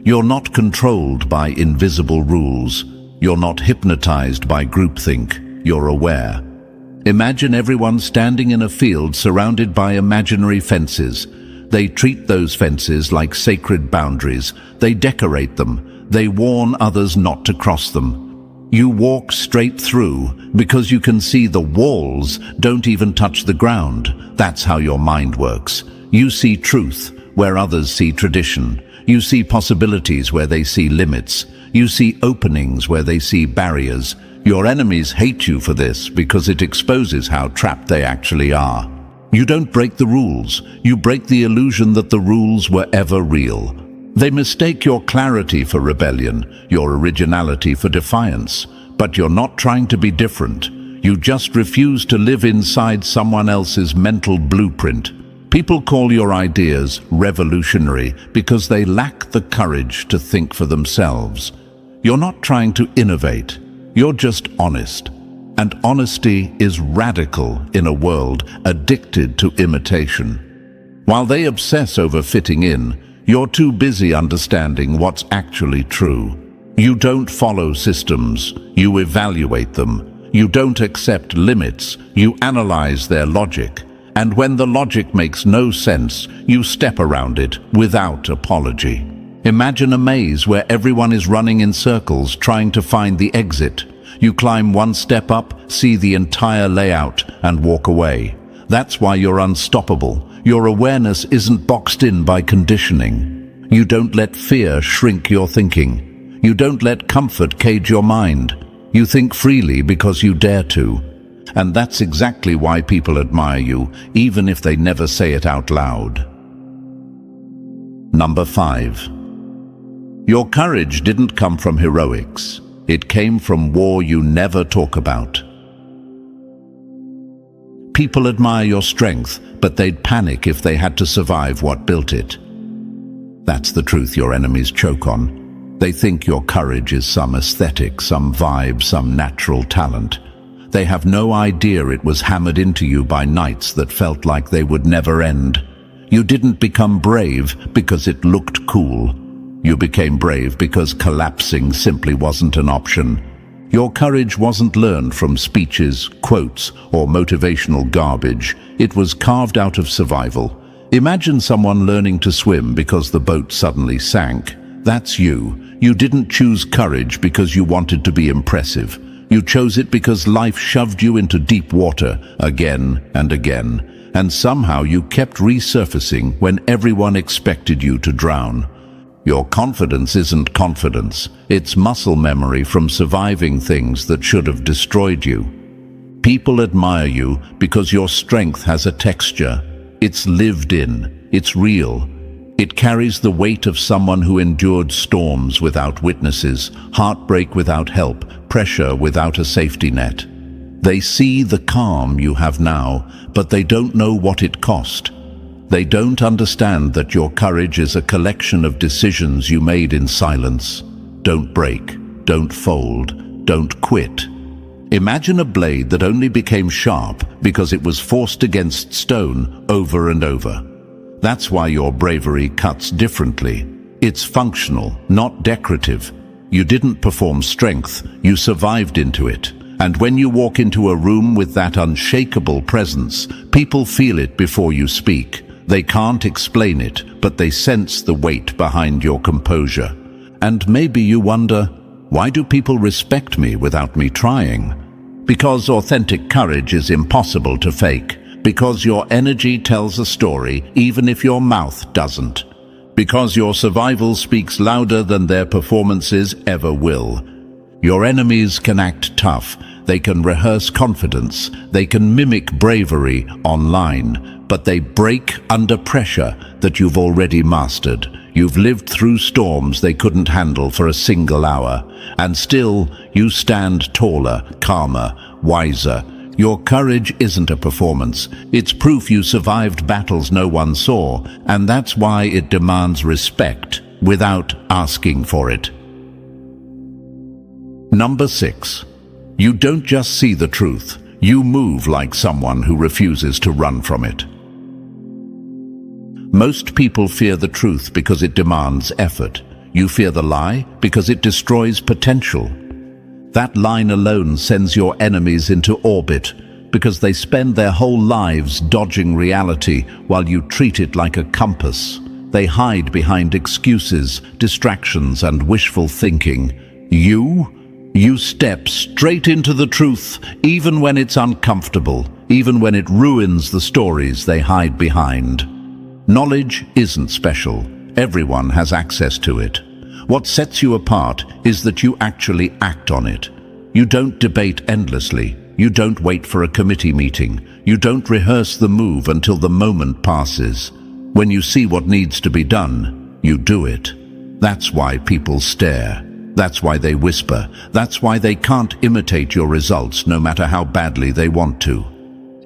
You're not controlled by invisible rules. You're not hypnotized by groupthink. You're aware. Imagine everyone standing in a field surrounded by imaginary fences. They treat those fences like sacred boundaries. They decorate them. They warn others not to cross them. You walk straight through because you can see the walls don't even touch the ground. That's how your mind works. You see truth where others see tradition. You see possibilities where they see limits. You see openings where they see barriers. Your enemies hate you for this because it exposes how trapped they actually are. You don't break the rules. You break the illusion that the rules were ever real. They mistake your clarity for rebellion, your originality for defiance. But you're not trying to be different. You just refuse to live inside someone else's mental blueprint. People call your ideas revolutionary because they lack the courage to think for themselves. You're not trying to innovate. You're just honest. And honesty is radical in a world addicted to imitation. While they obsess over fitting in, you're too busy understanding what's actually true. You don't follow systems, you evaluate them. You don't accept limits, you analyze their logic. And when the logic makes no sense, you step around it without apology. Imagine a maze where everyone is running in circles trying to find the exit. You climb one step up, see the entire layout, and walk away. That's why you're unstoppable. Your awareness isn't boxed in by conditioning. You don't let fear shrink your thinking. You don't let comfort cage your mind. You think freely because you dare to. And that's exactly why people admire you, even if they never say it out loud. Number 5. Your courage didn't come from heroics. It came from war you never talk about. People admire your strength, but they'd panic if they had to survive what built it. That's the truth your enemies choke on. They think your courage is some aesthetic, some vibe, some natural talent. They have no idea it was hammered into you by nights that felt like they would never end. You didn't become brave because it looked cool. You became brave because collapsing simply wasn't an option. Your courage wasn't learned from speeches, quotes, or motivational garbage. It was carved out of survival. Imagine someone learning to swim because the boat suddenly sank. That's you. You didn't choose courage because you wanted to be impressive. You chose it because life shoved you into deep water again and again. And somehow you kept resurfacing when everyone expected you to drown. Your confidence isn't confidence. It's muscle memory from surviving things that should have destroyed you. People admire you because your strength has a texture. It's lived in. It's real. It carries the weight of someone who endured storms without witnesses, heartbreak without help, pressure without a safety net. They see the calm you have now, but they don't know what it cost. They don't understand that your courage is a collection of decisions you made in silence. Don't break, don't fold, don't quit. Imagine a blade that only became sharp because it was forced against stone over and over. That's why your bravery cuts differently. It's functional, not decorative. You didn't perform strength, you survived into it. And when you walk into a room with that unshakable presence, people feel it before you speak. They can't explain it, but they sense the weight behind your composure. And maybe you wonder, why do people respect me without me trying? Because authentic courage is impossible to fake. Because your energy tells a story, even if your mouth doesn't. Because your survival speaks louder than their performances ever will. Your enemies can act tough. They can rehearse confidence. They can mimic bravery online. But they break under pressure that you've already mastered. You've lived through storms they couldn't handle for a single hour. And still, you stand taller, calmer, wiser. Your courage isn't a performance. It's proof you survived battles no one saw, and that's why it demands respect without asking for it. Number 6. You don't just see the truth. You move like someone who refuses to run from it. Most people fear the truth because it demands effort. You fear the lie because it destroys potential. That line alone sends your enemies into orbit because they spend their whole lives dodging reality while you treat it like a compass. They hide behind excuses, distractions, and wishful thinking. You step straight into the truth, even when it's uncomfortable, even when it ruins the stories they hide behind. Knowledge isn't special. Everyone has access to it. What sets you apart is that you actually act on it. You don't debate endlessly. You don't wait for a committee meeting. You don't rehearse the move until the moment passes. When you see what needs to be done, you do it. That's why people stare. That's why they whisper. That's why they can't imitate your results no matter how badly they want to.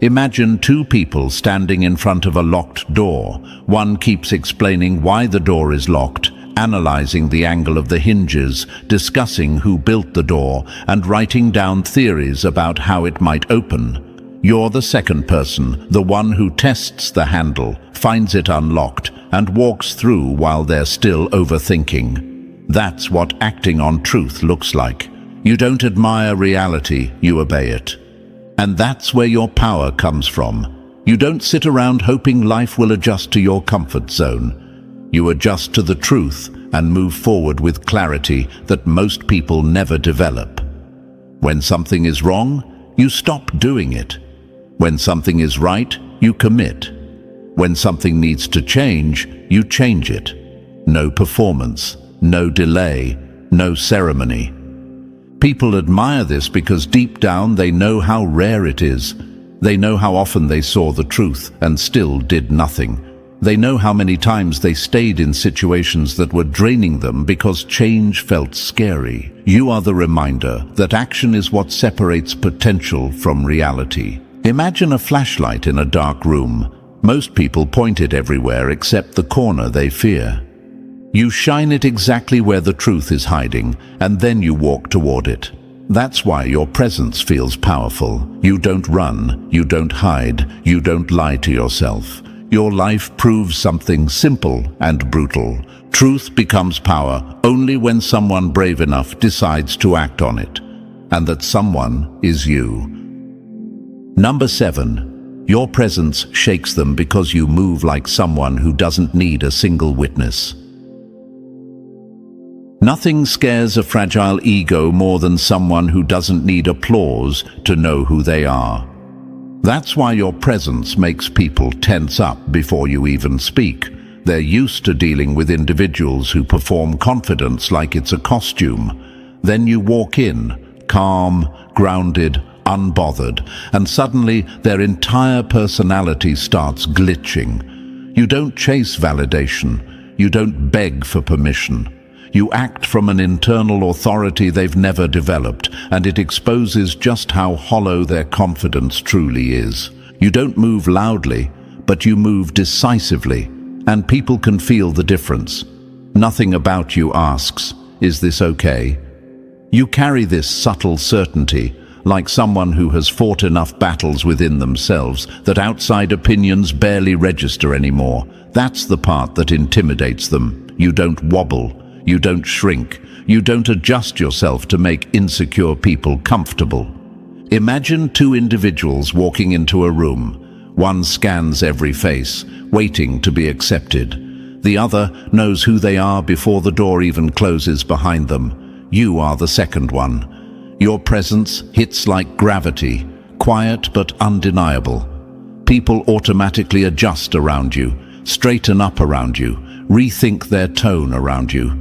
Imagine two people standing in front of a locked door. One keeps explaining why the door is locked, analyzing the angle of the hinges, discussing who built the door, and writing down theories about how it might open. You're the second person, the one who tests the handle, finds it unlocked, and walks through while they're still overthinking. That's what acting on truth looks like. You don't admire reality, you obey it. And that's where your power comes from. You don't sit around hoping life will adjust to your comfort zone. You adjust to the truth and move forward with clarity that most people never develop. When something is wrong, you stop doing it. When something is right, you commit. When something needs to change, you change it. No performance, no delay, no ceremony. People admire this because deep down they know how rare it is. They know how often they saw the truth and still did nothing. They know how many times they stayed in situations that were draining them because change felt scary. You are the reminder that action is what separates potential from reality. Imagine a flashlight in a dark room. Most people point it everywhere except the corner they fear. You shine it exactly where the truth is hiding, and then you walk toward it. That's why your presence feels powerful. You don't run, you don't hide, you don't lie to yourself. Your life proves something simple and brutal. Truth becomes power only when someone brave enough decides to act on it. And that someone is you. Number 7. Your presence shakes them because you move like someone who doesn't need a single witness. Nothing scares a fragile ego more than someone who doesn't need applause to know who they are. That's why your presence makes people tense up before you even speak. They're used to dealing with individuals who perform confidence like it's a costume. Then you walk in, calm, grounded, unbothered, and suddenly their entire personality starts glitching. You don't chase validation. You don't beg for permission. You act from an internal authority they've never developed, and it exposes just how hollow their confidence truly is. You don't move loudly, but you move decisively, and people can feel the difference. Nothing about you asks, "Is this okay?" You carry this subtle certainty, like someone who has fought enough battles within themselves that outside opinions barely register anymore. That's the part that intimidates them. You don't wobble. You don't shrink. You don't adjust yourself to make insecure people comfortable. Imagine two individuals walking into a room. One scans every face, waiting to be accepted. The other knows who they are before the door even closes behind them. You are the second one. Your presence hits like gravity, quiet but undeniable. People automatically adjust around you, straighten up around you, rethink their tone around you.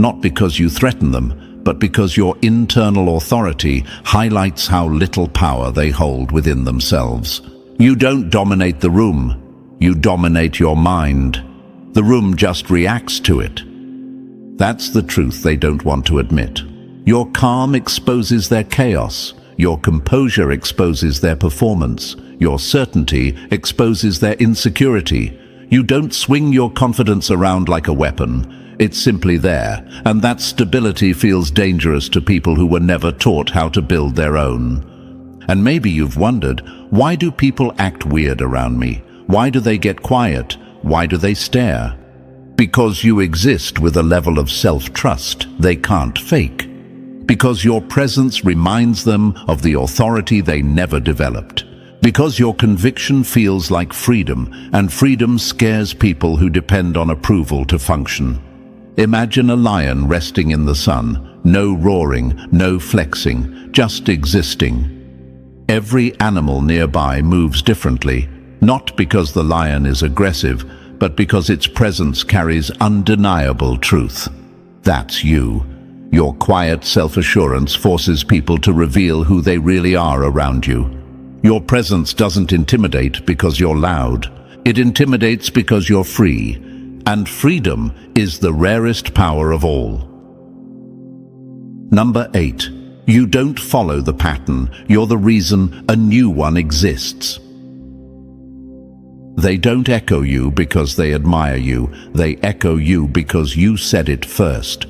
Not because you threaten them, but because your internal authority highlights how little power they hold within themselves. You don't dominate the room, you dominate your mind. The room just reacts to it. That's the truth they don't want to admit. Your calm exposes their chaos, your composure exposes their performance, your certainty exposes their insecurity. You don't swing your confidence around like a weapon. It's simply there, and that stability feels dangerous to people who were never taught how to build their own. And maybe you've wondered, why do people act weird around me? Why do they get quiet? Why do they stare? Because you exist with a level of self-trust they can't fake. Because your presence reminds them of the authority they never developed. Because your conviction feels like freedom, and freedom scares people who depend on approval to function. Imagine a lion resting in the sun, no roaring, no flexing, just existing. Every animal nearby moves differently, not because the lion is aggressive, but because its presence carries undeniable truth. That's you. Your quiet self-assurance forces people to reveal who they really are around you. Your presence doesn't intimidate because you're loud. It intimidates because you're free. And freedom is the rarest power of all. Number 8. You don't follow the pattern. You're the reason a new one exists. They don't echo you because they admire you. They echo you because you said it first.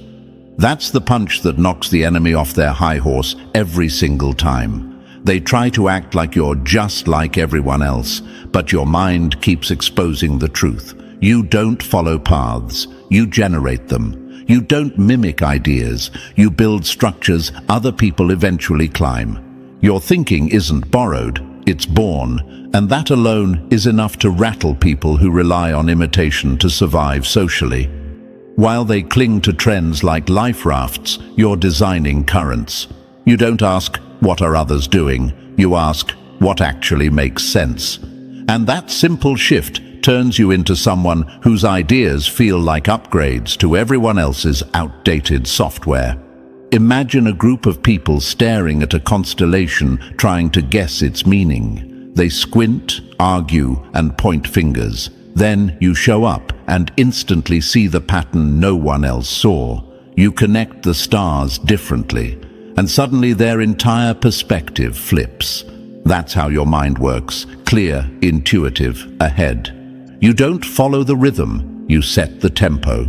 That's the punch that knocks the enemy off their high horse every single time. They try to act like you're just like everyone else, but your mind keeps exposing the truth. You don't follow paths, you generate them. You don't mimic ideas, you build structures other people eventually climb. Your thinking isn't borrowed, it's born, and that alone is enough to rattle people who rely on imitation to survive socially. While they cling to trends like life rafts, you're designing currents. You don't ask, what are others doing? You ask, what actually makes sense? And that simple shift turns you into someone whose ideas feel like upgrades to everyone else's outdated software. Imagine a group of people staring at a constellation trying to guess its meaning. They squint, argue, and point fingers. Then you show up and instantly see the pattern no one else saw. You connect the stars differently, and suddenly their entire perspective flips. That's how your mind works, clear, intuitive, ahead. You don't follow the rhythm, you set the tempo.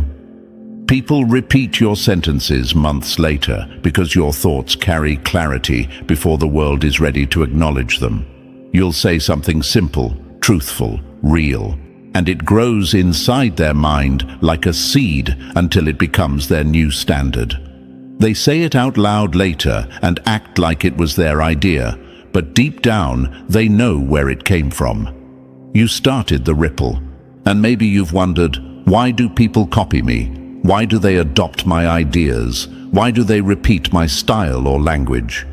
People repeat your sentences months later because your thoughts carry clarity before the world is ready to acknowledge them. You'll say something simple, truthful, real, and it grows inside their mind like a seed until it becomes their new standard. They say it out loud later and act like it was their idea, but deep down they know where it came from. You started the ripple, and maybe you've wondered, why do people copy me? Why do they adopt my ideas? Why do they repeat my style or language?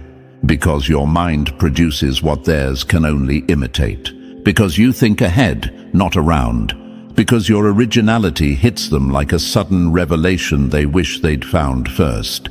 Because your mind produces what theirs can only imitate. Because you think ahead, not around. Because your originality hits them like a sudden revelation they wish they'd found first.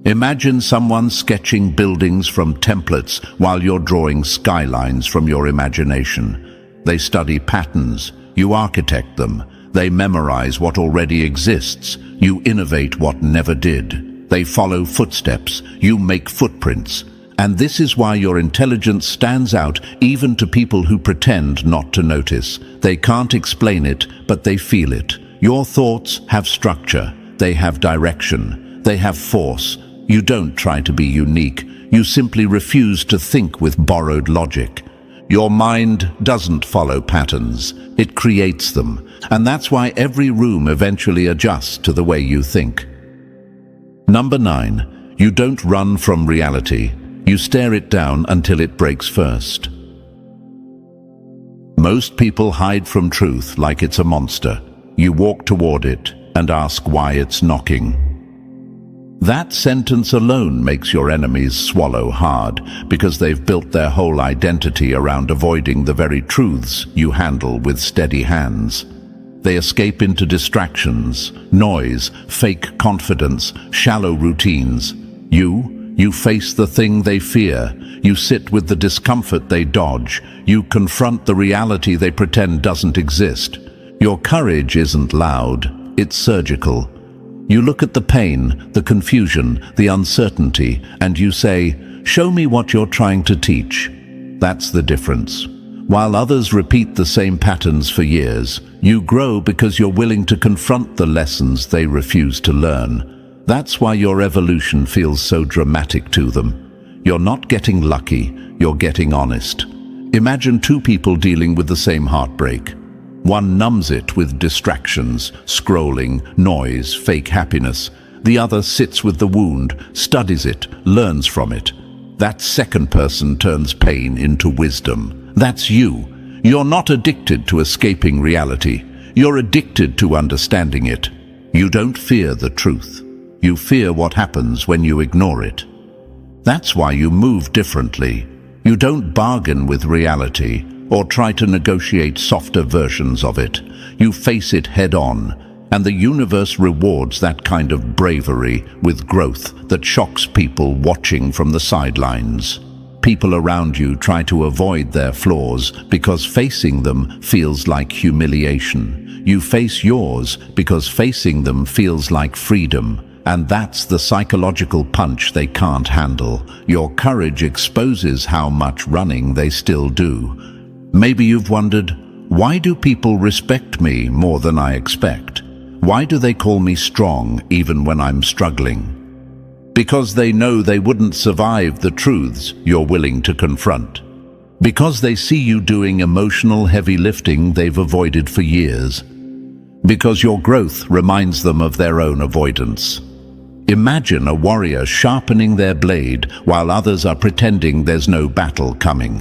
Imagine someone sketching buildings from templates while you're drawing skylines from your imagination. They study patterns, you architect them. They memorize what already exists, you innovate what never did. They follow footsteps, you make footprints. And this is why your intelligence stands out even to people who pretend not to notice. They can't explain it, but they feel it. Your thoughts have structure, they have direction, they have force. You don't try to be unique, you simply refuse to think with borrowed logic. Your mind doesn't follow patterns, it creates them, and that's why every room eventually adjusts to the way you think. Number 9, you don't run from reality, you stare it down until it breaks first. Most people hide from truth like it's a monster. You walk toward it and ask why it's knocking. That sentence alone makes your enemies swallow hard because they've built their whole identity around avoiding the very truths you handle with steady hands. They escape into distractions, noise, fake confidence, shallow routines. You face the thing they fear. You sit with the discomfort they dodge. You confront the reality they pretend doesn't exist. Your courage isn't loud, it's surgical. You look at the pain, the confusion, the uncertainty, and you say, "Show me what you're trying to teach." That's the difference. While others repeat the same patterns for years, you grow because you're willing to confront the lessons they refuse to learn. That's why your evolution feels so dramatic to them. You're not getting lucky, you're getting honest. Imagine two people dealing with the same heartbreak. One numbs it with distractions, scrolling, noise, fake happiness. The other sits with the wound, studies it, learns from it. That second person turns pain into wisdom. That's you. You're not addicted to escaping reality. You're addicted to understanding it. You don't fear the truth. You fear what happens when you ignore it. That's why you move differently. You don't bargain with reality or try to negotiate softer versions of it. You face it head-on, and the universe rewards that kind of bravery with growth that shocks people watching from the sidelines. People around you try to avoid their flaws because facing them feels like humiliation. You face yours because facing them feels like freedom. And that's the psychological punch they can't handle. Your courage exposes how much running they still do. Maybe you've wondered, Why do people respect me more than I expect? Why do they call me strong even when I'm struggling? Because they know they wouldn't survive the truths you're willing to confront. Because they see you doing emotional heavy lifting they've avoided for years. Because your growth reminds them of their own avoidance. Imagine a warrior sharpening their blade while others are pretending there's no battle coming.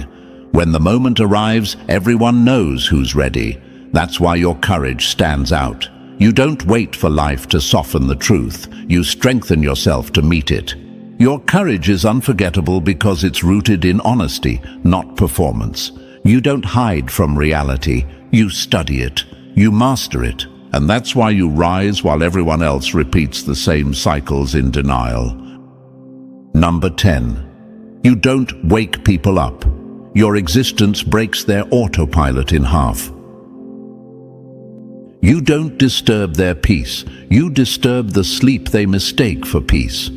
When the moment arrives, everyone knows who's ready. That's why your courage stands out. You don't wait for life to soften the truth. You strengthen yourself to meet it. Your courage is unforgettable because it's rooted in honesty, not performance. You don't hide from reality. You study it. You master it. And that's why you rise while everyone else repeats the same cycles in denial. Number 10. You don't wake people up. Your existence breaks their autopilot in half. You don't disturb their peace. You disturb the sleep they mistake for peace.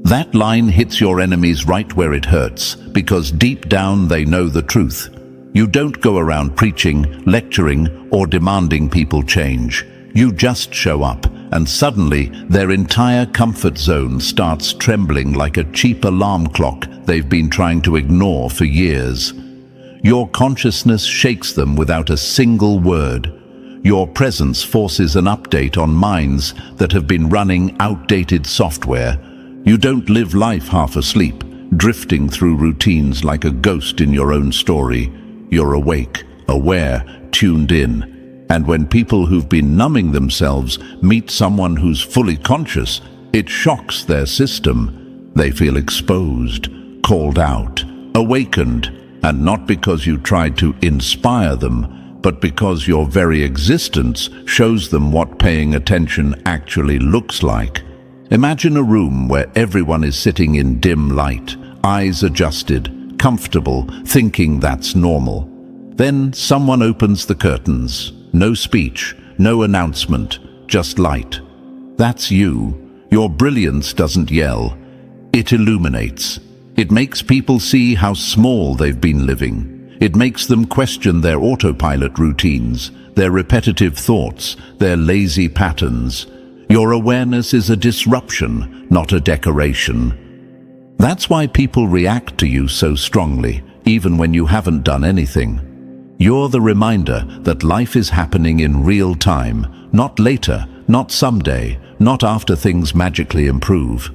That line hits your enemies right where it hurts, because deep down they know the truth. You don't go around preaching, lecturing, or demanding people change. You just show up, and suddenly their entire comfort zone starts trembling like a cheap alarm clock they've been trying to ignore for years. Your consciousness shakes them without a single word. Your presence forces an update on minds that have been running outdated software. You don't live life half asleep, drifting through routines like a ghost in your own story. You're awake, aware, tuned in. And when people who've been numbing themselves meet someone who's fully conscious, it shocks their system. They feel exposed, called out, awakened, and not because you tried to inspire them, but because your very existence shows them what paying attention actually looks like. Imagine a room where everyone is sitting in dim light, eyes adjusted, comfortable, thinking that's normal. Then someone opens the curtains. No speech, no announcement, just light. That's you. Your brilliance doesn't yell. It illuminates. It makes people see how small they've been living. It makes them question their autopilot routines, their repetitive thoughts, their lazy patterns. Your awareness is a disruption, not a decoration. That's why people react to you so strongly, even when you haven't done anything. You're the reminder that life is happening in real time, not later, not someday, not after things magically improve.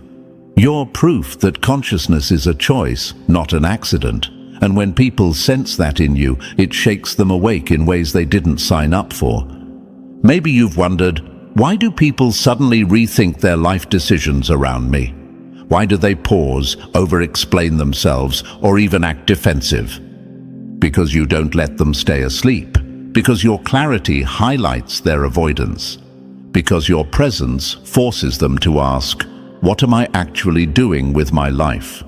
You're proof that consciousness is a choice, not an accident. And when people sense that in you, it shakes them awake in ways they didn't sign up for. Maybe you've wondered, why do people suddenly rethink their life decisions around me? Why do they pause, over-explain themselves, or even act defensive? Because you don't let them stay asleep. Because your clarity highlights their avoidance. Because your presence forces them to ask, what am I actually doing with my life?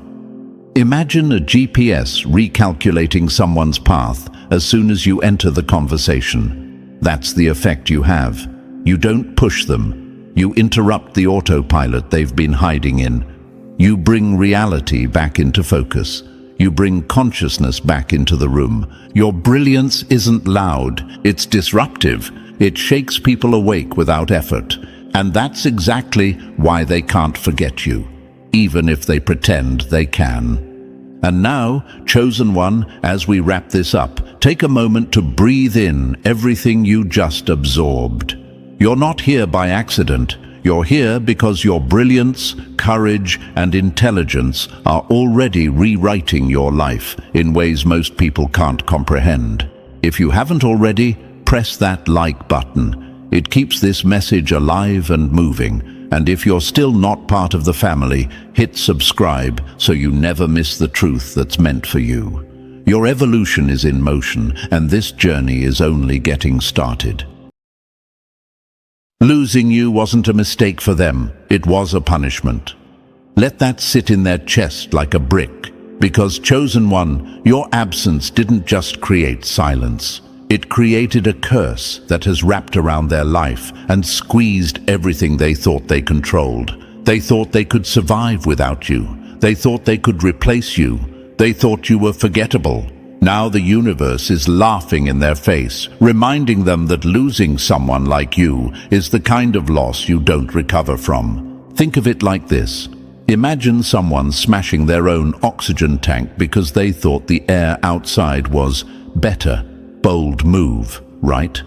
Imagine a GPS recalculating someone's path as soon as you enter the conversation. That's the effect you have. You don't push them. You interrupt the autopilot they've been hiding in. You bring reality back into focus. You bring consciousness back into the room. Your brilliance isn't loud, it's disruptive. It shakes people awake without effort. And that's exactly why they can't forget you, even if they pretend they can. And now, Chosen One, as we wrap this up, take a moment to breathe in everything you just absorbed. You're not here by accident. You're here because your brilliance, courage, and intelligence are already rewriting your life in ways most people can't comprehend. If you haven't already, press that like button. It keeps this message alive and moving. And if you're still not part of the family, hit subscribe so you never miss the truth that's meant for you. Your evolution is in motion, and this journey is only getting started. Losing you wasn't a mistake for them, it was a punishment. Let that sit in their chest like a brick, because Chosen One, your absence didn't just create silence. It created a curse that has wrapped around their life and squeezed everything they thought they controlled. They thought they could survive without you. They thought they could replace you. They thought you were forgettable. Now the universe is laughing in their face, reminding them that losing someone like you is the kind of loss you don't recover from. Think of it like this. Imagine someone smashing their own oxygen tank because they thought the air outside was better. Bold move, right?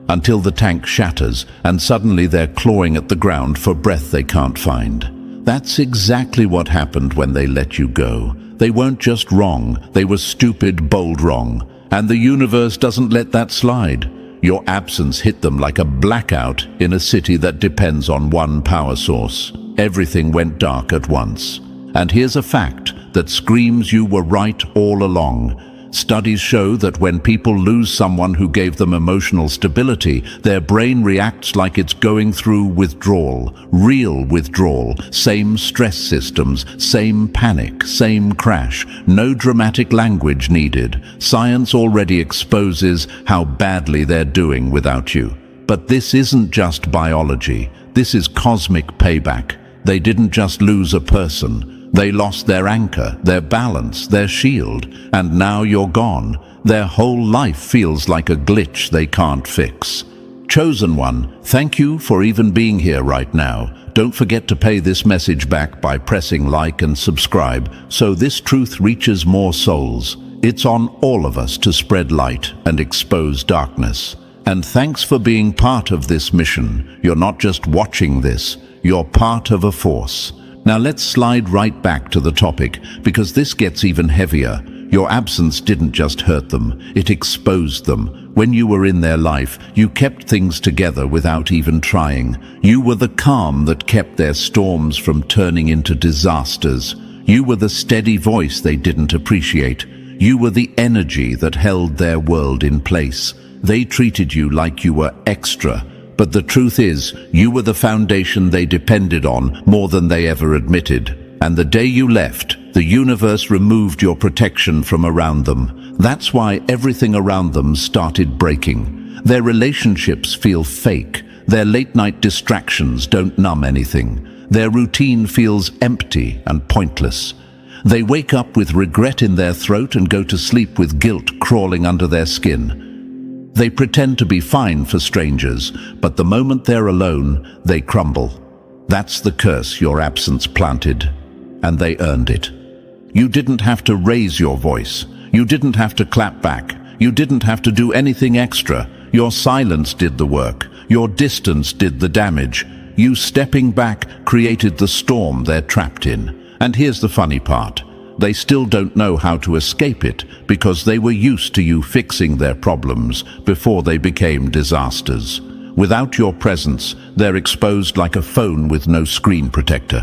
Until the tank shatters and suddenly they're clawing at the ground for breath they can't find. That's exactly what happened when they let you go. They weren't just wrong, they were stupid, bold wrong. And the universe doesn't let that slide. Your absence hit them like a blackout in a city that depends on one power source. Everything went dark at once. And here's a fact that screams you were right all along. Studies show that when people lose someone who gave them emotional stability, their brain reacts like it's going through withdrawal, real withdrawal, same stress systems, same panic, same crash, no dramatic language needed. Science already exposes how badly they're doing without you. But this isn't just biology, this is cosmic payback. They didn't just lose a person. They lost their anchor, their balance, their shield, and now you're gone. Their whole life feels like a glitch they can't fix. Chosen one, thank you for even being here right now. Don't forget to pay this message back by pressing like and subscribe so this truth reaches more souls. It's on all of us to spread light and expose darkness. And thanks for being part of this mission. You're not just watching this, you're part of a force. Now let's slide right back to the topic, because this gets even heavier. Your absence didn't just hurt them, it exposed them. When you were in their life, you kept things together without even trying. You were the calm that kept their storms from turning into disasters. You were the steady voice they didn't appreciate. You were the energy that held their world in place. They treated you like you were extra. But the truth is, you were the foundation they depended on more than they ever admitted. And the day you left, the universe removed your protection from around them. That's why everything around them started breaking. Their relationships feel fake. Their late-night distractions don't numb anything. Their routine feels empty and pointless. They wake up with regret in their throat and go to sleep with guilt crawling under their skin. They pretend to be fine for strangers, but the moment they're alone, they crumble. That's the curse your absence planted, and they earned it. You didn't have to raise your voice. You didn't have to clap back. You didn't have to do anything extra. Your silence did the work. Your distance did the damage. You stepping back created the storm they're trapped in. And here's the funny part. They still don't know how to escape it because they were used to you fixing their problems before they became disasters. Without your presence, they're exposed like a phone with no screen protector.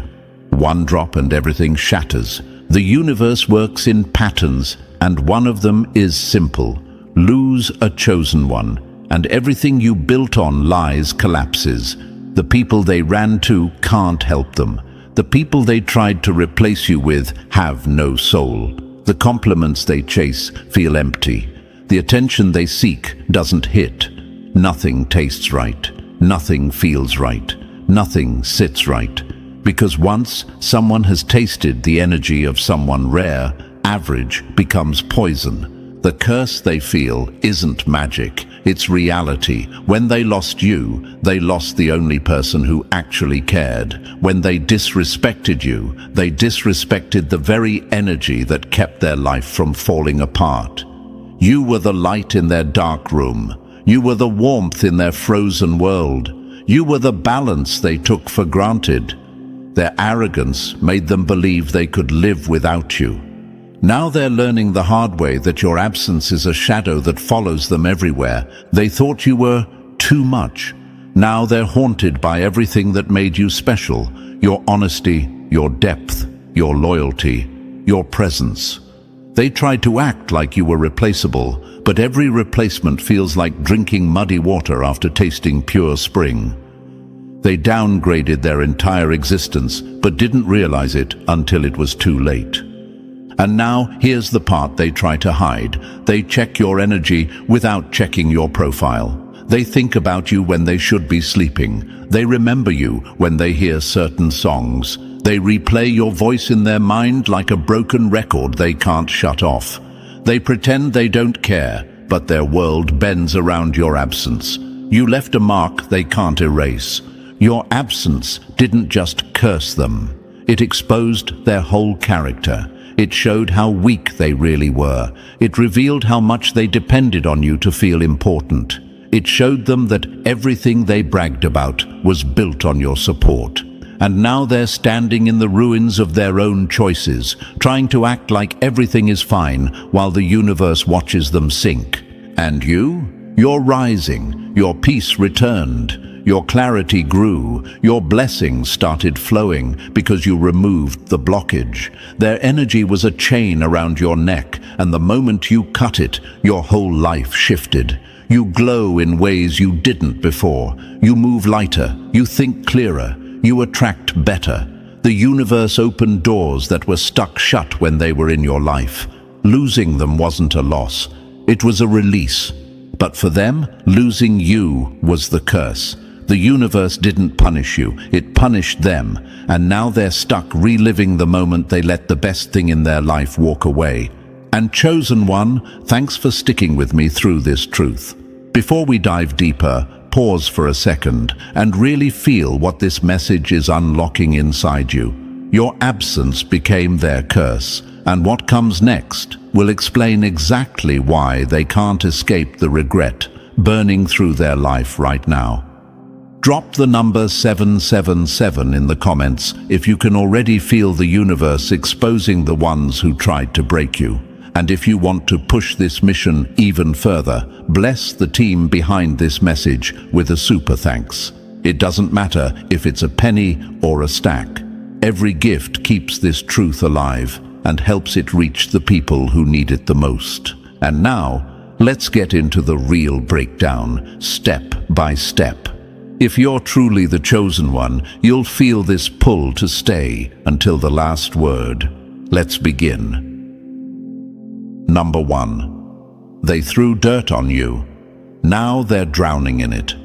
One drop and everything shatters. The universe works in patterns, and one of them is simple. Lose a chosen one, and everything you built on lies collapses. The people they ran to can't help them. The people they tried to replace you with have no soul. The compliments they chase feel empty. The attention they seek doesn't hit. Nothing tastes right. Nothing feels right. Nothing sits right. Because once someone has tasted the energy of someone rare, average becomes poison. The curse they feel isn't magic, it's reality. When they lost you, they lost the only person who actually cared. When they disrespected you, they disrespected the very energy that kept their life from falling apart. You were the light in their dark room. You were the warmth in their frozen world. You were the balance they took for granted. Their arrogance made them believe they could live without you. Now they're learning the hard way that your absence is a shadow that follows them everywhere. They thought you were too much. Now they're haunted by everything that made you special. Your honesty, your depth, your loyalty, your presence. They tried to act like you were replaceable, but every replacement feels like drinking muddy water after tasting pure spring. They downgraded their entire existence, but didn't realize it until it was too late. And now, here's the part they try to hide. They check your energy without checking your profile. They think about you when they should be sleeping. They remember you when they hear certain songs. They replay your voice in their mind like a broken record they can't shut off. They pretend they don't care, but their world bends around your absence. You left a mark they can't erase. Your absence didn't just curse them. It exposed their whole character. It showed how weak they really were. It revealed how much they depended on you to feel important. It showed them that everything they bragged about was built on your support. And now they're standing in the ruins of their own choices, trying to act like everything is fine while the universe watches them sink. And you're rising. Your peace returned. Your clarity grew. Your blessings started flowing because you removed the blockage. Their energy was a chain around your neck, and the moment you cut it, your whole life shifted. You glow in ways you didn't before. You move lighter. You think clearer. You attract better. The universe opened doors that were stuck shut when they were in your life. Losing them wasn't a loss. It was a release. But for them, losing you was the curse. The universe didn't punish you, it punished them, and now they're stuck reliving the moment they let the best thing in their life walk away. And chosen one, thanks for sticking with me through this truth. Before we dive deeper, pause for a second and really feel what this message is unlocking inside you. Your absence became their curse, and what comes next will explain exactly why they can't escape the regret burning through their life right now. Drop the number 777 in the comments if you can already feel the universe exposing the ones who tried to break you. And if you want to push this mission even further, bless the team behind this message with a super thanks. It doesn't matter if it's a penny or a stack. Every gift keeps this truth alive and helps it reach the people who need it the most. And now, let's get into the real breakdown, step by step. If you're truly the chosen one, you'll feel this pull to stay until the last word. Let's begin. Number 1. They threw dirt on you. Now they're drowning in it.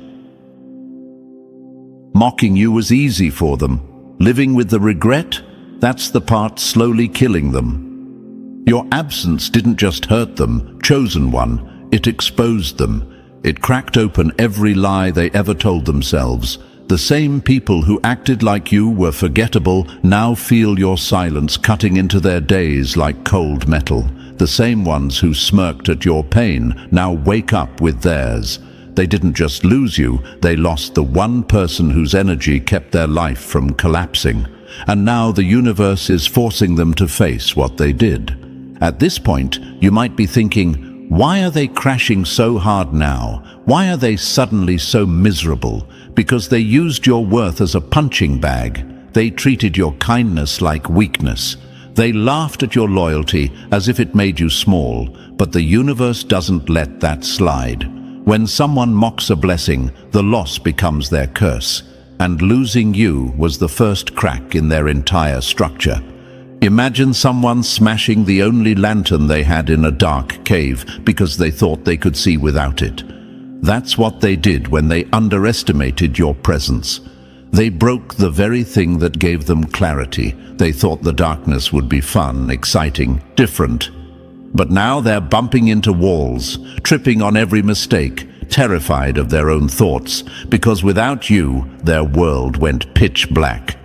Mocking you was easy for them. Living with the regret, that's the part slowly killing them. Your absence didn't just hurt them, chosen one, it exposed them. It cracked open every lie they ever told themselves. The same people who acted like you were forgettable now feel your silence cutting into their days like cold metal. The same ones who smirked at your pain now wake up with theirs. They didn't just lose you, they lost the one person whose energy kept their life from collapsing. And now the universe is forcing them to face what they did. At this point, you might be thinking, why are they crashing so hard now? Why are they suddenly so miserable? Because they used your worth as a punching bag. They treated your kindness like weakness. They laughed at your loyalty as if it made you small, but the universe doesn't let that slide. When someone mocks a blessing, the loss becomes their curse, and losing you was the first crack in their entire structure. Imagine someone smashing the only lantern they had in a dark cave because they thought they could see without it. That's what they did when they underestimated your presence. They broke the very thing that gave them clarity. They thought the darkness would be fun, exciting, different. But now they're bumping into walls, tripping on every mistake, terrified of their own thoughts, because without you, their world went pitch black.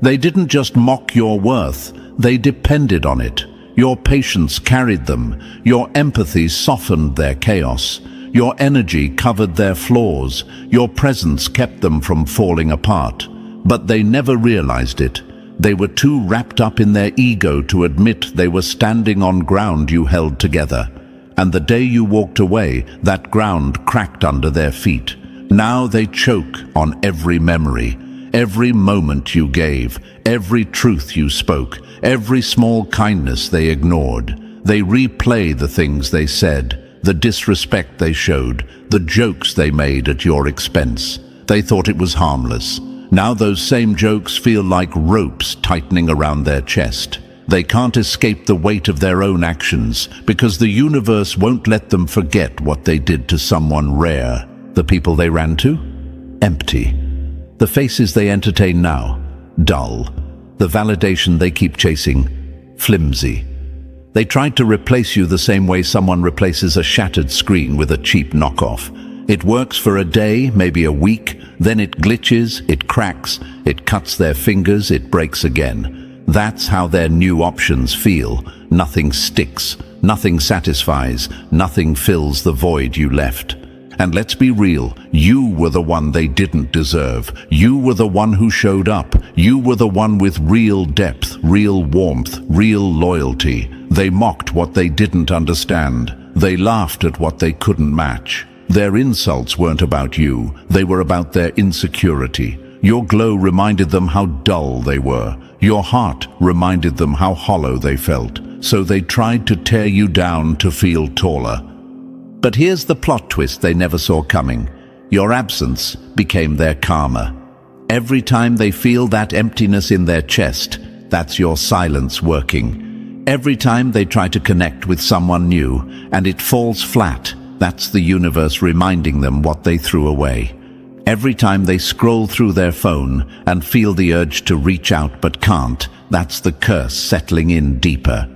They didn't just mock your worth, they depended on it. Your patience carried them. Your empathy softened their chaos. Your energy covered their flaws. Your presence kept them from falling apart. But they never realized it. They were too wrapped up in their ego to admit they were standing on ground you held together. And the day you walked away, that ground cracked under their feet. Now they choke on every memory. Every moment you gave, every truth you spoke, every small kindness they ignored. They replay the things they said, the disrespect they showed, the jokes they made at your expense. They thought it was harmless. Now those same jokes feel like ropes tightening around their chest. They can't escape the weight of their own actions because the universe won't let them forget what they did to someone rare. The people they ran to? Empty. The faces they entertain now, dull. The validation they keep chasing, flimsy. They tried to replace you the same way someone replaces a shattered screen with a cheap knockoff. It works for a day, maybe a week, then it glitches, it cracks, it cuts their fingers, it breaks again. That's how their new options feel. Nothing sticks, nothing satisfies, nothing fills the void you left. And let's be real, you were the one they didn't deserve. You were the one who showed up. You were the one with real depth, real warmth, real loyalty. They mocked what they didn't understand. They laughed at what they couldn't match. Their insults weren't about you. They were about their insecurity. Your glow reminded them how dull they were. Your heart reminded them how hollow they felt. So they tried to tear you down to feel taller. But here's the plot twist they never saw coming. Your absence became their karma. Every time they feel that emptiness in their chest, that's your silence working. Every time they try to connect with someone new and it falls flat, that's the universe reminding them what they threw away. Every time they scroll through their phone and feel the urge to reach out but can't, that's the curse settling in deeper.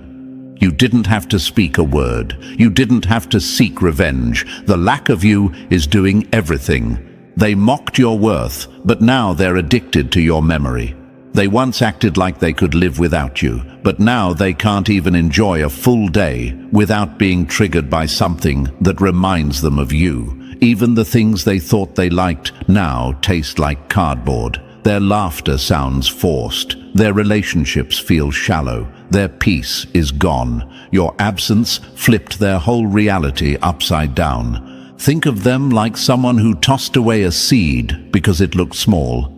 You didn't have to speak a word. You didn't have to seek revenge. The lack of you is doing everything. They mocked your worth, but now they're addicted to your memory. They once acted like they could live without you, but now they can't even enjoy a full day without being triggered by something that reminds them of you. Even the things they thought they liked now taste like cardboard. Their laughter sounds forced. Their relationships feel shallow. Their peace is gone. Your absence flipped their whole reality upside down. Think of them like someone who tossed away a seed because it looked small.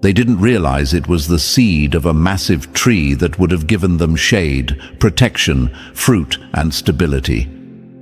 They didn't realize it was the seed of a massive tree that would have given them shade, protection, fruit, and stability.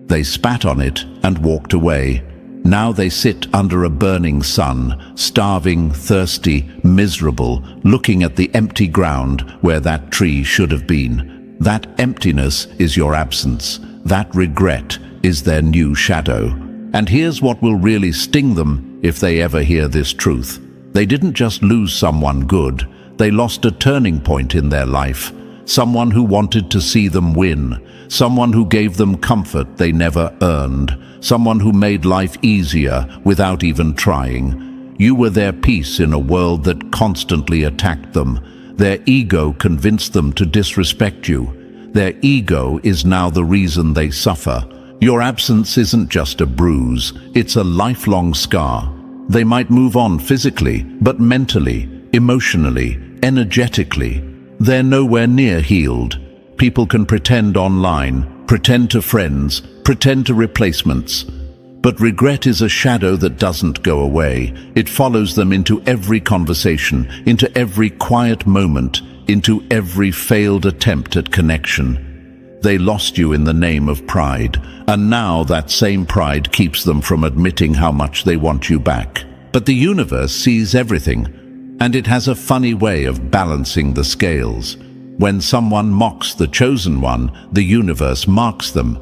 They spat on it and walked away. Now they sit under a burning sun, starving, thirsty, miserable, looking at the empty ground where that tree should have been. That emptiness is your absence. That regret is their new shadow. And here's what will really sting them if they ever hear this truth. They didn't just lose someone good. They lost a turning point in their life. Someone who wanted to see them win. Someone who gave them comfort they never earned. Someone who made life easier without even trying. You were their peace in a world that constantly attacked them. Their ego convinced them to disrespect you. Their ego is now the reason they suffer. Your absence isn't just a bruise, it's a lifelong scar. They might move on physically, but mentally, emotionally, energetically, they're nowhere near healed. People can pretend online, pretend to friends, pretend to replacements. But regret is a shadow that doesn't go away. It follows them into every conversation, into every quiet moment, into every failed attempt at connection. They lost you in the name of pride, and now that same pride keeps them from admitting how much they want you back. But the universe sees everything, and it has a funny way of balancing the scales. When someone mocks the chosen one, the universe marks them.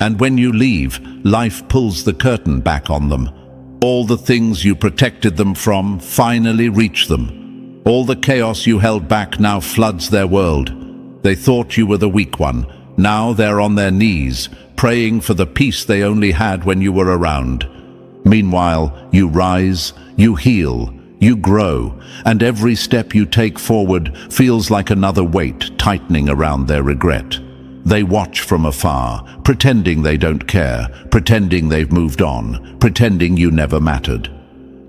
And when you leave, life pulls the curtain back on them. All the things you protected them from finally reach them. All the chaos you held back now floods their world. They thought you were the weak one. Now they're on their knees, praying for the peace they only had when you were around. Meanwhile, you rise, you heal, you grow, and every step you take forward feels like another weight tightening around their regret. They watch from afar, pretending they don't care, pretending they've moved on, pretending you never mattered.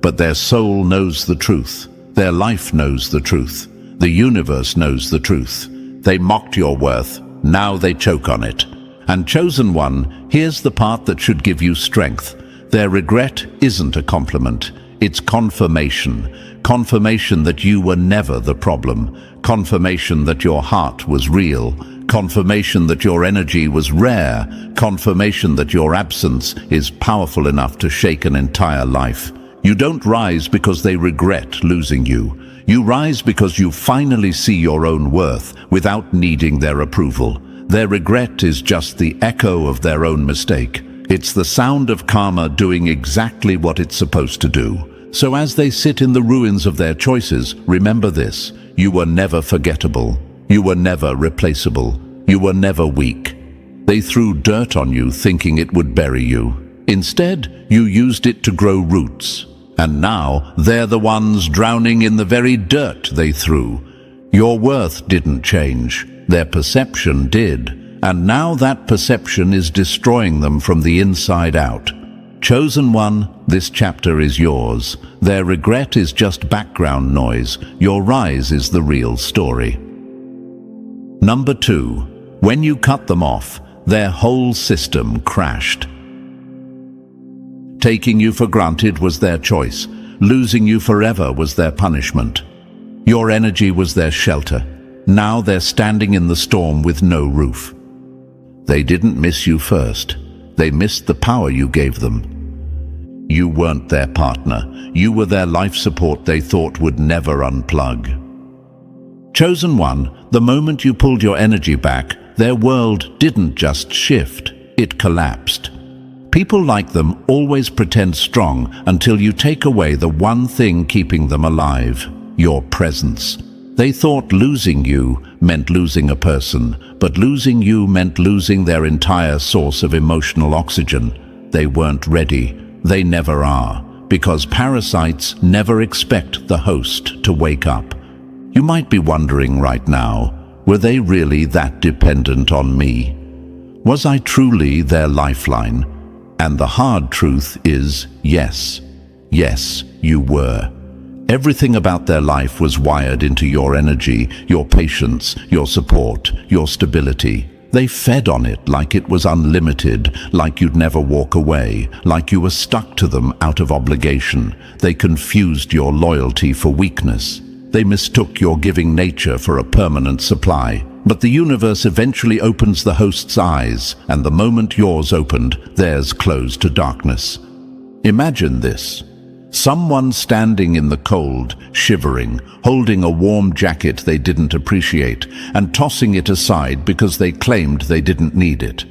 But their soul knows the truth. Their life knows the truth. The universe knows the truth. They mocked your worth. Now they choke on it. And chosen one, here's the part that should give you strength. Their regret isn't a compliment. It's confirmation. Confirmation that you were never the problem. Confirmation that your heart was real. Confirmation that your energy was rare. Confirmation that your absence is powerful enough to shake an entire life. You don't rise because they regret losing you. You rise because you finally see your own worth without needing their approval. Their regret is just the echo of their own mistake. It's the sound of karma doing exactly what it's supposed to do. So as they sit in the ruins of their choices, remember this: you were never forgettable. You were never replaceable. You were never weak. They threw dirt on you thinking it would bury you. Instead, you used it to grow roots. And now, they're the ones drowning in the very dirt they threw. Your worth didn't change. Their perception did. And now that perception is destroying them from the inside out. Chosen one, this chapter is yours. Their regret is just background noise. Your rise is the real story. Number 2. When you cut them off, their whole system crashed. Taking you for granted was their choice. Losing you forever was their punishment. Your energy was their shelter. Now they're standing in the storm with no roof. They didn't miss you first. They missed the power you gave them. You weren't their partner. You were their life support they thought would never unplug. Chosen one, the moment you pulled your energy back, their world didn't just shift, it collapsed. People like them always pretend strong until you take away the one thing keeping them alive, your presence. They thought losing you meant losing a person, but losing you meant losing their entire source of emotional oxygen. They weren't ready. They never are, because parasites never expect the host to wake up. You might be wondering right now, were they really that dependent on me? Was I truly their lifeline? And the hard truth is, yes. Yes, you were. Everything about their life was wired into your energy, your patience, your support, your stability. They fed on it like it was unlimited, like you'd never walk away, like you were stuck to them out of obligation. They confused your loyalty for weakness. They mistook your giving nature for a permanent supply. But the universe eventually opens the host's eyes, and the moment yours opened, theirs closed to darkness. Imagine this. Someone standing in the cold, shivering, holding a warm jacket they didn't appreciate, and tossing it aside because they claimed they didn't need it.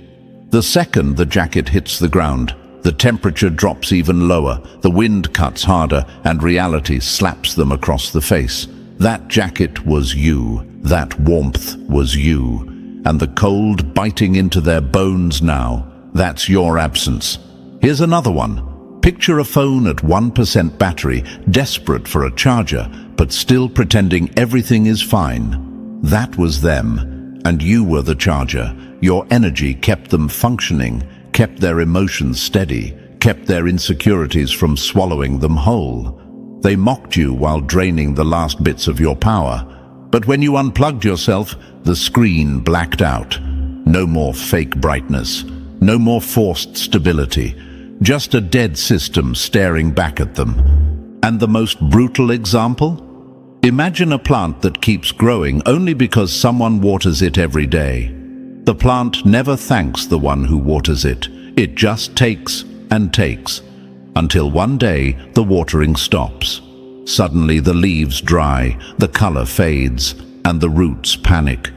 The second the jacket hits the ground, the temperature drops even lower, the wind cuts harder, and reality slaps them across the face. That jacket was you, that warmth was you, and the cold biting into their bones now, that's your absence. Here's another one. Picture a phone at 1% battery, desperate for a charger, but still pretending everything is fine. That was them, and you were the charger. Your energy kept them functioning, kept their emotions steady, kept their insecurities from swallowing them whole. They mocked you while draining the last bits of your power. But when you unplugged yourself, the screen blacked out. No more fake brightness, no more forced stability. Just a dead system staring back at them. And the most brutal example? Imagine a plant that keeps growing only because someone waters it every day. The plant never thanks the one who waters it. It just takes and takes, until one day the watering stops. Suddenly the leaves dry, the color fades, and the roots panic.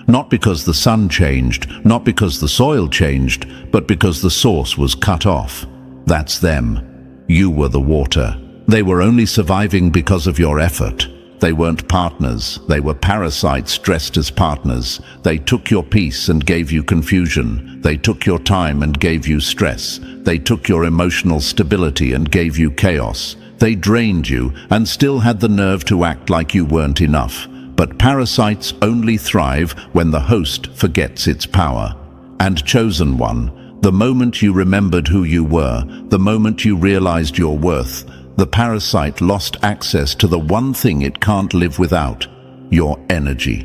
Not because the sun changed, not because the soil changed, but because the source was cut off. That's them. You were the water. They were only surviving because of your effort. They weren't partners. They were parasites dressed as partners. They took your peace and gave you confusion. They took your time and gave you stress. They took your emotional stability and gave you chaos. They drained you and still had the nerve to act like you weren't enough. But parasites only thrive when the host forgets its power. And chosen one, the moment you remembered who you were, the moment you realized your worth, the parasite lost access to the one thing it can't live without, your energy.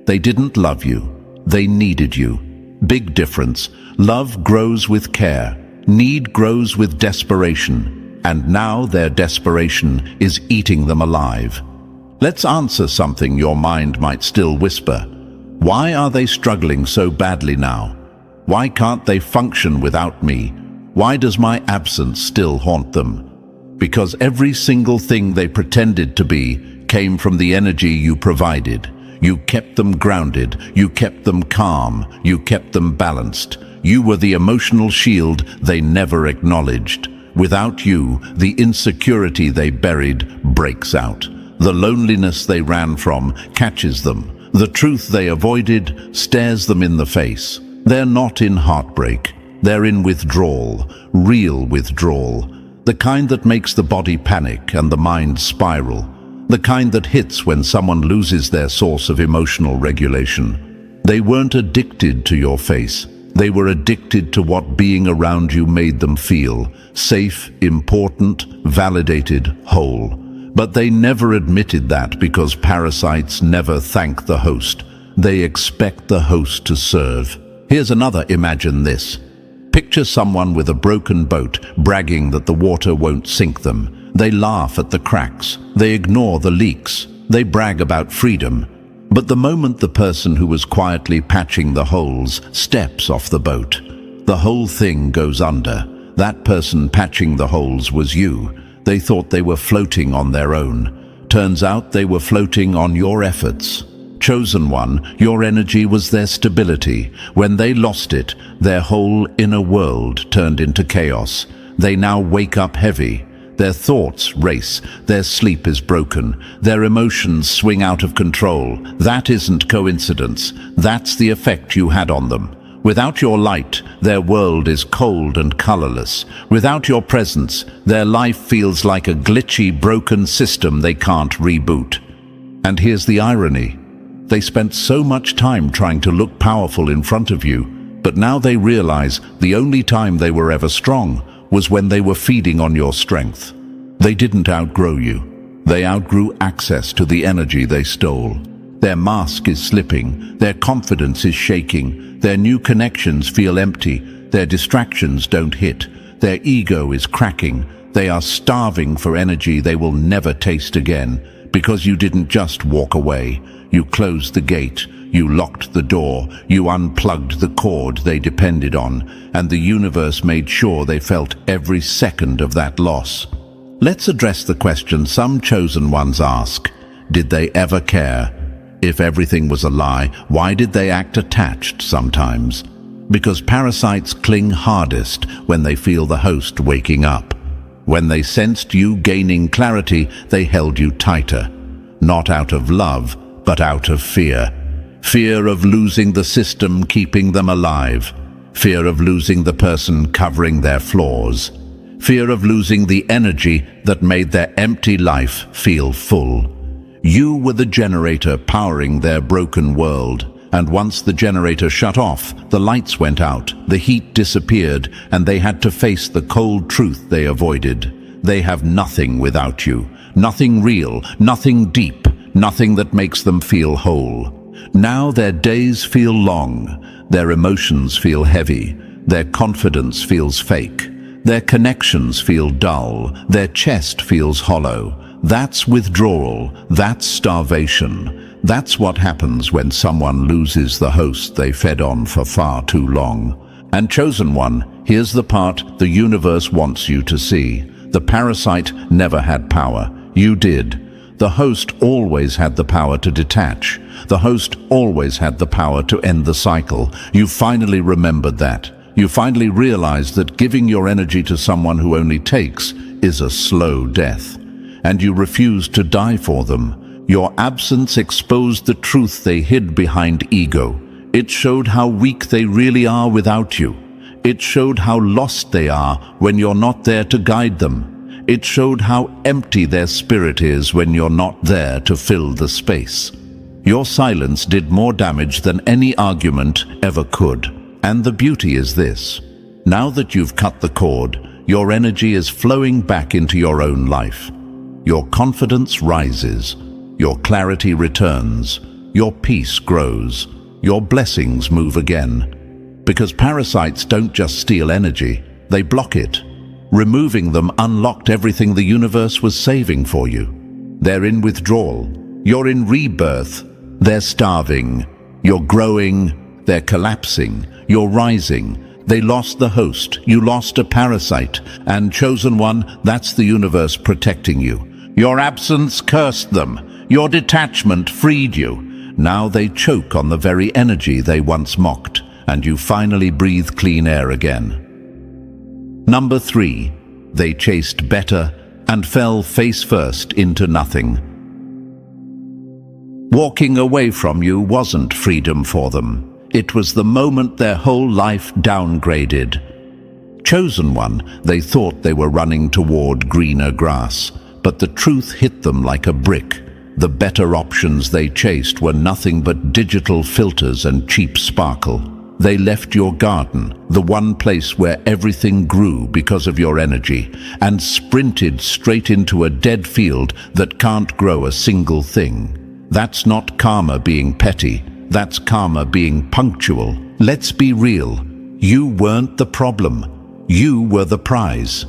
They didn't love you. They needed you. Big difference. Love grows with care. Need grows with desperation. And now their desperation is eating them alive. Let's answer something your mind might still whisper. Why are they struggling so badly now? Why can't they function without me? Why does my absence still haunt them? Because every single thing they pretended to be came from the energy you provided. You kept them grounded, you kept them calm, you kept them balanced. You were the emotional shield they never acknowledged. Without you, the insecurity they buried breaks out. The loneliness they ran from catches them. The truth they avoided stares them in the face. They're not in heartbreak. They're in withdrawal, real withdrawal. The kind that makes the body panic and the mind spiral. The kind that hits when someone loses their source of emotional regulation. They weren't addicted to your face. They were addicted to what being around you made them feel. Safe, important, validated, whole. But they never admitted that because parasites never thank the host. They expect the host to serve. Here's another imagine this. Picture someone with a broken boat bragging that the water won't sink them. They laugh at the cracks. They ignore the leaks. They brag about freedom. But the moment the person who was quietly patching the holes steps off the boat, the whole thing goes under. That person patching the holes was you. They thought they were floating on their own. Turns out they were floating on your efforts. Chosen one, your energy was their stability. When they lost it, their whole inner world turned into chaos. They now wake up heavy. Their thoughts race. Their sleep is broken. Their emotions swing out of control. That isn't coincidence. That's the effect you had on them. Without your light, their world is cold and colorless. Without your presence, their life feels like a glitchy, broken system they can't reboot. And here's the irony. They spent so much time trying to look powerful in front of you, but now they realize the only time they were ever strong was when they were feeding on your strength. They didn't outgrow you. They outgrew access to the energy they stole. Their mask is slipping. Their confidence is shaking. Their new connections feel empty. Their distractions don't hit. Their ego is cracking. They are starving for energy they will never taste again, because you didn't just walk away. You closed the gate. You locked the door. You unplugged the cord they depended on, and the universe made sure they felt every second of that loss. Let's address the question some chosen ones ask. Did they ever care? If everything was a lie, why did they act attached sometimes? Because parasites cling hardest when they feel the host waking up. When they sensed you gaining clarity, they held you tighter. Not out of love, but out of fear. Fear of losing the system keeping them alive. Fear of losing the person covering their flaws. Fear of losing the energy that made their empty life feel full. You were the generator powering their broken world, and once the generator shut off, the lights went out, the heat disappeared, and they had to face the cold truth they avoided. They have nothing without you. Nothing real, nothing deep, nothing that makes them feel whole. Now their days feel long, their emotions feel heavy, their confidence feels fake, their connections feel dull, their chest feels hollow. That's withdrawal, that's starvation. That's what happens when someone loses the host they fed on for far too long. And chosen one, here's the part the universe wants you to see. The parasite never had power. You did. The host always had the power to detach. The host always had the power to end the cycle. You finally remembered that. You finally realized that giving your energy to someone who only takes is a slow death. And you refused to die for them. Your absence exposed the truth they hid behind ego. It showed how weak they really are without you. It showed how lost they are when you're not there to guide them. It showed how empty their spirit is when you're not there to fill the space. Your silence did more damage than any argument ever could. And the beauty is this. Now that you've cut the cord, your energy is flowing back into your own life. Your confidence rises. Your clarity returns. Your peace grows. Your blessings move again. Because parasites don't just steal energy, they block it. Removing them unlocked everything the universe was saving for you. They're in withdrawal. You're in rebirth. They're starving. You're growing. They're collapsing. You're rising. They lost the host. You lost a parasite. And chosen one, that's the universe protecting you. Your absence cursed them. Your detachment freed you. Now they choke on the very energy they once mocked, and you finally breathe clean air again. Number 3, they chased better and fell face first into nothing. Walking away from you wasn't freedom for them. It was the moment their whole life downgraded. Chosen one, they thought they were running toward greener grass, but the truth hit them like a brick. The better options they chased were nothing but digital filters and cheap sparkle. They left your garden, the one place where everything grew because of your energy, and sprinted straight into a dead field that can't grow a single thing. That's not karma being petty, that's karma being punctual. Let's be real. You weren't the problem. You were the prize.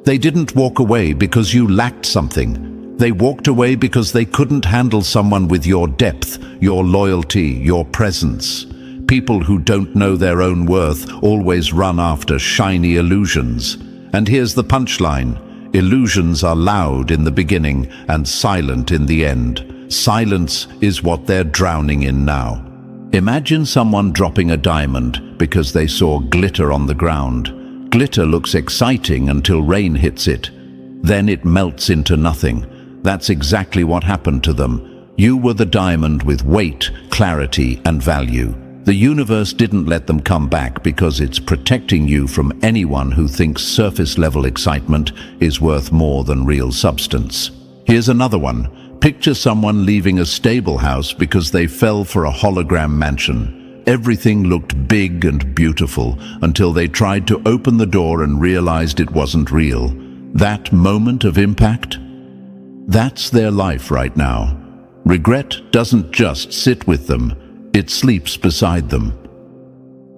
They didn't walk away because you lacked something. They walked away because they couldn't handle someone with your depth, your loyalty, your presence. People who don't know their own worth always run after shiny illusions. And here's the punchline. Illusions are loud in the beginning and silent in the end. Silence is what they're drowning in now. Imagine someone dropping a diamond because they saw glitter on the ground. Glitter looks exciting until rain hits it. Then it melts into nothing. That's exactly what happened to them. You were the diamond with weight, clarity, and value. The universe didn't let them come back because it's protecting you from anyone who thinks surface-level excitement is worth more than real substance. Here's another one. Picture someone leaving a stable house because they fell for a hologram mansion. Everything looked big and beautiful until they tried to open the door and realized it wasn't real. That moment of impact? That's their life right now. Regret doesn't just sit with them. It sleeps beside them.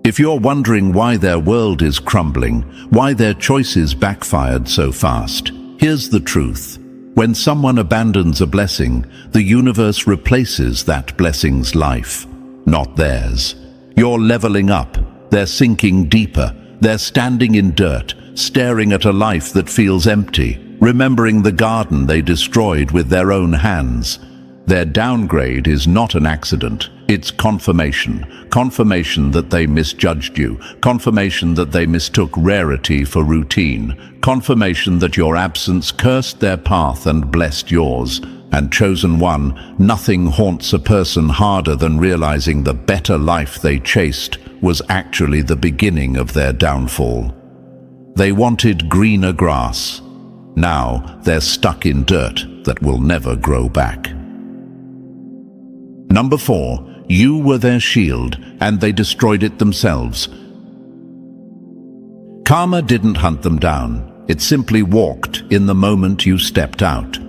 If you're wondering why their world is crumbling, why their choices backfired so fast, here's the truth. When someone abandons a blessing, the universe replaces that blessing's life, not theirs. You're leveling up. They're sinking deeper. They're standing in dirt, staring at a life that feels empty, remembering the garden they destroyed with their own hands. Their downgrade is not an accident. It's confirmation. Confirmation that they misjudged you. Confirmation that they mistook rarity for routine. Confirmation that your absence cursed their path and blessed yours. And chosen one, nothing haunts a person harder than realizing the better life they chased was actually the beginning of their downfall. They wanted greener grass. Now they're stuck in dirt that will never grow back. Number 4, you were their shield, and they destroyed it themselves. Karma didn't hunt them down. It simply walked in the moment you stepped out.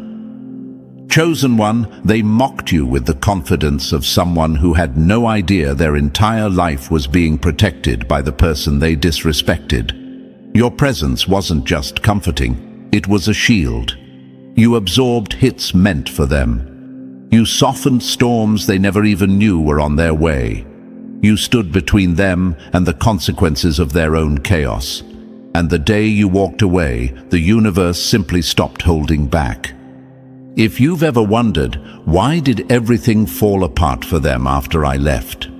Chosen one, they mocked you with the confidence of someone who had no idea their entire life was being protected by the person they disrespected. Your presence wasn't just comforting, it was a shield. You absorbed hits meant for them. You softened storms they never even knew were on their way. You stood between them and the consequences of their own chaos. And the day you walked away, the universe simply stopped holding back. If you've ever wondered, why did everything fall apart for them after I left?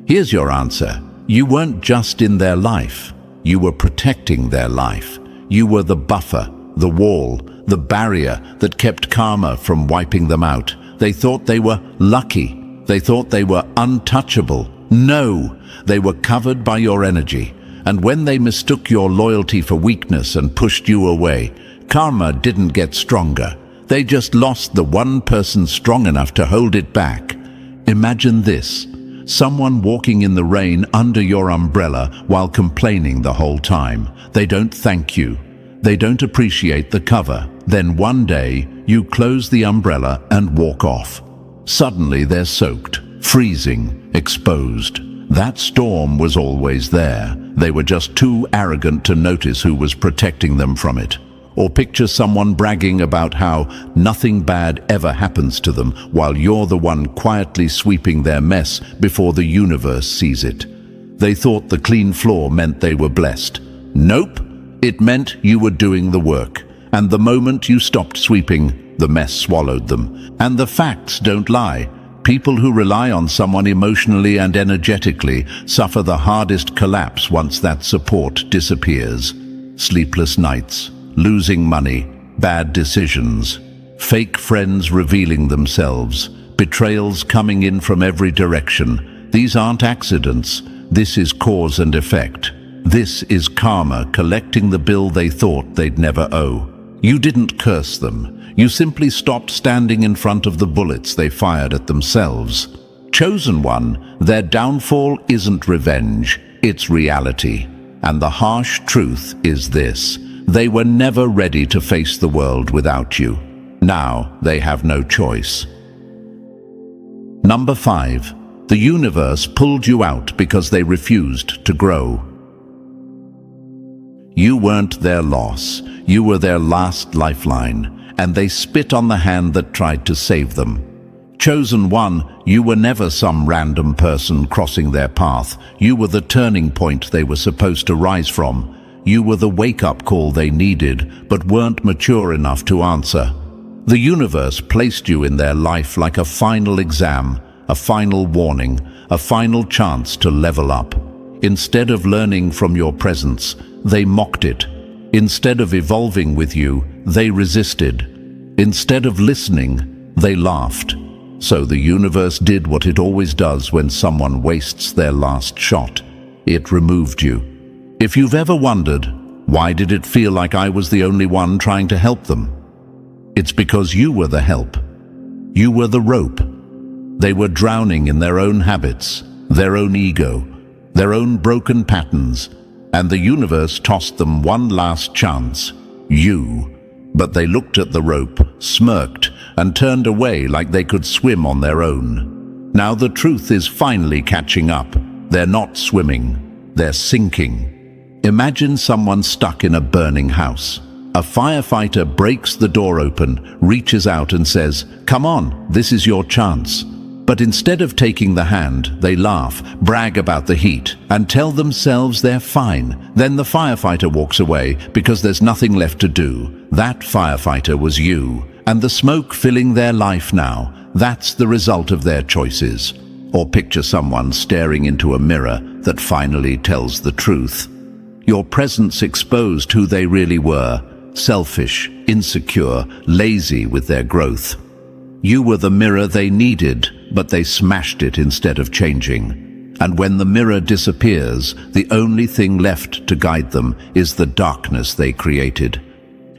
Here's your answer. You weren't just in their life. You were protecting their life. You were the buffer, the wall, the barrier that kept karma from wiping them out. They thought they were lucky. They thought they were untouchable. No, they were covered by your energy. And when they mistook your loyalty for weakness and pushed you away, karma didn't get stronger. They just lost the one person strong enough to hold it back. Imagine this. Someone walking in the rain under your umbrella while complaining the whole time. They don't thank you. They don't appreciate the cover. Then one day, you close the umbrella and walk off. Suddenly they're soaked, freezing, exposed. That storm was always there. They were just too arrogant to notice who was protecting them from it. Or picture someone bragging about how nothing bad ever happens to them while you're the one quietly sweeping their mess before the universe sees it. They thought the clean floor meant they were blessed. Nope, it meant you were doing the work. And the moment you stopped sweeping, the mess swallowed them. And the facts don't lie. People who rely on someone emotionally and energetically suffer the hardest collapse once that support disappears. Sleepless nights, losing money, bad decisions, fake friends revealing themselves, betrayals coming in from every direction. These aren't accidents. This is cause and effect. This is karma collecting the bill they thought they'd never owe. You didn't curse them. You simply stopped standing in front of the bullets they fired at themselves. Chosen one, their downfall isn't revenge, it's reality. And the harsh truth is this: they were never ready to face the world without you. Now they have no choice. Number 5. The universe pulled you out because they refused to grow. You weren't their loss. You were their last lifeline, and they spit on the hand that tried to save them. Chosen one, you were never some random person crossing their path. You were the turning point they were supposed to rise from. You were the wake-up call they needed, but weren't mature enough to answer. The universe placed you in their life like a final exam, a final warning, a final chance to level up. Instead of learning from your presence, they mocked it. Instead of evolving with you, they resisted. Instead of listening, they laughed. So the universe did what it always does when someone wastes their last shot. It removed you. If you've ever wondered, why did it feel like I was the only one trying to help them? It's because you were the help. You were the rope. They were drowning in their own habits, their own ego, their own broken patterns, and the universe tossed them one last chance, you. But they looked at the rope, smirked, and turned away like they could swim on their own. Now the truth is finally catching up. They're not swimming, they're sinking. Imagine someone stuck in a burning house. A firefighter breaks the door open, reaches out and says, "Come on, this is your chance." But instead of taking the hand, they laugh, brag about the heat, and tell themselves they're fine. Then the firefighter walks away because there's nothing left to do. That firefighter was you, and the smoke filling their life now, that's the result of their choices. Or picture someone staring into a mirror that finally tells the truth. Your presence exposed who they really were: selfish, insecure, lazy with their growth. You were the mirror they needed, but they smashed it instead of changing. And when the mirror disappears, the only thing left to guide them is the darkness they created.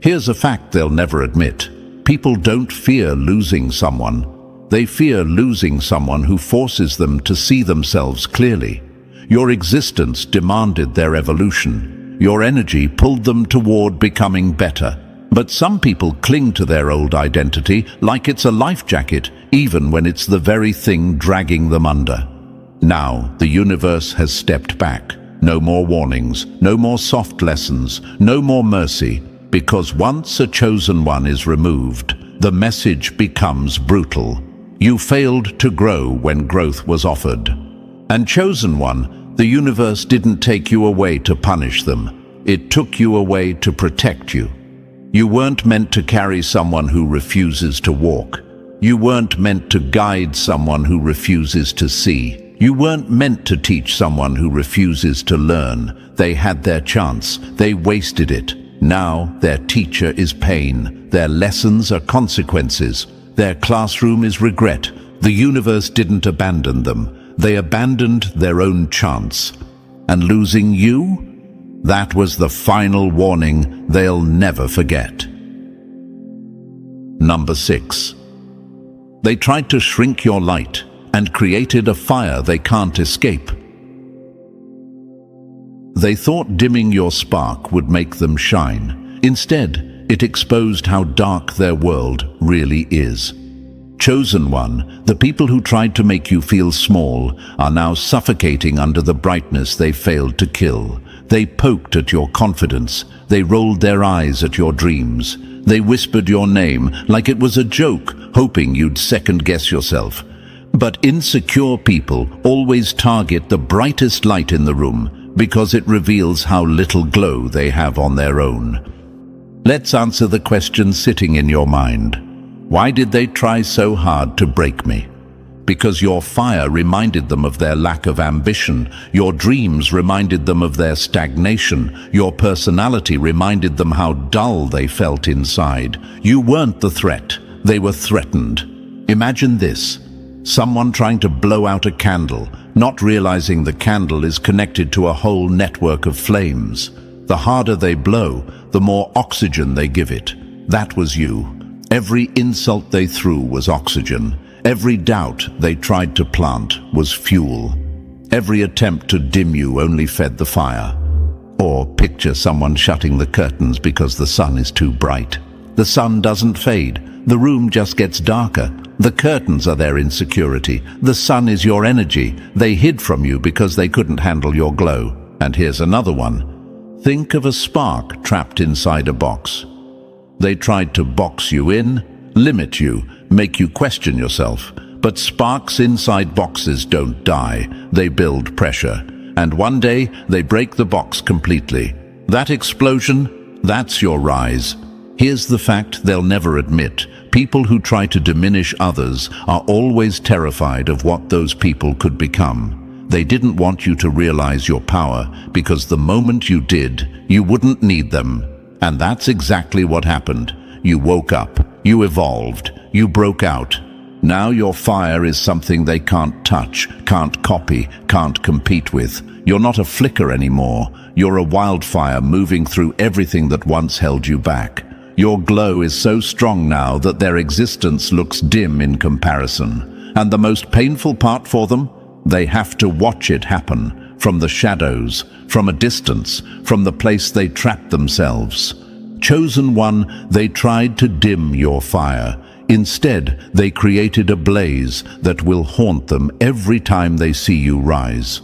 Here's a fact they'll never admit. People don't fear losing someone. They fear losing someone who forces them to see themselves clearly. Your existence demanded their evolution. Your energy pulled them toward becoming better. But some people cling to their old identity like it's a life jacket, even when it's the very thing dragging them under. Now, the universe has stepped back. No more warnings, no more soft lessons, no more mercy, because once a chosen one is removed, the message becomes brutal. You failed to grow when growth was offered. And chosen one, the universe didn't take you away to punish them. It took you away to protect you. You weren't meant to carry someone who refuses to walk. You weren't meant to guide someone who refuses to see. You weren't meant to teach someone who refuses to learn. They had their chance. They wasted it. Now their teacher is pain. Their lessons are consequences. Their classroom is regret. The universe didn't abandon them. They abandoned their own chance. And losing you? That was the final warning they'll never forget. Number 6. They tried to shrink your light and created a fire they can't escape. They thought dimming your spark would make them shine. Instead, it exposed how dark their world really is. Chosen one, the people who tried to make you feel small are now suffocating under the brightness they failed to kill. They poked at your confidence. They rolled their eyes at your dreams. They whispered your name like it was a joke, hoping you'd second-guess yourself. But insecure people always target the brightest light in the room because it reveals how little glow they have on their own. Let's answer the question sitting in your mind. Why did they try so hard to break me? Because your fire reminded them of their lack of ambition. Your dreams reminded them of their stagnation. Your personality reminded them how dull they felt inside. You weren't the threat. They were threatened. Imagine this. Someone trying to blow out a candle, not realizing the candle is connected to a whole network of flames. The harder they blow, the more oxygen they give it. That was you. Every insult they threw was oxygen. Every doubt they tried to plant was fuel. Every attempt to dim you only fed the fire. Or picture someone shutting the curtains because the sun is too bright. The sun doesn't fade. The room just gets darker. The curtains are their insecurity. The sun is your energy. They hid from you because they couldn't handle your glow. And here's another one. Think of a spark trapped inside a box. They tried to box you in, limit you, make you question yourself. But sparks inside boxes don't die. They build pressure. And one day, they break the box completely. That explosion, that's your rise. Here's the fact they'll never admit. People who try to diminish others are always terrified of what those people could become. They didn't want you to realize your power, because the moment you did, you wouldn't need them. And that's exactly what happened. You woke up, you evolved, you broke out. Now your fire is something they can't touch, can't copy, can't compete with. You're not a flicker anymore. You're a wildfire moving through everything that once held you back. Your glow is so strong now that their existence looks dim in comparison. And the most painful part for them? They have to watch it happen, from the shadows, from a distance, from the place they trapped themselves. Chosen one, they tried to dim your fire. Instead, they created a blaze that will haunt them every time they see you rise.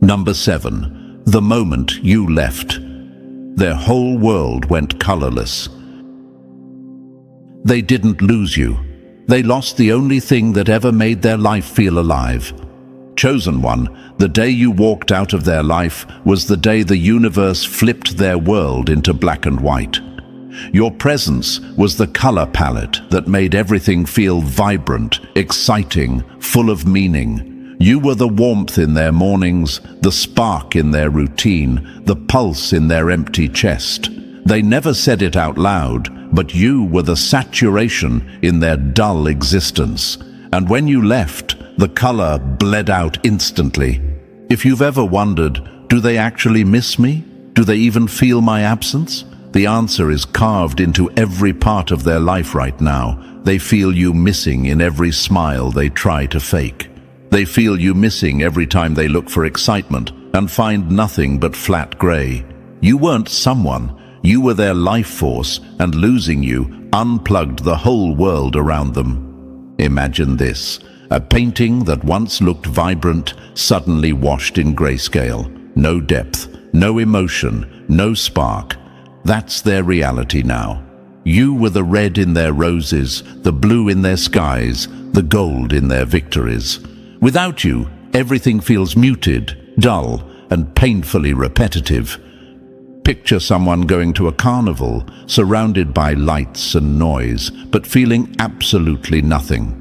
Number 7. The moment you left. Their whole world went colorless. They didn't lose you. They lost the only thing that ever made their life feel alive. Chosen one, the day you walked out of their life was the day the universe flipped their world into black and white. Your presence was the color palette that made everything feel vibrant, exciting, full of meaning. You were the warmth in their mornings, the spark in their routine, the pulse in their empty chest. They never said it out loud, but you were the saturation in their dull existence. And when you left, the color bled out instantly. If you've ever wondered, do they actually miss me? Do they even feel my absence? The answer is carved into every part of their life right now. They feel you missing in every smile they try to fake. They feel you missing every time they look for excitement and find nothing but flat gray. You weren't someone. You were their life force, and losing you unplugged the whole world around them. Imagine this. A painting that once looked vibrant suddenly washed in grayscale. No depth, no emotion, no spark. That's their reality now. You were the red in their roses, the blue in their skies, the gold in their victories. Without you, everything feels muted, dull, and painfully repetitive. Picture someone going to a carnival, surrounded by lights and noise, but feeling absolutely nothing.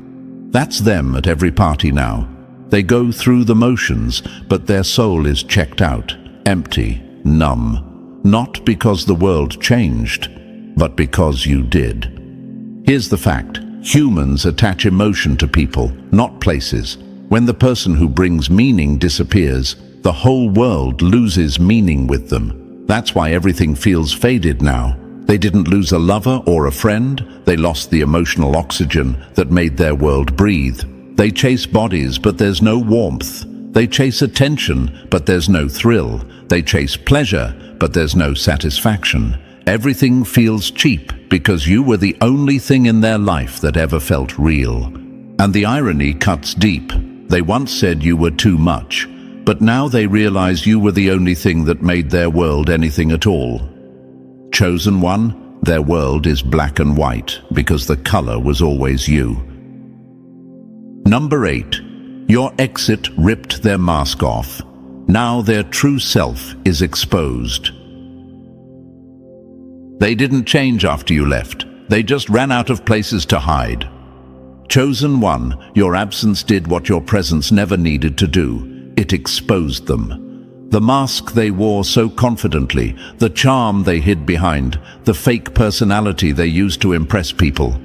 That's them at every party now. They go through the motions, but their soul is checked out, empty, numb. Not because the world changed, but because you did. Here's the fact. Humans attach emotion to people, not places. When the person who brings meaning disappears, the whole world loses meaning with them. That's why everything feels faded now. They didn't lose a lover or a friend. They lost the emotional oxygen that made their world breathe. They chase bodies, but there's no warmth. They chase attention, but there's no thrill. They chase pleasure, but there's no satisfaction. Everything feels cheap because you were the only thing in their life that ever felt real. And the irony cuts deep. They once said you were too much, but now they realize you were the only thing that made their world anything at all. Chosen one, their world is black and white because the color was always you. Number 8. Your exit ripped their mask off. Now their true self is exposed. They didn't change after you left. They just ran out of places to hide. Chosen one, your absence did what your presence never needed to do. It exposed them. The mask they wore so confidently, the charm they hid behind, the fake personality they used to impress people.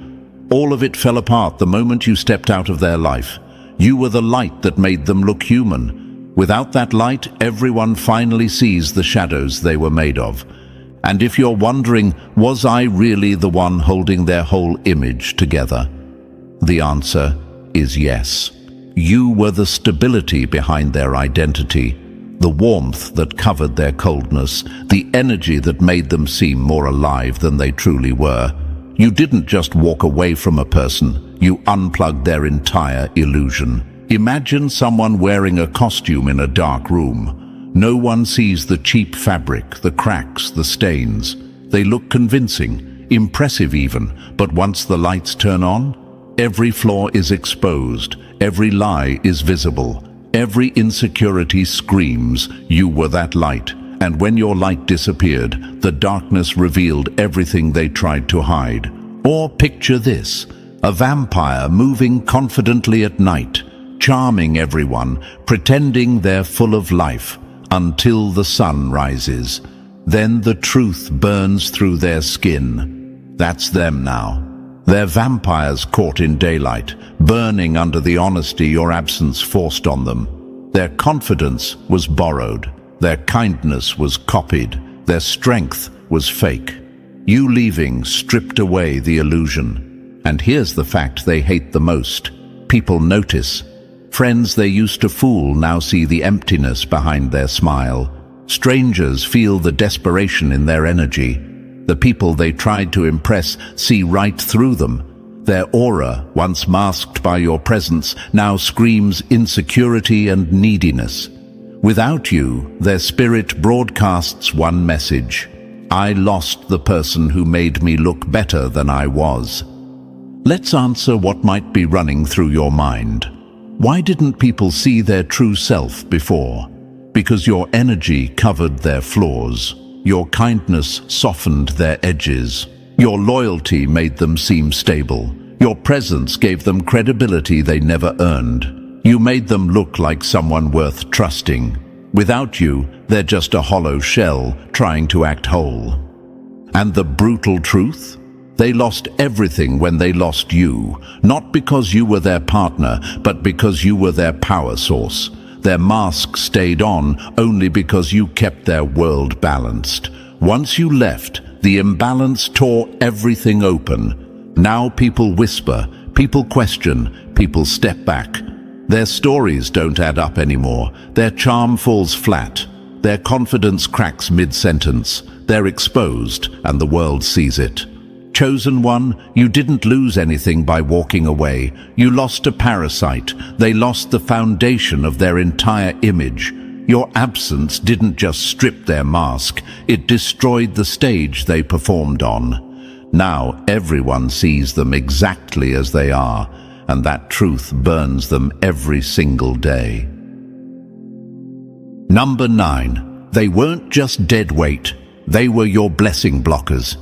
All of it fell apart the moment you stepped out of their life. You were the light that made them look human. Without that light, everyone finally sees the shadows they were made of. And if you're wondering, was I really the one holding their whole image together? The answer is yes. You were the stability behind their identity, the warmth that covered their coldness, the energy that made them seem more alive than they truly were. You didn't just walk away from a person, you unplugged their entire illusion. Imagine someone wearing a costume in a dark room. No one sees the cheap fabric, the cracks, the stains. They look convincing, impressive even, but once the lights turn on, every flaw is exposed, every lie is visible, every insecurity screams, you were that light. And when your light disappeared, the darkness revealed everything they tried to hide. Or picture this, a vampire moving confidently at night, charming everyone, pretending they're full of life, until the sun rises. Then the truth burns through their skin. That's them now. They're vampires caught in daylight, burning under the honesty your absence forced on them. Their confidence was borrowed. Their kindness was copied. Their strength was fake. You leaving stripped away the illusion. And here's the fact they hate the most. People notice. Friends they used to fool now see the emptiness behind their smile. Strangers feel the desperation in their energy. The people they tried to impress see right through them. Their aura, once masked by your presence, now screams insecurity and neediness. Without you, their spirit broadcasts one message. I lost the person who made me look better than I was. Let's answer what might be running through your mind. Why didn't people see their true self before? Because your energy covered their flaws. Your kindness softened their edges. Your loyalty made them seem stable. Your presence gave them credibility they never earned. You made them look like someone worth trusting. Without you, they're just a hollow shell trying to act whole. And the brutal truth? They lost everything when they lost you, not because you were their partner, but because you were their power source. Their mask stayed on only because you kept their world balanced. Once you left, the imbalance tore everything open. Now people whisper, people question, people step back. Their stories don't add up anymore. Their charm falls flat. Their confidence cracks mid-sentence. They're exposed, and the world sees it. Chosen one, you didn't lose anything by walking away. You lost a parasite. They lost the foundation of their entire image. Your absence didn't just strip their mask. It destroyed the stage they performed on. Now everyone sees them exactly as they are, and that truth burns them every single day. Number 9. They weren't just dead weight. They were your blessing blockers.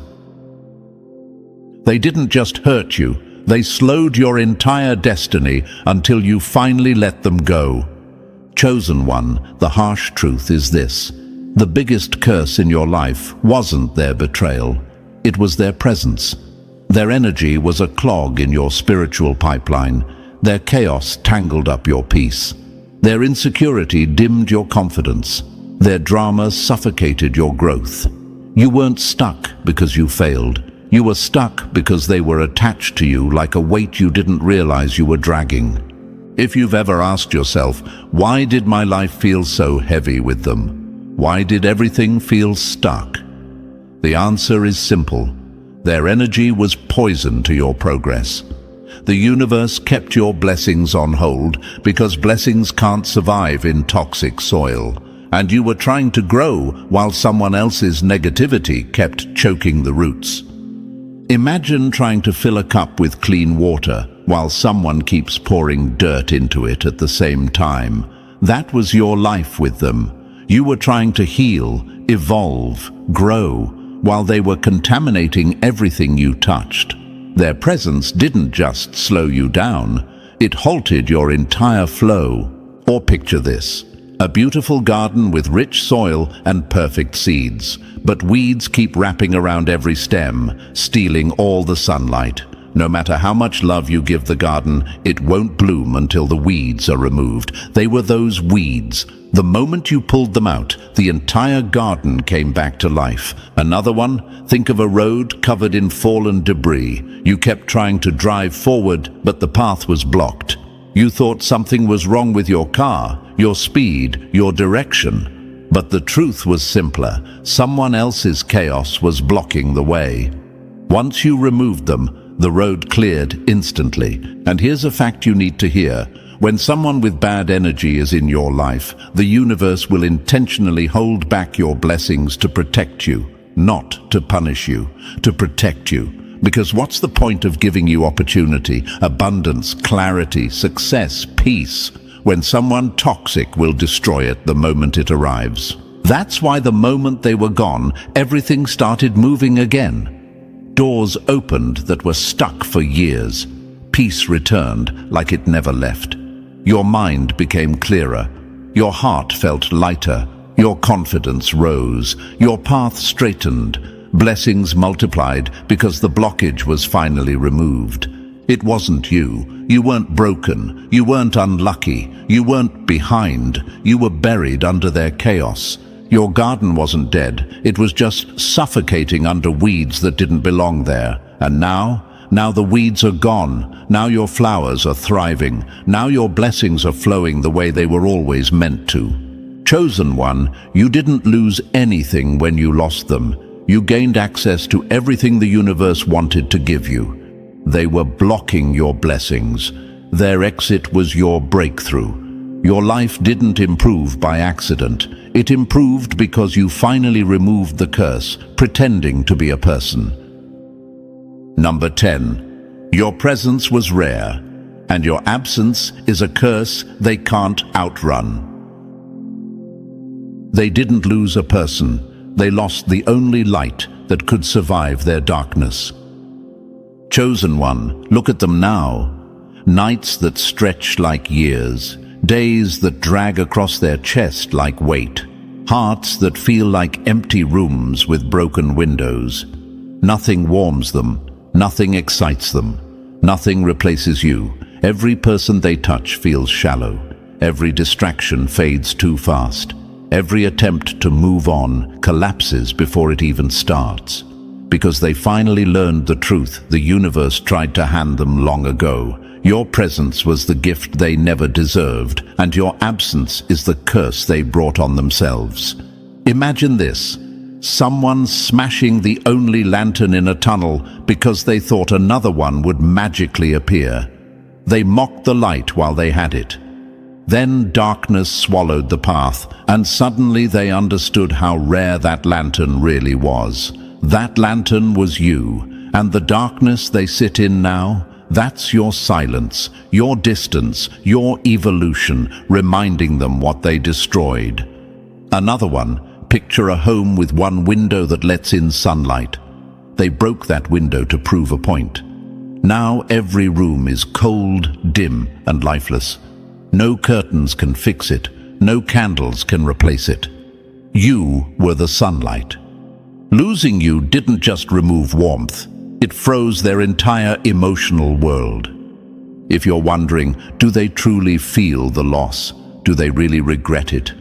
They didn't just hurt you. They slowed your entire destiny until you finally let them go. Chosen one, the harsh truth is this. The biggest curse in your life wasn't their betrayal. It was their presence. Their energy was a clog in your spiritual pipeline. Their chaos tangled up your peace. Their insecurity dimmed your confidence. Their drama suffocated your growth. You weren't stuck because you failed. You were stuck because they were attached to you like a weight you didn't realize you were dragging. If you've ever asked yourself, why did my life feel so heavy with them? Why did everything feel stuck? The answer is simple. Their energy was poison to your progress. The universe kept your blessings on hold because blessings can't survive in toxic soil. And you were trying to grow while someone else's negativity kept choking the roots. Imagine trying to fill a cup with clean water while someone keeps pouring dirt into it at the same time. That was your life with them. You were trying to heal, evolve, grow, while they were contaminating everything you touched. Their presence didn't just slow you down, it halted your entire flow. Or picture this. A beautiful garden with rich soil and perfect seeds, but weeds keep wrapping around every stem, stealing all the sunlight. No matter how much love you give the garden, it won't bloom until the weeds are removed. They were those weeds. The moment you pulled them out, the entire garden came back to life. Another one, think of a road covered in fallen debris. You kept trying to drive forward, but the path was blocked. You thought something was wrong with your car, your speed, your direction. But the truth was simpler. Someone else's chaos was blocking the way. Once you removed them, the road cleared instantly. And here's a fact you need to hear. When someone with bad energy is in your life, the universe will intentionally hold back your blessings to protect you, not to punish you, to protect you. Because what's the point of giving you opportunity, abundance, clarity, success, peace, when someone toxic will destroy it the moment it arrives? That's why the moment they were gone, everything started moving again. Doors opened that were stuck for years. Peace returned like it never left. Your mind became clearer. Your heart felt lighter. Your confidence rose. Your path straightened. Blessings multiplied because the blockage was finally removed. It wasn't you. You weren't broken. You weren't unlucky. You weren't behind. You were buried under their chaos. Your garden wasn't dead. It was just suffocating under weeds that didn't belong there. And now the weeds are gone. Now your flowers are thriving. Now your blessings are flowing the way they were always meant to. Chosen one, you didn't lose anything when you lost them. You gained access to everything the universe wanted to give you. They were blocking your blessings. Their exit was your breakthrough. Your life didn't improve by accident. It improved because you finally removed the curse, pretending to be a person. Number 10. Your presence was rare, and your absence is a curse they can't outrun. They didn't lose a person. They lost the only light that could survive their darkness. Chosen one, look at them now. Nights that stretch like years. Days that drag across their chest like weight. Hearts that feel like empty rooms with broken windows. Nothing warms them. Nothing excites them. Nothing replaces you. Every person they touch feels shallow. Every distraction fades too fast. Every attempt to move on collapses before it even starts. Because they finally learned the truth the universe tried to hand them long ago. Your presence was the gift they never deserved, and your absence is the curse they brought on themselves. Imagine this. Someone smashing the only lantern in a tunnel because they thought another one would magically appear. They mocked the light while they had it. Then darkness swallowed the path, and suddenly they understood how rare that lantern really was. That lantern was you, and the darkness they sit in now, that's your silence, your distance, your evolution, reminding them what they destroyed. Another one, picture a home with one window that lets in sunlight. They broke that window to prove a point. Now every room is cold, dim, and lifeless. No curtains can fix it. No candles can replace it. You were the sunlight. Losing you didn't just remove warmth. It froze their entire emotional world. If you're wondering, do they truly feel the loss? Do they really regret it?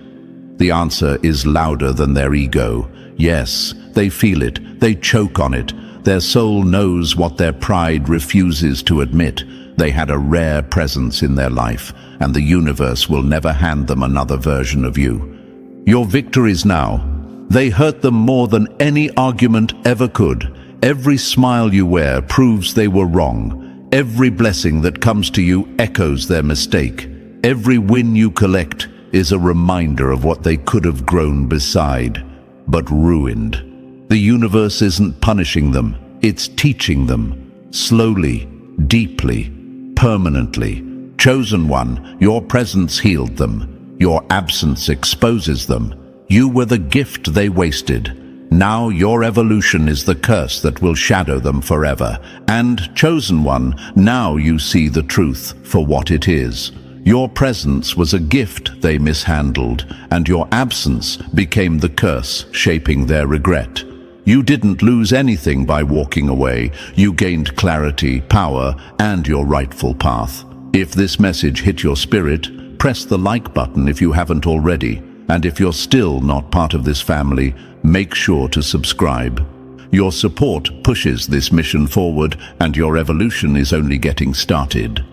The answer is louder than their ego. Yes, they feel it. They choke on it. Their soul knows what their pride refuses to admit. They had a rare presence in their life, and the universe will never hand them another version of you. Your victories now, they hurt them more than any argument ever could. Every smile you wear proves they were wrong. Every blessing that comes to you echoes their mistake. Every win you collect is a reminder of what they could have grown beside, but ruined. The universe isn't punishing them, it's teaching them. Slowly, deeply, permanently. Chosen one, your presence healed them. Your absence exposes them. You were the gift they wasted. Now your evolution is the curse that will shadow them forever. And, chosen one, now you see the truth for what it is. Your presence was a gift they mishandled, and your absence became the curse shaping their regret. You didn't lose anything by walking away. You gained clarity, power, and your rightful path. If this message hit your spirit, press the like button if you haven't already. And if you're still not part of this family, make sure to subscribe. Your support pushes this mission forward, and your evolution is only getting started.